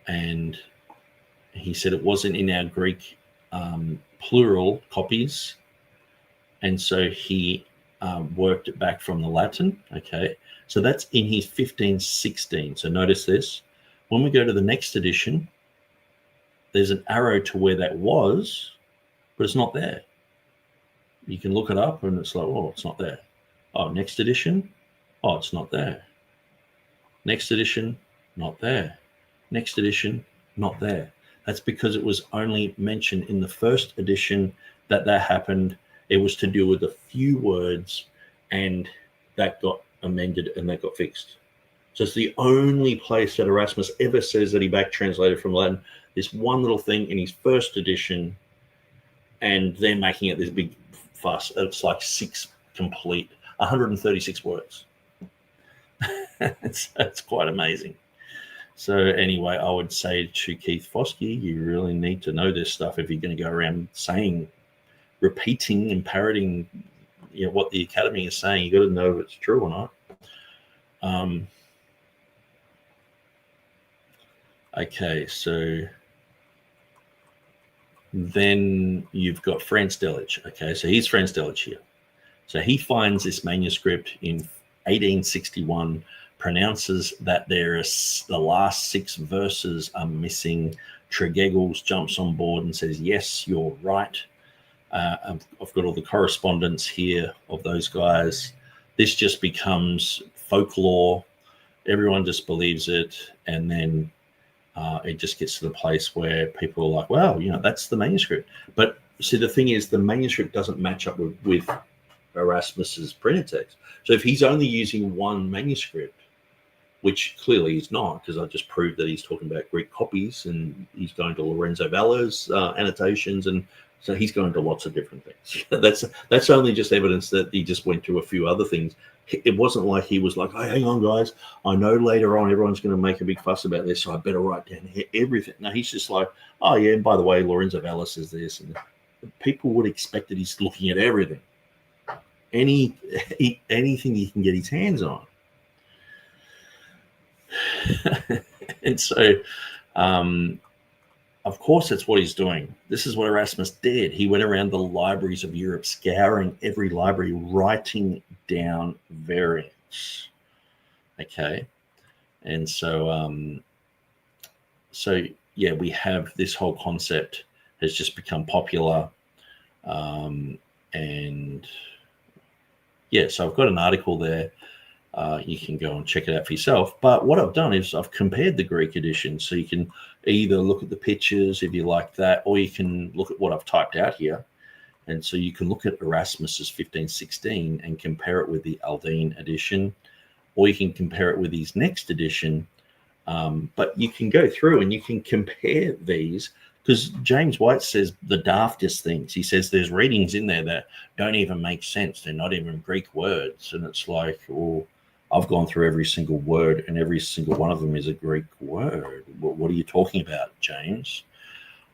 and he said it wasn't in our Greek plural copies, and so he worked it back from the Latin. Okay, so that's in his 1516. So notice this. When we go to the next edition, there's an arrow to where that was, but it's not there. You can look it up and it's like, oh, it's not there. Oh, next edition. Oh, it's not there. Next edition, not there. Next edition, not there. That's because it was only mentioned in the first edition that happened. It was to do with a few words, and that got amended and that got fixed. So it's the only place that Erasmus ever says that he back translated from Latin. This one little thing in his first edition, and they're making it this big fuss. It's like 136 words. It's quite amazing. So anyway, I would say to Keith Foskey, you really need to know this stuff if you're going to go around repeating and parroting what the academy is saying. You got to know if it's true or not. Okay, so then you've got Franz Delitzsch. Okay, so here's Franz Delitzsch here. So he finds this manuscript in 1861, pronounces that the last 6 verses are missing. Tregegels jumps on board and says, yes, you're right. I've got all the correspondence here of those guys. This just becomes folklore. Everyone just believes it. And then it just gets to the place where people are like, well, that's the manuscript. But see, the thing is, the manuscript doesn't match up with Erasmus's printed text. So if he's only using one manuscript, which clearly he's not, because I just proved that he's talking about Greek copies, and he's going to Lorenzo Vala's annotations, and so he's going to lots of different things. That's only just evidence that he just went to a few other things. It wasn't like he was like, oh, hang on, guys, I know later on everyone's going to make a big fuss about this, so I better write down everything. No, he's just like, oh, yeah, and by the way, Lorenzo Vala says this. And people would expect that he's looking at everything. Anything he can get his hands on. And so, of course, that's what he's doing. This is what Erasmus did. He went around the libraries of Europe, scouring every library, writing down variants. Okay. And so, yeah, we have this whole concept has just become popular. And yeah, so I've got an article there. You can go and check it out for yourself. But what I've done is I've compared the Greek edition. So you can either look at the pictures if you like that, or you can look at what I've typed out here. And so you can look at Erasmus's 1516 and compare it with the Aldine edition, or you can compare it with his next edition. But you can go through and you can compare these, because James White says the daftest things. He says there's readings in there that don't even make sense. They're not even Greek words. And it's like, well, I've gone through every single word, and every single one of them is a Greek word. What are you talking about, James?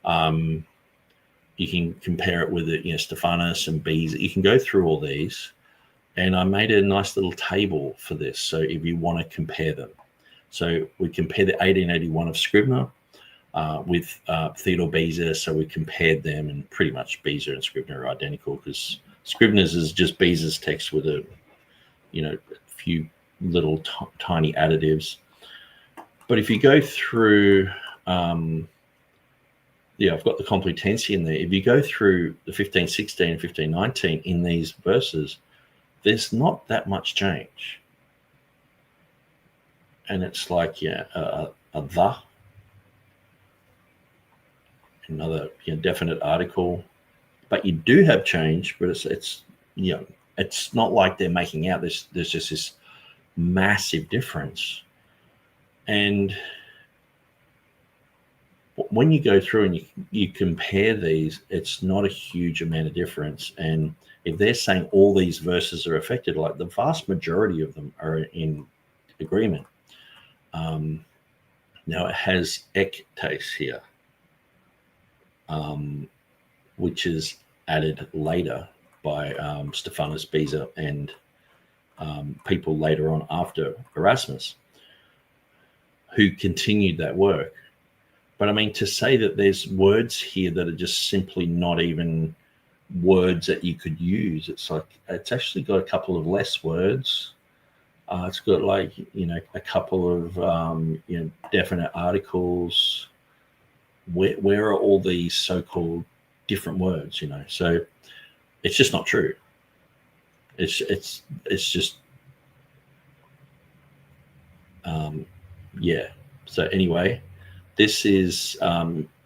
You can compare it with Stephanus and Beza. You can go through all these, and I made a nice little table for this. So if you want to compare them, so we compare the 1881 of Scrivener with Theodore Beza. So we compared them, and pretty much Beza and Scrivener are identical, because Scrivener's is just Beza's text with a few little tiny additives. But if you go through, I've got the Complutensi in there. If you go through the 1516 and 1519 in these verses, there's not that much change. And it's like, another definite article. But you do have change, but it's not like they're making out. There's just this massive difference. And when you go through and you compare these, it's not a huge amount of difference. And if they're saying all these verses are affected, like the vast majority of them are in agreement. Now it has ectaste here, which is added later by Stephanus Beza and people later on after Erasmus, who continued that work. But I mean, to say that there's words here that are just simply not even words that you could use, it's like, it's actually got a couple of less words. It's got like, a couple of, definite articles. Where are all these so-called different words, So it's just not true. It's just, So anyway, this is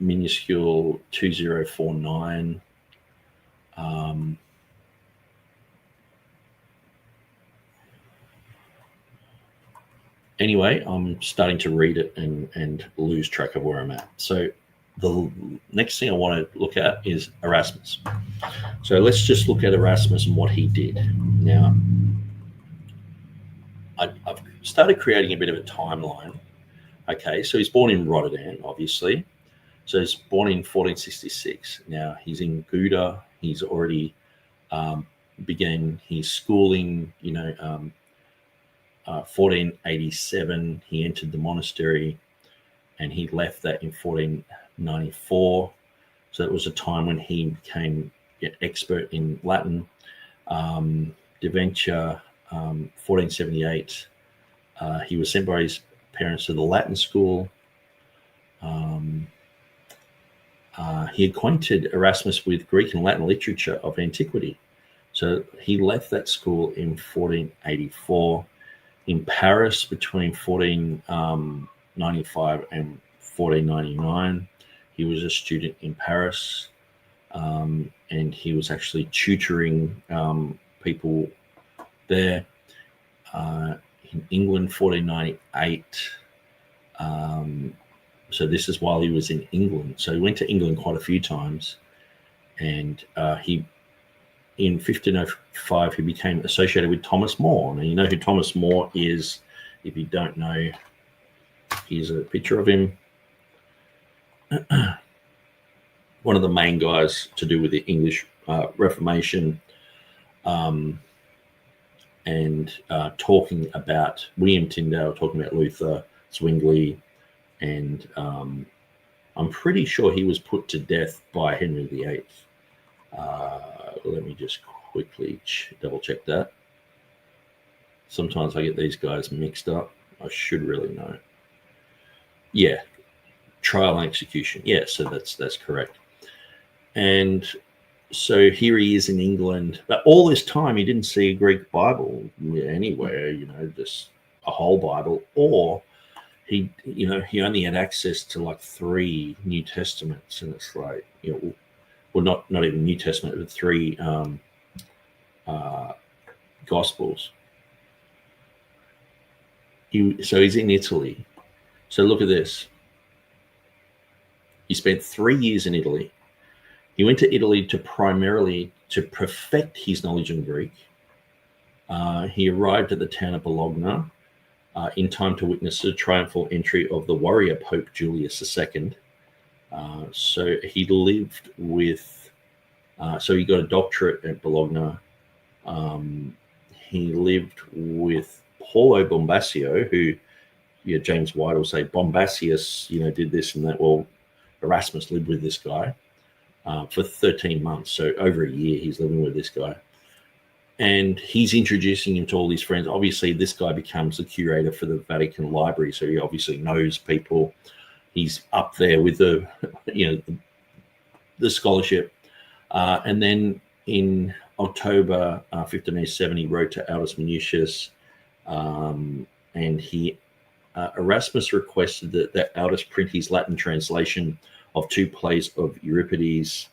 minuscule 2049. Anyway, I'm starting to read it and lose track of where I'm at. So the next thing I want to look at is Erasmus. So let's just look at Erasmus and what he did. Now, I've started creating a bit of a timeline. Okay, so he's born in Rotterdam, obviously. So he's born in 1466. Now, he's in Gouda. He's already began his schooling. 1487, he entered the monastery, and he left that in 1494. So it was a time when he became expert in Latin. Deventure, 1478, he was sent by his parents to the Latin school. He acquainted Erasmus with Greek and Latin literature of antiquity. So he left that school in 1484. In Paris between 1495 and 1499, he was a student in Paris, and he was actually tutoring people there. In England, 1498. So this is while he was in England. So he went to England quite a few times, and in 1505, he became associated with Thomas More. Now, you know who Thomas More is. If you don't know, here's a picture of him. One of the main guys to do with the English Reformation, and talking about William Tyndale, talking about Luther, Zwingli, and I'm pretty sure he was put to death by Henry VIII. Let me just quickly double check that. Sometimes I get these guys mixed up. I should really know. Yeah, trial and execution. Yeah, so that's correct. And so here he is in England, but all this time he didn't see a Greek Bible anywhere. Just a whole Bible, or he only had access to like 3 New Testaments, and it's like well, not even New Testament, but 3 Gospels. So he's in Italy. So look at this. He spent 3 years in Italy. He went to Italy primarily to perfect his knowledge in Greek. He arrived at the town of Bologna in time to witness the triumphal entry of the warrior Pope Julius II. So he lived with, so he got a doctorate at Bologna. He lived with Paulo Bombascio, who, James White will say Bombasius, did this and that. Well, Erasmus lived with this guy for 13 months. So over a year, he's living with this guy. And he's introducing him to all his friends. Obviously, this guy becomes the curator for the Vatican Library. So he obviously knows people. He's up there with the scholarship. And then in October 1587, he wrote to Aldus Manutius, and Erasmus requested that Aldus print his Latin translation of 2 plays of Euripides.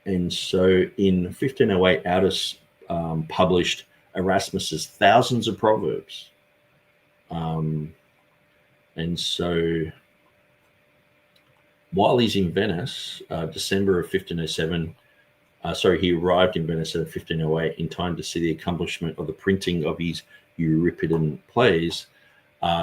And so in 1508, Aldus published Erasmus's Thousands of Proverbs. And so while he's in Venice, December of 1507, he arrived in Venice in 1508 in time to see the accomplishment of the printing of his Euripidean plays.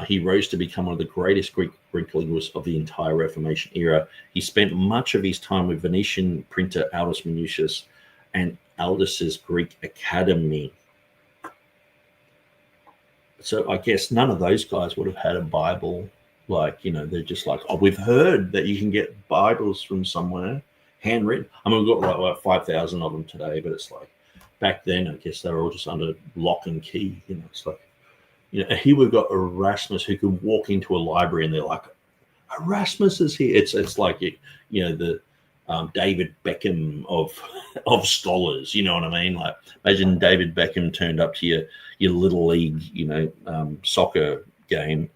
He rose to become one of the greatest Greek linguists of the entire Reformation era. He spent much of his time with Venetian printer Aldus Manutius and Aldus's Greek Academy. So I guess none of those guys would have had a Bible. They're just like, oh, we've heard that you can get Bibles from somewhere, handwritten. I mean, we've got like 5,000 of them today, but it's like back then, I guess they were all just under lock and key. It's like, here we've got Erasmus who could walk into a library and they're like, Erasmus is here. It's like, the David Beckham of scholars. You know what I mean? Like, imagine David Beckham turned up to your little league, soccer game.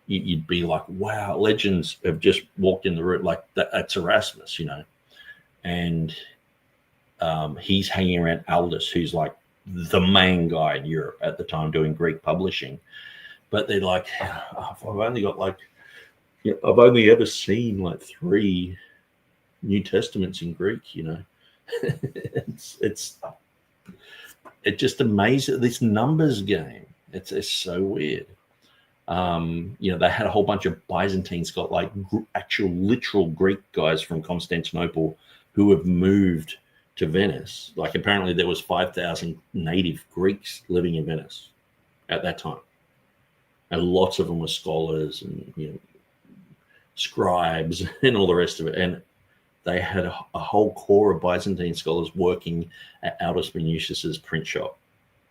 You'd be like, wow, legends have just walked in the room. Like that's Erasmus, and he's hanging around Aldus, who's like the main guy in Europe at the time doing Greek publishing. But they're like, I've only got I've only ever seen like 3 New Testaments in Greek. It's just amazing, this numbers game. It's so weird. They had a whole bunch of Byzantines, got like actual literal Greek guys from Constantinople who have moved to Venice. Like apparently there was 5,000 native Greeks living in Venice at that time. And lots of them were scholars and scribes and all the rest of it. And they had a whole core of Byzantine scholars working at Aldus Manutius's print shop.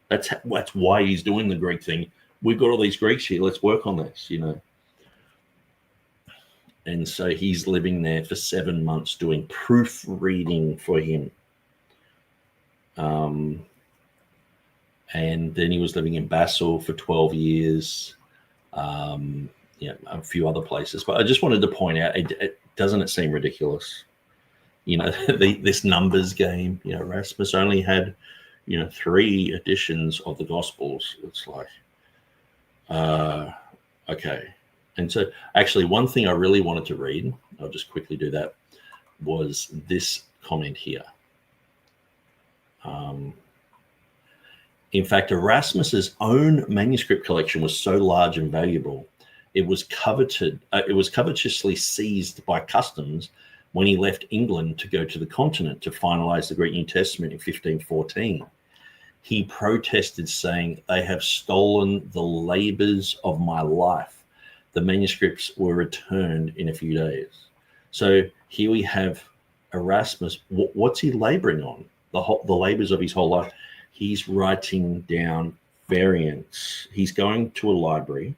That's why he's doing the Greek thing. We've got all these Greeks here. Let's work on this, And so he's living there for 7 months doing proofreading for him. And then he was living in Basel for 12 years. A few other places. But I just wanted to point out, doesn't it seem ridiculous? This numbers game. Erasmus only had, 3 editions of the Gospels. It's like, okay. And so actually one thing I really wanted to read, I'll just quickly do that, was this comment here. In fact, Erasmus's own manuscript collection was so large and valuable, it was covetously seized by customs when he left England to go to the continent to finalize the Greek New Testament in 1514. He protested, saying, "They have stolen the labors of my life." The manuscripts were returned in a few days. So here we have Erasmus. What's he laboring on? The labors of his whole life. He's writing down variants. He's going to a library.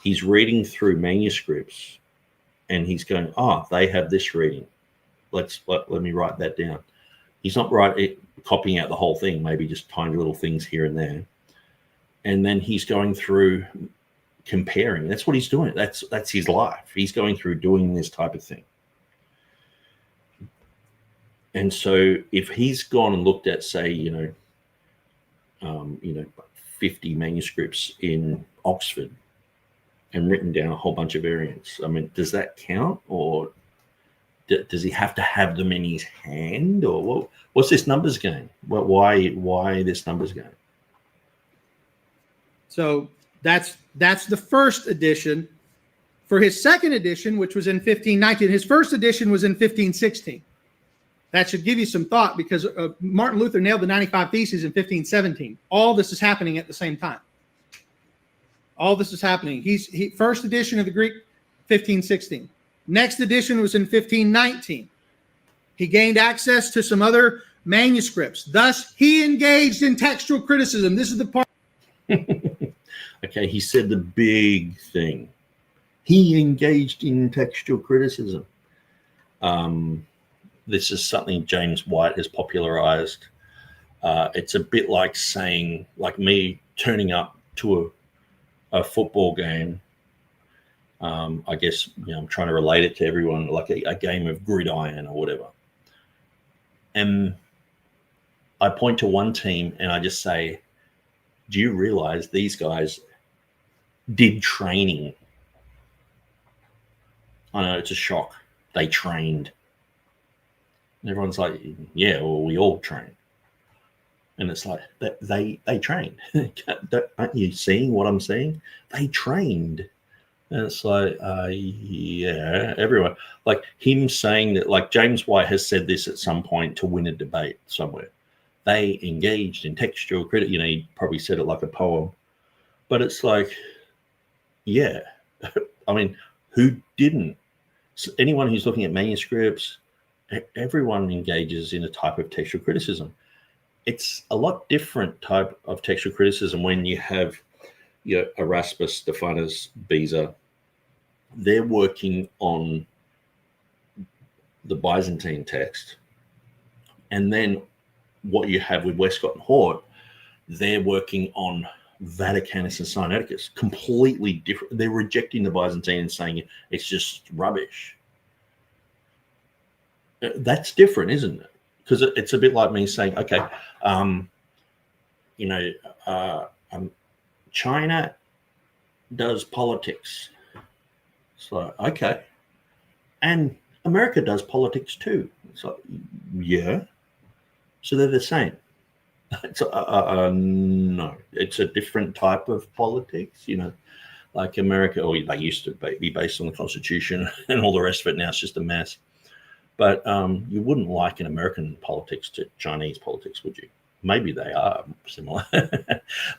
He's reading through manuscripts, and he's going, they have this reading. Let me write that down. He's not copying out the whole thing, maybe just tiny little things here and there. And then he's going through comparing. That's what he's doing. That's his life. He's going through doing this type of thing. And so if he's gone and looked at, say, 50 manuscripts in Oxford and written down a whole bunch of variants, I mean, does that count? Or does he have to have them in his hand? Or what's this numbers game? Why this numbers game? So that's the first edition. For his second edition, which was in 1519, his first edition was in 1516. That should give you some thought, because Martin Luther nailed the 95 Theses in 1517. All this is happening at the same time. All this is happening. First edition of the Greek, 1516. Next edition was in 1519. He gained access to some other manuscripts. Thus, he engaged in textual criticism. This is the part. Okay, he said the big thing. He engaged in textual criticism. This is something James White has popularized. It's a bit like saying, like me turning up to a football game. I guess, I'm trying to relate it to everyone, like a game of gridiron or whatever. And I point to one team and I just say, do you realize these guys did training? I know, it's a shock. They trained. And everyone's like, yeah, well, we all train. And it's like, they trained. Aren't you seeing what I'm saying? They trained. And it's like, yeah, everyone. Like him saying that, like James White has said this at some point to win a debate somewhere. They engaged in textual criticism. He probably said it like a poem. But it's like, yeah. I mean, who didn't? So anyone who's looking at manuscripts, everyone engages in a type of textual criticism. It's a lot different type of textual criticism when you have Erasmus, Stephanus, Beza. They're working on the Byzantine text. And then what you have with Westcott and Hort, they're working on Vaticanus and Sinaiticus. Completely different. They're rejecting the Byzantine and saying it's just rubbish. That's different, isn't it? Because it's a bit like me saying, okay, China does politics. It's like, okay. And America does politics too. It's like, yeah. So they're the same. It's no, it's a different type of politics, like America, or they used to be based on the Constitution and all the rest of it. Now it's just a mess. But you wouldn't liken American politics to Chinese politics, would you? Maybe they are similar,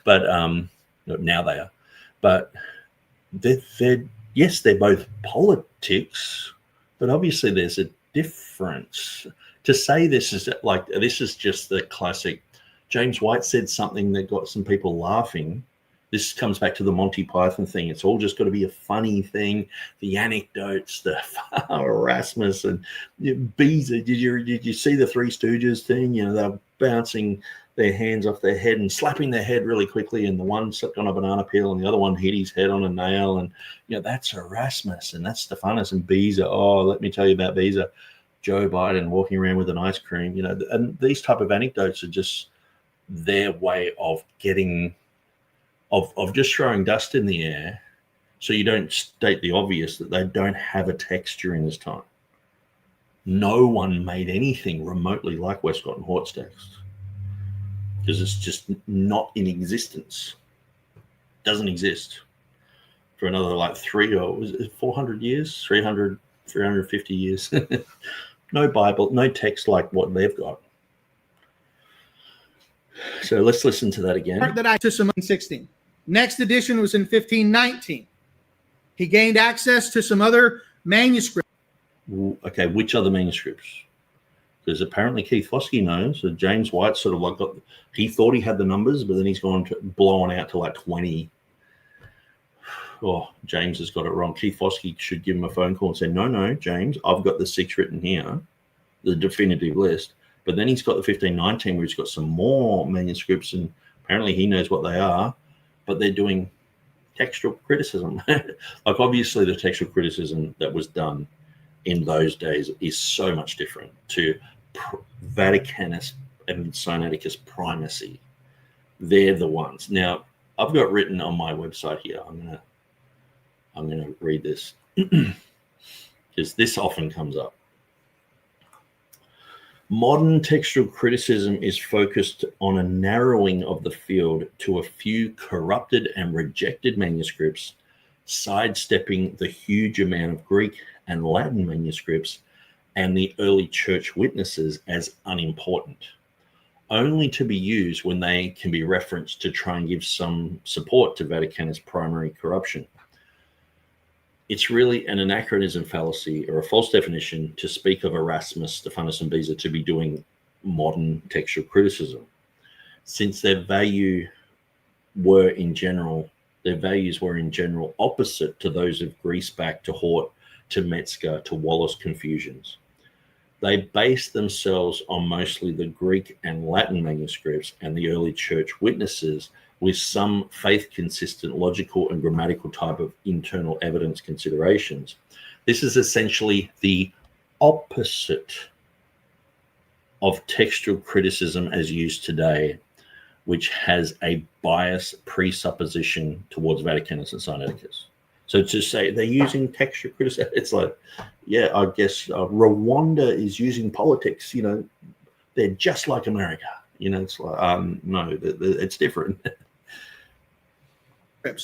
but now they are. But they're both politics, but obviously there's a difference. To say this is just the classic. James White said something that got some people laughing. This comes back to the Monty Python thing. It's all just got to be a funny thing. The anecdotes, the Erasmus and Beezer. Did you see the Three Stooges thing? They're bouncing their hands off their head and slapping their head really quickly, and the one slipped on a banana peel and the other one hit his head on a nail, and that's Erasmus and that's Stephanus and Beezer. Oh, let me tell you about Beezer. Joe Biden walking around with an ice cream, and these type of anecdotes are just their way of getting of just throwing dust in the air, so you don't state the obvious that they don't have a text during this time. No one made anything remotely like Westcott and Hort's text, because it's just not in existence. Doesn't exist for another 400 years, 350 years. No Bible, no text like what they've got. So let's listen to that again. That I to some 16. Next edition was in 1519. He gained access to some other manuscripts. Okay, which other manuscripts? Because apparently Keith Foskey knows. So James White sort of he thought he had the numbers, but then he's blown out to 20. Oh, James has got it wrong. Keith Foskey should give him a phone call and say, no, James, I've got the 6 written here, the definitive list. But then he's got the 1519 where he's got some more manuscripts, and apparently he knows what they are, but they're doing textual criticism. Obviously the textual criticism that was done in those days is so much different to Vaticanus and Sinaiticus primacy. They're the ones. Now, I've got written on my website here, I'm gonna read this because this often comes up. Modern textual criticism is focused on a narrowing of the field to a few corrupted and rejected manuscripts, sidestepping the huge amount of Greek and Latin manuscripts and the early church witnesses as unimportant, only to be used when they can be referenced to try and give some support to Vaticanus' primary corruption. It's really an anachronism fallacy or a false definition to speak of Erasmus, Stephanus, and Beezer to be doing modern textual criticism, since their values were in general opposite to those of Griesbach to Hort to Metzger to Wallace confusions. They based themselves on mostly the Greek and Latin manuscripts and the early church witnesses, with some faith-consistent logical and grammatical type of internal evidence considerations. This is essentially the opposite of textual criticism as used today, which has a bias presupposition towards Vaticanus and Sinaiticus. So to say they're using textual criticism, it's like, yeah, I guess Rwanda is using politics, they're just like America. It's like, no, it's different.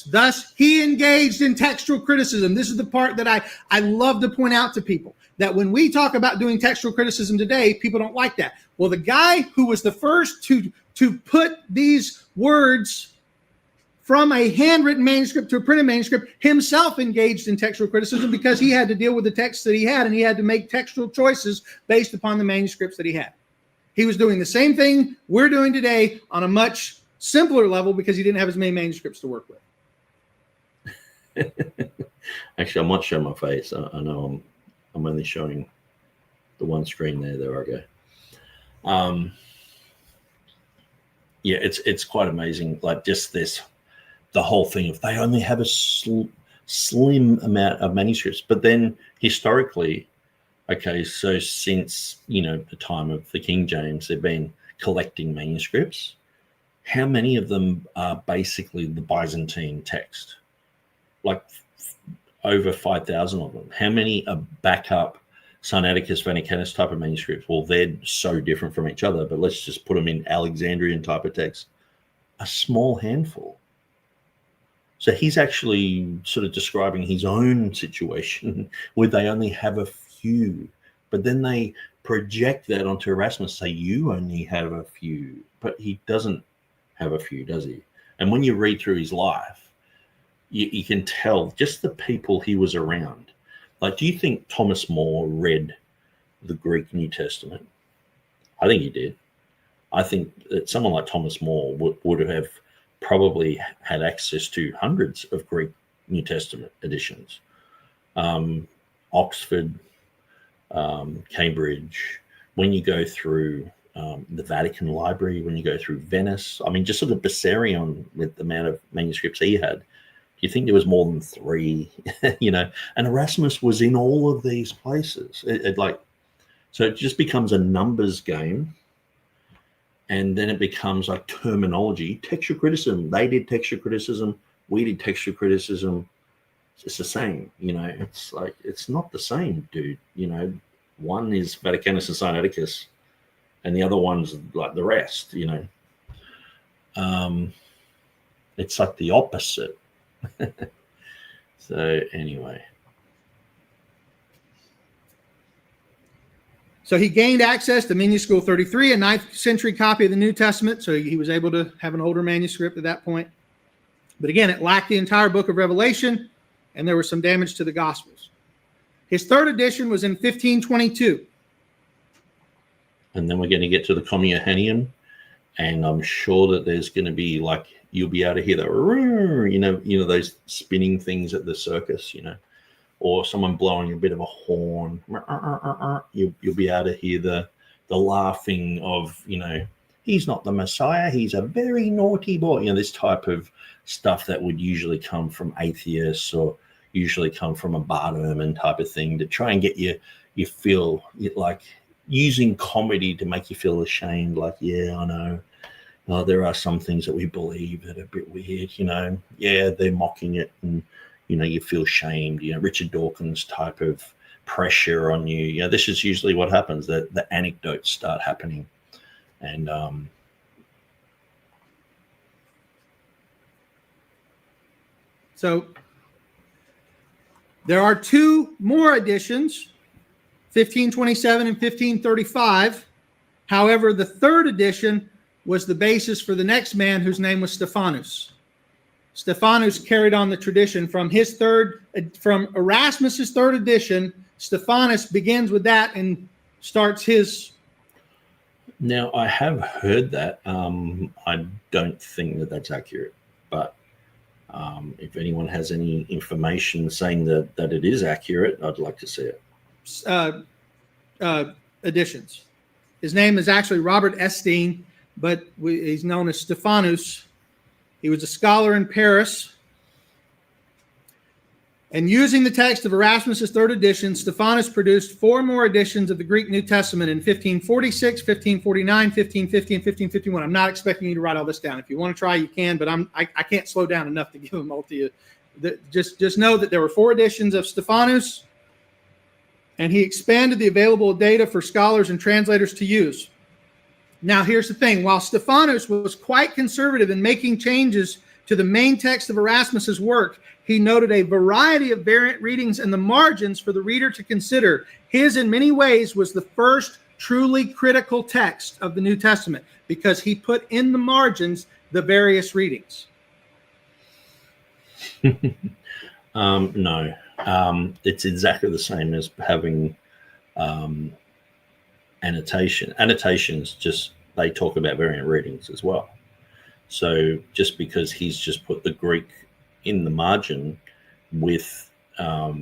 Thus, he engaged in textual criticism. This is the part that I love to point out to people, that when we talk about doing textual criticism today, people don't like that. Well, the guy who was the first to put these words from a handwritten manuscript to a printed manuscript himself engaged in textual criticism, because he had to deal with the text that he had, and he had to make textual choices based upon the manuscripts that he had. He was doing the same thing we're doing today on a much simpler level, because he didn't have as many manuscripts to work with. Actually, I might show my face. I know I'm only showing the one screen there. There I go. Yeah, it's quite amazing. Like just the whole thing of they only have a slim amount of manuscripts, but then historically, okay, so since the time of the King James, they've been collecting manuscripts. How many of them are basically the Byzantine text? Like over 5,000 of them. How many are backup Sinaiticus, Vaticanus type of manuscripts? Well, they're so different from each other, but let's just put them in Alexandrian type of text. A small handful. So he's actually sort of describing his own situation where they only have a few But then they project that onto Erasmus, say you only have a few, but he doesn't have a few, does he? And when you read through his life, you can tell just the people he was around. Like, do you think Thomas More read the Greek New Testament? I think he did. I think that someone like Thomas More would have probably had access to hundreds of Greek New Testament editions. Oxford, Cambridge, when you go through the Vatican Library, when you go through Venice, I mean, just look at Bessarion with the amount of manuscripts he had. Do you think there was more than 3? You know, and Erasmus was in all of these places. So it just becomes a numbers game. And then it becomes like terminology, textual criticism. They did textual criticism. We did textual criticism. It's the same, you know. It's like, it's not the same, dude. You know, one is Vaticanus and Sinaiticus, and the other one's like the rest, you know. It's like the opposite. So anyway. So he gained access to Manuscript 33, a 9th century copy of the New Testament. So he was able to have an older manuscript at that point. But again, it lacked the entire book of Revelation, and there was some damage to the Gospels. His 3rd edition was in 1522. And then we're going to get to the Communianium, and I'm sure that there's going to be like, you'll be able to hear the, you know, those spinning things at the circus, you know, or someone blowing a bit of a horn. You'll be able to hear the laughing of, you know, he's not the Messiah, he's a very naughty boy. You know, this type of stuff that would usually come from atheists or usually come from a Bart Ehrman type of thing to try and get you feel like using comedy to make you feel ashamed. Like, yeah, I know. There are some things that we believe that are a bit weird, you know. Yeah, they're mocking it, and you know, you feel shamed. You know, Richard Dawkins type of pressure on you. You know, this is usually what happens. That the anecdotes start happening, and so there are 2 more editions, 1527 and 1535. However, the 3rd edition was the basis for the next man, whose name was Stephanus. Stephanus carried on the tradition from Erasmus's 3rd edition. Stephanus begins with that and starts his. Now, I have heard that. I don't think that that's accurate, but if anyone has any information saying that it is accurate, I'd like to see it. Editions. His name is actually Robert Estienne, but he's known as Stephanus. He was a scholar in Paris. And using the text of Erasmus's 3rd edition, Stephanus produced 4 more editions of the Greek New Testament in 1546, 1549, 1550, and 1551. I'm not expecting you to write all this down. If you want to try, you can, but I can't slow down enough to give them all to you. Just know that there were 4 editions of Stephanus, and he expanded the available data for scholars and translators to use. Now, here's the thing. While Stephanus was quite conservative in making changes to the main text of Erasmus's work, he noted a variety of variant readings in the margins for the reader to consider. His, in many ways, was the first truly critical text of the New Testament because he put in the margins the various readings. No. It's exactly the same as having annotation. Annotations, just they talk about variant readings as well. So just because he's just put the Greek in the margin with a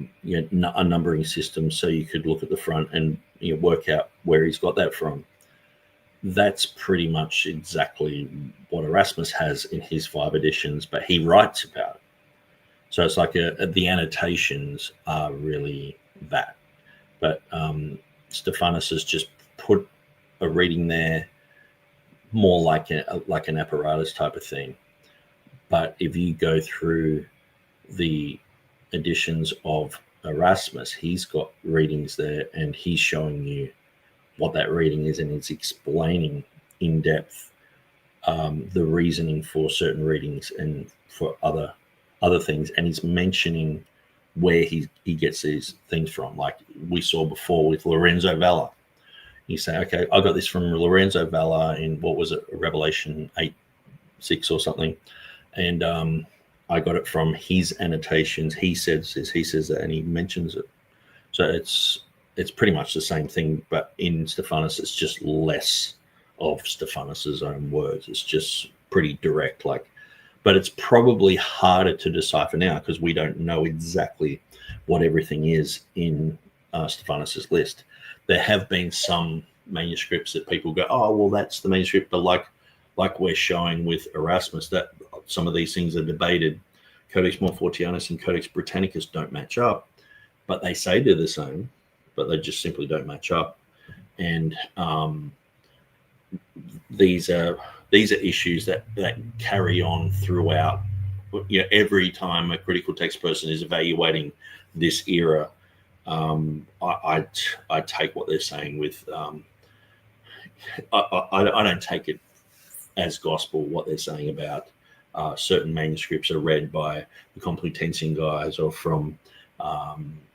numbering system, so you could look at the front and work out where he's got that from. That's pretty much exactly what Erasmus has in his 5 editions, but he writes about it. So it's like the annotations are really that. But Stephanus has just put a reading there more like an apparatus type of thing. But if you go through the editions of Erasmus, he's got readings there and he's showing you what that reading is, and he's explaining in depth the reasoning for certain readings and for other things, and he's mentioning where he gets these things from. Like we saw before with Lorenzo Valla. You say, okay, I got this from Lorenzo Valla in, what was it, Revelation 8:6 or something. And I got it from his annotations. He says this, he says that, and he mentions it. So it's pretty much the same thing, but in Stephanus, it's just less of Stephanus's own words. It's just pretty direct, but it's probably harder to decipher now because we don't know exactly what everything is in Stephanus's list. There have been some manuscripts that people go, oh, well, that's the manuscript, but like we're showing with Erasmus, that some of these things are debated. Codex Montfortianus and Codex Britannicus don't match up, but they say they're the same, but they just simply don't match up. And these are issues that carry on throughout. Every time a critical text person is evaluating this era, I take what they're saying with I don't take it as gospel what they're saying about certain manuscripts are read by the Complutensian guys or from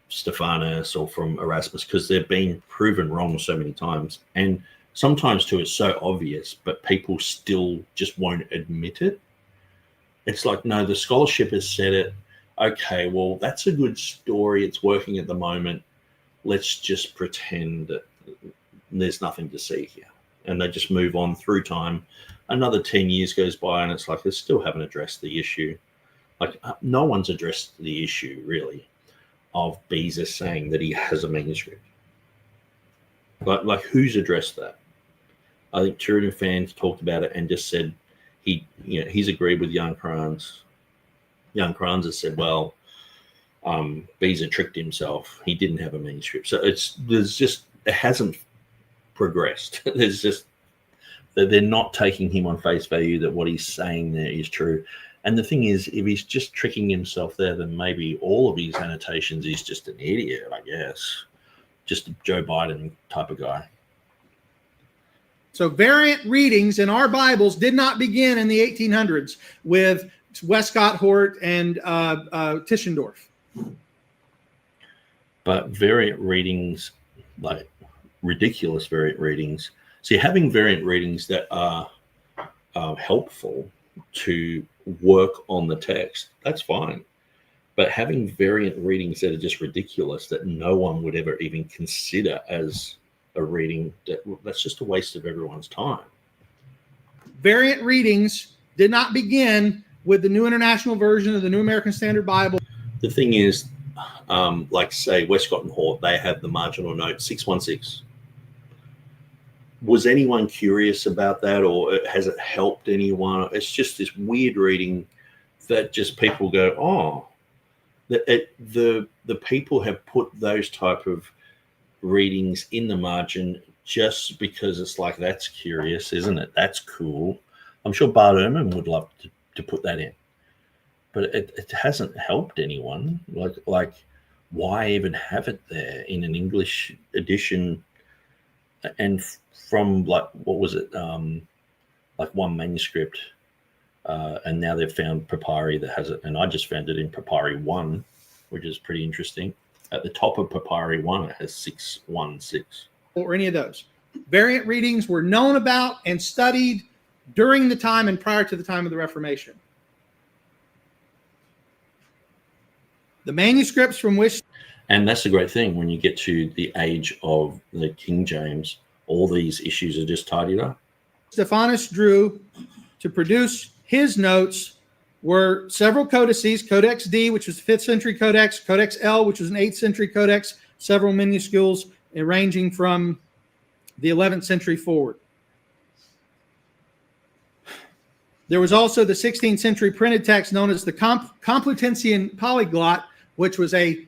Stephanus or from Erasmus, because they've been proven wrong so many times, and sometimes too it's so obvious, but people still just won't admit it. It's like, no, the scholarship has said it. Okay, well, that's a good story. It's working at the moment. Let's just pretend that there's nothing to see here. And they just move on through time. Another 10 years goes by, and it's like they still haven't addressed the issue. Like, no one's addressed the issue, really, of Beza saying that he has a manuscript. Like who's addressed that? I think TurretinFan talked about it and just said he's agreed with Jan Kranz. Jan Kranz has said, well, Beza tricked himself. He didn't have a manuscript. So it hasn't progressed. There's just that they're not taking him on face value, that what he's saying there is true. And the thing is, if he's just tricking himself there, then maybe all of his annotations, he's just an idiot, I guess. Just a Joe Biden type of guy. So variant readings in our Bibles did not begin in the 1800s with Westcott Hort and Tischendorf. But variant readings, like ridiculous variant readings. See, having variant readings that are helpful to work on the text, that's fine. But having variant readings that are just ridiculous, that no one would ever even consider as a reading, that's just a waste of everyone's time. Variant readings did not begin with the New International Version of the New American Standard Bible. The thing is, like say Westcott and Hort, they have the marginal note 616. Was anyone curious about that, or has it helped anyone? It's just this weird reading that just people go, oh, the people have put those type of readings in the margin just because it's like, that's curious, isn't it? That's cool. I'm sure Bart Ehrman would love to put that in, but it hasn't helped anyone. Like why even have it there in an English edition? And from like, what was it? Like one manuscript, and now they've found papyri that has it. And I just found it in papyri 1, which is pretty interesting. At the top of papyri 1, it has 616. Or any of those. Variant readings were known about and studied during the time and prior to the time of the Reformation. The manuscripts from which... And that's the great thing. When you get to the age of the King James, all these issues are just tidied up. Stephanus drew to produce his notes were several codices, Codex D, which was the 5th century codex, Codex L, which was an 8th century codex, several minuscules ranging from the 11th century forward. There was also the 16th century printed text known as the Complutensian Polyglot, which was a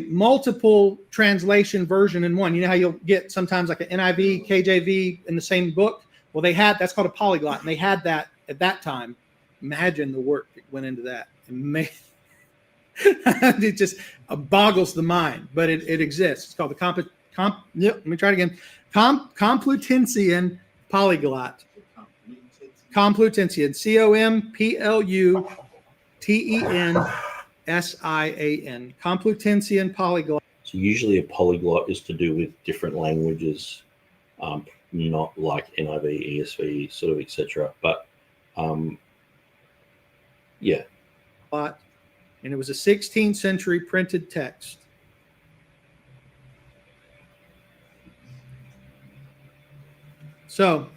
multiple translation version in one. You know how you'll get sometimes like an NIV, KJV in the same book? Well, that's called a polyglot, and they had that at that time. Imagine the work that went into that. It just boggles the mind, but it exists. It's called the let me try it again. Complutensian Polyglot. Complutensian, COMPLUTENSIAN, S-I-A-N, Complutensian polyglot. So usually a polyglot is to do with different languages, not like NIV, ESV, sort of, etc. But yeah. And it was a 16th century printed text. So,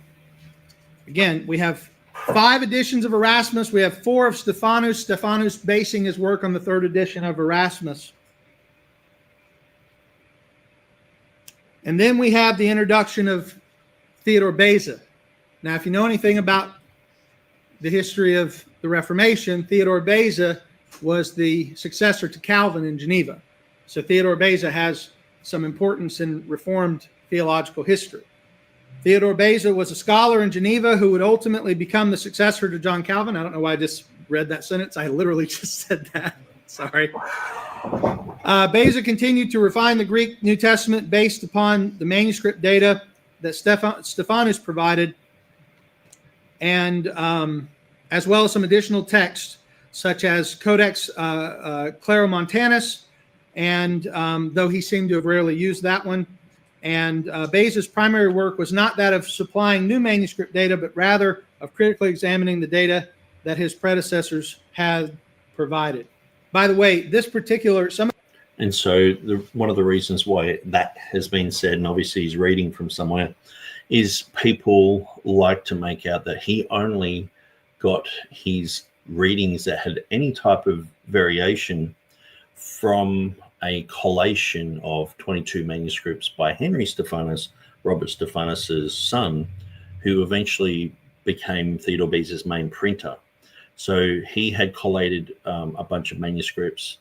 again, we have 5 editions of Erasmus. We have 4 of Stephanus. Stephanus basing his work on the 3rd edition of Erasmus. And then we have the introduction of Theodore Beza. Now, if you know anything about the history of the Reformation, Theodore Beza was the successor to Calvin in Geneva. So Theodore Beza has some importance in Reformed theological history. Theodore Beza was a scholar in Geneva who would ultimately become the successor to John Calvin. I don't know why I just read that sentence. I literally just said that. Sorry. Beza continued to refine the Greek New Testament based upon the manuscript data that Stephanus provided, and as well as some additional texts, such as Codex Claromontanus, and though he seemed to have rarely used that one. And Beza's primary work was not that of supplying new manuscript data, but rather of critically examining the data that his predecessors had provided. By the way, this particular... And so one of the reasons why that has been said, and obviously he's reading from somewhere, is people like to make out that he only got his readings that had any type of variation from a collation of 22 manuscripts by Henry Stephanus, Robert Stephanus's son, who eventually became Theodore Beza's main printer. So he had collated a bunch of manuscripts,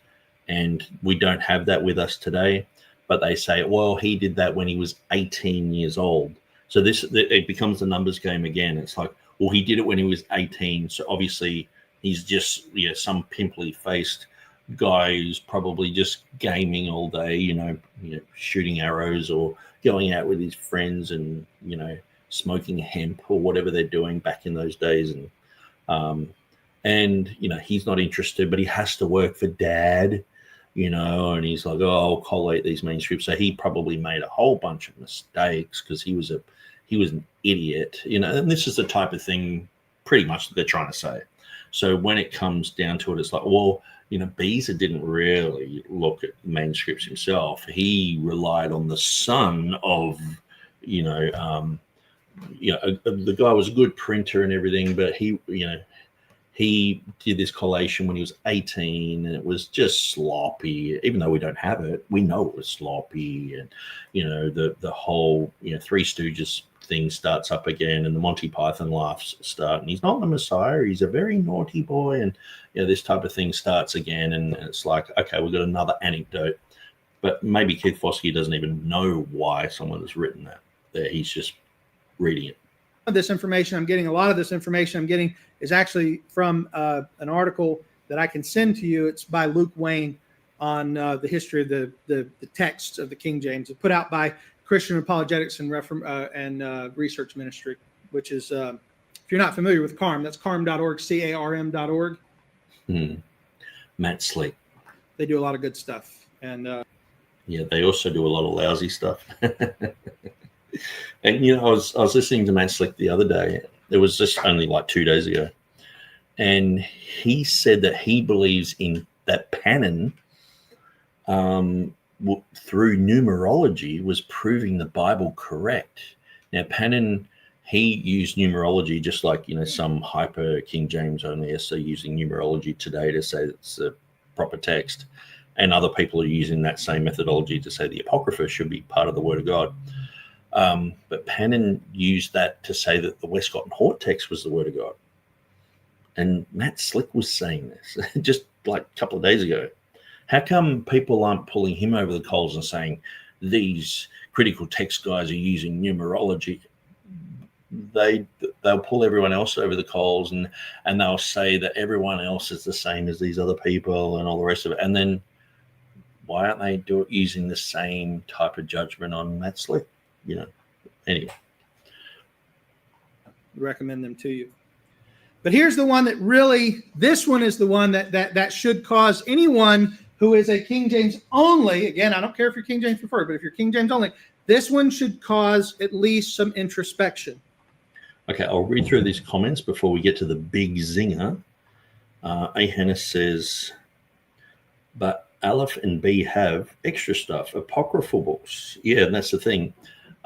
and we don't have that with us today, but they say, well, he did that when he was 18 years old. So it becomes a numbers game again. It's like, well, he did it when he was 18. So obviously he's just, some pimply-faced guy who's probably just gaming all day, shooting arrows or going out with his friends and, smoking hemp or whatever they're doing back in those days. And he's not interested, but he has to work for dad, and he's like, oh, I'll collate these manuscripts. So he probably made a whole bunch of mistakes because he was an idiot, and this is the type of thing pretty much that they're trying to say. So when it comes down to it, it's like, well, Beza didn't really look at manuscripts himself. He relied on the son of, the guy was a good printer and everything, but he did this collation when he was 18, and it was just sloppy. Even though we don't have it, we know it was sloppy. And, the whole, Three Stooges thing starts up again, and the Monty Python laughs start, and he's not the Messiah. He's a very naughty boy. And, this type of thing starts again. And it's like, okay, we've got another anecdote. But maybe Keith Foskey doesn't even know why someone has written that. He's just reading it. A lot of this information I'm getting is actually from an article that I can send to you. It's by Luke Wayne on the history of the texts of the King James. It's put out by Christian Apologetics and Research Ministry, which is, if you're not familiar with CARM, that's carm.org, CARM.org. Matt Slick. They do a lot of good stuff. And they also do a lot of lousy stuff. And, I was listening to Matt Slick the other day. It was just only like 2 days ago. And he said that he believes in that Pannon, through numerology, was proving the Bible correct. Now, Pannon, he used numerology just like, some hyper King James only are using numerology today to say it's a proper text. And other people are using that same methodology to say the Apocrypha should be part of the Word of God. But Pannon used that to say that the Westcott and Hort text was the Word of God. And Matt Slick was saying this just like a couple of days ago. How come people aren't pulling him over the coals and saying these critical text guys are using numerology? They'll pull everyone else over the coals and they'll say that everyone else is the same as these other people and all the rest of it. And then why aren't they using the same type of judgment on Matt Slick? Anyway. Recommend them to you. But here's the one that really, this one is the one that should cause anyone who is a King James only, again, I don't care if you're King James preferred, but if you're King James only, this one should cause at least some introspection. Okay, I'll read through these comments before we get to the big zinger. A. Hennis says, but Aleph and B have extra stuff, apocryphal books. Yeah, and that's the thing.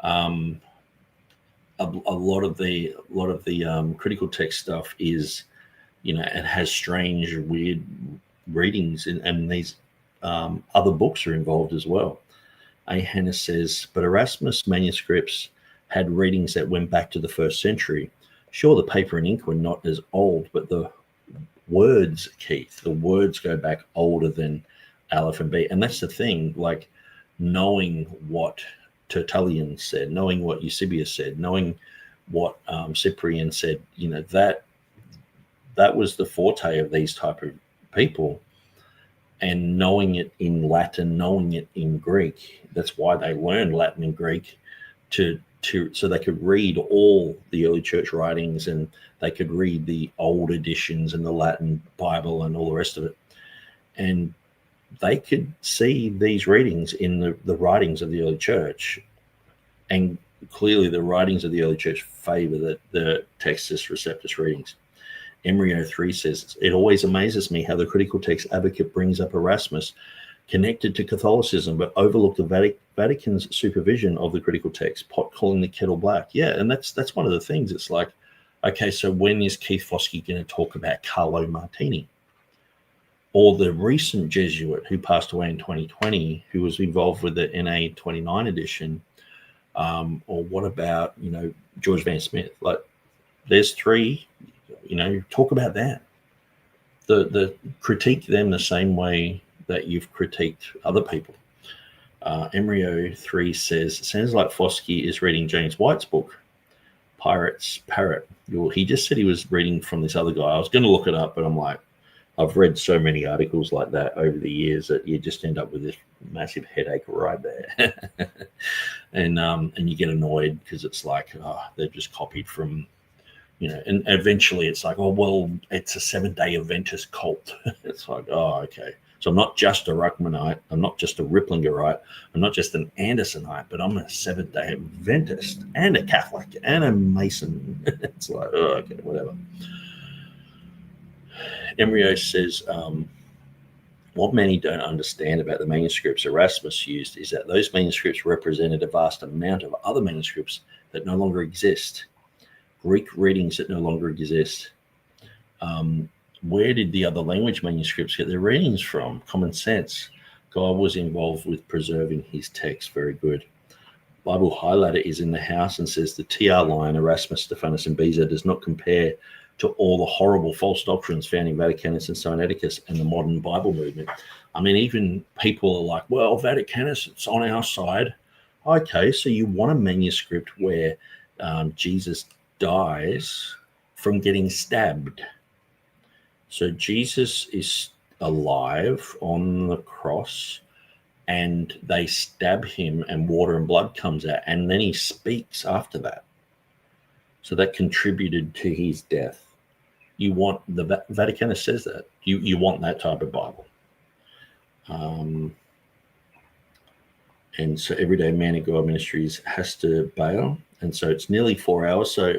A lot of the critical text stuff is, it has strange, weird readings, and these other books are involved as well. A. Hannah says, but Erasmus manuscripts had readings that went back to the 1st century. Sure, the paper and ink were not as old, but the words, Keith, the words go back older than Aleph and B. And that's the thing, like knowing what Tertullian said, knowing what Eusebius said, knowing what Cyprian said, that was the forte of these type of people. And knowing it in Latin, knowing it in Greek, that's why they learned Latin and Greek so they could read all the early church writings, and they could read the old editions and the Latin Bible and all the rest of it. And they could see these readings in the writings of the early church. And clearly the writings of the early church favor the Textus Receptus readings. Embryo 3 says, it always amazes me how the critical text advocate brings up Erasmus connected to Catholicism, but overlooked the Vatican's supervision of the critical text, pot calling the kettle black. Yeah, and that's one of the things. It's like, okay, so when is Keith Foskey going to talk about Carlo Martini? Or the recent Jesuit who passed away in 2020, who was involved with the NA 29 edition? Or what about, George Van Smith? Like, there's 3, talk about that. The critique them the same way that you've critiqued other people. Embryo 3 says, sounds like Foskey is reading James White's book, Pirate's Parrot. Well, he just said he was reading from this other guy. I was going to look it up, but I'm like, I've read so many articles like that over the years that you just end up with this massive headache right there. and you get annoyed because it's like, they've just copied from, and eventually it's like, oh, well, it's a 7-day Adventist cult. It's like, oh, okay. So I'm not just a Ruckmanite. I'm not just a Riplingerite. I'm not just an Andersonite, but I'm a 7-day Adventist and a Catholic and a Mason. It's like, oh, okay, whatever. Embryo says, what many don't understand about the manuscripts Erasmus used is that those manuscripts represented a vast amount of other manuscripts that no longer exist. Greek readings that no longer exist. Where did the other language manuscripts get their readings from? Common sense. God was involved with preserving his text. Very good. Bible Highlighter is in the house and says the TR line, Erasmus, Stephanus, and Beza, does not compare to all the horrible false doctrines found in Vaticanus and Sinaiticus and the modern Bible movement. I mean, even people are like, well, Vaticanus, it's on our side. Okay, so you want a manuscript where Jesus dies from getting stabbed. So Jesus is alive on the cross and they stab him and water and blood comes out, and then he speaks after that. So that contributed to his death. You want, the Vaticanus says that. You want that type of Bible. And so Everyday Man of God Ministries has to bail. And so it's nearly 4 hours. So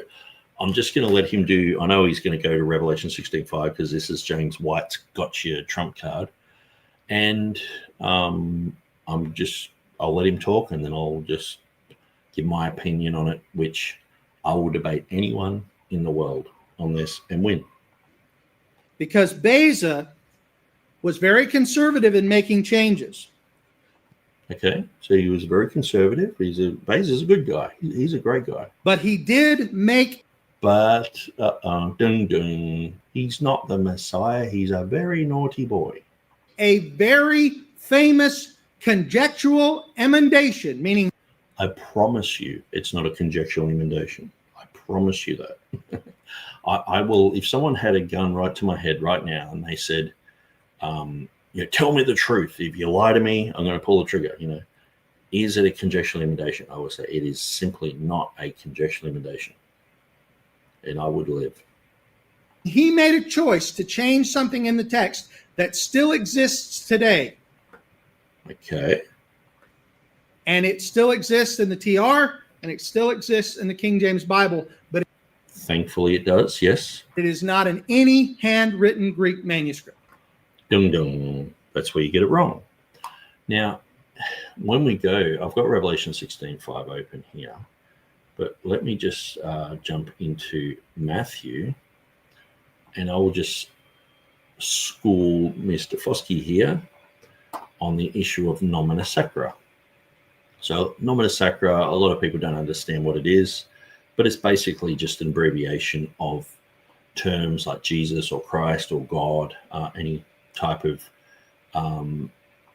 I'm just going to let him do, I know he's going to go to Revelation 16:5 because this is James White's gotcha trump card. And I'll let him talk and then I'll just give my opinion on it, which I will debate anyone in the world on this and win. Because Beza was very conservative in making changes. Okay, so he was very conservative. Beza's a good guy. He's a great guy. But he did make... But, he's not the Messiah. He's a very naughty boy. A very famous conjectural emendation, meaning... I promise you it's not a conjectural emendation. I promise you that. I will, if someone had a gun right to my head right now and they said, tell me the truth. If you lie to me, I'm going to pull the trigger. Is it a conjectural emendation? I would say it is simply not a conjectural emendation. And I would live. he made a choice to change something in the text that still exists today. Okay. And it still exists in the TR, and it still exists in the King James Bible, but Thankfully it does, yes. it is not in any handwritten Greek manuscript. Dung dung. That's where you get it wrong. Now, when we go, I've got Revelation 16:5 open here, but let me just jump into Matthew, and I will just school Mr. Foskey here on the issue of nomina sacra. So nomina sacra, a lot of people don't understand what it is, but it's basically just an abbreviation of terms like Jesus or Christ or God, any type of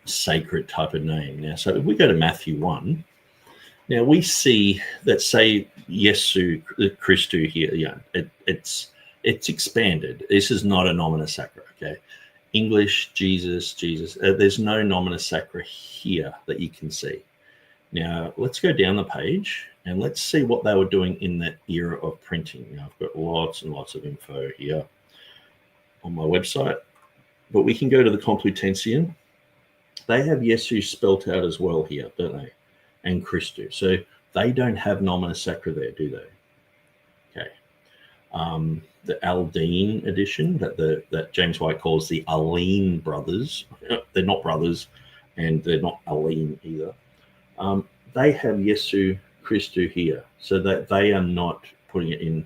sacred type of name. Now, so if we go to Matthew 1, now we see that say Jesu Christu here, yeah, it's expanded. This is not a nomina sacra, okay? English, Jesus. There's no nomina sacra here that you can see. Now, let's go down the page and let's see what they were doing in that era of printing. Now, I've got lots and lots of info here on my website, but we can go to the Complutensian. They have Jesu spelt out as well here, don't they? And Christu. So they don't have nomina sacra there, do they? Okay. The Aldine edition that James White calls the Aline brothers. They're not brothers, and they're not Aline either. They have Jesu Christu here, so that they are not putting it in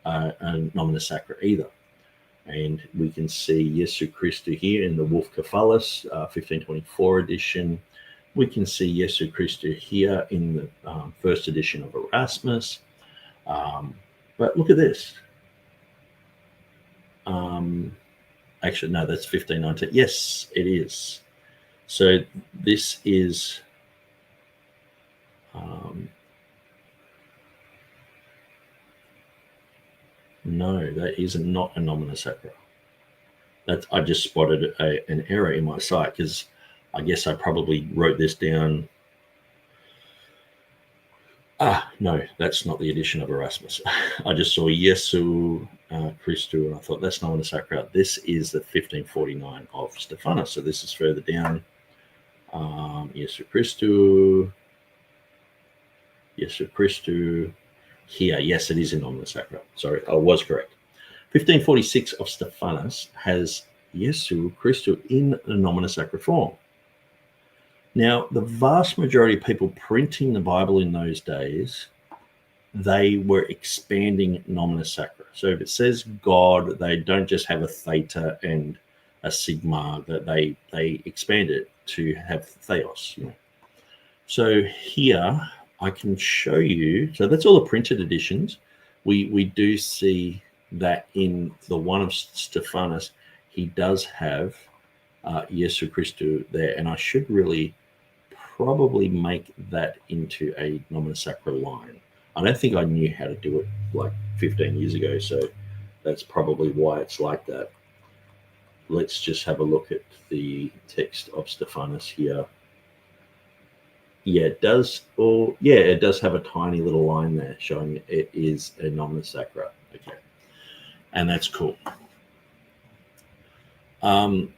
a nomina sacra either. And we can see Jesu Christu here in the Wolf Cephalus, 1524 edition. We can see Jesu Christu here in the first edition of Erasmus. But look at this. Actually, no, that's 1519. Yes, it is. So this is no, that is not a nomina sacra. That I just spotted an error in my site, because I guess I probably wrote this down. No, that's not the edition of Erasmus. I just saw Jesu Christu, and I thought that's nomina sacra. This is the 1549 of Stephanus, so this is further down. Jesu Christu. Here, yes, it is in nomina sacra. Sorry, I was correct. 1546 of Stephanus has Jesu Christu in the nomina sacra form. Now, the vast majority of people printing the Bible in those days, they were expanding nomina sacra. So if it says God, they don't just have a theta and a sigma, that they expand it to have theos. You know. So here I can show you. So that's all the printed editions. We do see that in the one of Stephanus, he does have Jesu Christu there, and I should really probably make that into a nomina sacra line. I don't think I knew how to do it like 15 years ago, so that's probably why it's like that. Let's just have a look at the text of Stephanus here. Yeah, it does. It does have a tiny little line there showing it is a nomina sacra. Okay, and that's cool. Now,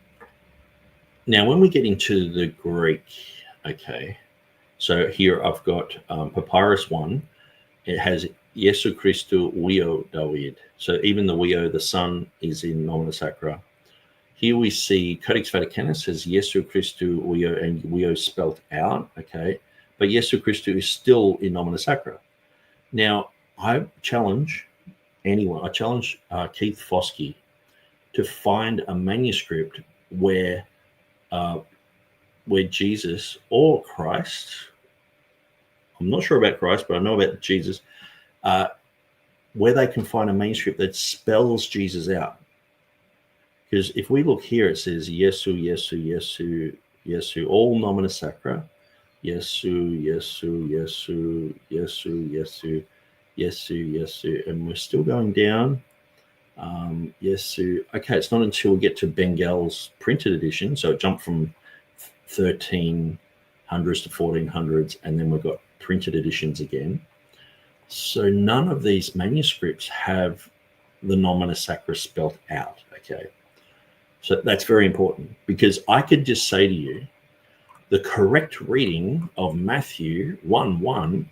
when we get into the Greek, okay, so here I've got Papyrus 1. It has Jesu Christu Wio David. So even the Wio, the son, is in nomina sacra. Here we see Codex Vaticanus has Jesu Christu Wio, and Wio spelt out, okay, but Jesu Christu is still in nomina sacra. Now, I challenge anyone, Keith Foskey to find a manuscript where Jesus or Christ, I'm not sure about Christ, but I know about Jesus, where they can find a manuscript that spells Jesus out. Because if we look here, it says Jesu, all nomina sacra. Jesu, and we're still going down. Jesu. Okay, it's not until we get to Bengal's printed edition, so it jumped from 1300s to 1400s, and then we've got printed editions again. So none of these manuscripts have the nomina sacra spelt out. Okay, so that's very important, because I could just say to you, the correct reading of Matthew 1:1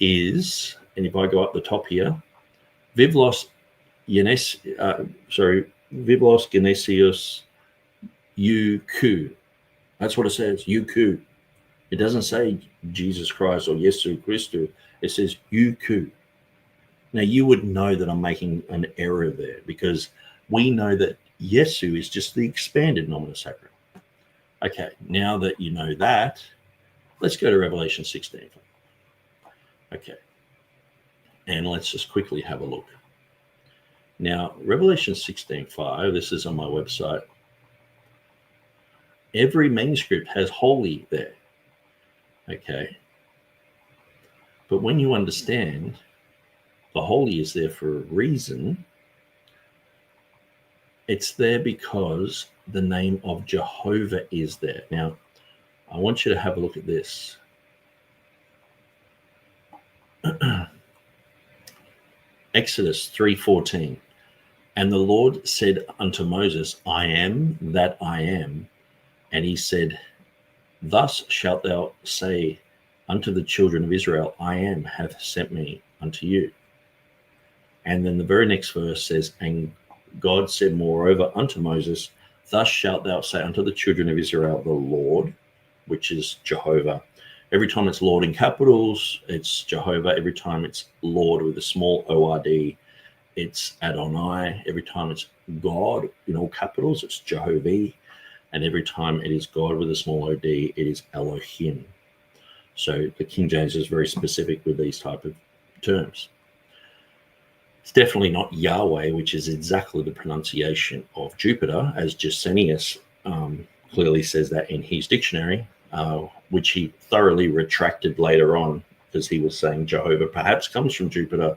is, and if I go up the top here, Vivlos Genesius Euku. That's what it says, Euku. It doesn't say Jesus Christ or Yesu Christu. It says Euku. Now, you would know that I'm making an error there, because we know that Yesu is just the expanded nomina sacra. Okay, now that you know that, let's go to Revelation 16. Okay, and let's just quickly have a look. Now, Revelation 16:5, this is on my website. Every manuscript has holy there. Okay, but when you understand the holy is there for a reason, it's there because the name of Jehovah is there. Now, I want you to have a look at this. Exodus 3:14. And the Lord said unto Moses, I am that I am. And he said, thus shalt thou say unto the children of Israel, I am hath sent me unto you. And then the very next verse says, and God said moreover unto Moses, thus shalt thou say unto the children of Israel, the Lord, which is Jehovah. Every time it's Lord in capitals, it's Jehovah. Every time it's Lord with a small O-R-D, it's Adonai. Every time it's God in all capitals, it's Jehovah. And every time it is God with a small O-D, it is Elohim. So the King James is very specific with these type of terms. It's definitely not Yahweh, which is exactly the pronunciation of Jupiter, as Gesenius clearly says that in his dictionary, which he thoroughly retracted later on, because he was saying Jehovah perhaps comes from Jupiter,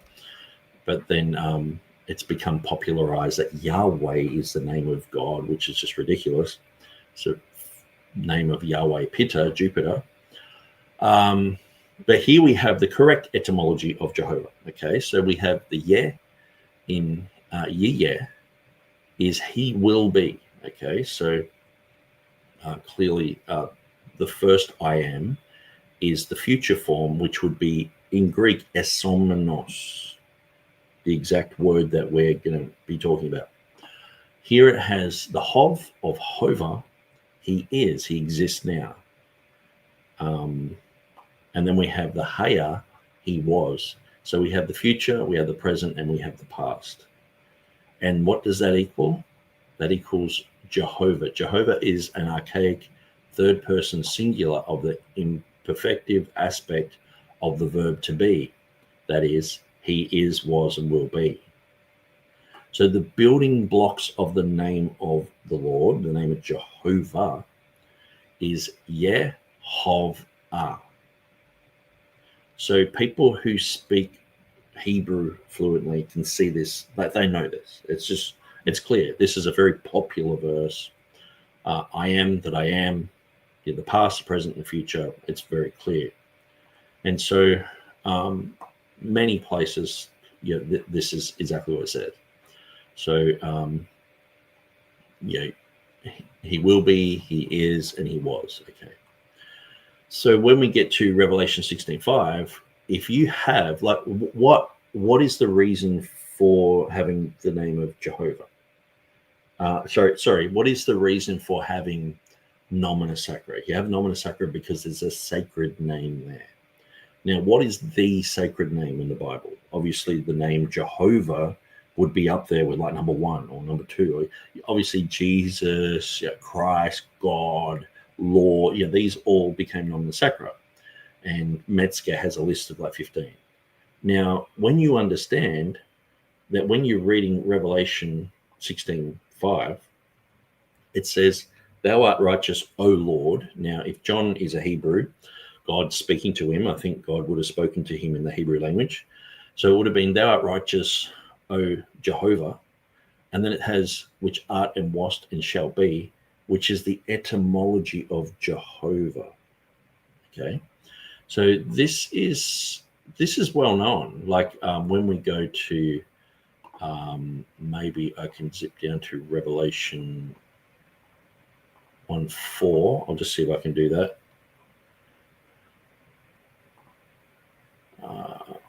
but then it's become popularized that Yahweh is the name of God, which is just ridiculous. So name of Yahweh Pitta, Jupiter. But here we have the correct etymology of Jehovah. Okay, so we have the Yeh in Yeh is he will be. Okay, so clearly the first I am is the future form, which would be in Greek esomenos, the exact word that we're going to be talking about. Here it has the Hov of Hova, he is, he exists now. And then we have the Haya, he was. So we have the future, we have the present, and we have the past. And what does that equal? That equals Jehovah. Jehovah is an archaic third-person singular of the imperfective aspect of the verb to be. That is, he is, was, and will be. So the building blocks of the name of the Lord, the name of Jehovah, is Yehovah. So people who speak Hebrew fluently can see this, but they know this. It's clear. This is a very popular verse. I am that I am, the past, the present, and the future. It's very clear. And so many places, this is exactly what it says. So, he will be, he is, and he was. Okay. So when we get to Revelation 16:5, if you have, like, what is the reason for having the name of Jehovah? What is the reason for having nomina sacra? You have nomina sacra because there's a sacred name there. Now, what is the sacred name in the Bible? Obviously, the name Jehovah would be up there with like number 1 or number 2. Obviously, Jesus, Christ, God, Lord, these all became nomina sacra. And Metzger has a list of like 15. Now, when you understand that when you're reading Revelation 16:5, it says, thou art righteous, O Lord. Now, if John is a Hebrew, God speaking to him, I think God would have spoken to him in the Hebrew language. So it would have been, thou art righteous, O Jehovah. And then it has, which art and wast and shall be, which is the etymology of Jehovah. Okay. So this is well known. Like when we go to Maybe I can zip down to Revelation 1:4. I'll just see if I can do that.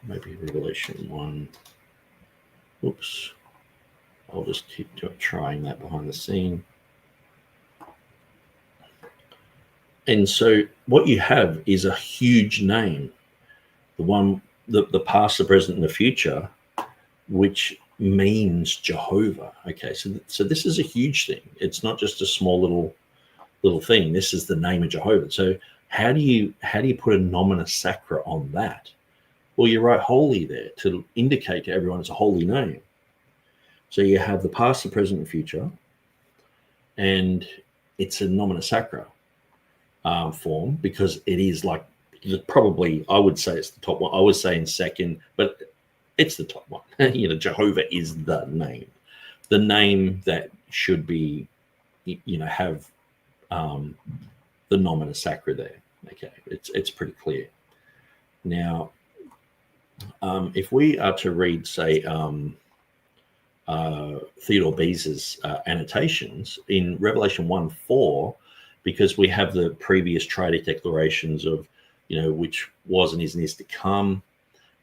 Maybe Revelation 1. Oops. I'll just keep trying that behind the scene. And so what you have is a huge name, the past, the present, and the future, which means Jehovah. Okay, so this is a huge thing. It's not just a small little thing. This is the name of Jehovah. So how do you put a nomina sacra on that? Well, you write holy there to indicate to everyone it's a holy name. So you have the past, the present, and future, and it's a nomina sacra form, because it is like probably, I would say it's the top one. I was saying second, but it's the top one. Jehovah is the name that should be, have the nomina sacra there. Okay, it's pretty clear. Now, if we are to read, say, Theodore Beza's annotations in Revelation 1:4, because we have the previous triadic declarations of, which was and is to come.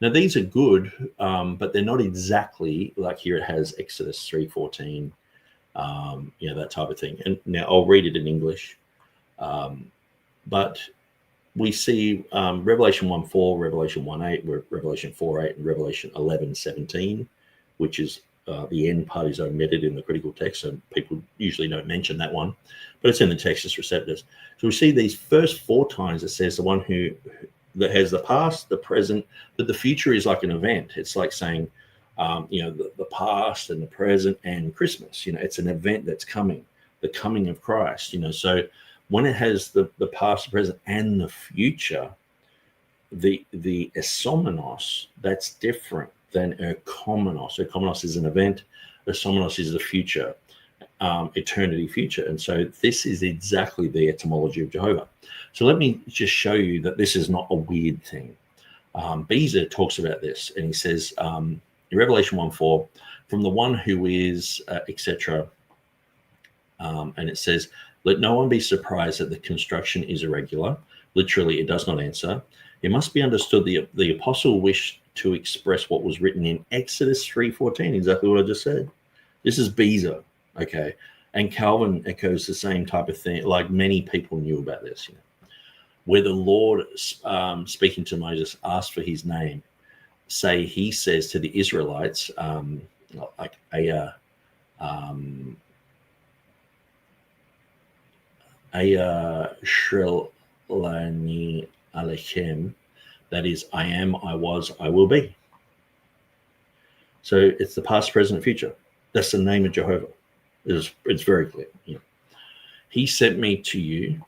Now, these are good, but they're not exactly like here it has Exodus 3:14, that type of thing. And now I'll read it in English. But we see Revelation 1:4, Revelation 1:8, Revelation 4:8, and Revelation 11:17, which is the end part is omitted in the critical text, so people usually don't mention that one, but it's in the Textus Receptus. So we see these first 4 times it says the one that has the past, the present, but the future is like an event. It's like saying, the past and the present and Christmas. It's an event that's coming, the coming of Christ. So when it has the past, the present, and the future, the esomenos, that's different than erkomenos. Erkomenos is an event. Esomenos is the future, eternity future. And so this is exactly the etymology of Jehovah. So let me just show you that this is not a weird thing. Beza talks about this, and he says in Revelation 1:4, from the one who is, etc. And it says, let no one be surprised that the construction is irregular. Literally, it does not answer. It must be understood the apostle wished to express what was written in Exodus 3:14, exactly what I just said. This is Beza, okay? And Calvin echoes the same type of thing, like many people knew about this, where the Lord, speaking to Moses, asked for his name. Say he says to the Israelites, like Shrelani Alechem, that is, I am, I was, I will be. So it's the past, present, future. That's the name of Jehovah. It's very clear. He sent me to you.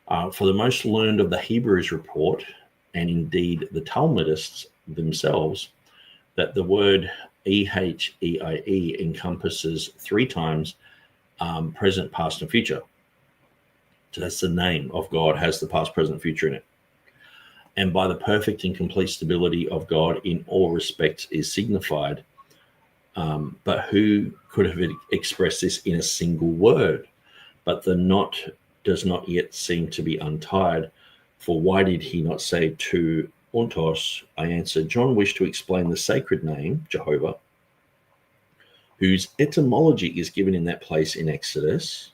For the most learned of the Hebrews report, and indeed the Talmudists themselves, that the word EHEIE encompasses 3 times present, past, and future. So that's the name of God, has the past, present, future in it. And by the perfect and complete stability of God in all respects is signified. But who could have expressed this in a single word? But the knot does not yet seem to be untied. For why did he not say to Ontos? I answered, John wished to explain the sacred name, Jehovah, whose etymology is given in that place in Exodus.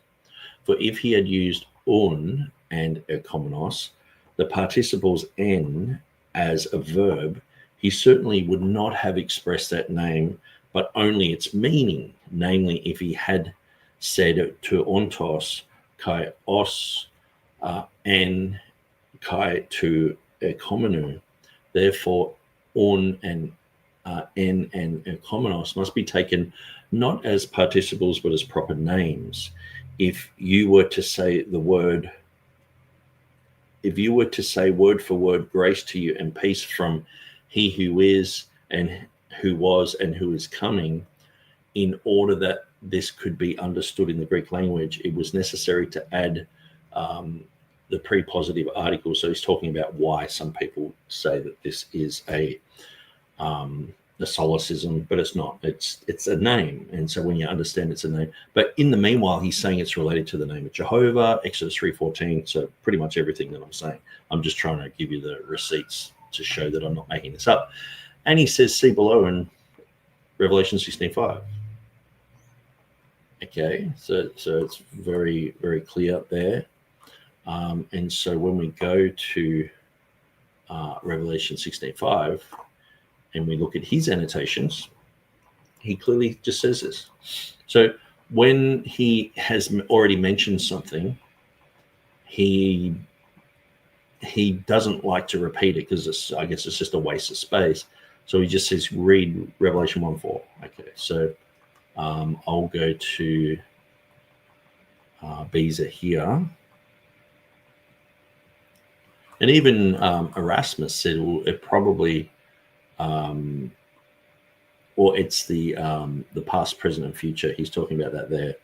For if he had used un and erkomenos, the participles en as a verb, he certainly would not have expressed that name, but only its meaning. Namely, if he had said to ontos kai os en kai to erkomenu, therefore un and en and erkomenos must be taken not as participles but as proper names. If you were to say word for word, grace to you and peace from he who is and who was and who is coming, in order that this could be understood in the Greek language, it was necessary to add the prepositive article. So he's talking about why some people say that this is a the solecism, but it's not. It's a name, and so when you understand it's a name, but in the meanwhile, he's saying it's related to the name of Jehovah, Exodus 3:14. So pretty much everything that I'm saying, I'm just trying to give you the receipts to show that I'm not making this up. And he says, see below in Revelation 16:5. Okay, so it's very, very clear there. And so when we go to Revelation 16:5 and we look at his annotations, he clearly just says this. So when he has already mentioned something, he doesn't like to repeat it because I guess it's just a waste of space. So he just says, read Revelation 1:4. Okay, so I'll go to Beza here. And even Erasmus said, well, it probably, or it's the past, present, and future. He's talking about that there.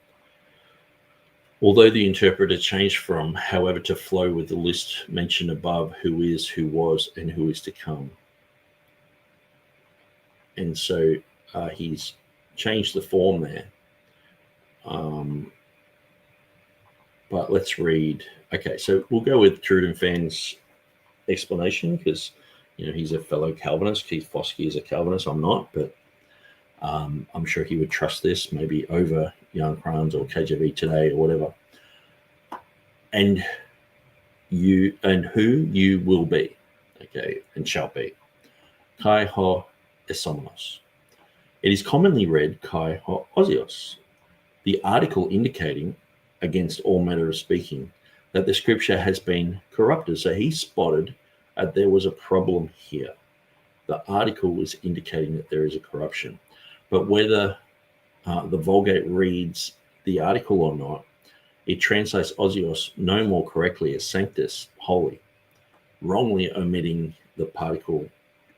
Although the interpreter changed from, however, to flow with the list mentioned above, who is, who was, and who is to come. And so he's changed the form there. But let's read. Okay, so we'll go with TurretinFan's explanation because, he's a fellow Calvinist. Keith Foskey is a Calvinist. I'm not, but I'm sure he would trust this maybe over Jan Kranz or KJV today or whatever. And who you will be, okay, and shall be. Kai ho esomenos. It is commonly read kai ho osios, the article indicating, against all manner of speaking, that the scripture has been corrupted. So he spotted that there was a problem here. The article was indicating that there is a corruption. But whether the Vulgate reads the article or not, it translates osios no more correctly as sanctus, holy, wrongly omitting the particle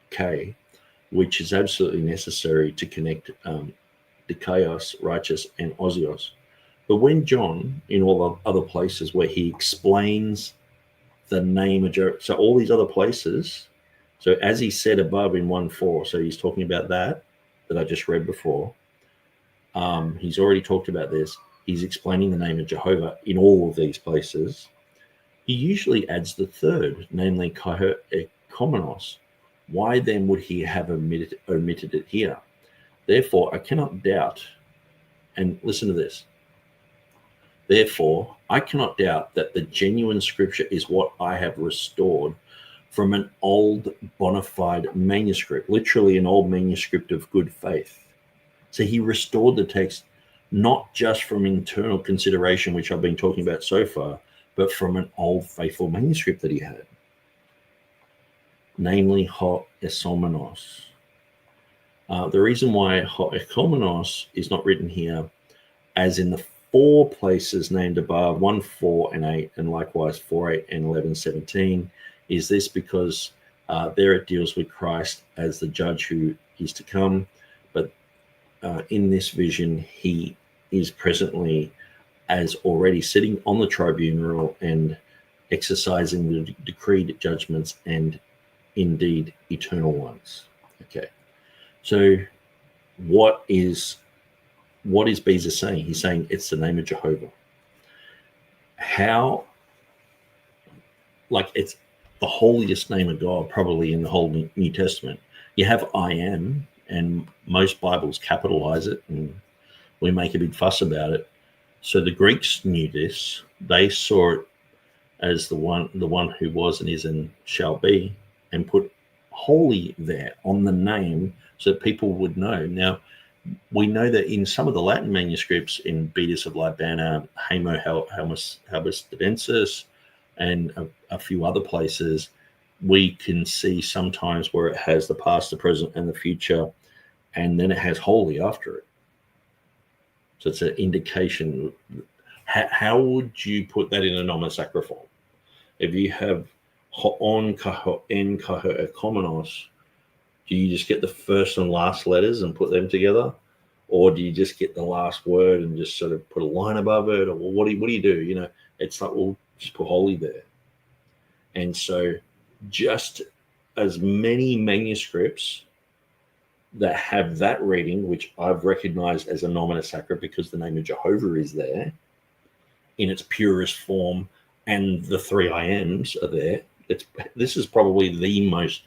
K, which is absolutely necessary to connect dikaios, righteous, and osios. But when John, in all other places where he explains the name of Jehovah, so all these other places, so as he said above in 1:4, so he's talking about that I just read before. He's already talked about this. He's explaining the name of Jehovah in all of these places. He usually adds the third, namely kai ekomenos. Why then would he have omitted it here? Therefore, I cannot doubt, and listen to this. Therefore, I cannot doubt that the genuine scripture is what I have restored from an old bona fide manuscript, literally an old manuscript of good faith. So he restored the text not just from internal consideration, which I've been talking about so far, but from an old faithful manuscript that he had, namely ho esomenos. The reason why ho ekomenos is not written here, as in the 4 places named above, 1, 4, and 8, and likewise 4, 8, and 11, 17, is this because there it deals with Christ as the judge who is to come. But in this vision, he is presently as already sitting on the tribunal and exercising the decreed judgments and indeed eternal ones. Okay. So what is Beza saying? He's saying it's the name of Jehovah. How? Like it's the holiest name of God probably in the whole New Testament. You have I am, and most Bibles capitalize it, and we make a big fuss about it. So the Greeks knew this. They saw it as the one who was and is and shall be, and put holy there on the name so that people would know. Now, we know that in some of the Latin manuscripts, in Beatus of Libana, Hamo Habustadensis, and a few other places, we can see sometimes where it has the past, the present, and the future, and then it has holy after it. So it's an indication. How would you put that in a nomosacriform form? If you have ho'on kaho en kaho ekomenos, do you just get the first and last letters and put them together? Or do you just get the last word and just sort of put a line above it? Or what do you do? It's like, well, just put holy there. And so just as many manuscripts that have that reading, which I've recognized as a nomina sacra because the name of Jehovah is there in its purest form, and the three I ams are there. This is probably the most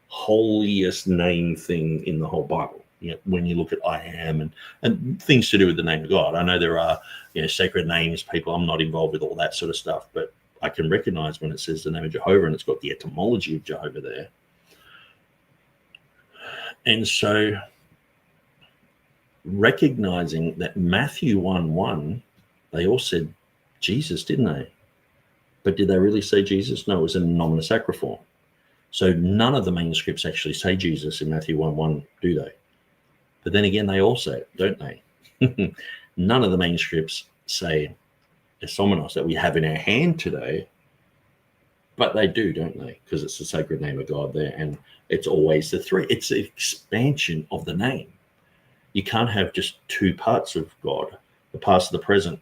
holiest name thing in the whole Bible. When you look at I am and things to do with the name of God. I know there are sacred names, people. I'm not involved with all that sort of stuff, but I can recognize when it says the name of Jehovah and it's got the etymology of Jehovah there. And so recognizing that Matthew 1:1, they all said Jesus, didn't they? But did they really say Jesus? No, it was in nomina sacra form. So none of the manuscripts actually say Jesus in Matthew 1:1, do they? But then again, they all say it, don't they? None of the manuscripts say Esomenos that we have in our hand today, but they do, don't they? Because it's the sacred name of God there, and it's always the three. It's the expansion of the name. You can't have just two parts of God, the past and the present.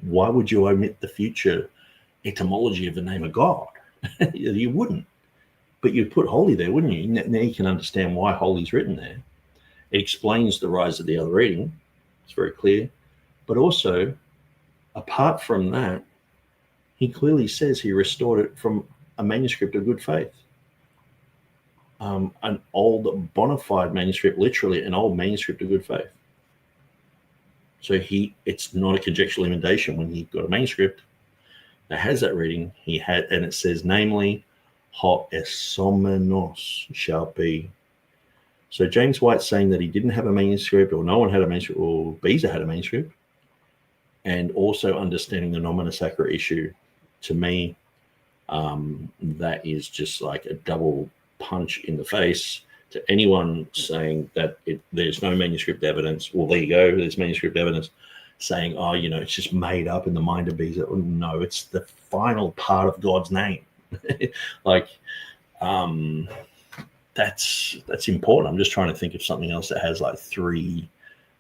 Why would you omit the future etymology of the name of God? You wouldn't. But you'd put holy there, wouldn't you? Now you can understand why holy's written there. It explains the rise of the other reading. It's very clear. But also, apart from that, he clearly says he restored it from a manuscript of good faith. An old bona fide manuscript, literally an old manuscript of good faith. So it's not a conjectural inundation when he got a manuscript that has that reading. And it says, namely, ho esomenos shall be. So James White's saying that he didn't have a manuscript, or no one had a manuscript, or Beza had a manuscript, and also understanding the nomina sacra issue. To me, that is just like a double punch in the face to anyone saying that there's no manuscript evidence. Well, there you go, there's manuscript evidence saying, it's just made up in the mind of Beza. No, it's the final part of God's name. That's important. I'm just trying to think of something else that has like three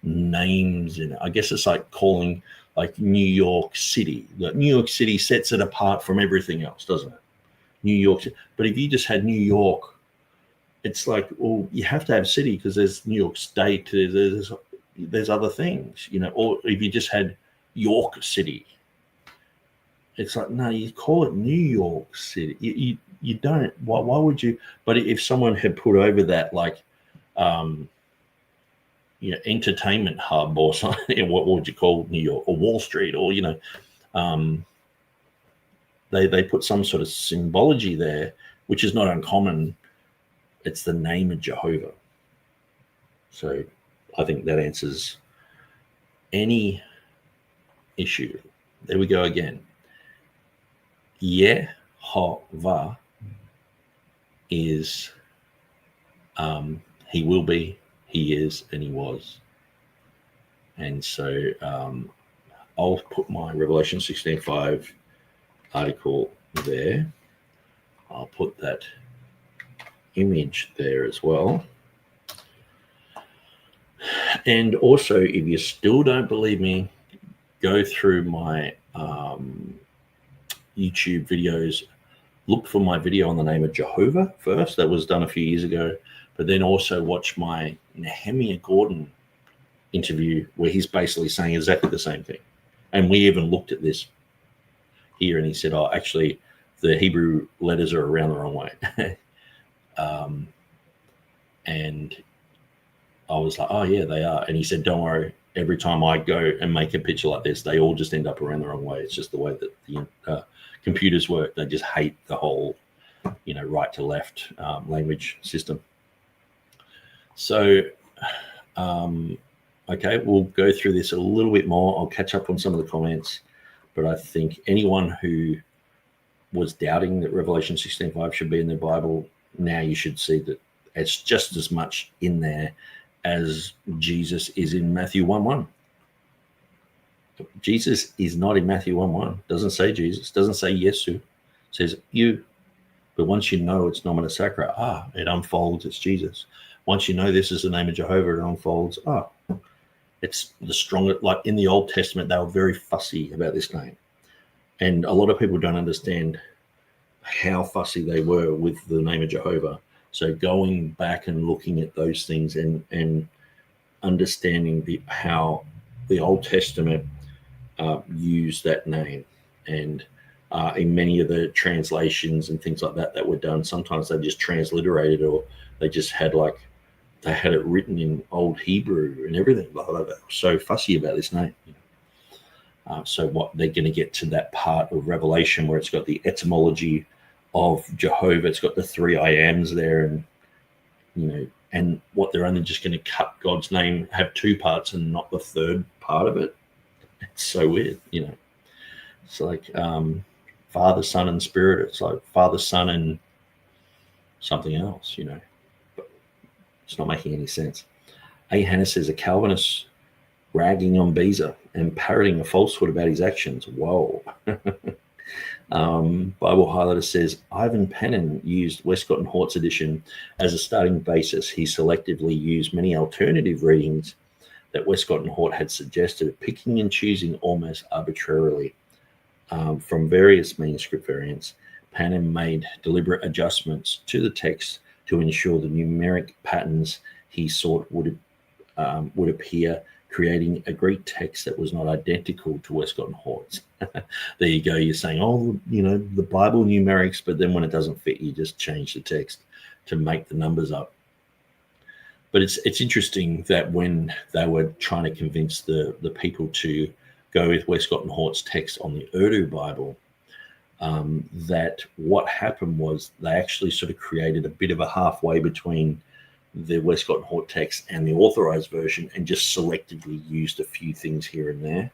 names in it. I guess it's like calling like New York City. New York City sets it apart from everything else, doesn't it? New York. But if you just had New York, it's like, well, you have to have city because there's New York State, there's other things, or if you just had York City, it's like, no, you call it New York City. You don't. Why would you? But if someone had put over that, like, entertainment hub or something, what would you call New York, or Wall Street, or they put some sort of symbology there, which is not uncommon. It's the name of Jehovah. So I think that answers any issue. There we go again. Yehovah is he will be, he is, and he was. And so I'll put my Revelation 16:5 article there. I'll put that image there as well. And also, if you still don't believe me, go through my YouTube videos. Look for my video on the name of Jehovah first. That was done a few years ago. But then also watch my Nehemiah Gordon interview where he's basically saying exactly the same thing. And we even looked at this here, and he said, actually, the Hebrew letters are around the wrong way. And I was like, oh, yeah, they are. And he said, don't worry. Every time I go and make a picture like this, they all just end up around the wrong way. It's just the way that the computers work. They just hate the whole, right to left language system. So, okay, we'll go through this a little bit more. I'll catch up on some of the comments. But I think anyone who was doubting that Revelation 16:5 should be in their Bible, now you should see that it's just as much in there as Jesus is in Matthew 1:1. Jesus is not in Matthew 1:1. Doesn't say Jesus. Doesn't say Yesu. It says you. But once you know it's nomina sacra, it unfolds. It's Jesus. Once you know this is the name of Jehovah, it unfolds. It's the strongest. Like in the Old Testament, they were very fussy about this name, and a lot of people don't understand how fussy they were with the name of Jehovah. So going back and looking at those things and understanding how the Old Testament used that name, and in many of the translations and things like that were done, sometimes they just transliterated, or they just had they had it written in Old Hebrew and everything. Blah, blah, blah. So fussy about this name. So what they're going to get to that part of Revelation where it's got the etymology of Jehovah, it's got the three I ams there, and and what they're only just going to cut God's name, have two parts and not the third part of it. It's so weird, It's like Father, Son, and Spirit. It's like Father, Son, and something else, But it's not making any sense. A. Hannah says a Calvinist ragging on Beza and parroting a falsehood about his actions. Whoa. Bible Highlighter says Ivan Pennin used Westcott and Hort's edition as a starting basis. He selectively used many alternative readings that Westcott and Hort had suggested, picking and choosing almost arbitrarily from various manuscript variants. Pennin made deliberate adjustments to the text to ensure the numeric patterns he sought would appear, creating a Greek text that was not identical to Westcott and Hort's. There you go. You're saying, the Bible numerics, but then when it doesn't fit, you just change the text to make the numbers up. But it's interesting that when they were trying to convince the people to go with Westcott and Hort's text on the Urdu Bible, that what happened was they actually sort of created a bit of a halfway between the Westcott and Hort text and the authorized version, and just selectively used a few things here and there.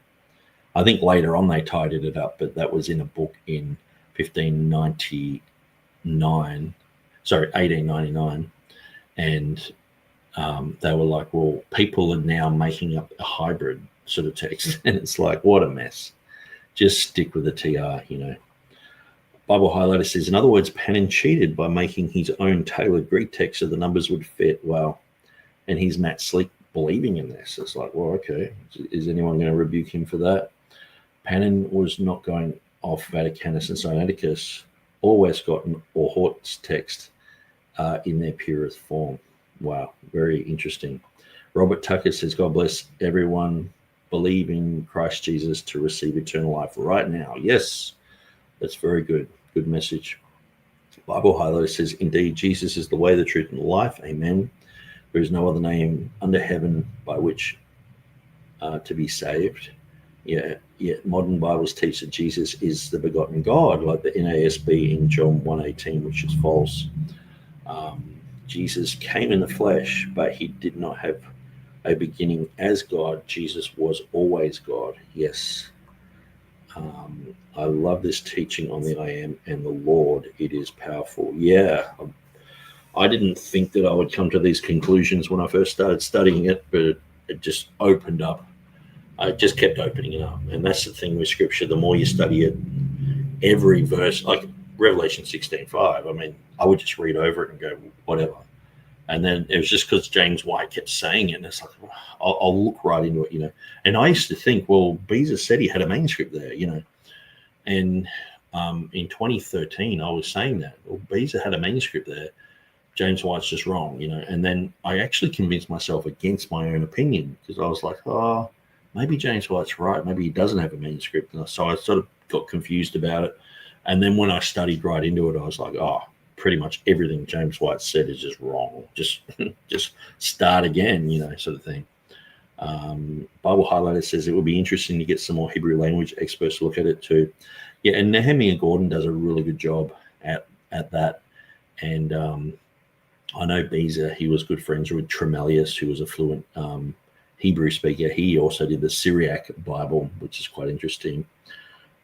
I think later on they tidied it up, but that was in a book in 1899, and they were like, well, people are now making up a hybrid sort of text, and it's like, what a mess. Just stick with the TR, Bible Highlighter says, in other words, Pennin cheated by making his own tailored Greek text so the numbers would fit well. And he's Matt Sleek believing in this. It's like, well, okay, is anyone going to rebuke him for that? Pennin was not going off Vaticanus and Sinaiticus or Westcott or Hort's text in their purest form. Wow, very interesting. Robert Tucker says, God bless everyone. Believe in Christ Jesus to receive eternal life right now. Yes. That's very good. Good message. Bible Highlighter says, indeed, Jesus is the way, the truth, and the life. Amen. There is no other name under heaven by which to be saved. Yet modern Bibles teach that Jesus is the begotten God, like the NASB in John 1:18, which is false. Jesus came in the flesh, but he did not have a beginning as God. Jesus was always God. Yes. I love this teaching on the I am and the Lord. It is powerful. Yeah, I didn't think that I would come to these conclusions when I first started studying it, but it just opened up. I just kept opening it up. And that's the thing with Scripture. The more you study it, every verse, like Revelation 16:5, I mean, I would just read over it and go, whatever. And then it was just because James White kept saying it, and it's like, I'll look right into it, And I used to think, well, Beza said he had a manuscript there, And in 2013, I was saying that, well, Beza had a manuscript there. James White's just wrong, And then I actually convinced myself against my own opinion, because I was like, oh, maybe James White's right. Maybe he doesn't have a manuscript. And so I sort of got confused about it. And then when I studied right into it, I was like, oh, pretty much everything James White said is just wrong. Just start again, sort of thing. Bible Highlighter says it would be interesting to get some more Hebrew language experts to look at it too. Yeah, and Nehemiah Gordon does a really good job at that. And I know Beza, he was good friends with Tremelius, who was a fluent Hebrew speaker. He also did the Syriac Bible, which is quite interesting.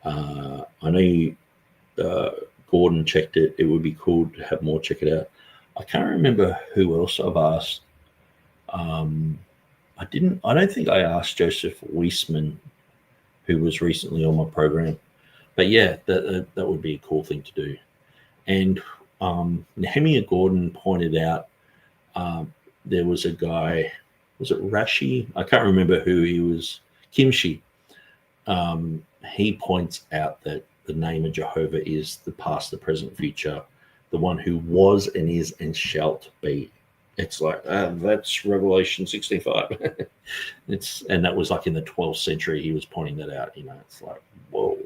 I know Gordon checked it. It would be cool to have more check it out. I can't remember who else I've asked. I don't think I asked Joseph Weissman, who was recently on my program. But yeah, that would be a cool thing to do. And Nehemiah Gordon pointed out there was a guy, was it Rashi? I can't remember who he was. Kimshi. He points out that the name of Jehovah is the past, the present, future, the one who was and is and shalt be. It's like, that's Revelation 16:5. And that was like in the 12th century. He was pointing that out. It's like, whoa.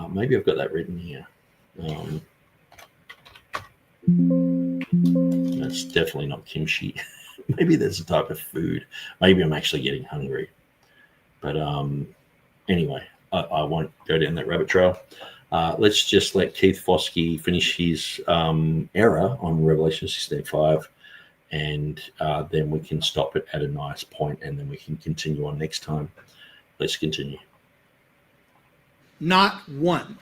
Maybe I've got that written here. That's definitely not kimchi. Maybe there's a type of food. Maybe I'm actually getting hungry. But anyway, I won't go down that rabbit trail. Let's just let Keith Foskey finish his error on Revelation 16:5, and then we can stop it at a nice point, and then we can continue on next time. Let's continue. Not one.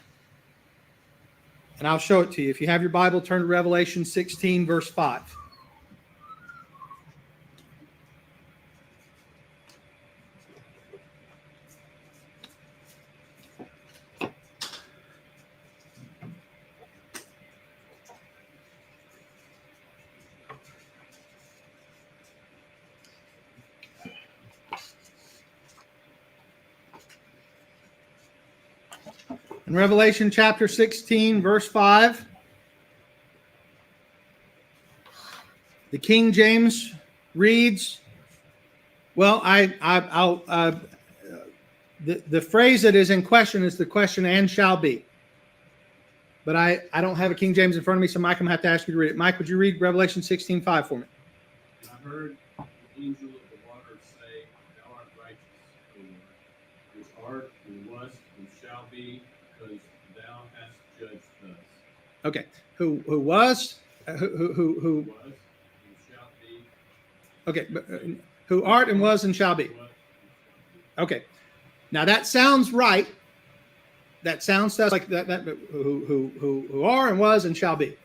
And I'll show it to you. If you have your Bible, turn to Revelation 16, verse 5. In Revelation chapter 16, verse 5, the King James reads, well, the phrase that is in question is the question, and shall be. But I don't have a King James in front of me, so Mike, I'm going to have to ask you to read it. Mike, would you read Revelation 16:5 for me? I heard the angel of the waters say, Thou art righteous, O Lord, which art, who was, who shall be, because thou hast judged thus. Okay. Who was? Who Was, who shall be. Okay. Who art and was and shall be. Was, who shall be. Okay. Now that sounds right. That sounds like that. But who are and was and shall be.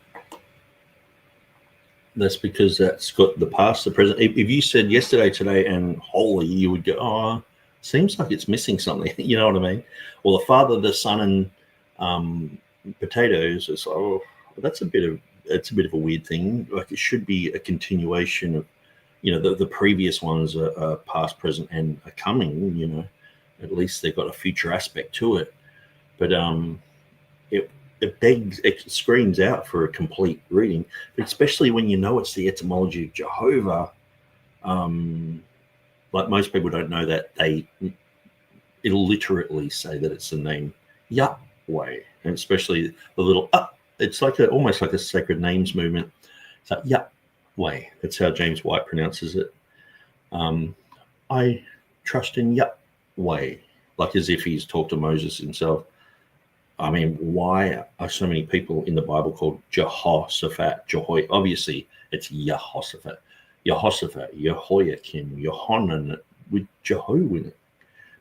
That's because that's got the past, the present. If you said yesterday, today, and holy, you would go, oh, seems like it's missing something. You know what I mean? Well, the Father, the Son, and potatoes. It's like, oh, that's a bit of a weird thing. Like it should be a continuation of, the previous ones are past, present, and are coming. At least they've got a future aspect to it. But it screams out for a complete reading, especially when it's the etymology of Jehovah. Like most people don't know that it'll literally say that it's the name Yahweh, and especially the little it's like almost like a sacred names movement. It's like Yahweh. That's how James White pronounces it. I trust in Yahweh, like as if he's talked to Moses himself. I mean, why are so many people in the Bible called Jehoshaphat? Obviously, it's Yehoshaphat. Jehoiakim, Yohanan with Jeho in it.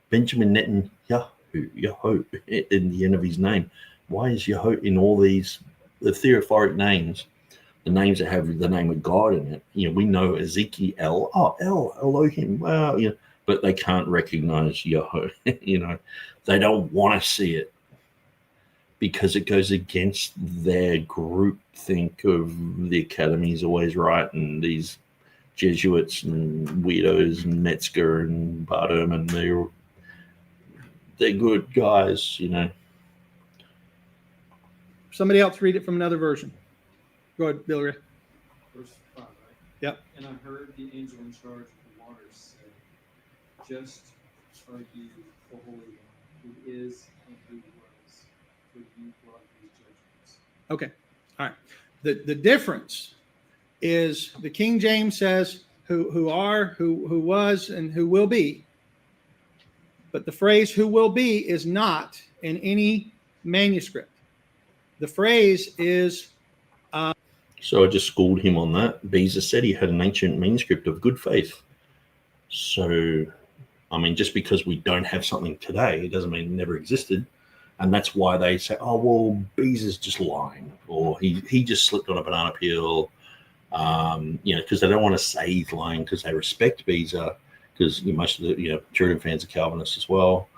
Benjamin Netanyahu, Yeho in the end of his name. Why is Yeho in all these the theophoric names, the names that have the name of God in it? We know Ezekiel, Elohim, well, but they can't recognize Yeho. They don't want to see it, because it goes against their group think of the academy is always right, and these Jesuits and weirdos and Metzger and Bart Ehrman, they're good guys, Somebody else read it from another version. Go ahead, Bill. Verse 5, right? Yep. And I heard the angel in charge of the waters say, Just are you, the Holy One, who is and who was, for you brought these judgments. Okay. All right. The difference is the King James says who are, who was, and who will be. But the phrase who will be is not in any manuscript. The phrase is... So I just schooled him on that. Beza said he had an ancient manuscript of good faith. So, I mean, just because we don't have something today, it doesn't mean it never existed. And that's why they say, oh, well, Beza's just lying. Or he just slipped on a banana peel. Because they don't want to say he's lying, because they respect Beza, because most of the Turretin fans are Calvinists as well.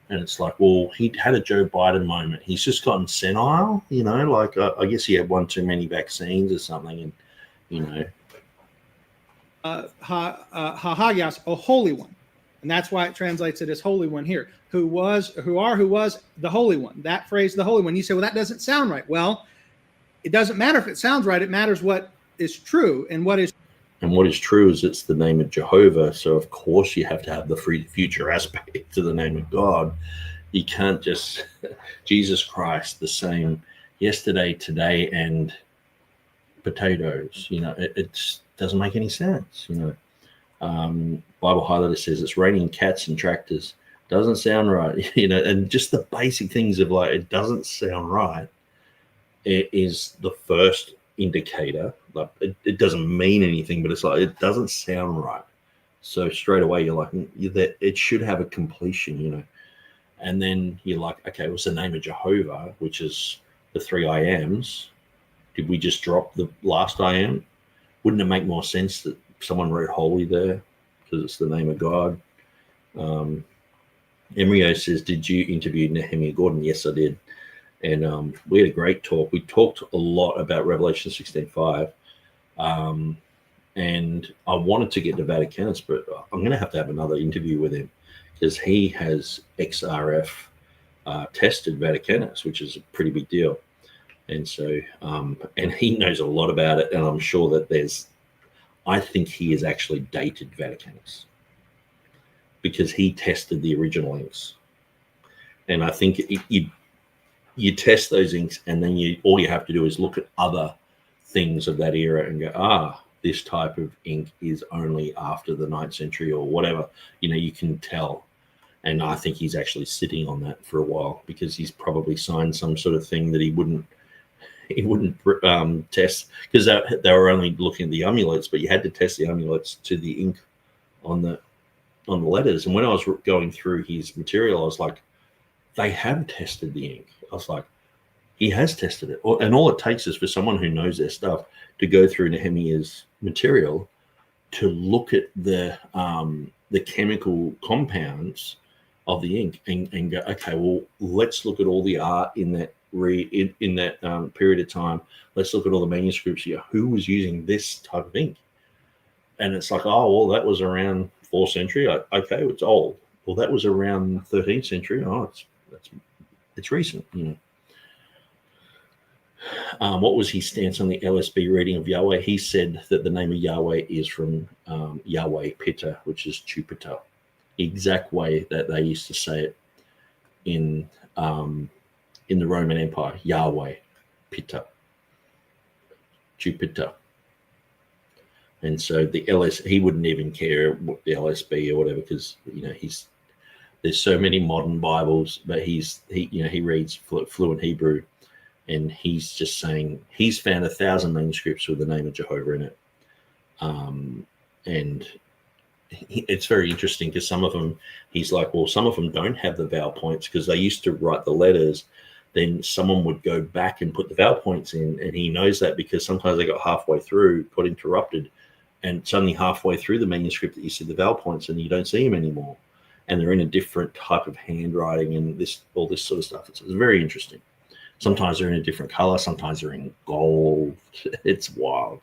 And it's like, well, he had a Joe Biden moment. He's just gotten senile, I guess he had one too many vaccines or something, and Hagios, a holy one, and that's why it translates it as holy one here. Who was, the Holy One. That phrase, the Holy One. You say, well, that doesn't sound right. Well, it doesn't matter if it sounds right. It matters what is true, and what is. And what is true is it's the name of Jehovah. So of course you have to have the future aspect to the name of God. You can't just Jesus Christ, the same yesterday, today, and potatoes. It doesn't make any sense. Bible Highlighter says it's raining cats and tractors. Doesn't sound right. And just the basic things of like, it doesn't sound right. It is the first indicator. Like it doesn't mean anything, but it's like, it doesn't sound right. So straight away you're like, it should have a completion, and then you're like, okay, what's the name of Jehovah, which is the 3 I ams? Did we just drop the last I am? Wouldn't it make more sense that someone wrote holy there because it's the name of God? Emrio says, did you interview Nehemiah Gordon? Yes, I did. And we had a great talk. We talked a lot about Revelation 16:5. And I wanted to get to Vaticanus, but I'm going to have another interview with him because he has XRF tested Vaticanus, which is a pretty big deal. And so, and he knows a lot about it. And I'm sure that I think he has actually dated Vaticanus because he tested the original inks. And I think you test those inks, and then all you have to do is look at other things of that era and go, this type of ink is only after the 9th century or whatever. You can tell. And I think he's actually sitting on that for a while because he's probably signed some sort of thing that he wouldn't test, because they were only looking at the amulets, but you had to test the amulets to the ink on the letters. And when I was going through his material, I was like, they have tested the ink. I was like, he has tested it. And all it takes is for someone who knows their stuff to go through Nehemiah's material to look at the chemical compounds of the ink and go, okay, well, let's look at all the art in that period of time. Let's look at all the manuscripts here. Who was using this type of ink? And it's like, oh, well, that was around 4th century. Okay, it's old. Well, that was around 13th century. Oh, it's recent. What was his stance on the LSB reading of Yahweh? He said that the name of Yahweh is from Yahweh Pitta, which is Jupiter. The exact way that they used to say it in the Roman Empire, Yahweh Pitta, Jupiter. And so he wouldn't even care what the LSB or whatever, because there's so many modern Bibles, but he reads fluent Hebrew, and he's just saying he's found 1,000 manuscripts with the name of Jehovah in it. And it's very interesting because some of them, he's like, well, some of them don't have the vowel points because they used to write the letters. Then someone would go back and put the vowel points in, and he knows that because sometimes they got halfway through, got interrupted, and suddenly halfway through the manuscript that you see the vowel points and you don't see them anymore, and they're in a different type of handwriting and all this sort of stuff. It's very interesting. Sometimes they're in a different color, sometimes they're in gold. It's wild,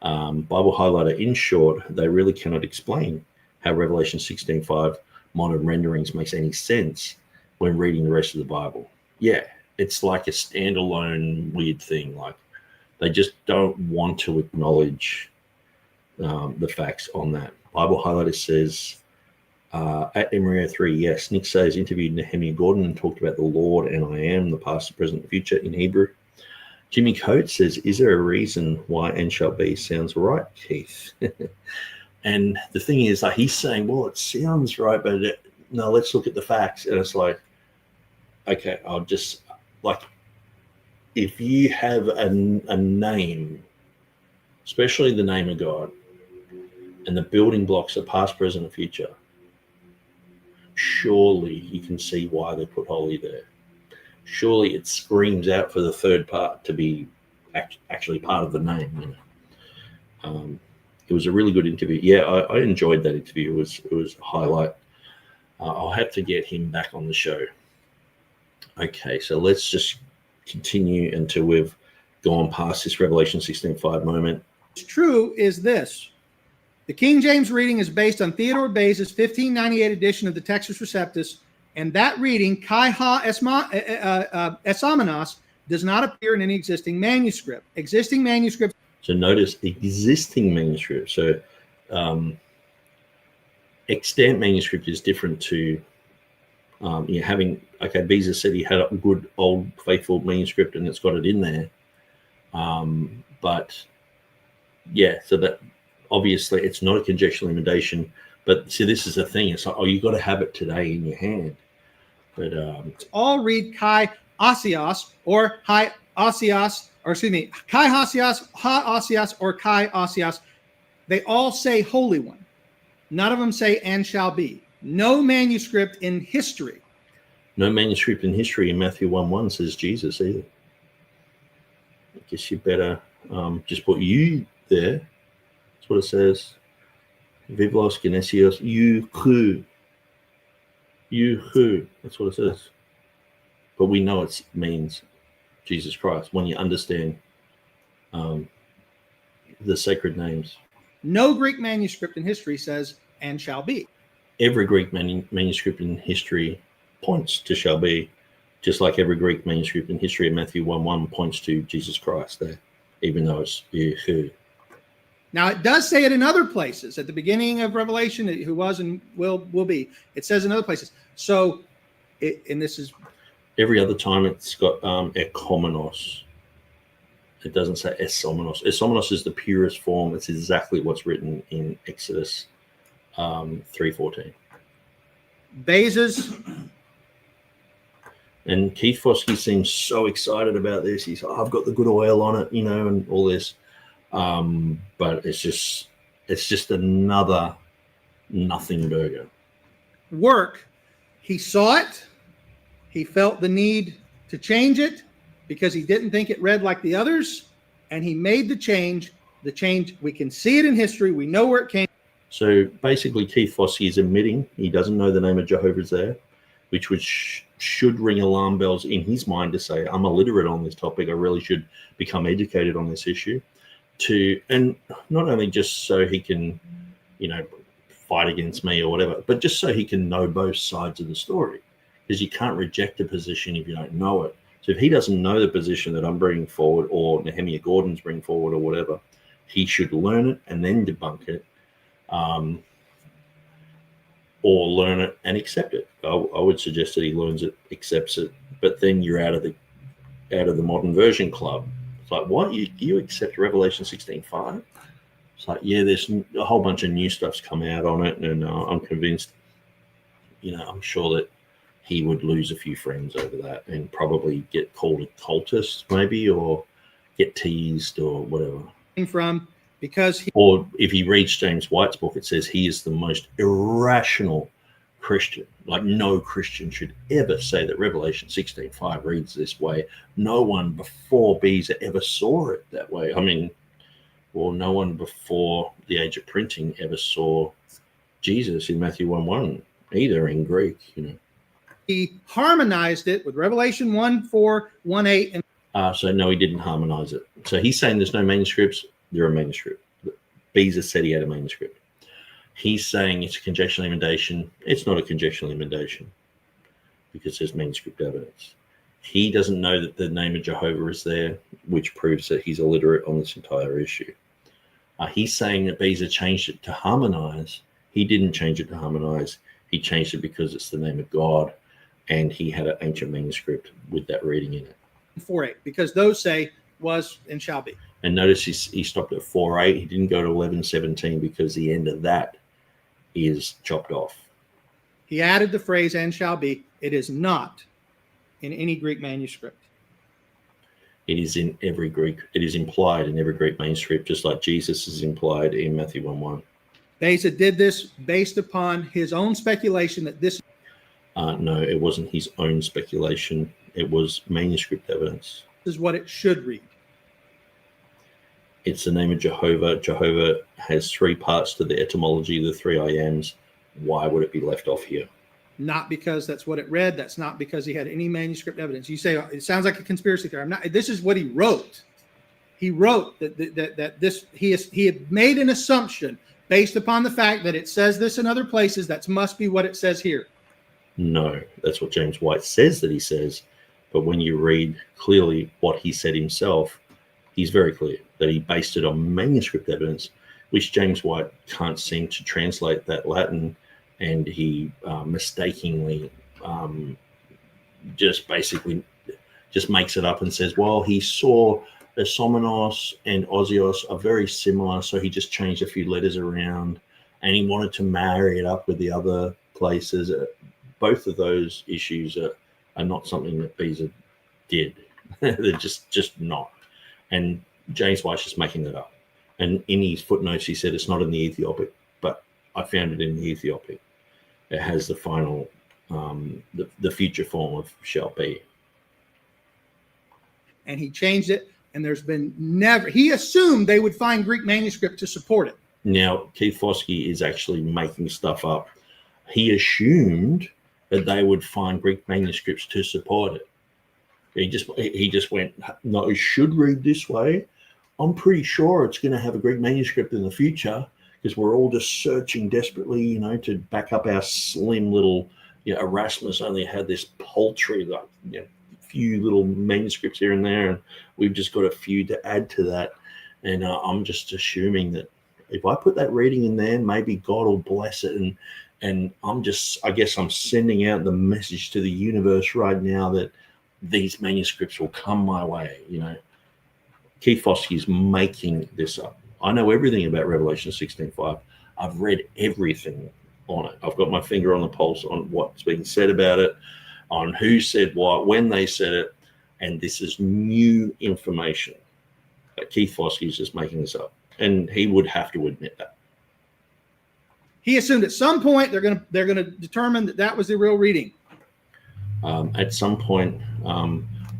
Bible Highlighter, in short, they really cannot explain how Revelation 16:5 modern renderings makes any sense when reading the rest of the Bible. Yeah, it's like a standalone weird thing. Like they just don't want to acknowledge the facts on that. Bible Highlighter says, at Emrio 3, yes, Nick says interviewed Nehemiah Gordon and talked about the Lord and I am, the past, the present, the future in Hebrew. Jimmy Coates says, is there a reason why N shall be sounds right, Keith? And the thing is, like, he's saying, well, it sounds right, but no, let's look at the facts. And it's like, okay, I'll just, like, if you have a name, especially the name of God, and the building blocks are past, present, and future, surely you can see why they put holy there. Surely it screams out for the third part to be actually part of the name. It was a really good interview. Yeah, I enjoyed that interview. It was a highlight. I'll have to get him back on the show. Okay, so let's just continue until we've gone past this Revelation 16:5 moment. What's true is this. The King James reading is based on Theodore Bayes' 1598 edition of the Textus Receptus, and that reading, Kai Ha Esamenos, does not appear in any existing manuscript. Existing manuscripts. So notice existing manuscript. So extant manuscript is different to having, okay, Beza said he had a good old faithful manuscript and it's got it in there. But yeah, so that obviously it's not a conjectural emendation. But see, this is the thing. It's like, oh, you got to have it today in your hand. But all read Kai Osios or Hi Osios, or excuse me, Kai Osios, Ha Osios, or Kai Osios. They all say Holy One. None of them say and shall be. No manuscript in history. No manuscript in history in Matthew 1:1 says Jesus either. I guess you better just put you there. That's what it says. Vivlos Genesios, you who. That's what it says. But we know it means Jesus Christ when you understand the sacred names. No Greek manuscript in history says and shall be. Every Greek manuscript in history points to shall be, just like every Greek manuscript in history in Matthew 1:1 points to Jesus Christ there, even though it's who. Now, it does say it in other places. At the beginning of Revelation, who was and will be. It says in other places. So, and this is... Every other time it's got ekomenos. It doesn't say esomenos. Esomenos is the purest form. It's exactly what's written in Exodus 3:14. Beza's... And Keith Foskey seems so excited about this. He's like, I've got the good oil on it, and all this. But it's just another nothing burger. Work. He saw it. He felt the need to change it because he didn't think it read like the others, and he made the change. The change, we can see it in history. We know where it came. So basically, Keith Foskey is admitting he doesn't know the name of Jehovah's there, which should ring alarm bells in his mind to say, I'm illiterate on this topic. I really should become educated on this issue. And not only just so he can, fight against me or whatever, but just so he can know both sides of the story. Because you can't reject a position if you don't know it. So if he doesn't know the position that I'm bringing forward or Nehemiah Gordon's bringing forward or whatever, he should learn it and then debunk it, or learn it and accept it. I would suggest that he learns it, accepts it, but then you're out of the modern version club. It's like, what? You accept Revelation 16:5? It's like, yeah, there's a whole bunch of new stuff's come out on it, and I'm convinced, I'm sure that he would lose a few friends over that and probably get called a cultist maybe, or get teased or whatever. From because or if he reads James White's book, it says he is the most irrational Christian. Like, no Christian should ever say that Revelation 16:5 reads this way. No one before Beza ever saw it that way. I mean, well, no one before the age of printing ever saw Jesus in Matthew 1:1 either in Greek, He harmonized it with Revelation 1:4, 1:8, and so no, he didn't harmonize it. So he's saying there's no manuscripts. There are manuscripts. Beza said he had a manuscript. He's saying it's a conjectural emendation. It's not a conjectural emendation because there's manuscript evidence. He doesn't know that the name of Jehovah is there, which proves that he's illiterate on this entire issue. He's saying that Beza changed it to harmonize. He didn't change it to harmonize. He changed it because it's the name of God, and he had an ancient manuscript with that reading in it. 4:8, because those say was and shall be. And notice he stopped at 4:8. He didn't go to 11:17 because the end of that is chopped off. He added the phrase and shall be. It is not in any Greek manuscript. It is in every Greek. It is implied in every Greek manuscript, just like Jesus is implied in Matthew 1:1. Beza did this based upon his own speculation that this... No, it wasn't his own speculation. It was manuscript evidence. is what it should read. It's the name of Jehovah. Jehovah has three parts to the etymology, the three I ams. Why would it be left off here? Not because that's what it read. That's not because he had any manuscript evidence. You say it sounds like a conspiracy theory. This is what he wrote. He wrote that this he had made an assumption based upon the fact that it says this in other places. That must be what it says here. No, that's what James White says that he says. But when you read clearly what he said himself, he's very clear that he based it on manuscript evidence, which James White can't seem to translate that Latin, and he mistakenly just basically just makes it up and says, well, he saw Esomenos and Osios are very similar, so he just changed a few letters around, and he wanted to marry it up with the other places. Both of those issues are not something that Beza did. They're just not. And James White's just making that up. And in his footnotes, he said it's not in the Ethiopic, but I found it in the Ethiopic. It has the final, the future form of shall be. And he changed it, and there's been never, he assumed they would find Greek manuscript to support it. Now, Keith Foskey is actually making stuff up. He assumed that they would find Greek manuscripts to support it. He just went, no, it should read this way. I'm pretty sure it's going to have a Greek manuscript in the future, because we're all just searching desperately, to back up our slim little, Erasmus only had this paltry, few little manuscripts here and there, and we've just got a few to add to that. And I'm just assuming that if I put that reading in there, maybe God will bless it. And I guess I'm sending out the message to the universe right now that these manuscripts will come my way. Keith Foskey is making this up. I know everything about Revelation 16:5. I've read everything on it. I've got my finger on the pulse on what's being said about it, on who said what, when they said it, and this is new information. But Keith Foskey is just making this up, and he would have to admit that. He assumed at some point they're gonna determine that was the real reading. At some point,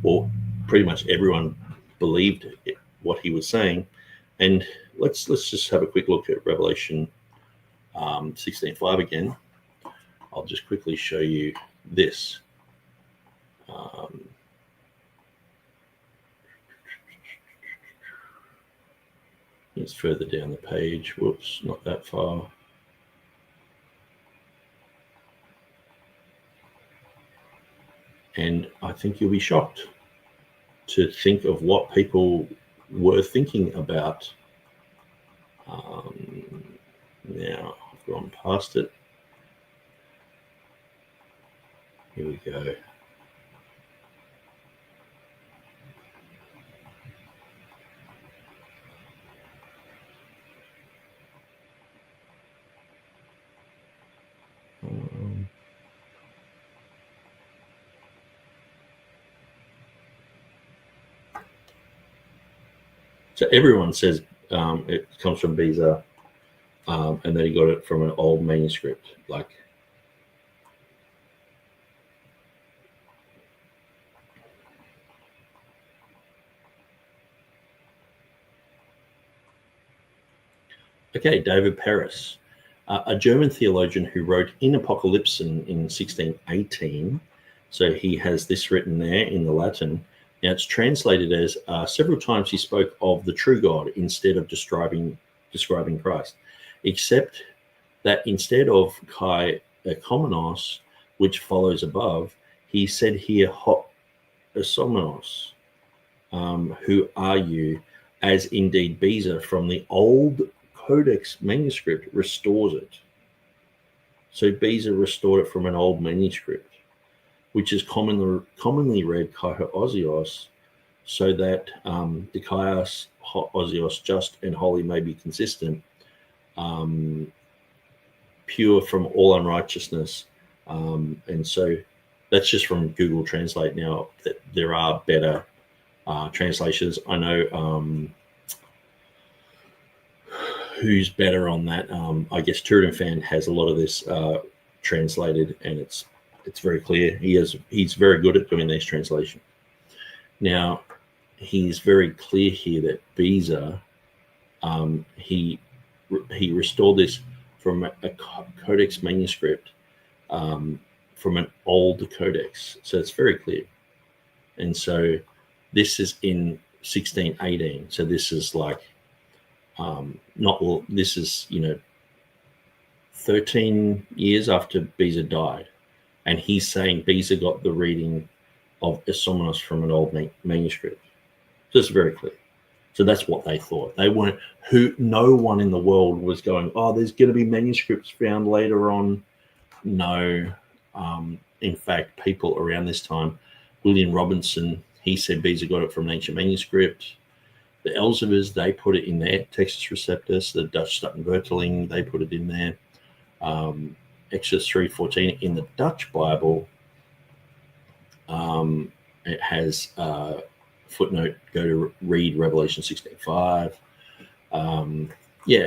well, pretty much everyone believed what he was saying, and let's just have a quick look at Revelation 16:5 again. I'll just quickly show you this. It's further down the page. Whoops, not that far. And I think you'll be shocked to think of what people were thinking about. Now, I've gone past it. Here we go. So everyone says it comes from Beza, and that he got it from an old manuscript. Okay, David Paris, a German theologian who wrote In Apocalypsen in 1618. So he has this written there in the Latin. Now it's translated as several times he spoke of the true God instead of describing Christ, except that instead of kai ekomenos, which follows above, he said here ho esomenos, who are you, as indeed Beza from the old Codex manuscript restores it. So Beza restored it from an old manuscript, which is commonly read kai osios, so that the kaios osios, just and holy, may be consistent, pure from all unrighteousness. And so that's just from Google Translate. Now, that there are better translations. I know who's better on that. I guess TurretinFan has a lot of this translated, and it's very clear. He's very good at doing these translations. Now, he's very clear here that Beza, he restored this from a codex manuscript, from an old codex. So it's very clear. And so this is in 1618. So this is like, this is, 13 years after Beza died. And he's saying Beza got the reading of Isomenos from an old manuscript. Just very clear. So that's what they thought. They weren't, no one in the world was going, oh, there's going to be manuscripts found later on. No. In fact, people around this time, William Robinson, he said Beza got it from an ancient manuscript. The Elzevirs, they put it in there. Textus Receptus, the Dutch Statenvertaling, they put it in there. Exodus 3:14 in the Dutch Bible, it has footnote, go to read Revelation 16:5.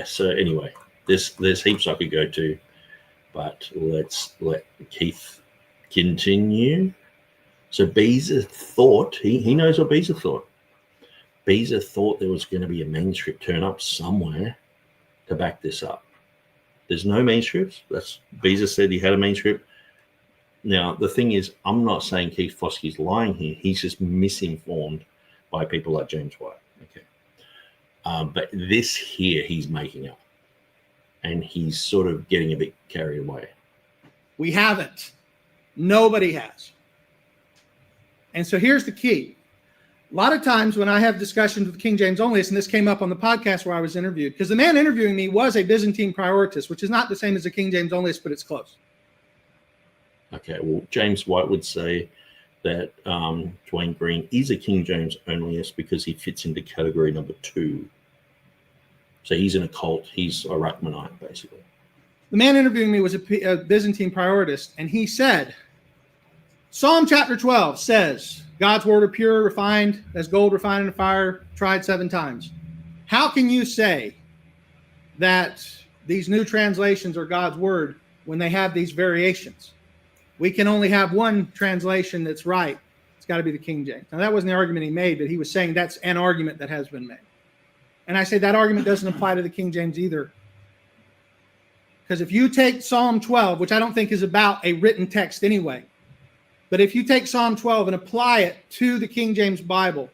So anyway, there's heaps I could go to, but let's let Keith continue. So Beza thought, he knows what Beza thought. Beza thought there was going to be a manuscript turn up somewhere to back this up. There's no manuscripts. Beza said he had a manuscript. Now, the thing is, I'm not saying Keith Foskey's lying here. He's just misinformed by people like James White. Okay. But this here he's making up. And he's sort of getting a bit carried away. We haven't. Nobody has. And so here's the key. A lot of times when I have discussions with King James Onlyists, and this came up on the podcast where I was interviewed, because the man interviewing me was a Byzantine prioritist, which is not the same as a King James Onlyist, but it's close. Okay, well, James White would say that Dwayne Green is a King James Onlyist because he fits into category number 2. So he's an occult. He's a Ruckmanite, basically. The man interviewing me was a Byzantine prioritist, and he said, Psalm chapter 12 says, God's word are pure, refined as gold refined in a fire, tried 7 times. How can you say that these new translations are God's word when they have these variations? We can only have one translation that's right. It's got to be the King James. Now, that wasn't the argument he made, but he was saying that's an argument that has been made. And I say that argument doesn't apply to the King James either. Because if you take Psalm 12, which I don't think is about a written text anyway, but if you take Psalm 12 and apply it to the King James Bible,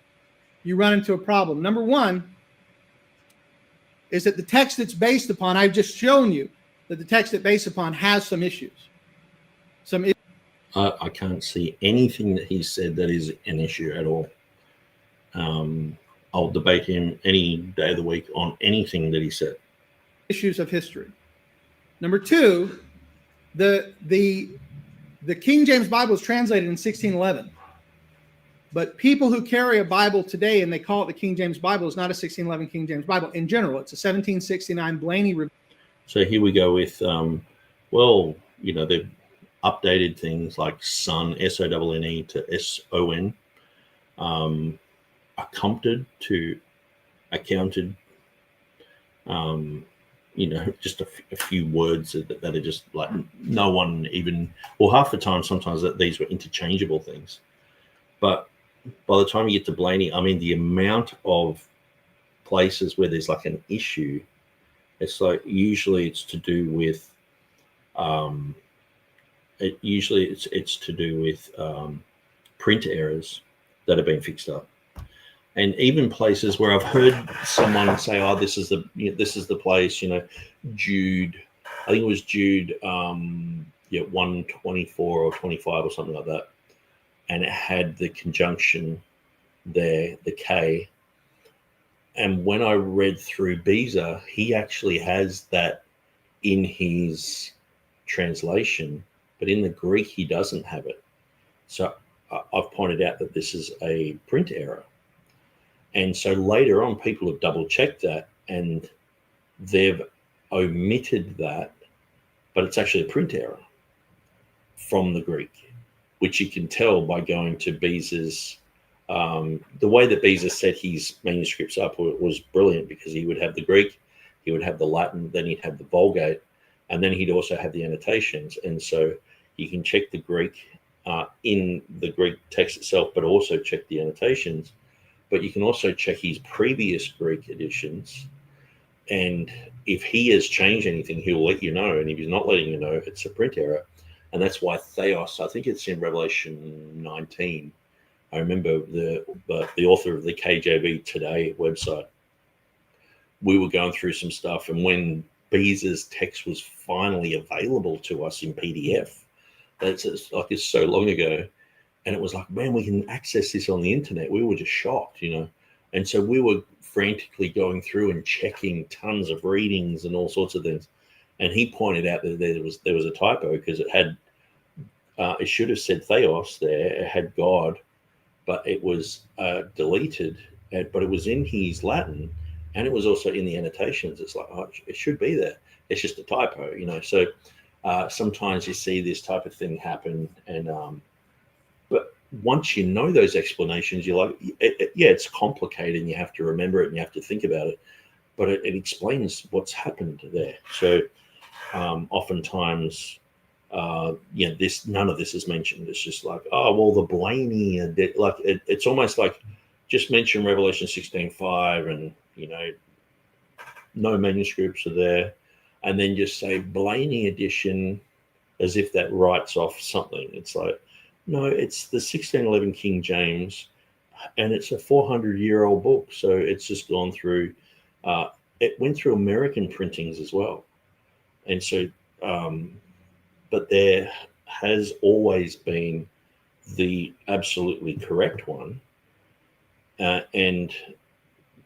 you run into a problem. Number one is that the text it's based upon, I've just shown you that the text it's based upon has some issues. I can't see anything that he said that is an issue at all. I'll debate him any day of the week on anything that he said. Issues of history. Number two, the King James Bible was translated in 1611. But people who carry a Bible today and they call it the King James Bible is not a 1611 King James Bible. In general, it's a 1769 Blaney. So here we go with, they've updated things like son, S-O-N-N-E to S-O-N, accompted to accounted, just a few words that are just like no one even, well, half the time, sometimes that these were interchangeable things. But by the time you get to Blaney, I mean, the amount of places where there's like an issue, it's like usually it's to do with, it's to do with print errors that have been fixed up. And even places where I've heard someone say, "Oh, this is the place," Jude. I think it was Jude, 124 or 25 or something like that, and it had the conjunction there, the K. And when I read through Beza, he actually has that in his translation, but in the Greek he doesn't have it. So I've pointed out that this is a print error. And so later on, people have double-checked that, and they've omitted that, but it's actually a print error from the Greek, which you can tell by going to Beza's. The way that Beza set his manuscripts up was brilliant, because he would have the Greek, he would have the Latin, then he'd have the Vulgate, and then he'd also have the annotations. And so you can check the Greek in the Greek text itself, but also check the annotations. But you can also check his previous Greek editions. And if he has changed anything, he'll let you know. And if he's not letting you know, it's a print error. And that's why Theos, I think it's in Revelation 19. I remember the author of the KJV Today website. We were going through some stuff. And when Beza's text was finally available to us in PDF, it's so long ago, And it was like, man, we can access this on the internet. We were just shocked, And so we were frantically going through and checking tons of readings and all sorts of things. And he pointed out that there was a typo, because it should have said theos there. It had God, but it was deleted. But it was in his Latin, and it was also in the annotations. It's like, oh, it should be there. It's just a typo, So sometimes you see this type of thing happen, and but once you know those explanations, you're like, it's complicated, and you have to remember it, and you have to think about it. But it explains what's happened there. So oftentimes, none of this is mentioned. It's just like, oh, well, the Blaney, like it's almost like just mention Revelation 16:5, and no manuscripts are there, and then just say Blaney edition, as if that writes off something. It's like, no, it's the 1611 King James, and it's a 400-year-old book, so it's just gone through. It went through American printings as well, and so, but there has always been the absolutely correct one, and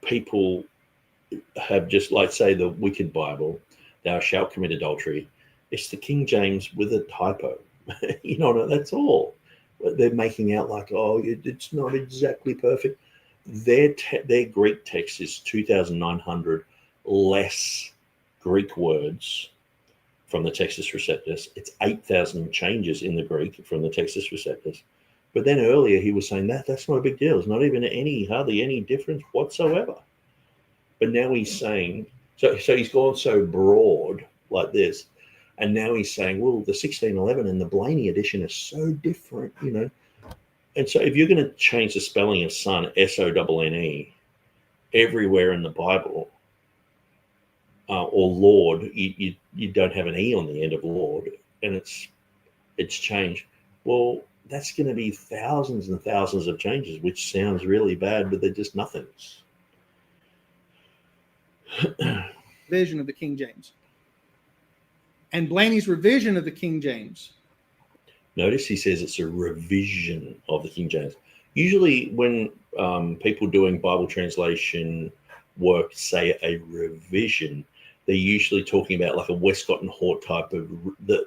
people have just, like, say, the Wicked Bible, thou shalt commit adultery. It's the King James with a typo. That's all. They're making out like, oh, it's not exactly perfect. Their Greek text is 2,900 less Greek words from the Textus Receptus. It's 8,000 changes in the Greek from the Textus Receptus. But then earlier he was saying that's not a big deal. It's not even hardly any difference whatsoever. But now he's saying, so he's gone so broad like this, and now he's saying, well, the 1611 and the Blaney edition are so different, And so if you're going to change the spelling of son, S-O-N-N-E, everywhere in the Bible, or Lord, you don't have an E on the end of Lord, and it's changed. Well, that's going to be thousands and thousands of changes, which sounds really bad, but they're just nothings. Vision of the King James. And Blaney's revision of the King James. Notice he says it's a revision of the King James. Usually when people doing Bible translation work say a revision, they're usually talking about like a Westcott and Hort type of,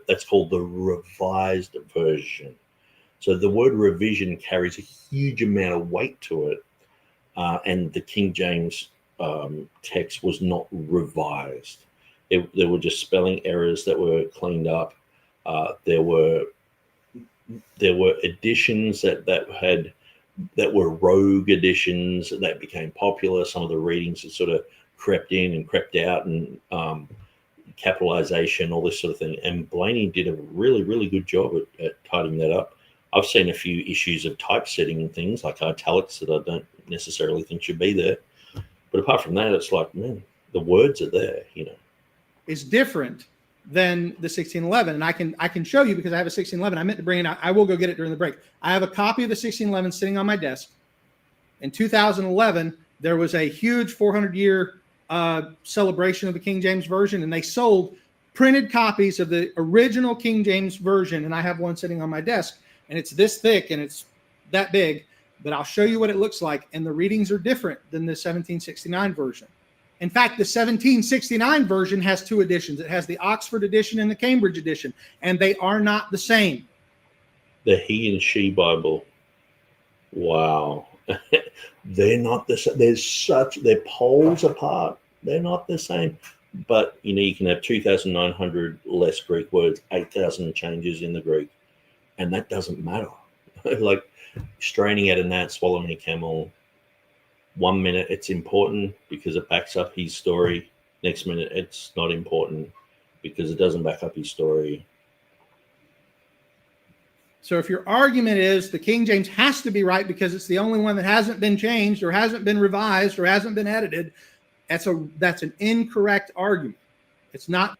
that's called the revised version. So the word revision carries a huge amount of weight to it. And the King James text was not revised. There were just spelling errors that were cleaned up. There were editions that were rogue editions that became popular. Some of the readings that sort of crept in and crept out, and capitalization, all this sort of thing. And Blaney did a really, really good job at tidying that up. I've seen a few issues of typesetting and things like italics that I don't necessarily think should be there. But apart from that, it's like, man, the words are there, Is different than the 1611, and I can show you because I have a 1611. I meant to bring it out. I will go get it during the break. I have a copy of the 1611 sitting on my desk. In 2011, there was a huge 400-year celebration of the King James Version, and they sold printed copies of the original King James Version, and I have one sitting on my desk, and it's this thick and it's that big, but I'll show you what it looks like, and the readings are different than the 1769 version. In fact, the 1769 version has two editions. It has the Oxford edition and the Cambridge edition, and they are not the same. The He and She Bible. Wow. They're not the same. They're poles apart. They're not the same. But, you can have 2,900 less Greek words, 8,000 changes in the Greek, and that doesn't matter. Like straining at a gnat, swallowing a camel. 1 minute it's important because it backs up his story. Next minute it's not important because it doesn't back up his story. So if your argument is the King James has to be right because it's the only one that hasn't been changed or hasn't been revised or hasn't been edited, that's an incorrect argument. It's not.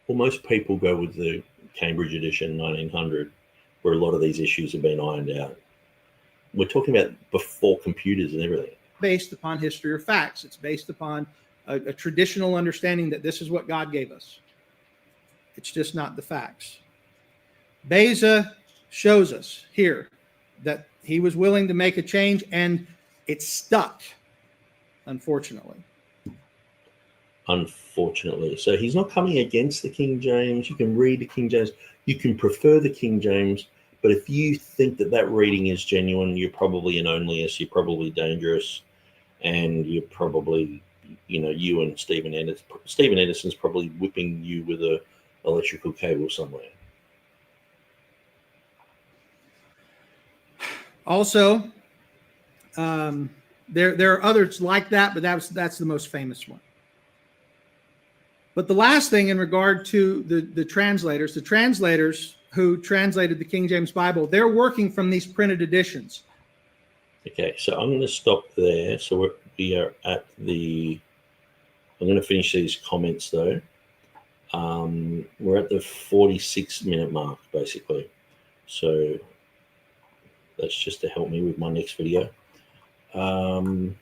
Well, most people go with the Cambridge edition 1900, where a lot of these issues have been ironed out. We're talking about before computers and everything. Based upon history or facts. It's based upon a traditional understanding that this is what God gave us. It's just not the facts. Beza shows us here that he was willing to make a change, and it stuck, unfortunately. Unfortunately. So he's not coming against the King James. You can read the King James. You can prefer the King James. But if you think that that reading is genuine, you're probably an onlyist. You're probably dangerous. And you're probably, you and Stephen Edison's probably whipping you with a electrical cable somewhere. Also, there are others like that, but that's the most famous one. But the last thing in regard to the translators who translated the King James Bible, they're working from these printed editions. Okay, so I'm going to stop there. So we are at I'm going to finish these comments though. We're at the 46-minute mark, basically. So that's just to help me with my next video. And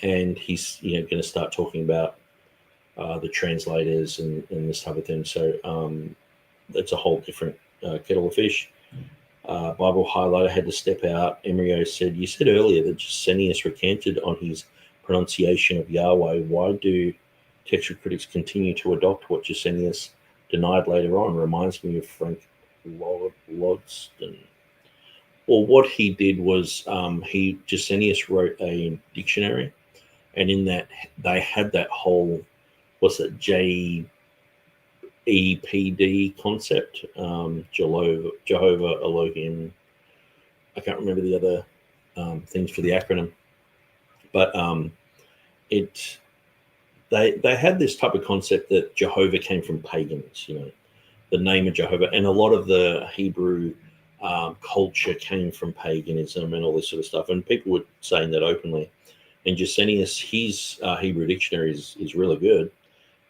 he's going to start talking about the translators and this type of thing. So that's a whole different kettle of fish. Bible highlighter had to step out. Embryo said, you said earlier that Gesenius recanted on his pronunciation of Yahweh. Why do textual critics continue to adopt what Gesenius denied later on? Reminds me of Frank Lodston. Well, what he did was Gesenius wrote a dictionary, and in that they had that whole, JEPD concept, Jehovah, Elohim. I can't remember the other things for the acronym, but they had this type of concept that Jehovah came from pagans, the name of Jehovah, and a lot of the Hebrew culture came from paganism and all this sort of stuff, and people were saying that openly. And Gesenius, his Hebrew dictionary is really good.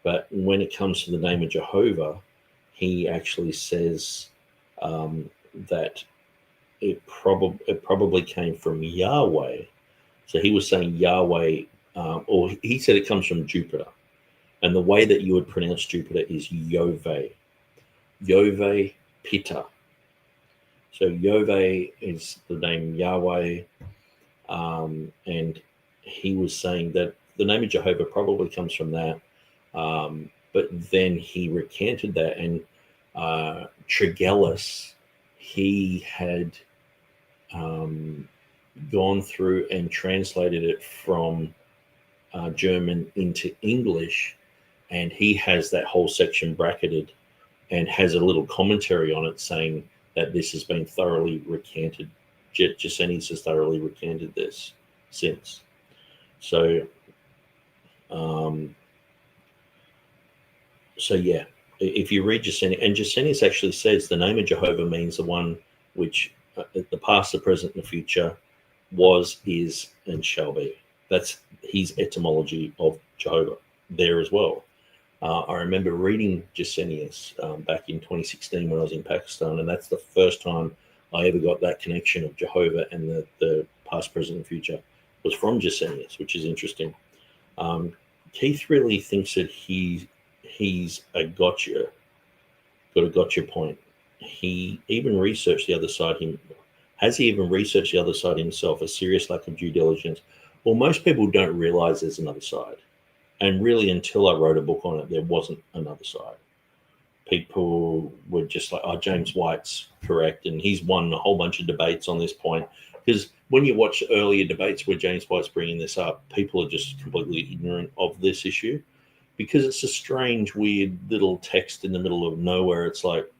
But when it comes to the name of Jehovah, he actually says that it probably came from Yahweh. So he was saying Yahweh, or he said it comes from Jupiter. And the way that you would pronounce Jupiter is Yove. Yove Pitta. So Yove is the name Yahweh. And he was saying that the name of Jehovah probably comes from that. But then he recanted that, and Tregellus, he had gone through and translated it from German into English, and he has that whole section bracketed and has a little commentary on it saying that this has been thoroughly recanted. Gesenius has thoroughly recanted this since. So, yeah, if you read Gesenius, and Gesenius actually says the name of Jehovah means the one which the past, the present, and the future was, is, and shall be. That's his etymology of Jehovah there as well. I remember reading Gesenius back in 2016 when I was in Pakistan, and that's the first time I ever got that connection of Jehovah and the past, present, and future was from Gesenius, which is interesting. Keith really thinks that he's got a gotcha point. He even researched the other side. Has he even researched the other side himself? A serious lack of due diligence. Well, most people don't realize there's another side. And really, until I wrote a book on it, there wasn't another side. People were just like, oh, James White's correct. And he's won a whole bunch of debates on this point. Because when you watch earlier debates where James White's bringing this up, people are just completely ignorant of this issue. Because it's a strange, weird little text in the middle of nowhere. It's like,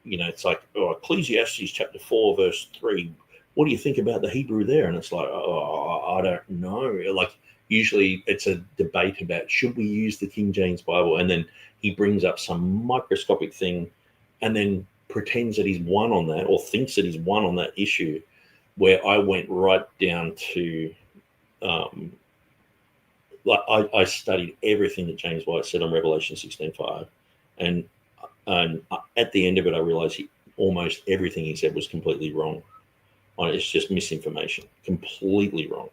it's like, Ecclesiastes chapter 4, verse 3. What do you think about the Hebrew there? And it's like, I don't know. Like, usually it's a debate about should we use the King James Bible? And then he brings up some microscopic thing and then pretends that he's won on that or thinks that he's won on that issue, where I went right down to I studied everything that James White said on Revelation 16:5, and at the end of it, I realized almost everything he said was completely wrong. It's just misinformation, completely wrong.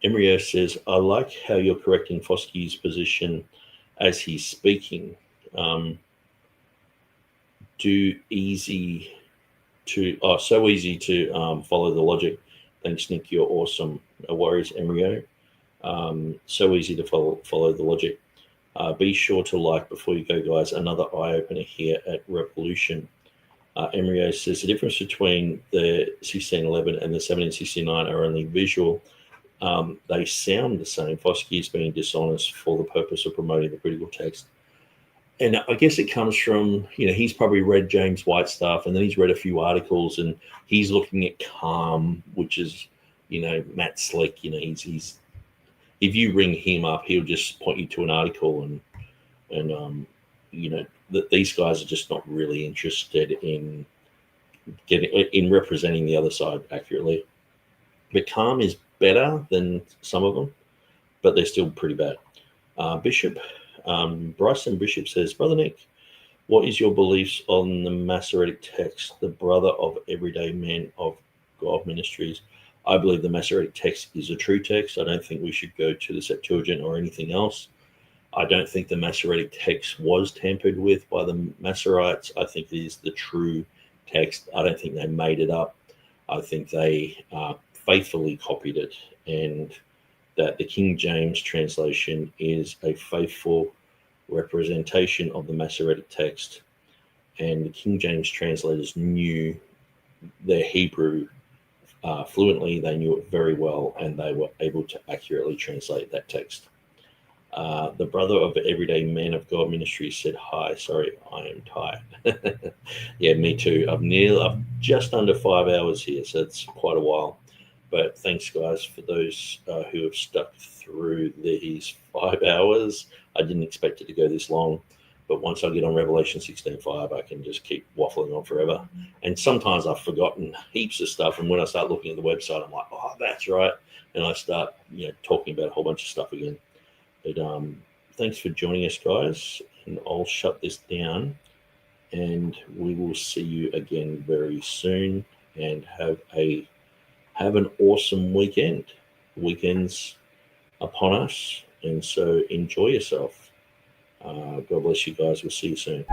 Embryo says, I like how you're correcting Foskey's position as he's speaking. Do easy so easy to follow the logic. Thanks, Nick. You're awesome. No worries, Embryo. So easy to follow the logic. Be sure to like before you go, guys. Another eye opener here at Revolution. Embryo says the difference between the 1611 and the 1769 are only visual. They sound the same. Foskey is being dishonest for the purpose of promoting the critical text. And I guess it comes from, he's probably read James White stuff, and then he's read a few articles, and he's looking at Calm, which is, Matt Slick. He's if you ring him up, he'll just point you to an article, and that these guys are just not really interested in representing the other side accurately. But Calm is better than some of them, but they're still pretty bad. Bryson Bishop says, Brother Nick, what is your beliefs on the Masoretic text, the brother of everyday men of God ministries? I believe the Masoretic text is a true text. I don't think we should go to the Septuagint or anything else. I don't think the Masoretic text was tampered with by the Masoretes. I think it is the true text. I don't think they made it up. I think they faithfully copied it, and that the King James translation is a faithful representation of the Masoretic text. And the King James translators knew their Hebrew fluently. They knew it very well, and they were able to accurately translate that text. The brother of the Everyday Men of God Ministry said, hi, sorry, I am tired. Yeah, me too. I'm just under 5 hours here, so it's quite a while. But thanks, guys, for those who have stuck through these 5 hours. I didn't expect it to go this long. But once I get on Revelation 16:5, I can just keep waffling on forever. And sometimes I've forgotten heaps of stuff. And when I start looking at the website, I'm like, oh, that's right. And I start talking about a whole bunch of stuff again. But thanks for joining us, guys. And I'll shut this down. And we will see you again very soon. And have an awesome weekend. The weekend's upon us. And so enjoy yourself. God bless you guys. We'll see you soon.